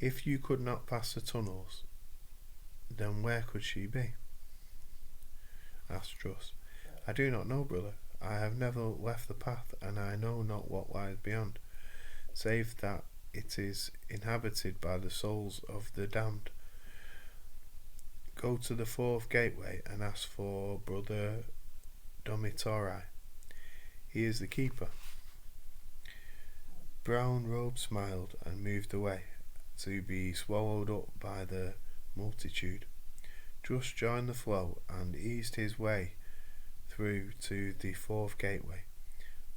"If you could not pass the tunnels, then where could she be?" asked Druss. "I do not know, brother. I have never left the path, and I know not what lies beyond, save that it is inhabited by the souls of the damned. Go to the fourth gateway and ask for Brother Domitori. He is the keeper." Brown Robe smiled and moved away, to be swallowed up by the multitude. Druss joined the flow and eased his way through to the fourth gateway,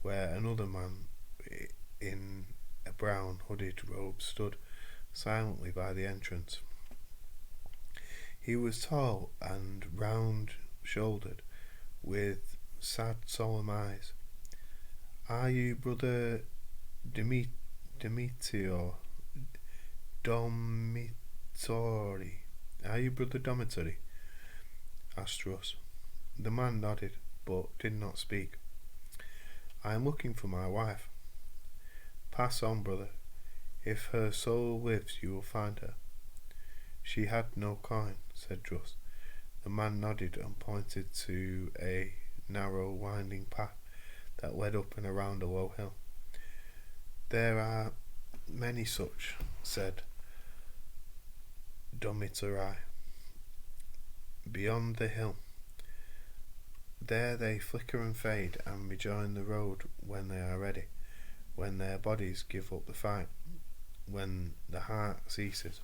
where another man in a brown hooded robe stood silently by the entrance. He was tall and round-shouldered, with sad, solemn eyes. "Are you Brother Domitori? Are you Brother Domitori?" asked Druss. The man nodded, but did not speak. "I am looking for my wife." "Pass on, brother. If her soul lives, you will find her." "She had no coin," said Druss. The man nodded and pointed to a narrow, winding path that led up and around a low hill. "There are many such," said Domitori, "beyond the hill. There they flicker and fade and rejoin the road when they are ready, when their bodies give up the fight, when the heart ceases."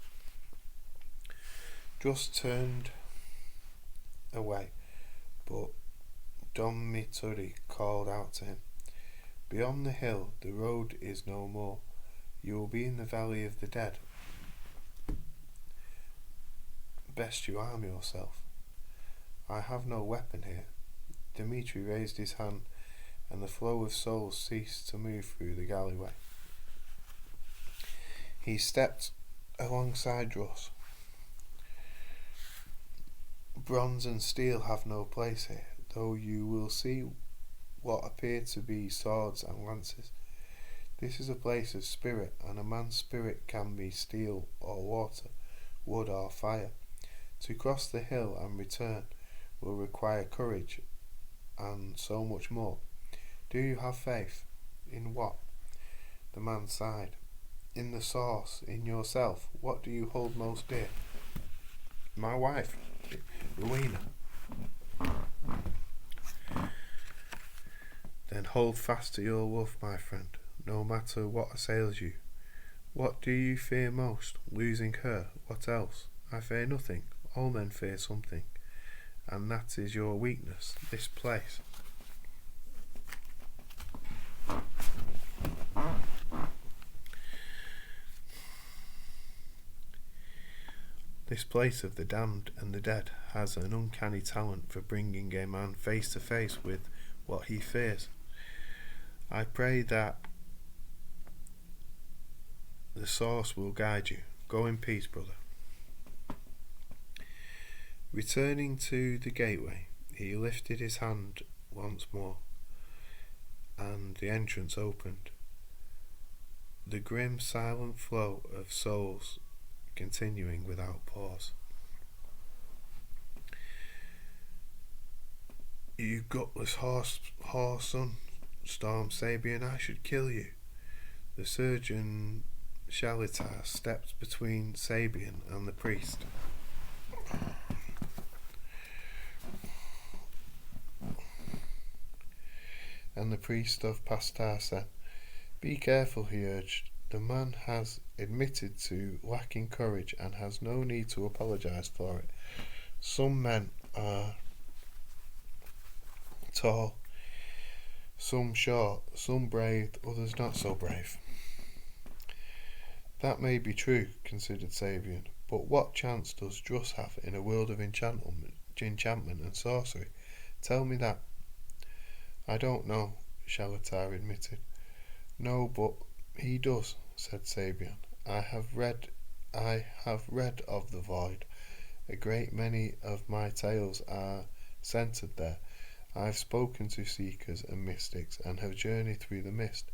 Druss turned away, but Domitori called out to him, "Beyond the hill the road is no more. You will be in the valley of the dead. Best you arm yourself." "I have no weapon here." Dimitri raised his hand, and the flow of souls ceased to move through the alleyway. He stepped alongside Druss. "Bronze and steel have no place here, though you will see what appear to be swords and lances. This is a place of spirit, and a man's spirit can be steel or water, wood or fire. To cross the hill and return will require courage and so much more. Do you have faith?" "In what?" The man sighed. "In the source, in yourself. What do you hold most dear?" "My wife, Rowena." "Then hold fast to your love, my friend, no matter what assails you. What do you fear most? Losing her. What else?" "I fear nothing. All men fear something. and that is your weakness, this place. This place of the damned and the dead has an uncanny talent for bringing a man face to face with what he fears. I pray that the source will guide you. Go in peace, brother. Returning to the gateway, he lifted his hand once more, and the entrance opened. The grim, silent flow of souls continuing without pause. You gutless whoreson, stormed Sabian, I should kill you. The surgeon Charecter stepped between Sabian and the priest. And the priest of Pastar said, Be careful, he urged. The man has admitted to lacking courage and has no need to apologise for it. Some men are tall, some short, some brave, others not so brave. That may be true, considered Sabian, but what chance does Druss have in a world of enchantment and sorcery? Tell me that. I don't know, Charecter admitted. No, but he does, said Sabian. I have read of the void. A great many of my tales are centred there. I have spoken to seekers and mystics and have journeyed through the mist.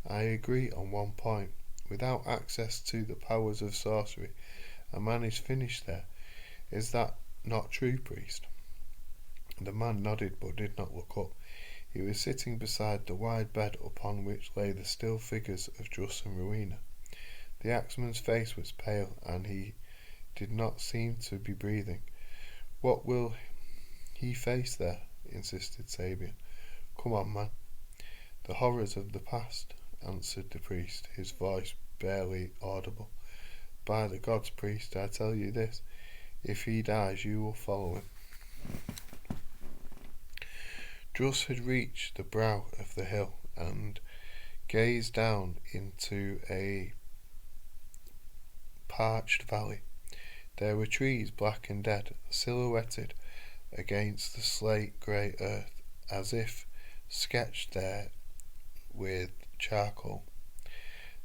I agree on one point. Without access to the powers of sorcery, a man is finished there. Is that not true, priest? The man nodded but did not look up. He was sitting beside the wide bed upon which lay the still figures of Druss and Rowena. The axeman's face was pale, and he did not seem to be breathing. What will he face there? Insisted Sabian. Come on, man. The horrors of the past, answered the priest, his voice barely audible. By the gods, priest, I tell you this, if he dies you will follow him. Druss had reached the brow of the hill and gazed down into a parched valley. There were trees black and dead, silhouetted against the slate-grey earth, as if sketched there with charcoal.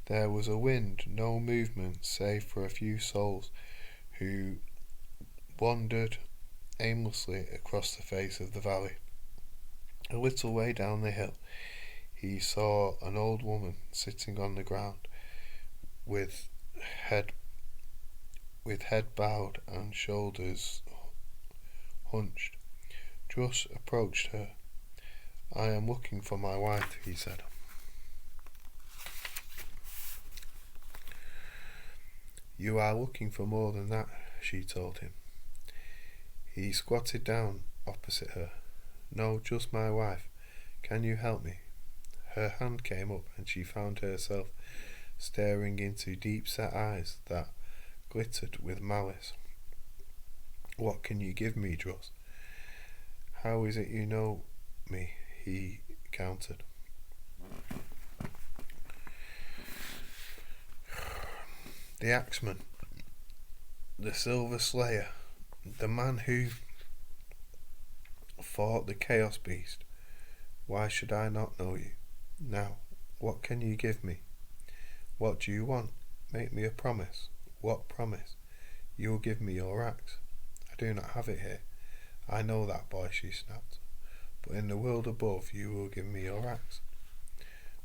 There was a wind, no movement save for a few souls who wandered aimlessly across the face of the valley. A little way down the hill he saw an old woman sitting on the ground with head bowed and shoulders hunched. Druss approached her. I am looking for my wife, he said. You are looking for more than that, she told him. He squatted down opposite her. No, just my wife. Can you help me? Her hand came up and she found herself staring into deep-set eyes that glittered with malice. What can you give me, Druss? How is it you know me? He countered. The axeman, the silver slayer, the man who fought the chaos beast. Why should I not know you? Now, what can you give me? What do you want? Make me a promise. What promise? You will give me your axe. I do not have it here. I know that, boy, she snapped. But in the world above you will give me your axe.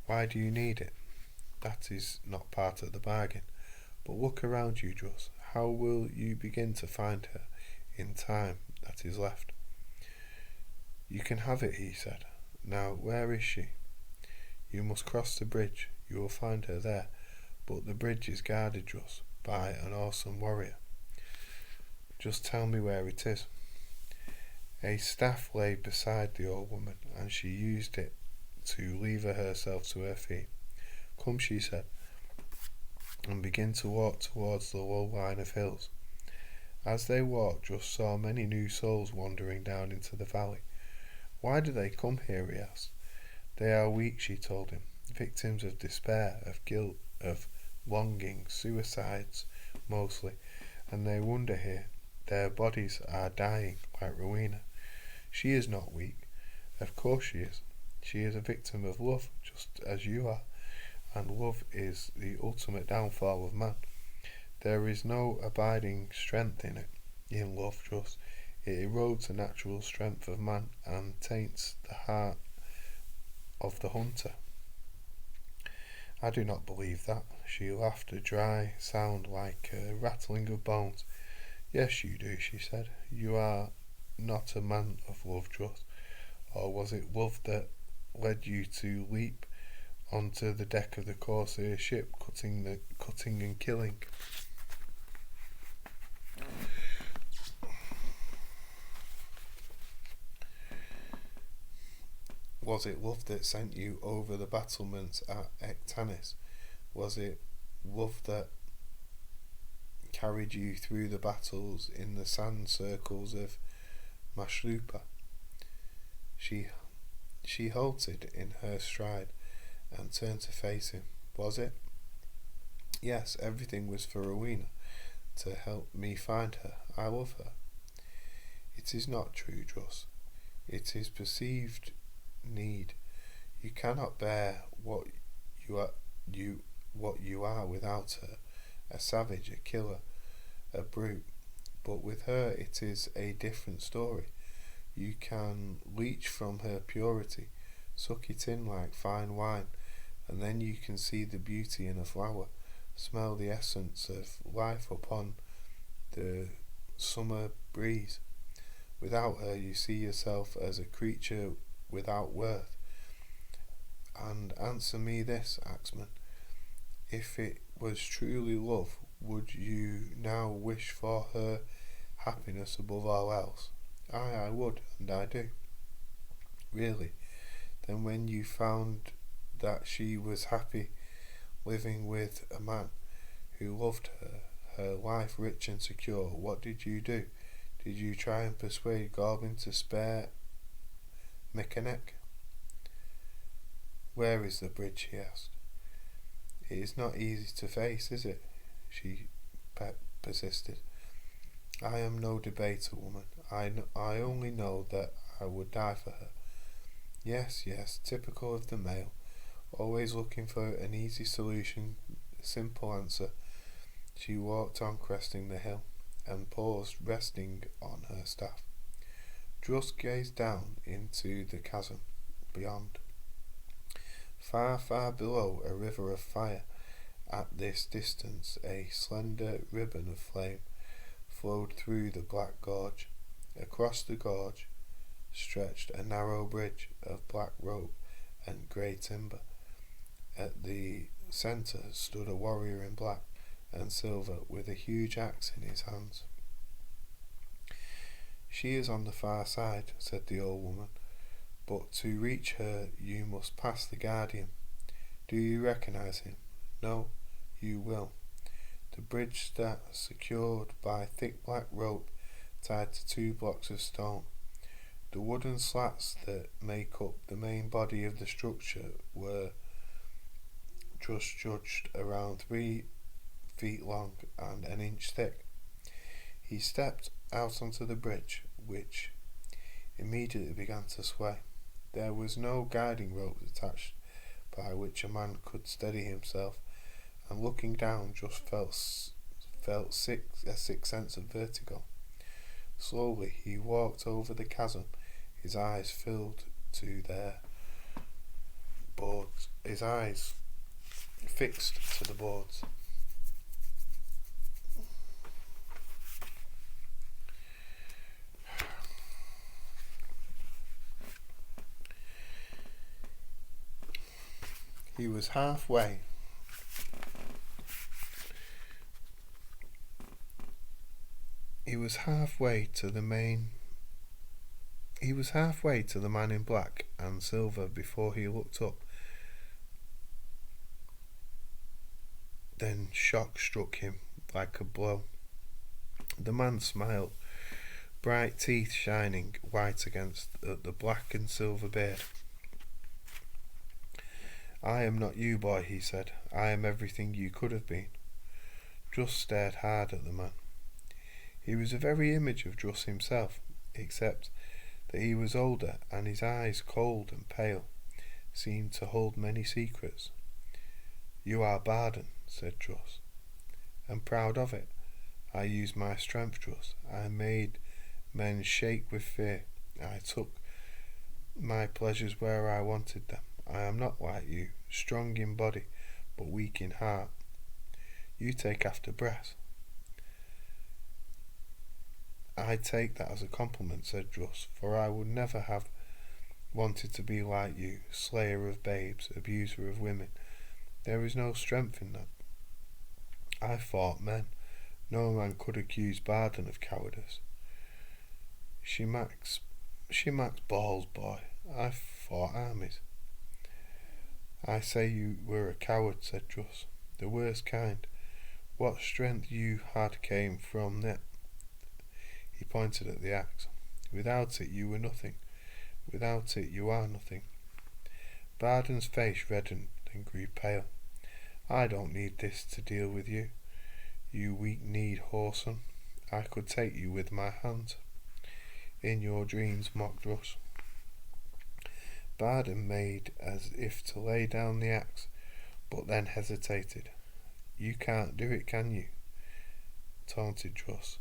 Why do you need it? That is not part of the bargain. But look around you, Druss. How will you begin to find her in time that is left? You can have it, he said. Now, where is she? You must cross the bridge. You will find her there. But the bridge is guarded, Druss, by an awesome warrior. Just tell me where it is. A staff lay beside the old woman, and she used it to lever herself to her feet. Come, she said, and begin to walk towards the low line of hills. As they walked, Druss saw many new souls wandering down into the valley. Why do they come here, he asked. They are weak, she told him, victims of despair, of guilt, of longing, suicides mostly, and they wander here. Their bodies are dying, like Rowena. She is not weak. Of course she is. She is a victim of love, just as you are, and love is the ultimate downfall of man. There is no abiding strength in love, Druss. It erodes the natural strength of man and taints the heart of the hunter. I do not believe that. She laughed, a dry sound like a rattling of bones. Yes, you do, she said. You are not a man of love, Druss. Or was it love that led you to leap onto the deck of the Corsair ship, cutting and killing? Was it love that sent you over the battlements at Ectanis? Was it love that carried you through the battles in the sand circles of Mashlupa? She halted in her stride and turned to face him. Was it? Yes, everything was for Rowena, to help me find her. I love her. It is not true, Druss. It is perceived need. You cannot bear what you are without her, a savage, a killer, a brute. But with her it is a different story. You can leech from her purity, suck it in like fine wine, and then you can see the beauty in a flower, smell the essence of life upon the summer breeze. Without her you see yourself as a creature without worth. And answer me this, Axeman. If it was truly love, would you now wish for her happiness above all else? Aye, I would, and I do. Really? Then when you found that she was happy living with a man who loved her, her life rich and secure, what did you do? Did you try and persuade Gorbin to spare Mechanic? Where is the bridge? He asked. It is not easy to face, is it? She persisted. I am no debater, woman. I only know that I would die for her. Yes, typical of the male, always looking for an easy solution, a simple answer. She walked on, cresting the hill, and paused, resting on her staff. Druss gazed down into the chasm beyond. Far, far below, a river of fire. At this distance, a slender ribbon of flame flowed through the black gorge. Across the gorge stretched a narrow bridge of black rope and grey timber. At the centre stood a warrior in black and silver with a huge axe in his hands. She is on the far side, said the old woman, but to reach her you must pass the guardian. Do you recognize him? No, you will. The bridge stands secured by thick black rope tied to 2 blocks of stone. The wooden slats that make up the main body of the structure were just judged around 3 feet long and an inch thick. He stepped out onto the bridge, which immediately began to sway. There was no guiding rope attached by which a man could steady himself, and looking down just felt a sick sense of vertigo. Slowly he walked over the chasm, his eyes filled to their boards, his eyes fixed to the boards. He was halfway to the man in black and silver before he looked up. Then shock struck him like a blow. The man smiled, bright teeth shining white against the black and silver beard. "I am not you, boy," he said. "I am everything you could have been." Druss stared hard at the man. He was a very image of Druss himself, except that he was older, and his eyes, cold and pale, seemed to hold many secrets. "You are Bardon," said Druss. "And proud of it. I used my strength, Druss. I made men shake with fear. I took my pleasures where I wanted them. I am not like you, strong in body, but weak in heart. You take after breath." "I take that as a compliment," said Druss, "for I would never have wanted to be like you, slayer of babes, abuser of women. There is no strength in that. I fought men. No man could accuse Bardon of cowardice." She macks balls, boy. I fought armies." "I say you were a coward," said Druss. "The worst kind. What strength you had came from that." He pointed at the axe. "Without it you were nothing. Without it you are nothing." Bardon's face reddened and grew pale. "I don't need this to deal with you, you weak-kneed whoreson. I could take you with my hands." "In your dreams," mocked Druss. Bardon made as if to lay down the axe, but then hesitated. "You can't do it, can you?" taunted Druss.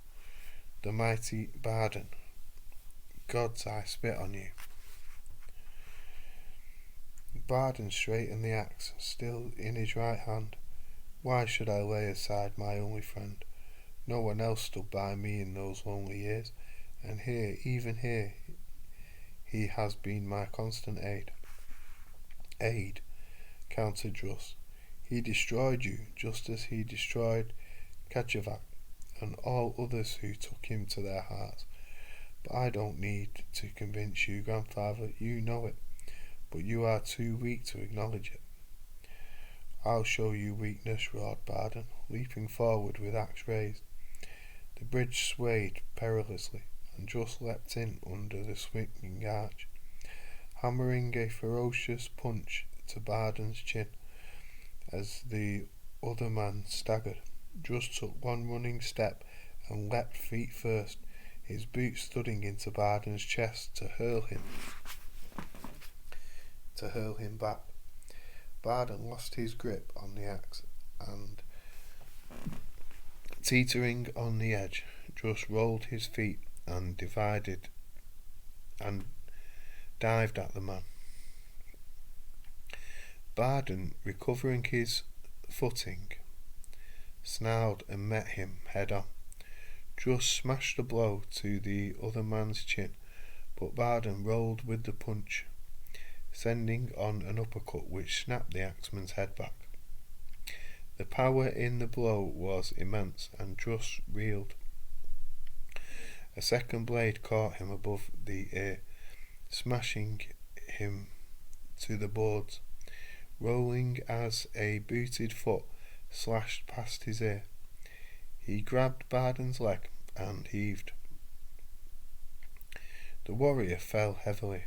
"The mighty Bardon. Gods, I spit on you." Bardon straightened the axe, still in his right hand. "Why should I lay aside my only friend? No one else stood by me in those lonely years, and here, even here, he has been my constant aid." "Aid?" countered Druss. "He destroyed you, just as he destroyed Charecter and all others who took him to their hearts. But I don't need to convince you, grandfather. You know it, but you are too weak to acknowledge it." "I'll show you weakness," roared Bardon, leaping forward with axe raised. The bridge swayed perilously, and Druss leapt in under the swinging arch, hammering a ferocious punch to Bardon's chin. As the other man staggered, Druss took one running step and leapt feet first, his boots thudding into Bardon's chest to hurl him back. Bardon lost his grip on the axe, and, teetering on the edge, Druss rolled his feet and dived at the man. Bardon, recovering his footing, snarled and met him head on. Druss smashed a blow to the other man's chin, but Bardon rolled with the punch, sending on an uppercut which snapped the axeman's head back. The power in the blow was immense, and Druss reeled. A second blade caught him above the ear, smashing him to the boards, rolling as a booted foot slashed past his ear. He grabbed Bardon's leg and heaved. The warrior fell heavily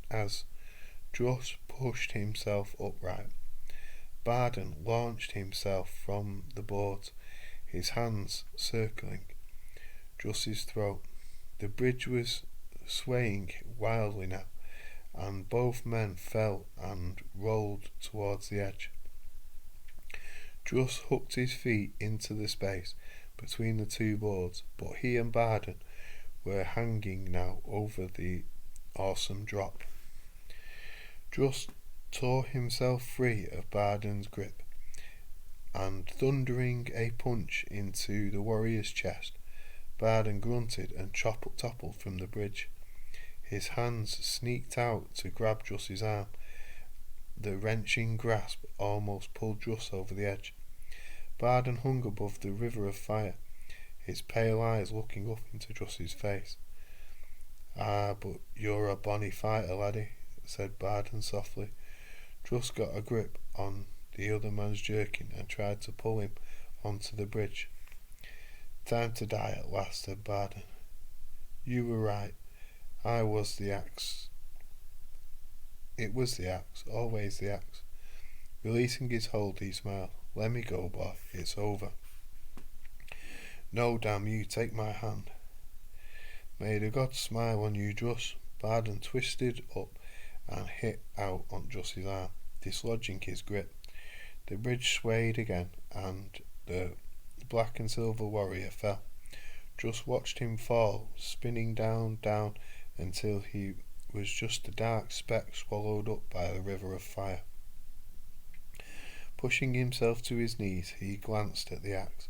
as Druss pushed himself upright. Bardon launched himself from the boards, his hands circling Druss's throat. The bridge was swaying wildly now, and both men fell and rolled towards the edge. Druss hooked his feet into the space between the two boards, but he and Bardon were hanging now over the awesome drop. Druss tore himself free of Bardon's grip, and thundering a punch into the warrior's chest, Bardon grunted and toppled from the bridge. His hands sneaked out to grab Druss's arm. The wrenching grasp almost pulled Druss over the edge. Bardon hung above the river of fire, his pale eyes looking up into Druss's face. "Ah, but you're a bonny fighter, laddie," said Bardon softly. Druss got a grip on the other man's jerkin and tried to pull him onto the bridge. time to die at last, said Bardon. You were right. I was the axe. It was the axe, always the axe. Releasing his hold, he smiled. Let me go, boy. It's over. No, damn you, take my hand. May the gods smile on you, Druss. Bardon twisted up and hit out on Druss's arm, dislodging his grip. The bridge swayed again, and the black and silver warrior fell. Druss watched him fall, spinning down, until he was just a dark speck swallowed up by the river of fire. Pushing himself to his knees, he glanced at the axe.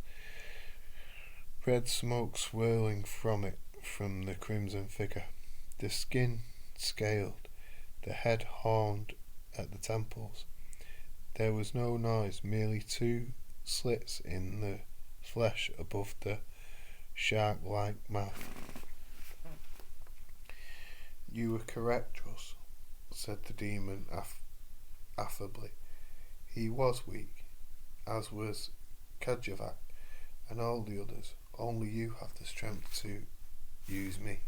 Red smoke swirling from it from the crimson figure. The skin scaled, the head horned at the temples. There was no noise, merely two slits in the flesh above the shark-like mouth. You were correct, Druss, said the demon affably. He was weak, as was Charecter and all the others. Only you have the strength to use me.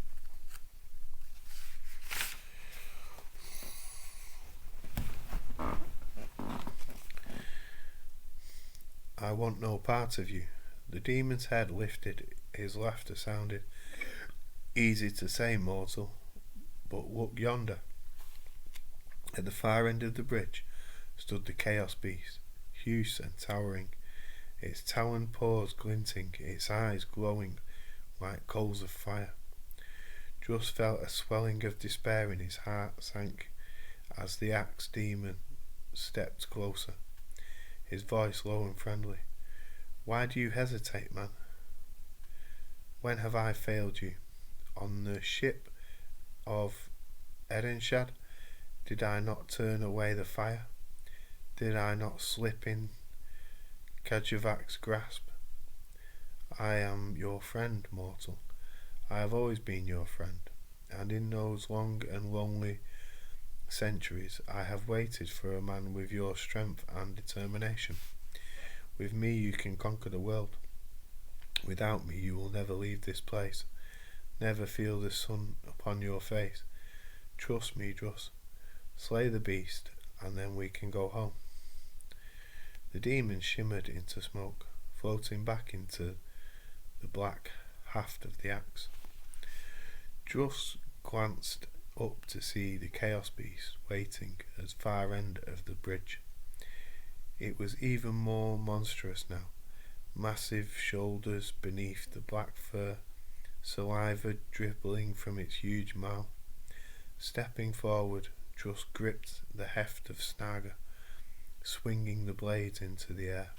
I want no part of you. The demon's head lifted, his laughter sounded. Easy to say, mortal, but look yonder. At the far end of the bridge stood the Chaos Beast, huge and towering, its taloned paws glinting, its eyes glowing like coals of fire. Druss felt a swelling of despair in his heart sank as the axe demon stepped closer, his voice low and friendly. Why do you hesitate, man? When have I failed you? On the ship of Edenshad, did I not turn away the fire? Did I not slip in Charecter's grasp? I am your friend, mortal. I have always been your friend, and in those long and lonely centuries I have waited for a man with your strength and determination. With me you can conquer the world. Without me you will never leave this place, never feel the sun upon your face. Trust me, Druss. Slay the beast, and then we can go home. The demon shimmered into smoke, floating back into the black haft of the axe. Druss glanced up to see the Chaos Beast waiting at the far end of the bridge. It was even more monstrous now, massive shoulders beneath the black fur, saliva dribbling from its huge mouth. Stepping forward, Druss gripped the heft of Saga, swinging the blades into the air.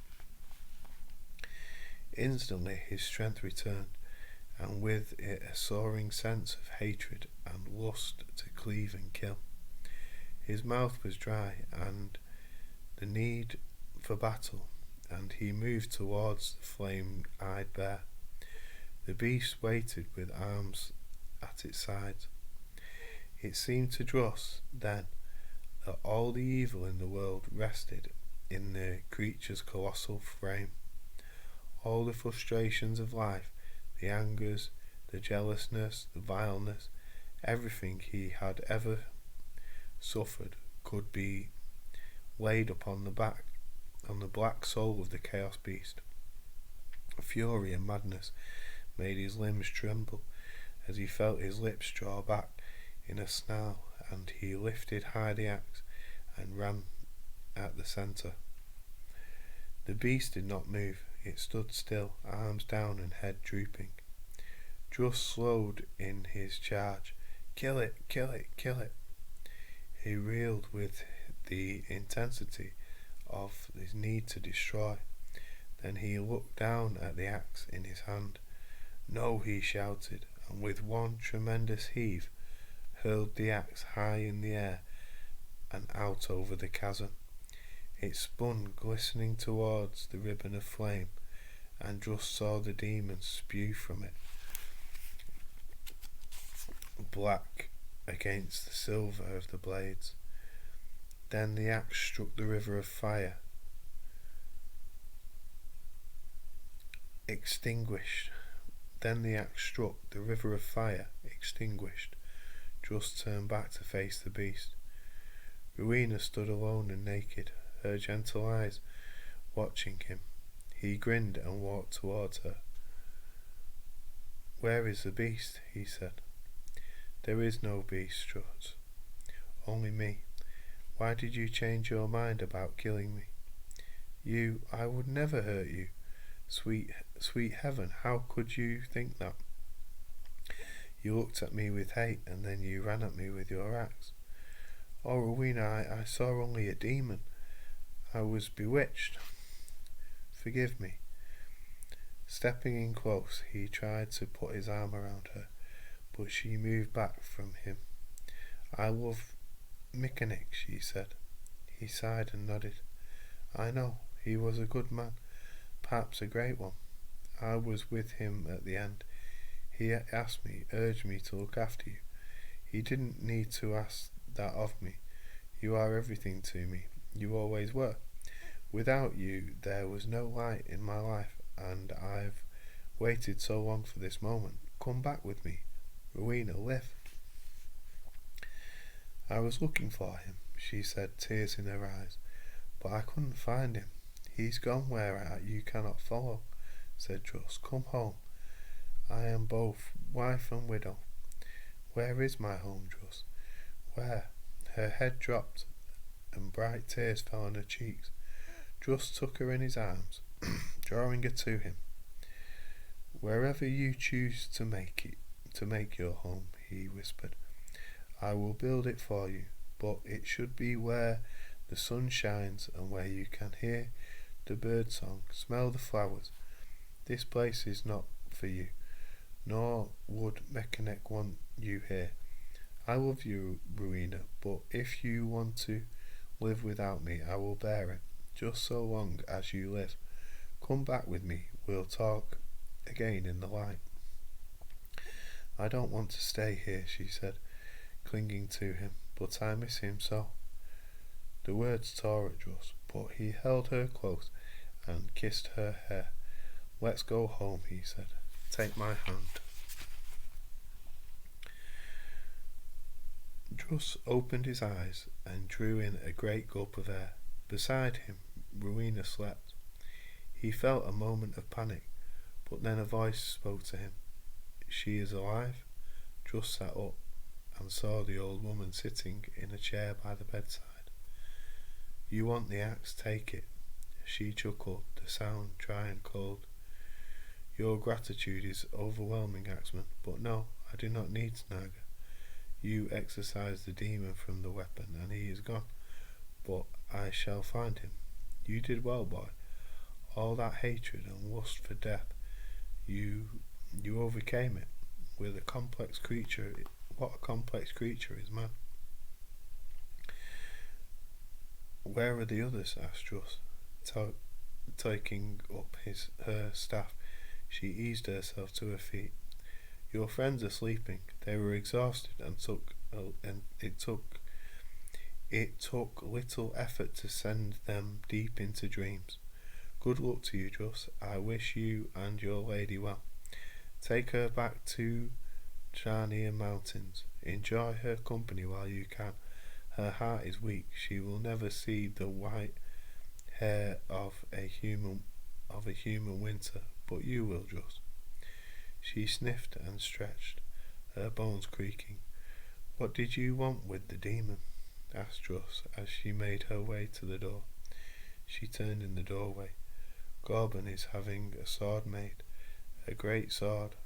Instantly his strength returned, and with it a soaring sense of hatred and lust to cleave and kill. His mouth was dry and the need for battle, and he moved towards the flame-eyed bear. The beast waited with arms at its sides. It seemed to Druss then that all the evil in the world rested in the creature's colossal frame. All the frustrations of life, the angers, the jealousness, the vileness, everything he had ever suffered could be laid upon the black soul of the Chaos Beast. Fury and madness made his limbs tremble as he felt his lips draw back in a snarl, and he lifted high the axe and ran at the centre. The beast did not move. It stood still, arms down and head drooping. Druss slowed in his charge. Kill it, kill it, kill it. He reeled with the intensity of his need to destroy. Then he looked down at the axe in his hand. No, he shouted, and with one tremendous heave hurled the axe high in the air and out over the chasm. It spun glistening towards the ribbon of flame, and Druss saw the demon spew from it, black against the silver of the blades. Then the axe struck the river of fire, extinguished Then the axe struck, the river of fire extinguished. Druss turned back to face the beast. Rowena stood alone and naked, her gentle eyes watching him. He grinned and walked towards her. "Where is the beast?" he said. "There is no beast, Druss. Only me. Why did you change your mind about killing me?" I would never hurt you. Sweet heaven, how could you think that? You looked at me with hate, and then you ran at me with your axe." "Oh, Rowena, I saw only a demon. I was bewitched. Forgive me." Stepping in close, he tried to put his arm around her, but she moved back from him. "I love a.k.a," she said. He sighed and nodded. "I know. He was a good man, perhaps a great one. I was with him at the end. He urged me to look after you. He didn't need to ask that of me. You are everything to me. You always were. Without you, there was no light in my life, and I've waited so long for this moment. Come back with me. Rowena, live." "I was looking for him," she said, tears in her eyes, "but I couldn't find him. He's gone where you cannot follow," said Druss. "Come home. I am both wife and widow." "Where is my home, Druss? Where?" Her head dropped, and bright tears fell on her cheeks. Druss took her in his arms, drawing her to him. "Wherever you choose to make your home," he whispered, "I will build it for you, but it should be where the sun shines and where you can hear the bird song, smell the flowers. This place is not for you, nor would a.k.a. want you here. I love you, Rowena, but if you want to live without me, I will bear it, just so long as you live. Come back with me, we'll talk again in the light." "I don't want to stay here," she said, clinging to him, "but I miss him so." The words tore at Druss, but he held her close and kissed her hair. "Let's go home," he said. "Take my hand." Druss opened his eyes and drew in a great gulp of air. Beside him, Rowena slept. He felt a moment of panic, but then a voice spoke to him. "She is alive?" Druss sat up and saw the old woman sitting in a chair by the bedside. "You want the axe, take it." She chuckled, the sound dry and cold. "Your gratitude is overwhelming, axeman, but no, I do not need Snaga. You exorcised the demon from the weapon, and he is gone, but I shall find him. You did well, boy. All that hatred and lust for death, you overcame it. With a complex creature, what a complex creature is man." "Where are the others?" asked Druss, taking up her staff. She eased herself to her feet. "Your friends are sleeping. They were exhausted, and it took little effort to send them deep into dreams. Good luck to you, Druss. I wish you and your lady well. Take her back to Charnian Mountains. Enjoy her company while you can. Her heart is weak. She will never see the white hair of a human winter, but you will, Druss." She sniffed and stretched, her bones creaking. "What did you want with the demon?" asked Druss as she made her way to the door. She turned in the doorway. "Gorban is having a sword made, a great sword.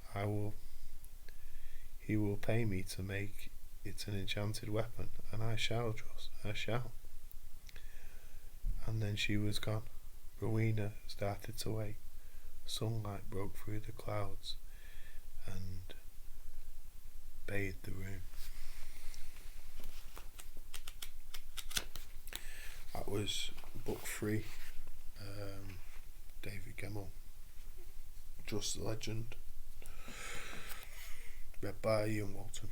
He will pay me to make it an enchanted weapon, and I shall, Druss, I shall." And then she was gone. Rowena started to wake. Sunlight broke through the clouds and bathed the room. That was book 3, David Gemell, Druss the Legend, read by Ian Walton.